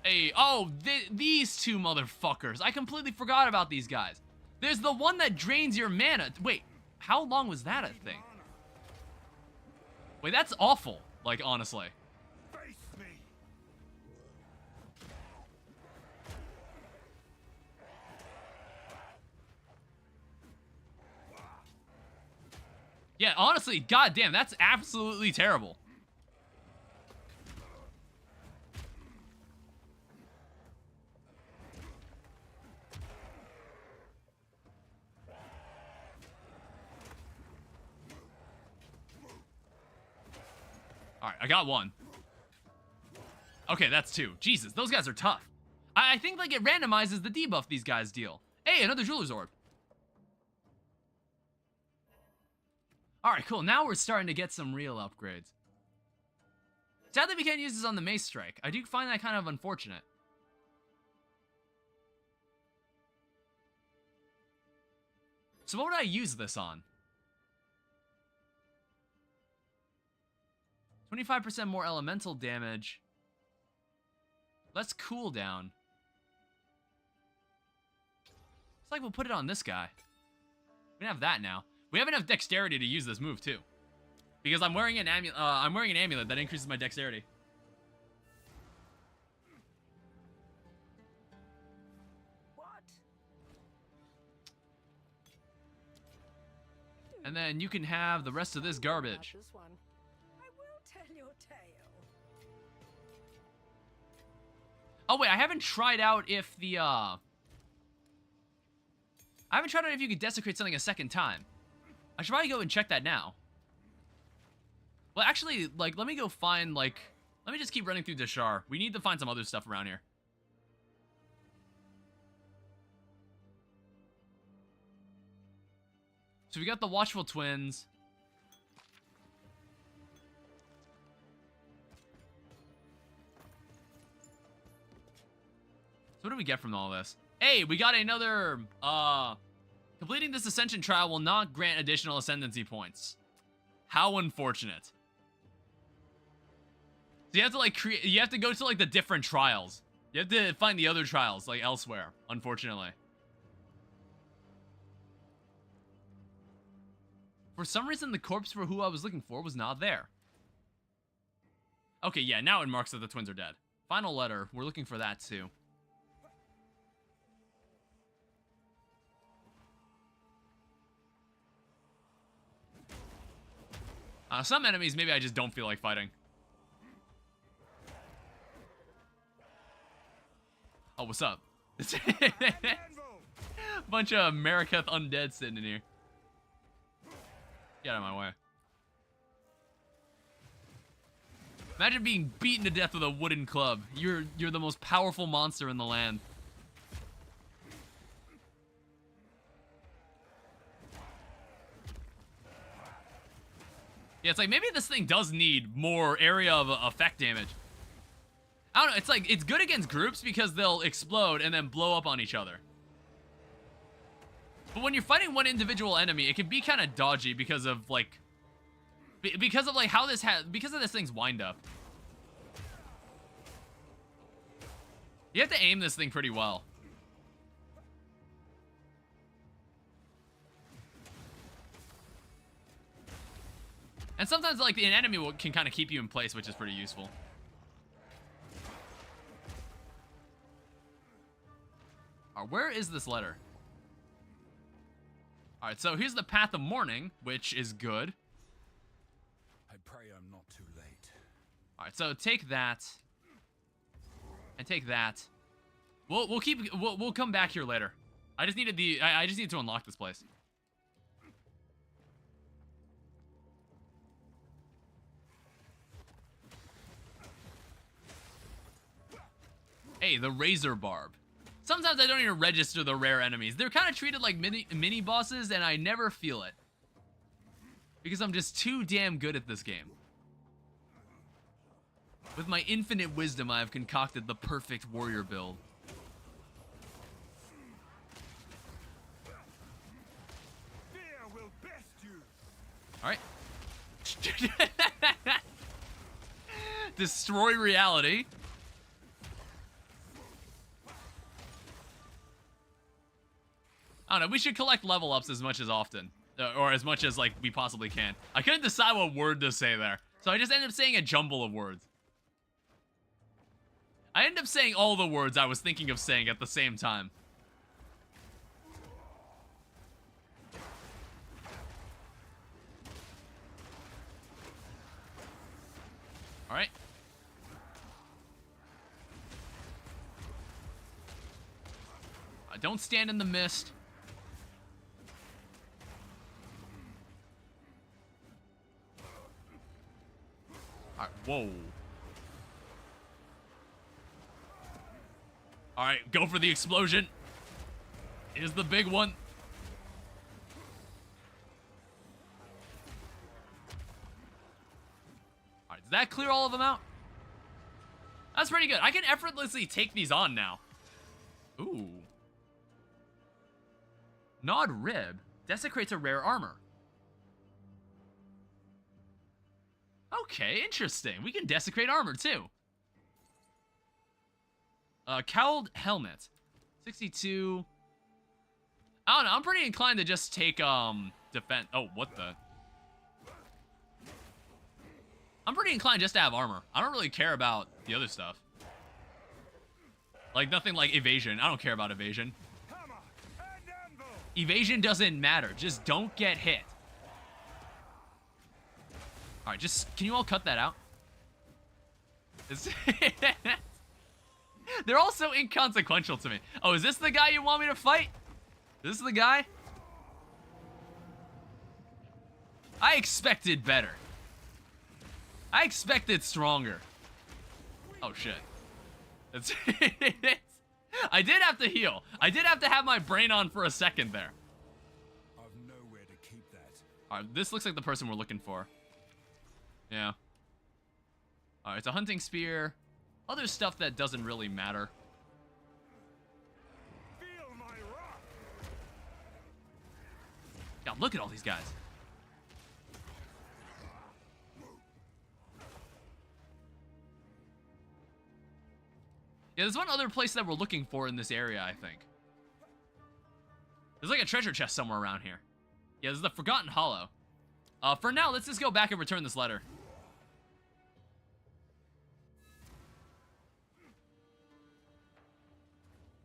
Hey, oh, these two motherfuckers. I completely forgot about these guys. There's the one that drains your mana. Wait, how long was that a thing? Wait, that's awful. Like, honestly. Yeah, honestly, goddamn, that's absolutely terrible. All right, I got one. Okay, that's 2. Jesus, those guys are tough. I think like it randomizes the debuff these guys deal. Hey, another Jeweler's Orb. All right, cool. Now we're starting to get some real upgrades. Sadly, we can't use this on the Mace Strike. I do find that kind of unfortunate. So what would I use this on? 25% more elemental damage. Less cooldown. It's like we'll put it on this guy. We can have that now. We have enough dexterity to use this move too, because I'm wearing an amulet. I'm wearing an amulet that increases my dexterity. And then you can have the rest of this garbage. This one. I will tell your tale. Oh wait, I haven't tried out if the I haven't tried out if you could desecrate something a second time. I should probably go and check that now. Well, actually, like, let me go find, like, let me just keep running through Dashar. We need to find some other stuff around here. So we got the Watchful Twins. So what do we get from all this? Hey, we got another, completing this Ascension trial will not grant additional Ascendancy points. How unfortunate. So you have to, like, you have to go to, like, the different trials. You have to find the other trials, like, elsewhere, unfortunately. For some reason, the corpse for who I was looking for was not there. Okay, yeah, now it marks that the twins are dead. Final letter, we're looking for that, too. Some enemies, maybe I just don't feel like fighting. Oh, what's up? Bunch of Mariketh undead sitting in here. Get out of my way. Imagine being beaten to death with a wooden club. You're the most powerful monster in the land. Yeah, it's like maybe this thing does need more area of effect damage. I don't know, it's like, it's good against groups because they'll explode and then blow up on each other. But when you're fighting one individual enemy, it can be kind of dodgy because of, like, how this because of this thing's wind up. You have to aim this thing pretty well. And sometimes, like, an enemy can kind of keep you in place, which is pretty useful. Alright, where is this letter? Alright, so here's the Path of Mourning, which is good. I pray I'm not too late. Alright, so take that. And take that. We'll come back here later. I just needed I just need to unlock this place. Hey, the Razor Barb. Sometimes I don't even register the rare enemies. They're kind of treated like mini bosses, and I never feel it. Because I'm just too damn good at this game. With my infinite wisdom, I have concocted the perfect warrior build. Fear will best you. Alright. Destroy reality. I don't know, we should collect level ups as much as often. Or as much as, like, we possibly can. I couldn't decide what word to say there. So I just ended up saying a jumble of words. I ended up saying all the words I was thinking of saying at the same time. Alright. Don't stand in the mist. Alright, whoa. Alright, go for the explosion. Here's the big one. Alright, does that clear all of them out? That's pretty good. I can effortlessly take these on now. Ooh. Gnawed Rib desecrates a rare armor. Okay, interesting. We can desecrate armor, too. Cowled Helmet. 62. I don't know. I'm pretty inclined to just take, defense. Oh, what the? I'm pretty inclined just to have armor. I don't really care about the other stuff. Like, nothing like evasion. I don't care about evasion. Evasion doesn't matter. Just don't get hit. Alright, just, can you all cut that out? They're all so inconsequential to me. Oh, is this the guy you want me to fight? This is the guy? I expected better. I expected stronger. Oh, shit. It's I did have to heal. I did have to have my brain on for a second there. I've nowhere to keep that. Alright, this looks like the person we're looking for. Yeah. Alright, it's a hunting spear. Other stuff that doesn't really matter. Feel my wrath. God, look at all these guys. Yeah, there's one other place that we're looking for in this area, I think. There's like a treasure chest somewhere around here. Yeah, this is the Forgotten Hollow. For now, let's just go back and return this letter.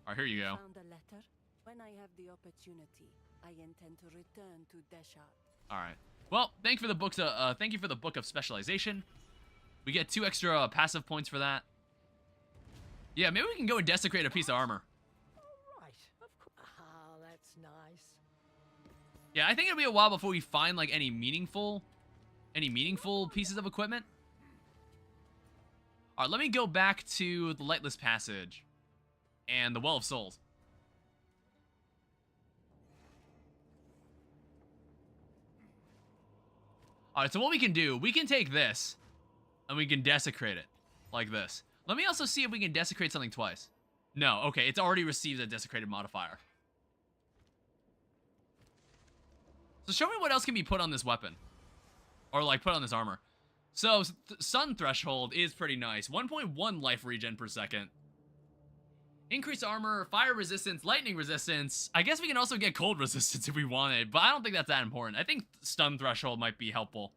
Alright, here you go. Found a letter. When I have the opportunity, I intend to return to Deshat. Alright. Well, thank you for the book of specialization. We get 2 extra passive points for that. Yeah, maybe we can go and desecrate a piece of armor. Right, of course. Ah, that's nice. Yeah, I think it'll be a while before we find like any meaningful pieces of equipment. All right, let me go back to the Lightless Passage and the Well of Souls. All right, so what we can do, we can take this and we can desecrate it like this. Let me also see if we can desecrate something twice. No, okay, it's already received a desecrated modifier. So show me what else can be put on this weapon. Or, like, put on this armor. So, Sun Threshold is pretty nice. 1.1 life regen per second. Increased armor, fire resistance, lightning resistance. I guess we can also get cold resistance if we wanted, but I don't think that's that important. I think Stun Threshold might be helpful.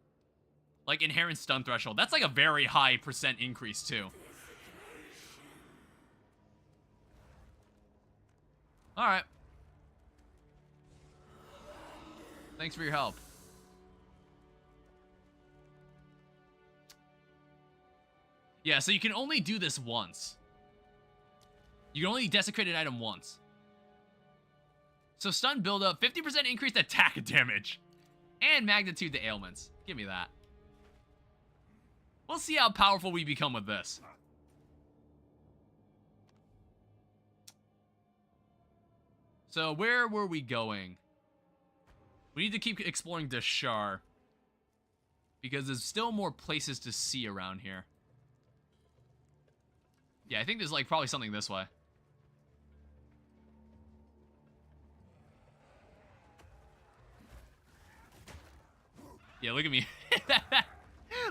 Like, Inherent Stun Threshold. That's like a very high percent increase, too. Alright. Thanks for your help. Yeah, so you can only do this once. You can only desecrate an item once. So stun buildup, 50% increased attack damage. And magnitude to ailments. Give me that. We'll see how powerful we become with this. So where were we going? We need to keep exploring Deshar. Because there's still more places to see around here. Yeah, I think there's like probably something this way. Yeah, look at me.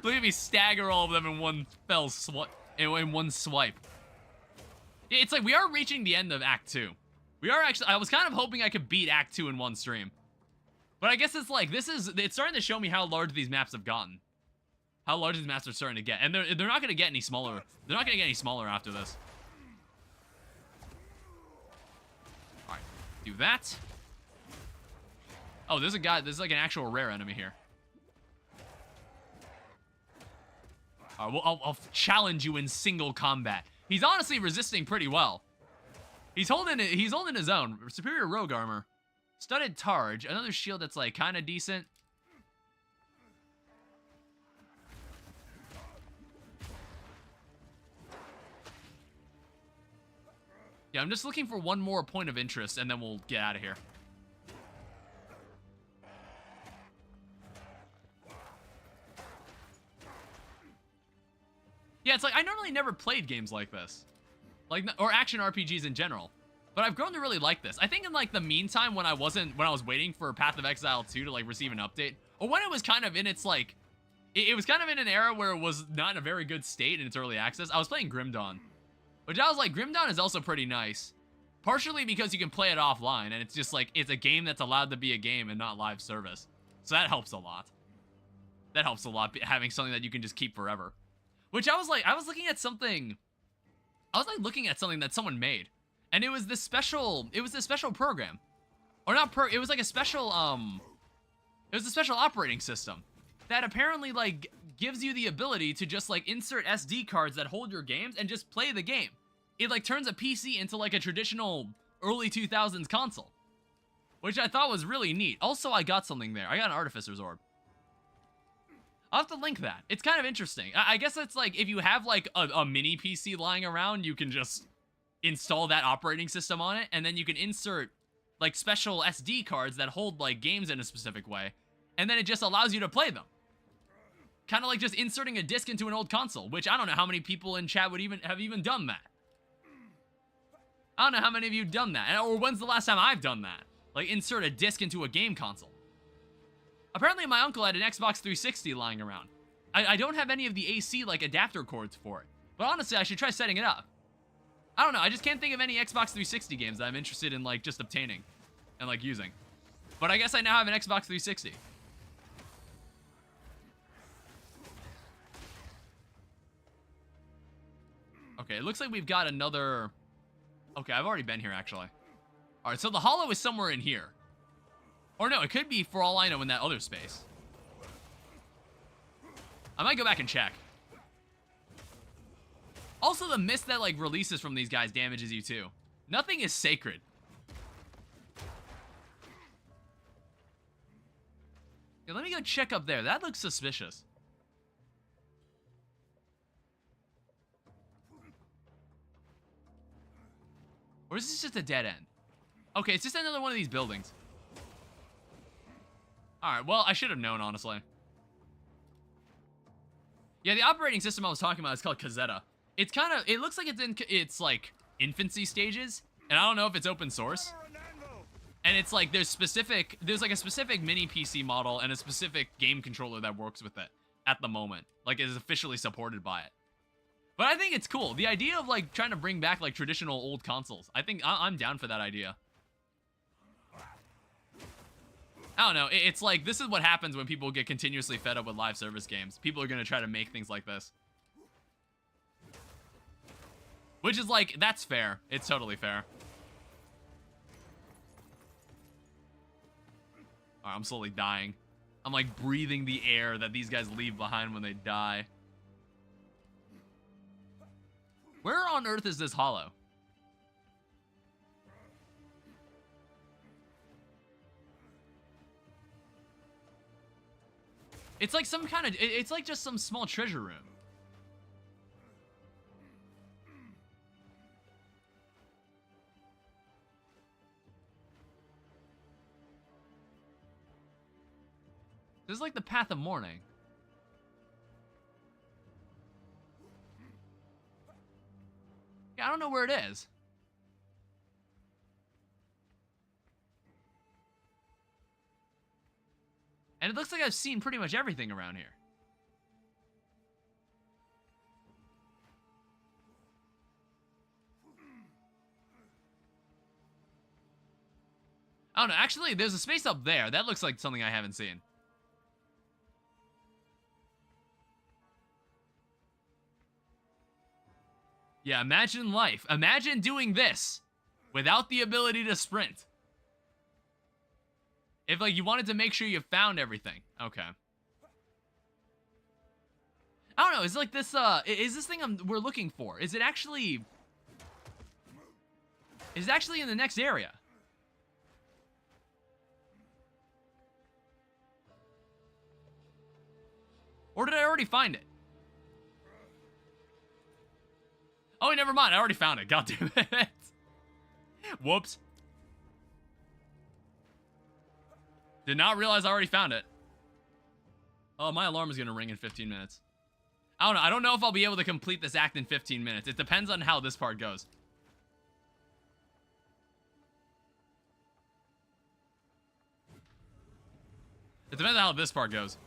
Look at me stagger all of them in one fell swipe. In one swipe. Yeah, it's like we are reaching the end of Act 2. We are actually, I was kind of hoping I could beat Act 2 in one stream. But I guess it's like, it's starting to show me how large these maps have gotten. How large these maps are starting to get. And they're not going to get any smaller. They're not going to get any smaller after this. Alright, do that. Oh, there's a guy, there's like an actual rare enemy here. Alright, well, I'll challenge you in single combat. He's honestly resisting pretty well. He's holding his own. Superior rogue armor. Studded Targe. Another shield that's like kind of decent. Yeah, I'm just looking for one more point of interest and then we'll get out of here. Yeah, it's like I normally never played games like this. Like, or action RPGs in general. But I've grown to really like this. I think in like the meantime when I was waiting for Path of Exile 2 to like receive an update, or when it was kind of in its like, it was kind of in an era where it was not in a very good state in its early access, I was playing Grim Dawn. Which I was like, Grim Dawn is also pretty nice. Partially because you can play it offline, and it's just like, it's a game that's allowed to be a game and not live service. So that helps a lot. That helps a lot, having something that you can just keep forever. Which I was looking at something, that someone made. And it was this special program. Or not it was like a special, it was a special operating system. That apparently, like, gives you the ability to just like insert SD cards that hold your games and just play the game. It like turns a PC into like a traditional early 2000s console, which I thought was really neat. Also, I got something there. I got an Artificer's Orb. I'll have to link that. It's kind of interesting. I guess it's like if you have like a mini PC lying around, you can just install that operating system on it, and then you can insert like special SD cards that hold like games in a specific way, and then it just allows you to play them. Kind of like just inserting a disc into an old console, which I don't know how many people in chat would have even done that. I don't know how many of you have done that, or when's the last time I've done that? Like insert a disc into a game console. Apparently my uncle had an Xbox 360 lying around. I don't have any of the AC like adapter cords for it, but honestly I should try setting it up. I don't know, I just can't think of any Xbox 360 games that I'm interested in like just obtaining and like using. But I guess I now have an Xbox 360. Okay, it looks like we've got another... Okay, I've already been here actually. Alright, so the hollow is somewhere in here. Or no, it could be, for all I know, in that other space. I might go back and check. Also, the mist that, like, releases from these guys damages you, too. Nothing is sacred. Yeah, let me go check up there. That looks suspicious. Or is this just a dead end? Okay, it's just another one of these buildings. Alright, well, I should have known, honestly. Yeah, the operating system I was talking about is called Kazeta. It's kind of, it looks like it's in its, like, infancy stages. And I don't know if it's open source. And it's like, there's like a specific mini PC model and a specific game controller that works with it at the moment. Like, is officially supported by it. But I think it's cool. The idea of, like, trying to bring back, like, traditional old consoles. I think I'm down for that idea. I don't know, it's like, this is what happens when people get continuously fed up with live service games. People are gonna try to make things like this. Which is like, that's fair. It's totally fair. Alright, I'm slowly dying. I'm like breathing the air that these guys leave behind when they die. Where on earth is this hollow? It's like some kind of, it's like just some small treasure room. This is like the Path of Mourning. Yeah, I don't know where it is. And it looks like I've seen pretty much everything around here. I don't know. Actually, there's a space up there. That looks like something I haven't seen. Yeah, imagine life. Imagine doing this without the ability to sprint. If, like, you wanted to make sure you found everything. Okay. I don't know. Is like this, is this thing we're looking for? Is it actually... Is it actually in the next area? Or did I already find it? Oh, never mind. I already found it. God damn it. Whoops. Did not realize I already found it. Oh, my alarm is going to ring in 15 minutes. I don't know. I don't know if I'll be able to complete this act in 15 minutes. It depends on how this part goes. It depends on how this part goes.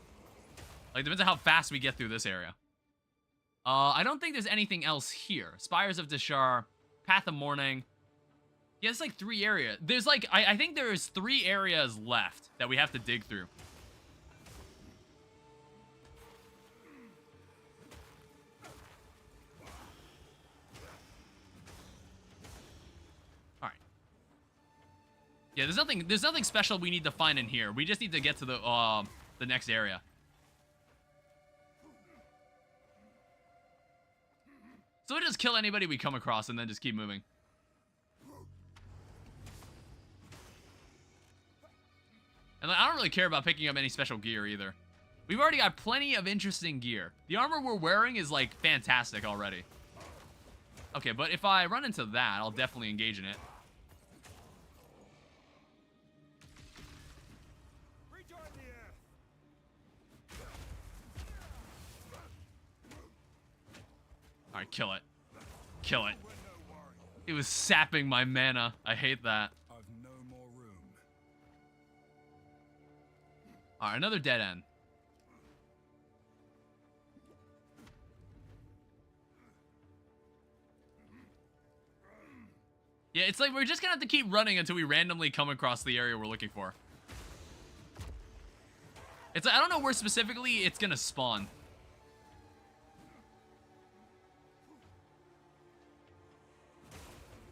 Like, it depends on how fast we get through this area. I don't think there's anything else here. Spires of Deshar, Path of Mourning. Yeah, it's like 3 areas. There's like, I think there's 3 areas left that we have to dig through. All right. Yeah, there's nothing special we need to find in here. We just need to get to the next area. So we just kill anybody we come across and then just keep moving. And like, I don't really care about picking up any special gear either. We've already got plenty of interesting gear. The armor we're wearing is like fantastic already. Okay, but if I run into that, I'll definitely engage in it. Alright, kill it. Kill it. It was sapping my mana. I hate that. I've no more room. Alright, another dead end. Yeah, it's like we're just gonna have to keep running until we randomly come across the area we're looking for. It's I don't know where specifically it's gonna spawn.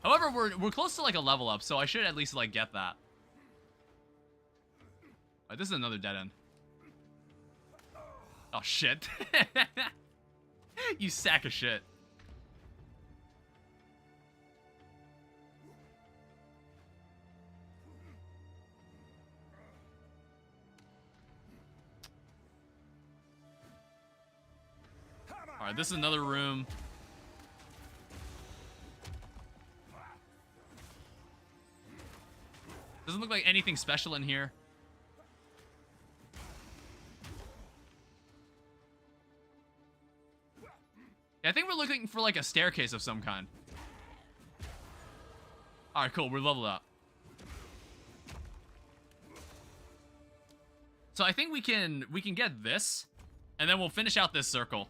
However, we're close to like a level up, so I should at least like get that. Alright, this is another dead end. Oh shit. You sack of shit. Alright, this is another room. Doesn't look like anything special in here. Yeah, I think we're looking for like a staircase of some kind. Alright, cool, we're leveled up. So I think we can get this, and then we'll finish out this circle.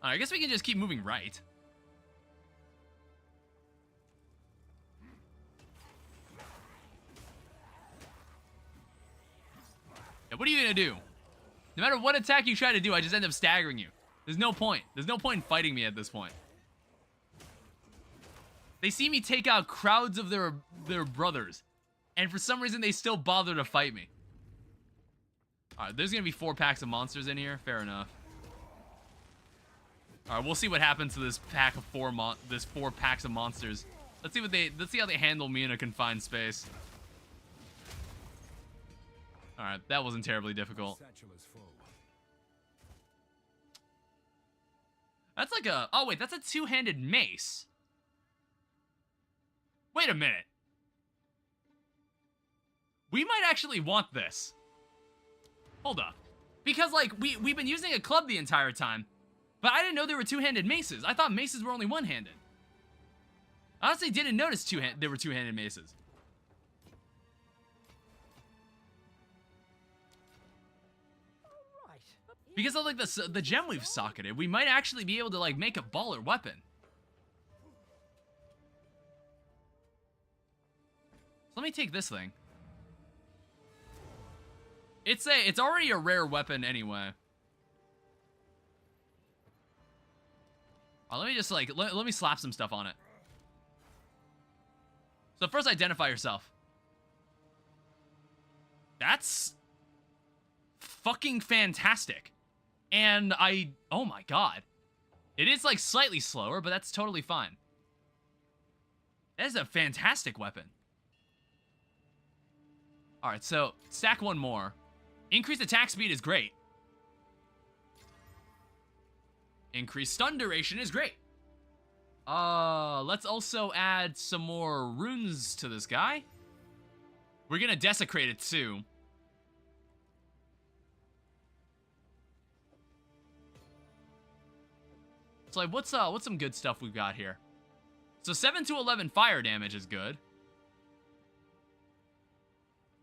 I guess we can just keep moving right. Yeah, what are you gonna do? No matter what attack you try to do, I just end up staggering you. There's no point. There's no point in fighting me at this point. They see me take out crowds of their brothers, and for some reason they still bother to fight me. Alright, there's gonna be 4 packs of monsters in here. Fair enough. All right, we'll see what happens to this pack of 4 packs of monsters. Let's see how they handle me in a confined space. All right, that wasn't terribly difficult. That's like a oh wait, that's a 2-handed mace. Wait a minute. We might actually want this. Hold up. Because like we've been using a club the entire time. But I didn't know there were 2-handed maces. I thought maces were only 1-handed. I honestly didn't notice there were 2-handed maces. Because of like the gem we've socketed, we might actually be able to like make a baller weapon. So let me take this thing. It's already a rare weapon anyway. Let me just like, let me slap some stuff on it. So first identify yourself. That's fucking fantastic. And oh my god. It is like slightly slower, but that's totally fine. That is a fantastic weapon. Alright, so stack one more. Increased attack speed is great. Increased stun duration is great. Let's also add some more runes to this guy. We're gonna desecrate it too. So like, what's some good stuff we've got here? So 7 to 11 fire damage is good.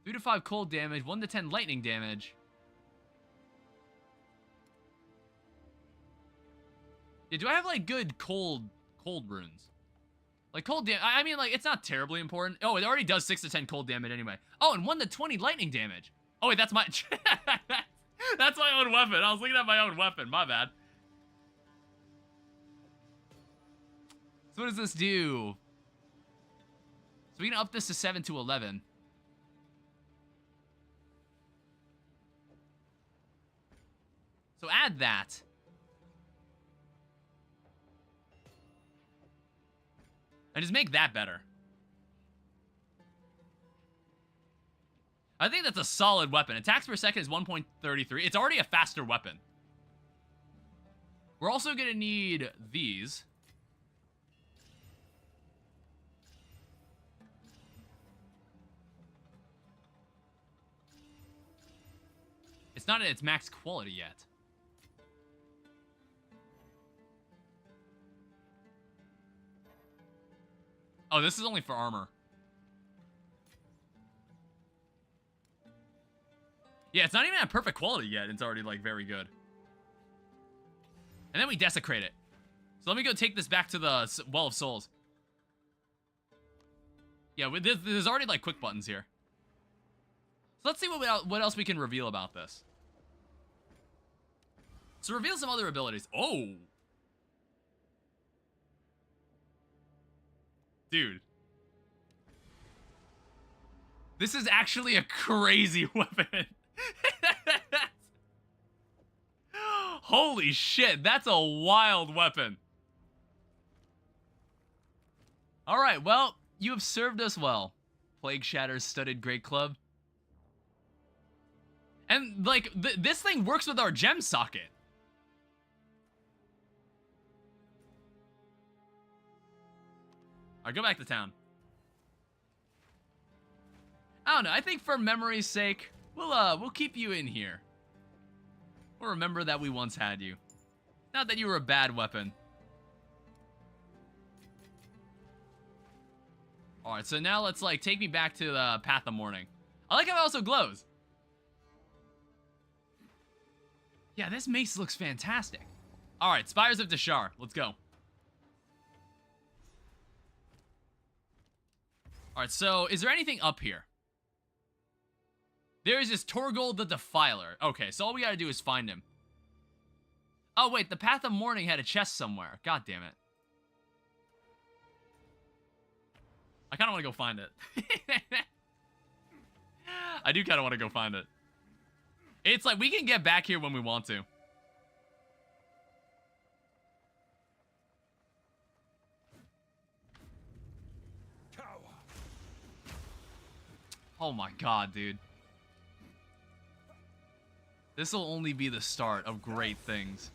3 to 5 cold damage, 1 to 10 lightning damage. Yeah, do I have like good cold runes? Like cold damage, I mean like it's not terribly important. Oh, it already does 6 to 10 cold damage anyway. Oh, and 1 to 20 lightning damage. Oh wait, that's my that's my own weapon. I was looking at my own weapon, my bad. So what does this do? So we can up this to 7 to 11. So add that. And just make that better. I think that's a solid weapon. Attacks per second is 1.33. It's already a faster weapon. We're also going to need these. It's not at its max quality yet. Oh, this is only for armor. Yeah, it's not even at perfect quality yet. It's already, like, very good. And then we desecrate it. So let me go take this back to the Well of Souls. Yeah, there's already, like, quick buttons here. So let's see what else we can reveal about this. So reveal some other abilities. Oh! Dude. This is actually a crazy weapon. Holy shit, that's a wild weapon. Alright, well, you have served us well. Plague Shatter's Studded Great Club. And, like, this thing works with our gem socket. Alright, go back to town. I don't know, I think for memory's sake, we'll keep you in here. We'll remember that we once had you. Not that you were a bad weapon. Alright, so now let's, like, take me back to the Path of Mourning. I like how it also glows. Yeah, this mace looks fantastic. Alright, Spires of Deshar. Let's go. Alright, so is there anything up here? There is this Torgold the Defiler. Okay, so all we gotta do is find him. Oh, wait, the Path of Mourning had a chest somewhere. God damn it. I kinda wanna go find it. I do kinda wanna go find it. It's like, we can get back here when we want to. Oh my god, dude. This will only be the start of great things.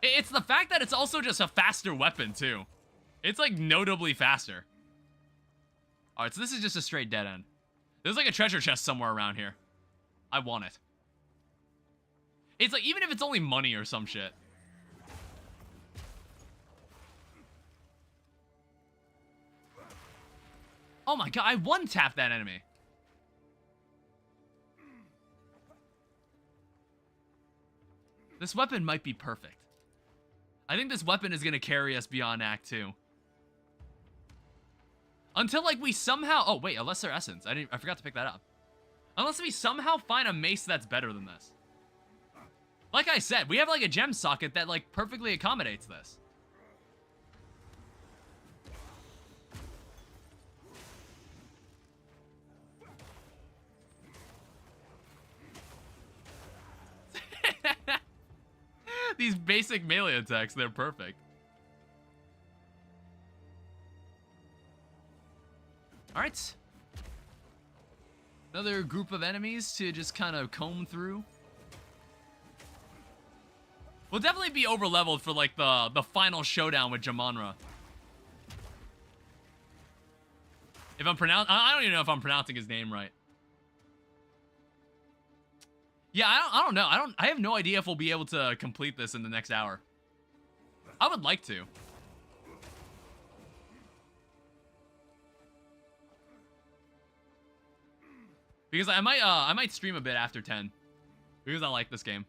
It's the fact that it's also just a faster weapon, too. It's, like, notably faster. Alright, so this is just a straight dead end. There's, like, a treasure chest somewhere around here. I want it. It's like, even if it's only money or some shit. Oh my god, I one-tapped that enemy. This weapon might be perfect. I think this weapon is going to carry us beyond Act 2. Until, like, we somehow... Oh, wait, a Lesser Essence. I forgot to pick that up. Unless we somehow find a mace that's better than this. Like I said, we have, like, a gem socket that, like, perfectly accommodates this. These basic melee attacks, they're perfect. Alright. Another group of enemies to just kind of comb through. We'll definitely be over-leveled for, like, the final showdown with Jamonra. If I'm I don't even know if I'm pronouncing his name right. Yeah, I don't know. I have no idea if we'll be able to complete this in the next hour. I would like to. Because I might stream a bit after 10. Because I like this game.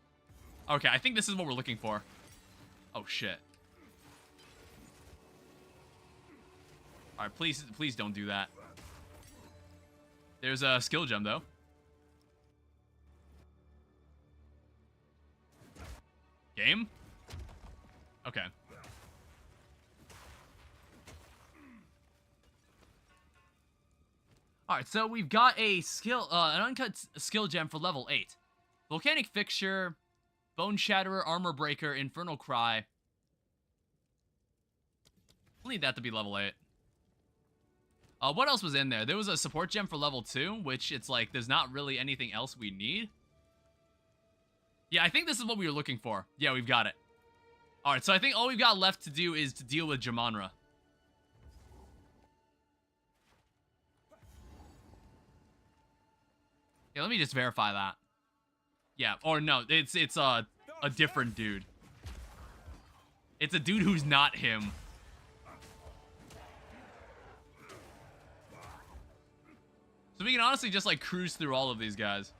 Okay, I think this is what we're looking for. Oh shit. Alright, please don't do that. There's a skill gem though. Game? Okay. Alright, so we've got a skill, an uncut skill gem for level 8. Volcanic Fixture, Bone Shatterer, Armor Breaker, Infernal Cry. We'll need that to be level 8. What else was in there? There was a support gem for level 2, which it's like, there's not really anything else we need. Yeah, I think this is what we were looking for. Yeah, we've got it. Alright, so I think all we've got left to do is to deal with Jamanra. Yeah, let me just verify that. Yeah, or no, it's a different dude. It's a dude who's not him. So we can honestly just like cruise through all of these guys.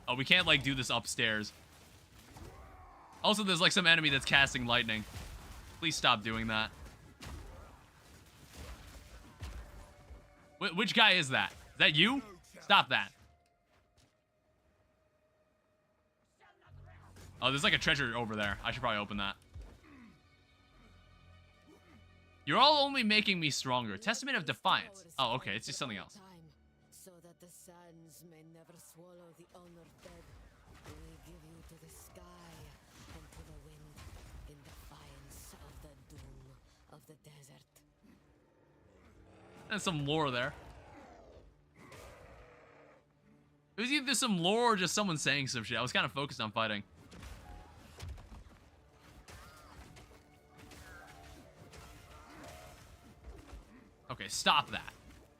Oh, we can't like do this upstairs. Also, there's like some enemy that's casting lightning. Please stop doing that. Which guy is that? Is that you? Stop that. Oh, there's like a treasure over there. I should probably open that. You're all only making me stronger. Testament of Defiance. Oh, okay. It's just something else. So that the sands may never swallow the honored dead, we give you to the sky and to the wind in defiance of the doom of the desert. There's some lore there. It was either some lore or just someone saying some shit. I was kind of focused on fighting. Okay, stop that.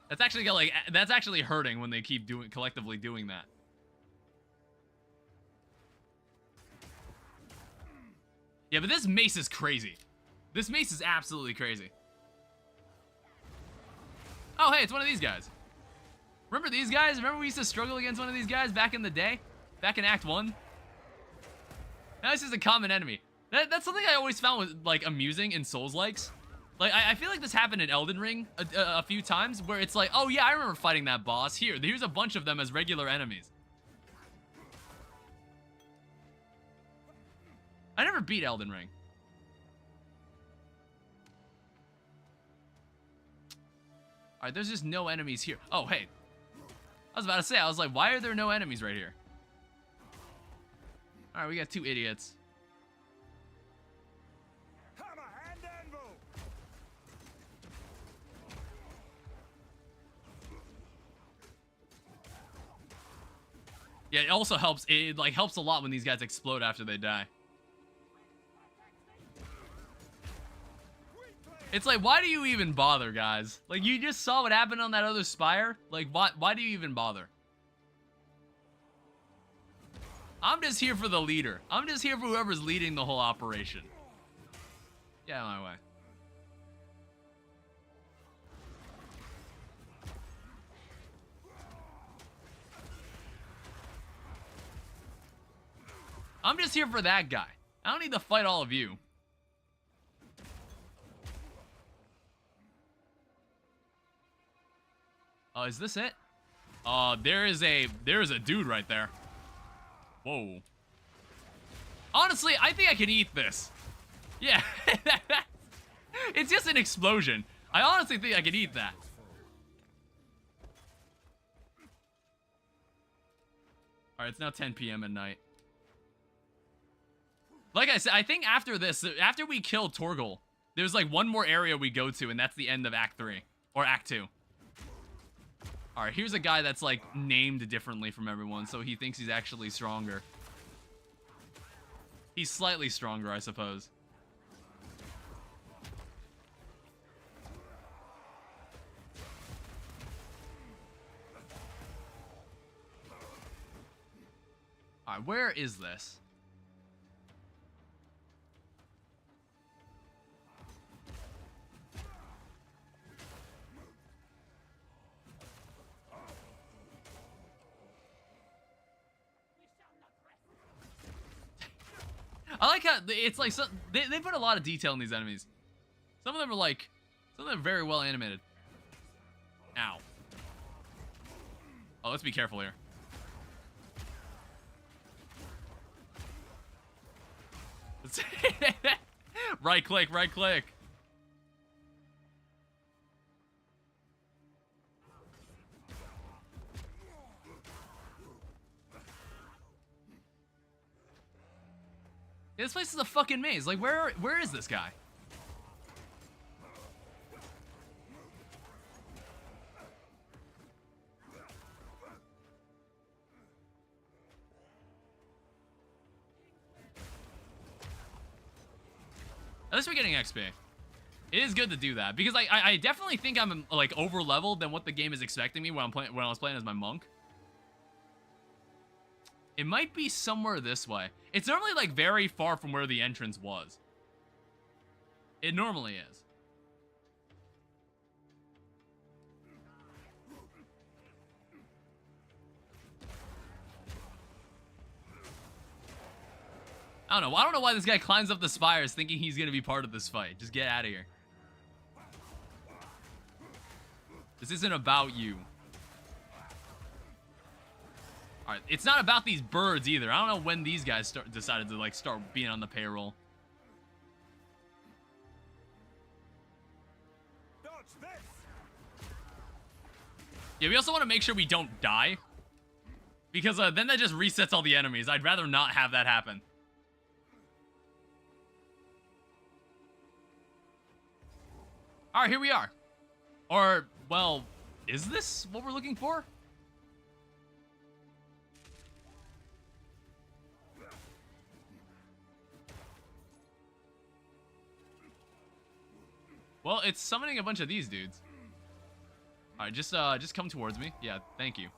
That's actually like that's actually hurting when they keep collectively doing that. Yeah, but this mace is crazy. This mace is absolutely crazy. Oh, hey, it's one of these guys. Remember these guys? Remember we used to struggle against one of these guys back in the day? Back in Act 1? Now this is a common enemy. That's something I always found was, like, amusing in Souls-likes. Like, I feel like this happened in Elden Ring a few times, where it's like, oh yeah, I remember fighting that boss. Here's a bunch of them as regular enemies. I never beat Elden Ring. Alright, there's just no enemies here. Oh, hey. I was about to say, I was like, why are there no enemies right here? Alright, we got 2 idiots. Yeah, it also helps. It like helps a lot when these guys explode after they die. It's like, why do you even bother, guys? Like, you just saw what happened on that other spire. Like, why do you even bother? I'm just here for the leader. I'm just here for whoever's leading the whole operation. Get out of my way. I'm just here for that guy. I don't need to fight all of you. Is this it? There is a dude right there. Whoa. Honestly, I think I can eat this. Yeah. It's just an explosion. I honestly think I can eat that. Alright, it's now 10 p.m. at night. Like I said, I think after this, after we kill Torgal, there's like one more area we go to, and that's the end of Act 3. Or Act 2. Alright, here's a guy that's like named differently from everyone, so he thinks he's actually stronger. He's slightly stronger, I suppose. Alright, where is this? I like how it's like they put a lot of detail in these enemies. Some of them are like, some of them are very well animated. Ow. Oh, let's be careful here. Right click, right click. Yeah, this place is a fucking maze. Like, where is this guy? At least we're getting XP. It is good to do that because I definitely think I'm like over leveled than what the game is expecting me when I was playing as my monk. It might be somewhere this way. It's normally like very far from where the entrance was. It normally is. I don't know. I don't know why this guy climbs up the spires thinking he's going to be part of this fight. Just get out of here. This isn't about you. Alright, it's not about these birds either. I don't know when these guys decided to like start being on the payroll. Yeah, we also want to make sure we don't die. Because then that just resets all the enemies. I'd rather not have that happen. Alright, here we are. Or, well, is this what we're looking for? Well, it's summoning a bunch of these dudes. Alright, just come towards me. Yeah, thank you.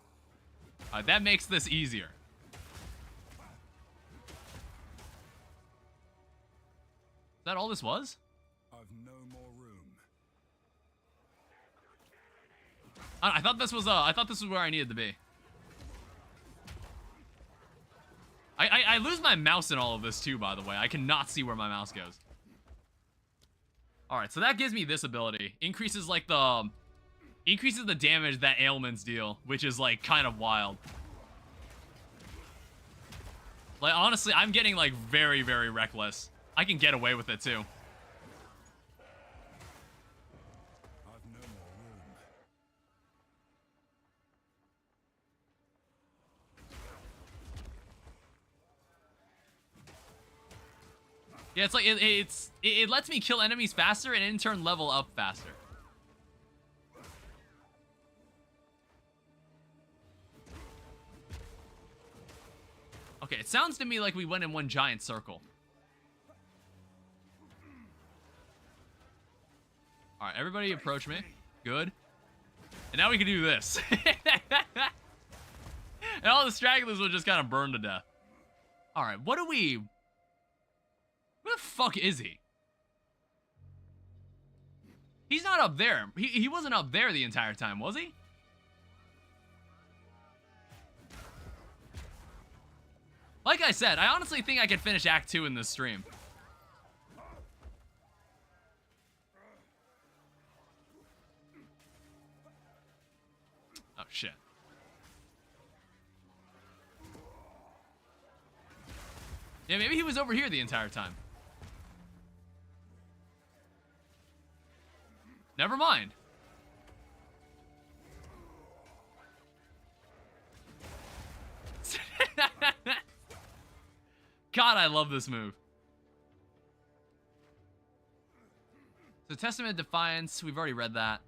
Alright, that makes this easier. Is that all this was? I've no more room. I thought this was where I needed to be. I lose my mouse in all of this too, by the way. I cannot see where my mouse goes. Alright, so that gives me this ability. Increases the damage that ailments deal, which is like kind of wild. Like honestly, I'm getting like very, very reckless. I can get away with it too. I've no more room. Yeah, it's like it lets me kill enemies faster and in turn level up faster. Okay, it sounds to me like we went in one giant circle. Alright, everybody approach me. Good. And now we can do this. And all the stragglers will just kind of burn to death. Alright, what do we... Where the fuck is he? He's not up there. He wasn't up there the entire time, was he? Like I said, I honestly think I could finish Act 2 in this stream. Oh, shit. Yeah, maybe he was over here the entire time. Never mind. God, I love this move. So, Testament of Defiance, we've already read that.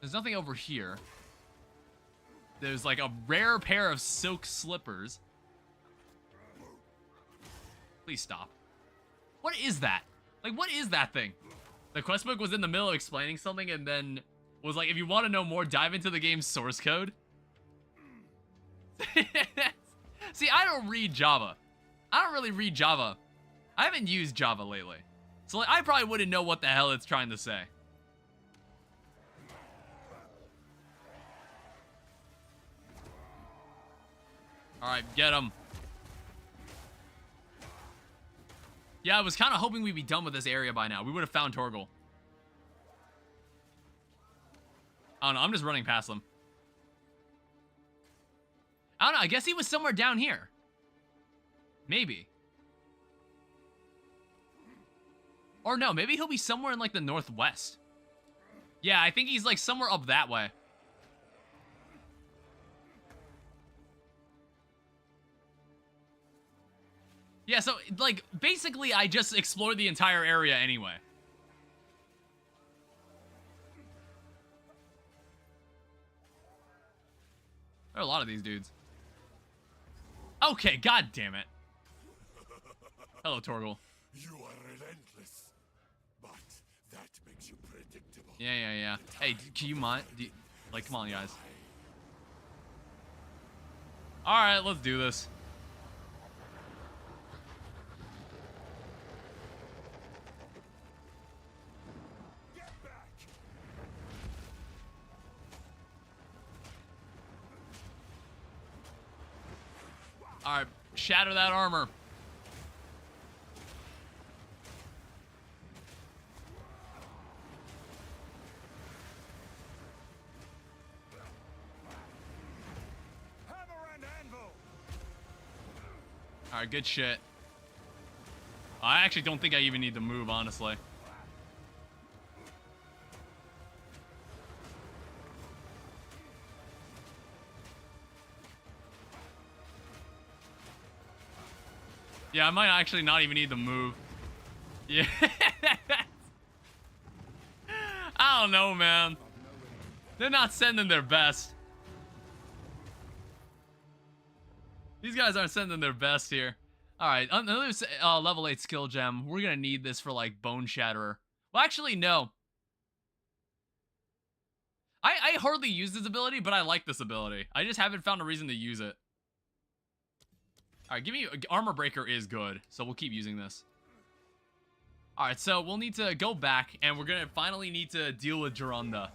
There's nothing over here. There's like a rare pair of silk slippers. Please stop. What is that? Like, what is that thing? The questbook was in the middle of explaining something and then was like, if you want to know more, dive into the game's source code. See, I don't read Java. I don't really read Java. I haven't used Java lately. So like, I probably wouldn't know what the hell it's trying to say. Alright, get him. Yeah, I was kind of hoping we'd be done with this area by now. We would have found Torgal. I don't know, I'm just running past them. I don't know, I guess he was somewhere down here. Maybe. Or no, maybe he'll be somewhere in like the northwest. Yeah, I think he's like somewhere up that way. Yeah, so like basically I just explored the entire area anyway. There are a lot of these dudes. Okay, god damn it. Hello, Torgal. You are relentless, but that makes you predictable. Yeah. Hey, can you mind? Like, come on, guys. All right, let's do this. Get back! All right, shatter that armor. All right, good shit. I actually don't think I even need to move, honestly. Yeah, I might actually not even need to move. Yeah. I don't know, man. They're not sending their best. These guys aren't sending their best here. All right, another level 8 skill gem. We're gonna need this for like Bone Shatterer. Well, actually, no. I hardly use this ability, but I like this ability. I just haven't found a reason to use it. All right, give me Armor Breaker is good, so we'll keep using this. All right, so we'll need to go back, and we're gonna finally need to deal with Jarunda,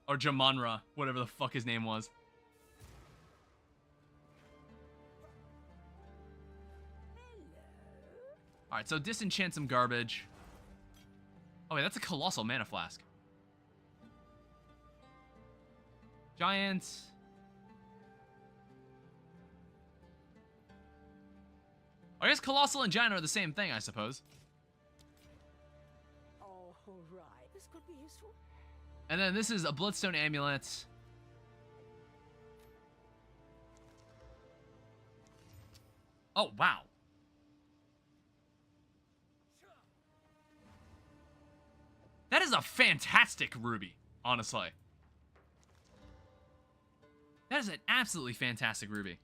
or Jamanra, whatever the fuck his name was. All right, so disenchant some garbage. Oh wait, that's a colossal mana flask. Giant. I guess colossal and giant are the same thing, I suppose. Oh, right. This could be useful. And then this is a Bloodstone Amulet. Oh, wow. That is a fantastic ruby, honestly. That is an absolutely fantastic ruby.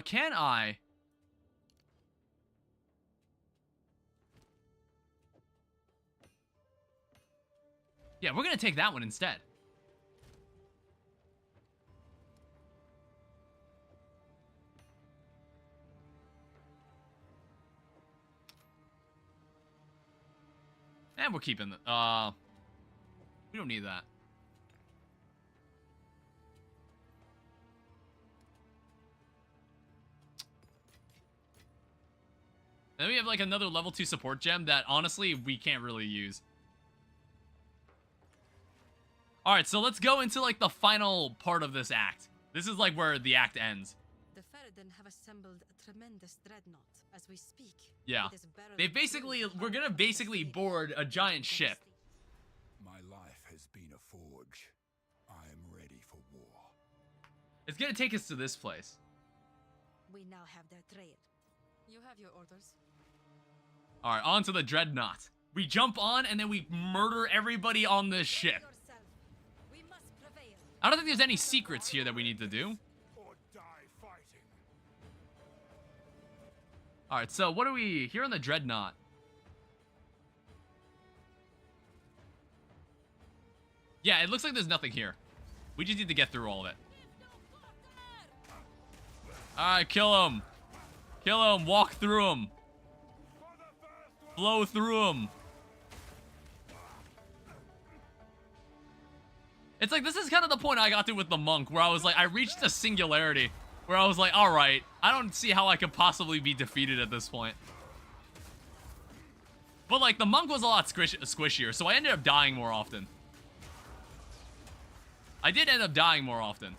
Can I? Yeah, we're gonna take that one instead. And we're keeping the, we don't need that. And then we have like another level 2 support gem that honestly we can't really use. Alright, so let's go into like the final part of this act. This is like where the act ends. The Ferryden have assembled a tremendous dreadnought as we speak. Yeah. They basically, we're gonna basically board a giant ship. My life has been a forge. I am ready for war. It's gonna take us to this place. We now have their trail. You have your orders. Alright, on to the dreadnought. We jump on and then we murder everybody on this ship. We must prevail. I don't think there's any secrets here that we need to do. Or die fighting. Alright, so what are we here on the dreadnought? Yeah, it looks like there's nothing here. We just need to get through all of it. Alright, kill him. Kill him, walk through him. Blow through him. It's like, this is kind of the point I got to with the monk, where I was like, I reached a singularity, where I was like, alright, I don't see how I could possibly be defeated at this point. But like, the monk was a lot squishier, so I ended up dying more often. I did end up dying more often.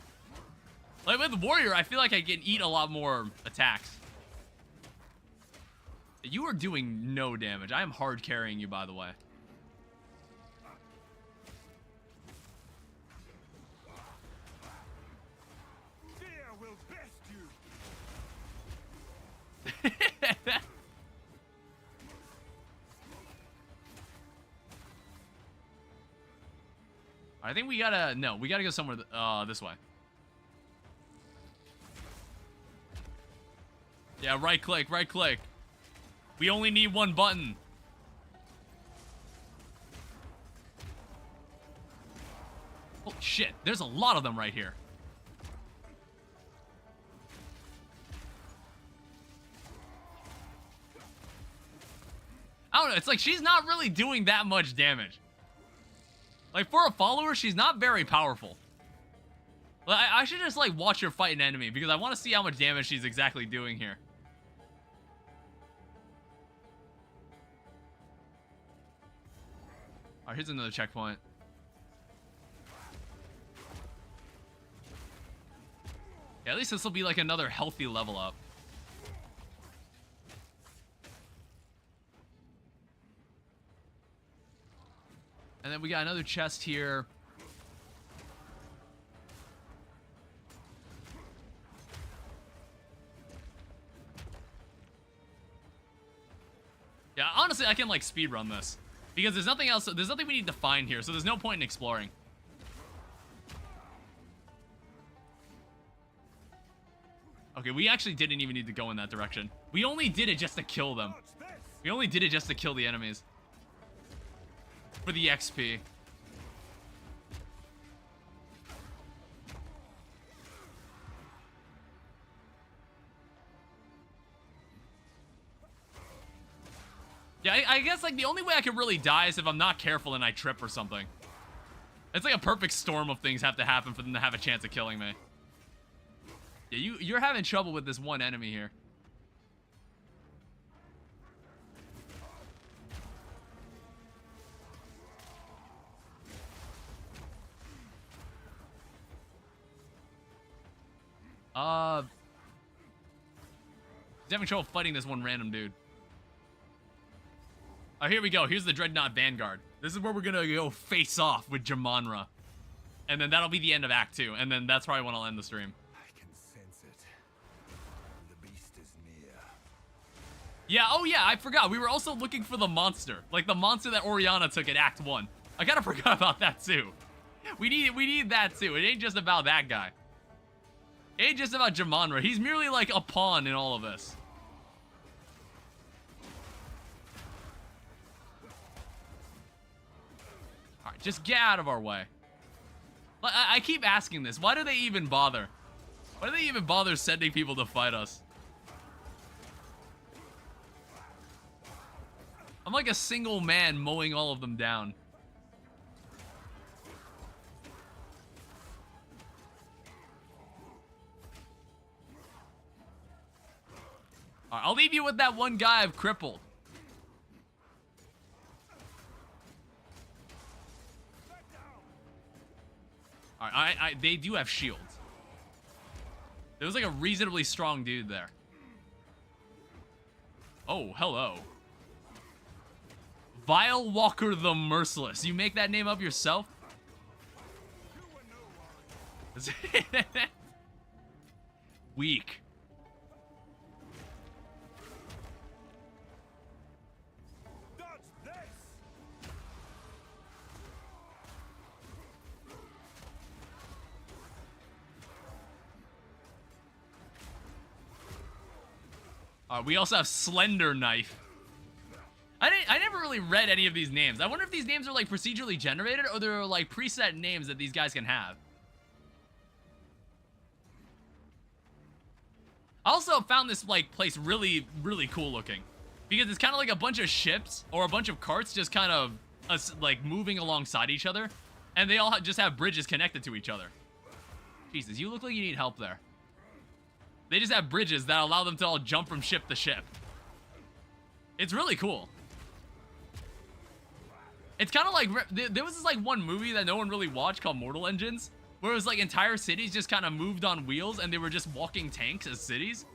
Like with Warrior, I feel like I can eat a lot more attacks. You are doing no damage. I am hard carrying you, by the way. Fear will best you. I think we gotta... No, we gotta go somewhere this way. Yeah, right click, right click. We only need one button. Oh, shit. There's a lot of them right here. I don't know. It's like she's not really doing that much damage. Like, for a follower, she's not very powerful. But I should just, like, watch her fight an enemy because I want to see how much damage she's exactly doing here. Alright, here's another checkpoint. Yeah, at least this will be like another healthy level up. And then we got another chest here. Yeah, honestly, I can like speedrun this. Because there's nothing else, there's nothing we need to find here, so there's no point in exploring. Okay, we actually didn't even need to go in that direction. We only did it just to kill them. We only did it just to kill the enemies. For the XP. Yeah, I guess, like, the only way I can really die is if I'm not careful and I trip or something. It's like a perfect storm of things have to happen for them to have a chance of killing me. Yeah, you're having trouble with this one enemy here. He's having trouble fighting this one random dude. Oh, here we go. Here's the Dreadnought Vanguard. This is where we're gonna go face off with Jamanra. And then that'll be the end of Act 2. And then that's probably when I'll end the stream. I can sense it. The beast is near. Yeah, oh yeah, I forgot. We were also looking for the monster. Like the monster that Oriana took in Act 1. I kinda forgot about that too. We need that too. It ain't just about that guy. It ain't just about Jamanra. He's merely like a pawn in all of this. Alright, just get out of our way. I keep asking this. Why do they even bother? Why do they even bother sending people to fight us? I'm like a single man mowing all of them down. Alright, I'll leave you with that one guy I've crippled. Alright, they do have shields. There was like a reasonably strong dude there. Oh, hello. Vile Walker the Merciless. You make that name up yourself? Weak. We also have Slender Knife. I never really read any of these names. I wonder if these names are like procedurally generated or they're like preset names that these guys can have. I also found this like place really, really cool looking. Because it's kind of like a bunch of ships or a bunch of carts just kind of like moving alongside each other. And they all just have bridges connected to each other. Jesus, you look like you need help there. They just have bridges that allow them to all jump from ship to ship. It's really cool. It's kind of like, there was this like one movie that no one really watched called Mortal Engines, where it was like entire cities just kind of moved on wheels and they were just walking tanks as cities.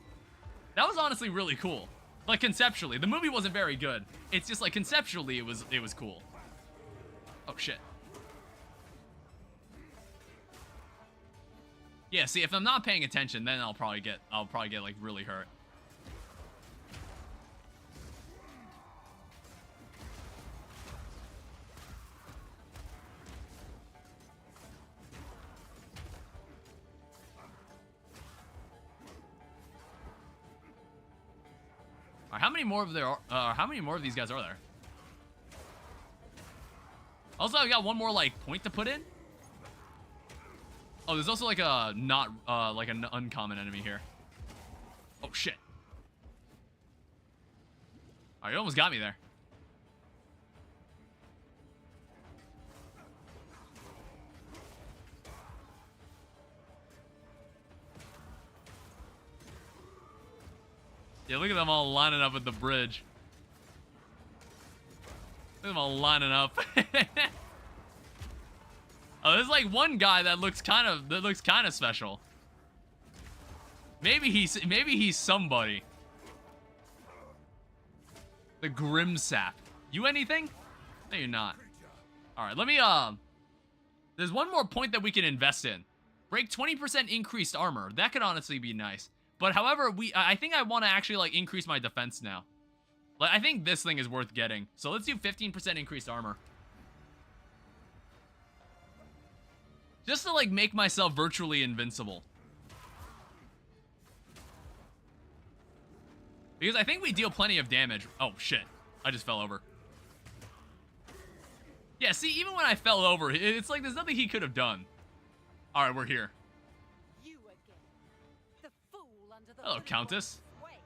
That was honestly really cool. Like, conceptually. The movie wasn't very good. It's just, like, conceptually, it was cool. Oh, shit. Yeah, see, if I'm not paying attention, then I'll probably get, like, really hurt. Alright, how many more of these guys are there? Also, I got one more, like, point to put in. Oh, there's also, like, a like an uncommon enemy here. Oh, shit. Alright, you almost got me there. Yeah, look at them all lining up at the bridge. Look at them all lining up. Oh, there's like one guy that looks kind of special. Maybe he's somebody. The Grimsap. You anything? No, you're not. All right, let me there's one more point that we can invest in. Break 20% increased armor. That could honestly be nice. But however, I think I want to actually like increase my defense now. Like, I think this thing is worth getting. So let's do 15% increased armor. Just to like make myself virtually invincible. Because I think we deal plenty of damage. Oh shit. I just fell over. Yeah, see, even when I fell over, it's like there's nothing he could have done. Alright, we're here. Hello, Countess. Wait,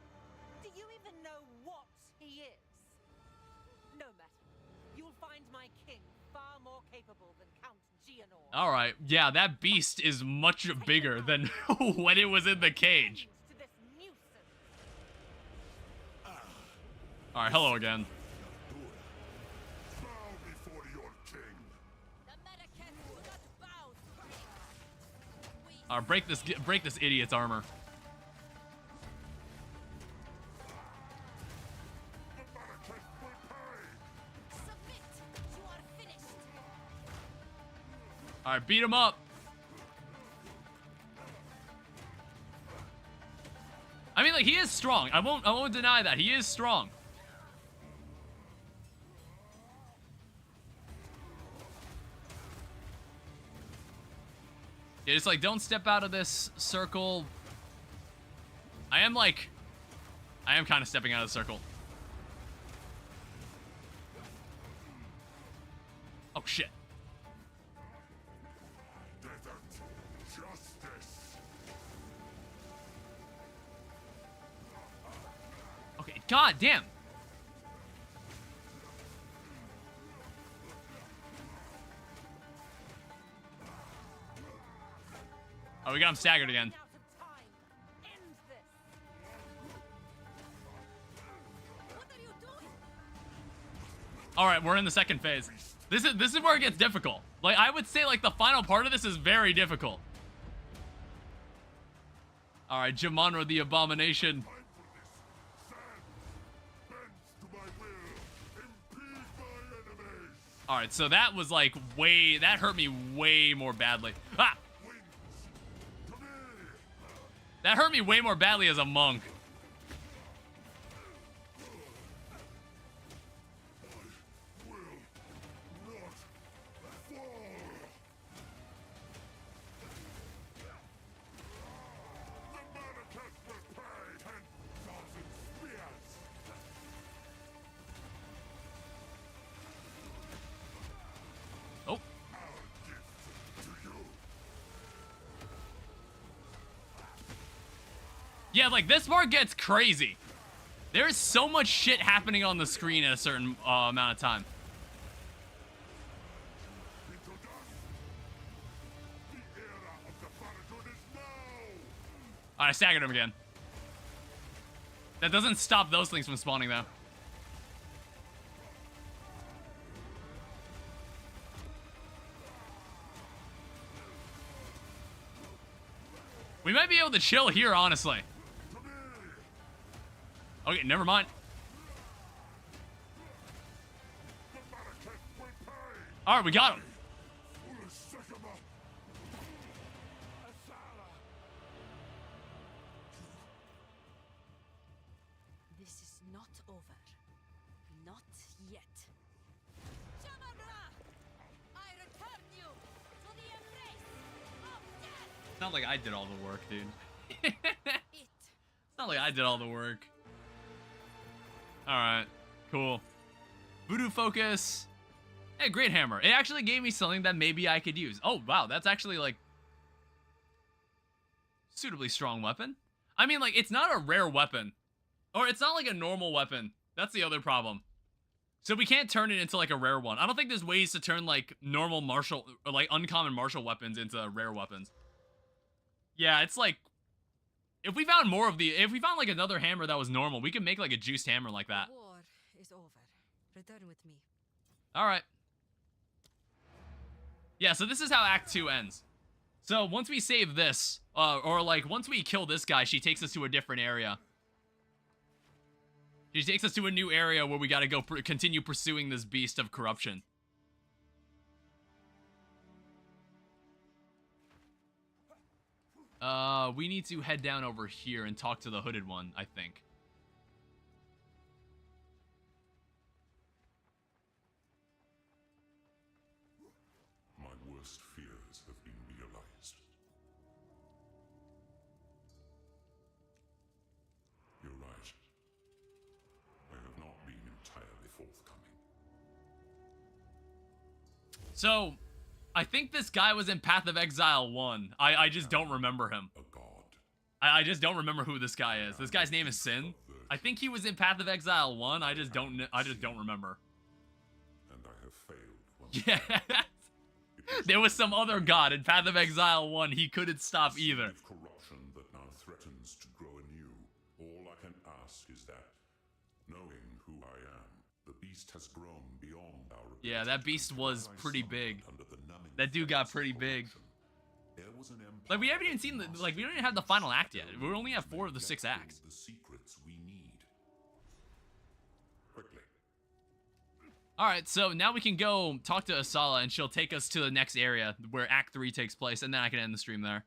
do you even know what he is? No matter. You'll find my king far more capable than Count Gianor. Alright, yeah, that beast is much bigger than when it was in the cage. Alright, hello again. Alright, break this idiot's armor. Alright, beat him up. I mean, like, he is strong. I won't deny that. He is strong. Yeah, just like, don't step out of this circle. I am kind of stepping out of the circle. Oh, shit. Okay, god damn. Oh, we got him staggered again. All right, we're in the second phase. This is where it gets difficult. Like, I would say, like, the final part of this is very difficult. All right, Jamonra the Abomination. All right, so that was like that hurt me way more badly. Ah! That hurt me way more badly as a monk. Oh. Yeah, like, this part gets crazy. There's so much shit happening on the screen at a certain amount of time. Alright, I staggered him again. That doesn't stop those things from spawning, though. We might be able to chill here, honestly. Okay, never mind. All right, we got him. This is not over. Not yet. I return you to the embrace of death. It's not like I did all the work, dude. It's not like I did all the work. All right, cool. Voodoo focus. Hey, great hammer. It actually gave me something that maybe I could use. Oh, wow, that's actually like suitably strong weapon. I mean, like, it's not a rare weapon. Or it's not like a normal weapon. That's the other problem. So we can't turn it into like a rare one. I don't think there's ways to turn like normal martial or like uncommon martial weapons into rare weapons. Yeah, it's like if we found like another hammer that was normal, we could make like a juiced hammer like that. The war is over. Return with me. All right. Yeah, so this is how Act 2 ends. So once we save this, or like once we kill this guy, she takes us to a different area. She takes us to a new area where we gotta go continue pursuing this beast of corruption. We need to head down over here and talk to the hooded one, I think. My worst fears have been realized. You're right. I have not been entirely forthcoming. So, I think this guy was in Path of Exile 1. I just don't remember him. A god. I just don't remember who this guy is. This guy's name is Sin. I think he was in Path of Exile 1. I just don't remember. And I have failed once Yeah. There was some other god in Path of Exile 1 he couldn't stop either. of corruption that now threatens to grow anew. All I can ask is that, knowing who I am, the beast has grown beyond our ability. Yeah, that beast was pretty big. Under the numbing That dude got effects of pretty big. corruption. There was an empire Like, we haven't even seen like, we don't even have the final act yet. We only have 4 of the 6 acts. the secrets we need. Quickly. Alright, so now we can go talk to Asala, and she'll take us to the next area where Act 3 takes place, and then I can end the stream there.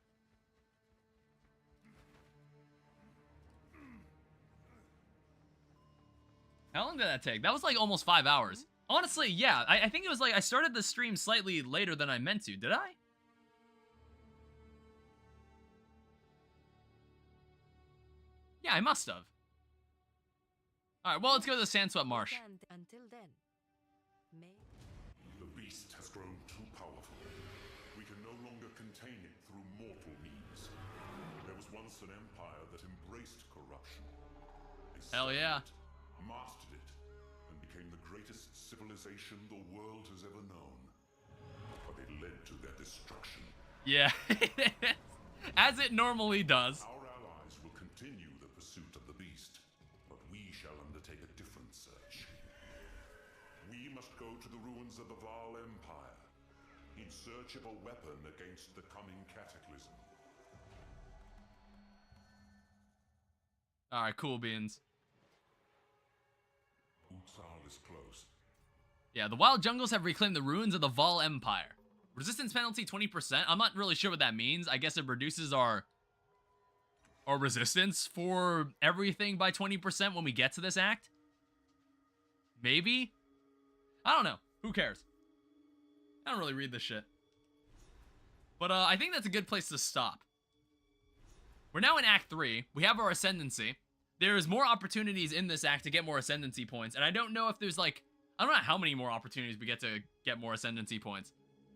How long did that take? That was like almost 5 hours. Honestly, yeah, I think it was like I started the stream slightly later than I meant to. Did I? Yeah, I must have. Alright, well, let's go to the Sandswept Marsh. Until then, may The beast has grown too powerful. We can no longer contain it through mortal means. There was once an empire that embraced corruption. They Hell yeah. served it, mastered it, and became the greatest civilization the world has ever known. But it led to their destruction. Yeah. As it normally does. Our allies will continue the pursuit of the beast, but we shall undertake a different search. We must go to the ruins of the Val Empire, in search of a weapon against the coming cataclysm. Alright, cool beans. Exile is close. Yeah, the wild jungles have reclaimed the ruins of the Val Empire. Resistance penalty 20%. I'm not really sure what that means. I guess it reduces our resistance for everything by 20% when we get to this act. Maybe? I don't know. Who cares? I don't really read this shit. But I think that's a good place to stop. We're now in Act 3. We have our Ascendancy. There's more opportunities in this act to get more Ascendancy points. And I don't know if there's like... I don't know how many more opportunities we get to get more Ascendancy points.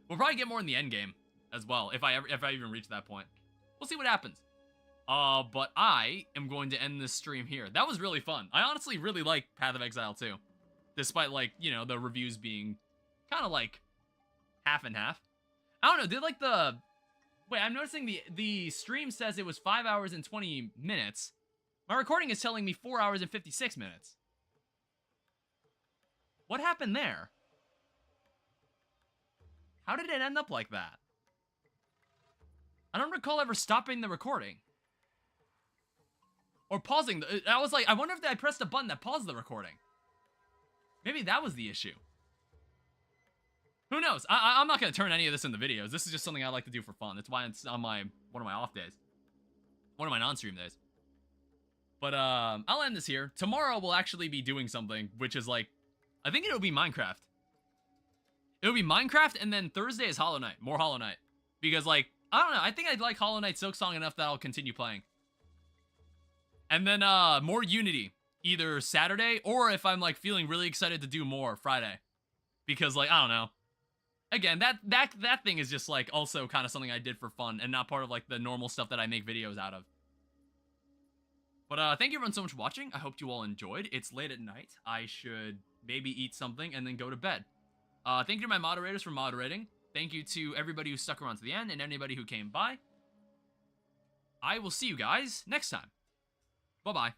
We'll probably get more in the end game as well, if I even reach that point. We'll see what happens. But I am going to end this stream here. That was really fun. I honestly really like Path of Exile 2. Despite, like, you know, the reviews being kind of, like, half and half. I don't know, did, like, the... Wait, I'm noticing the stream says it was 5 hours and 20 minutes. My recording is telling me 4 hours and 56 minutes. What happened there? How did it end up like that? I don't recall ever stopping the recording. Or pausing. I was like, I wonder if I pressed a button that paused the recording. Maybe that was the issue. Who knows? I'm not going to turn any of this into videos. This is just something I like to do for fun. That's why it's on one of my off days. One of my non-stream days. But I'll end this here. Tomorrow we'll actually be doing something, which is like, I think it'll be Minecraft. It'll be Minecraft, and then Thursday is Hollow Knight. More Hollow Knight. Because, like, I don't know. I think I'd like Hollow Knight Silksong enough that I'll continue playing. And then more Unity. Either Saturday, or if I'm, like, feeling really excited to do more, Friday. Because, like, I don't know. Again, that thing is just, like, also kind of something I did for fun, and not part of, like, the normal stuff that I make videos out of. But thank you everyone so much for watching. I hope you all enjoyed. It's late at night. I should maybe eat something and then go to bed. Thank you to my moderators for moderating. Thank you to everybody who stuck around to the end and anybody who came by. I will see you guys next time. Bye-bye.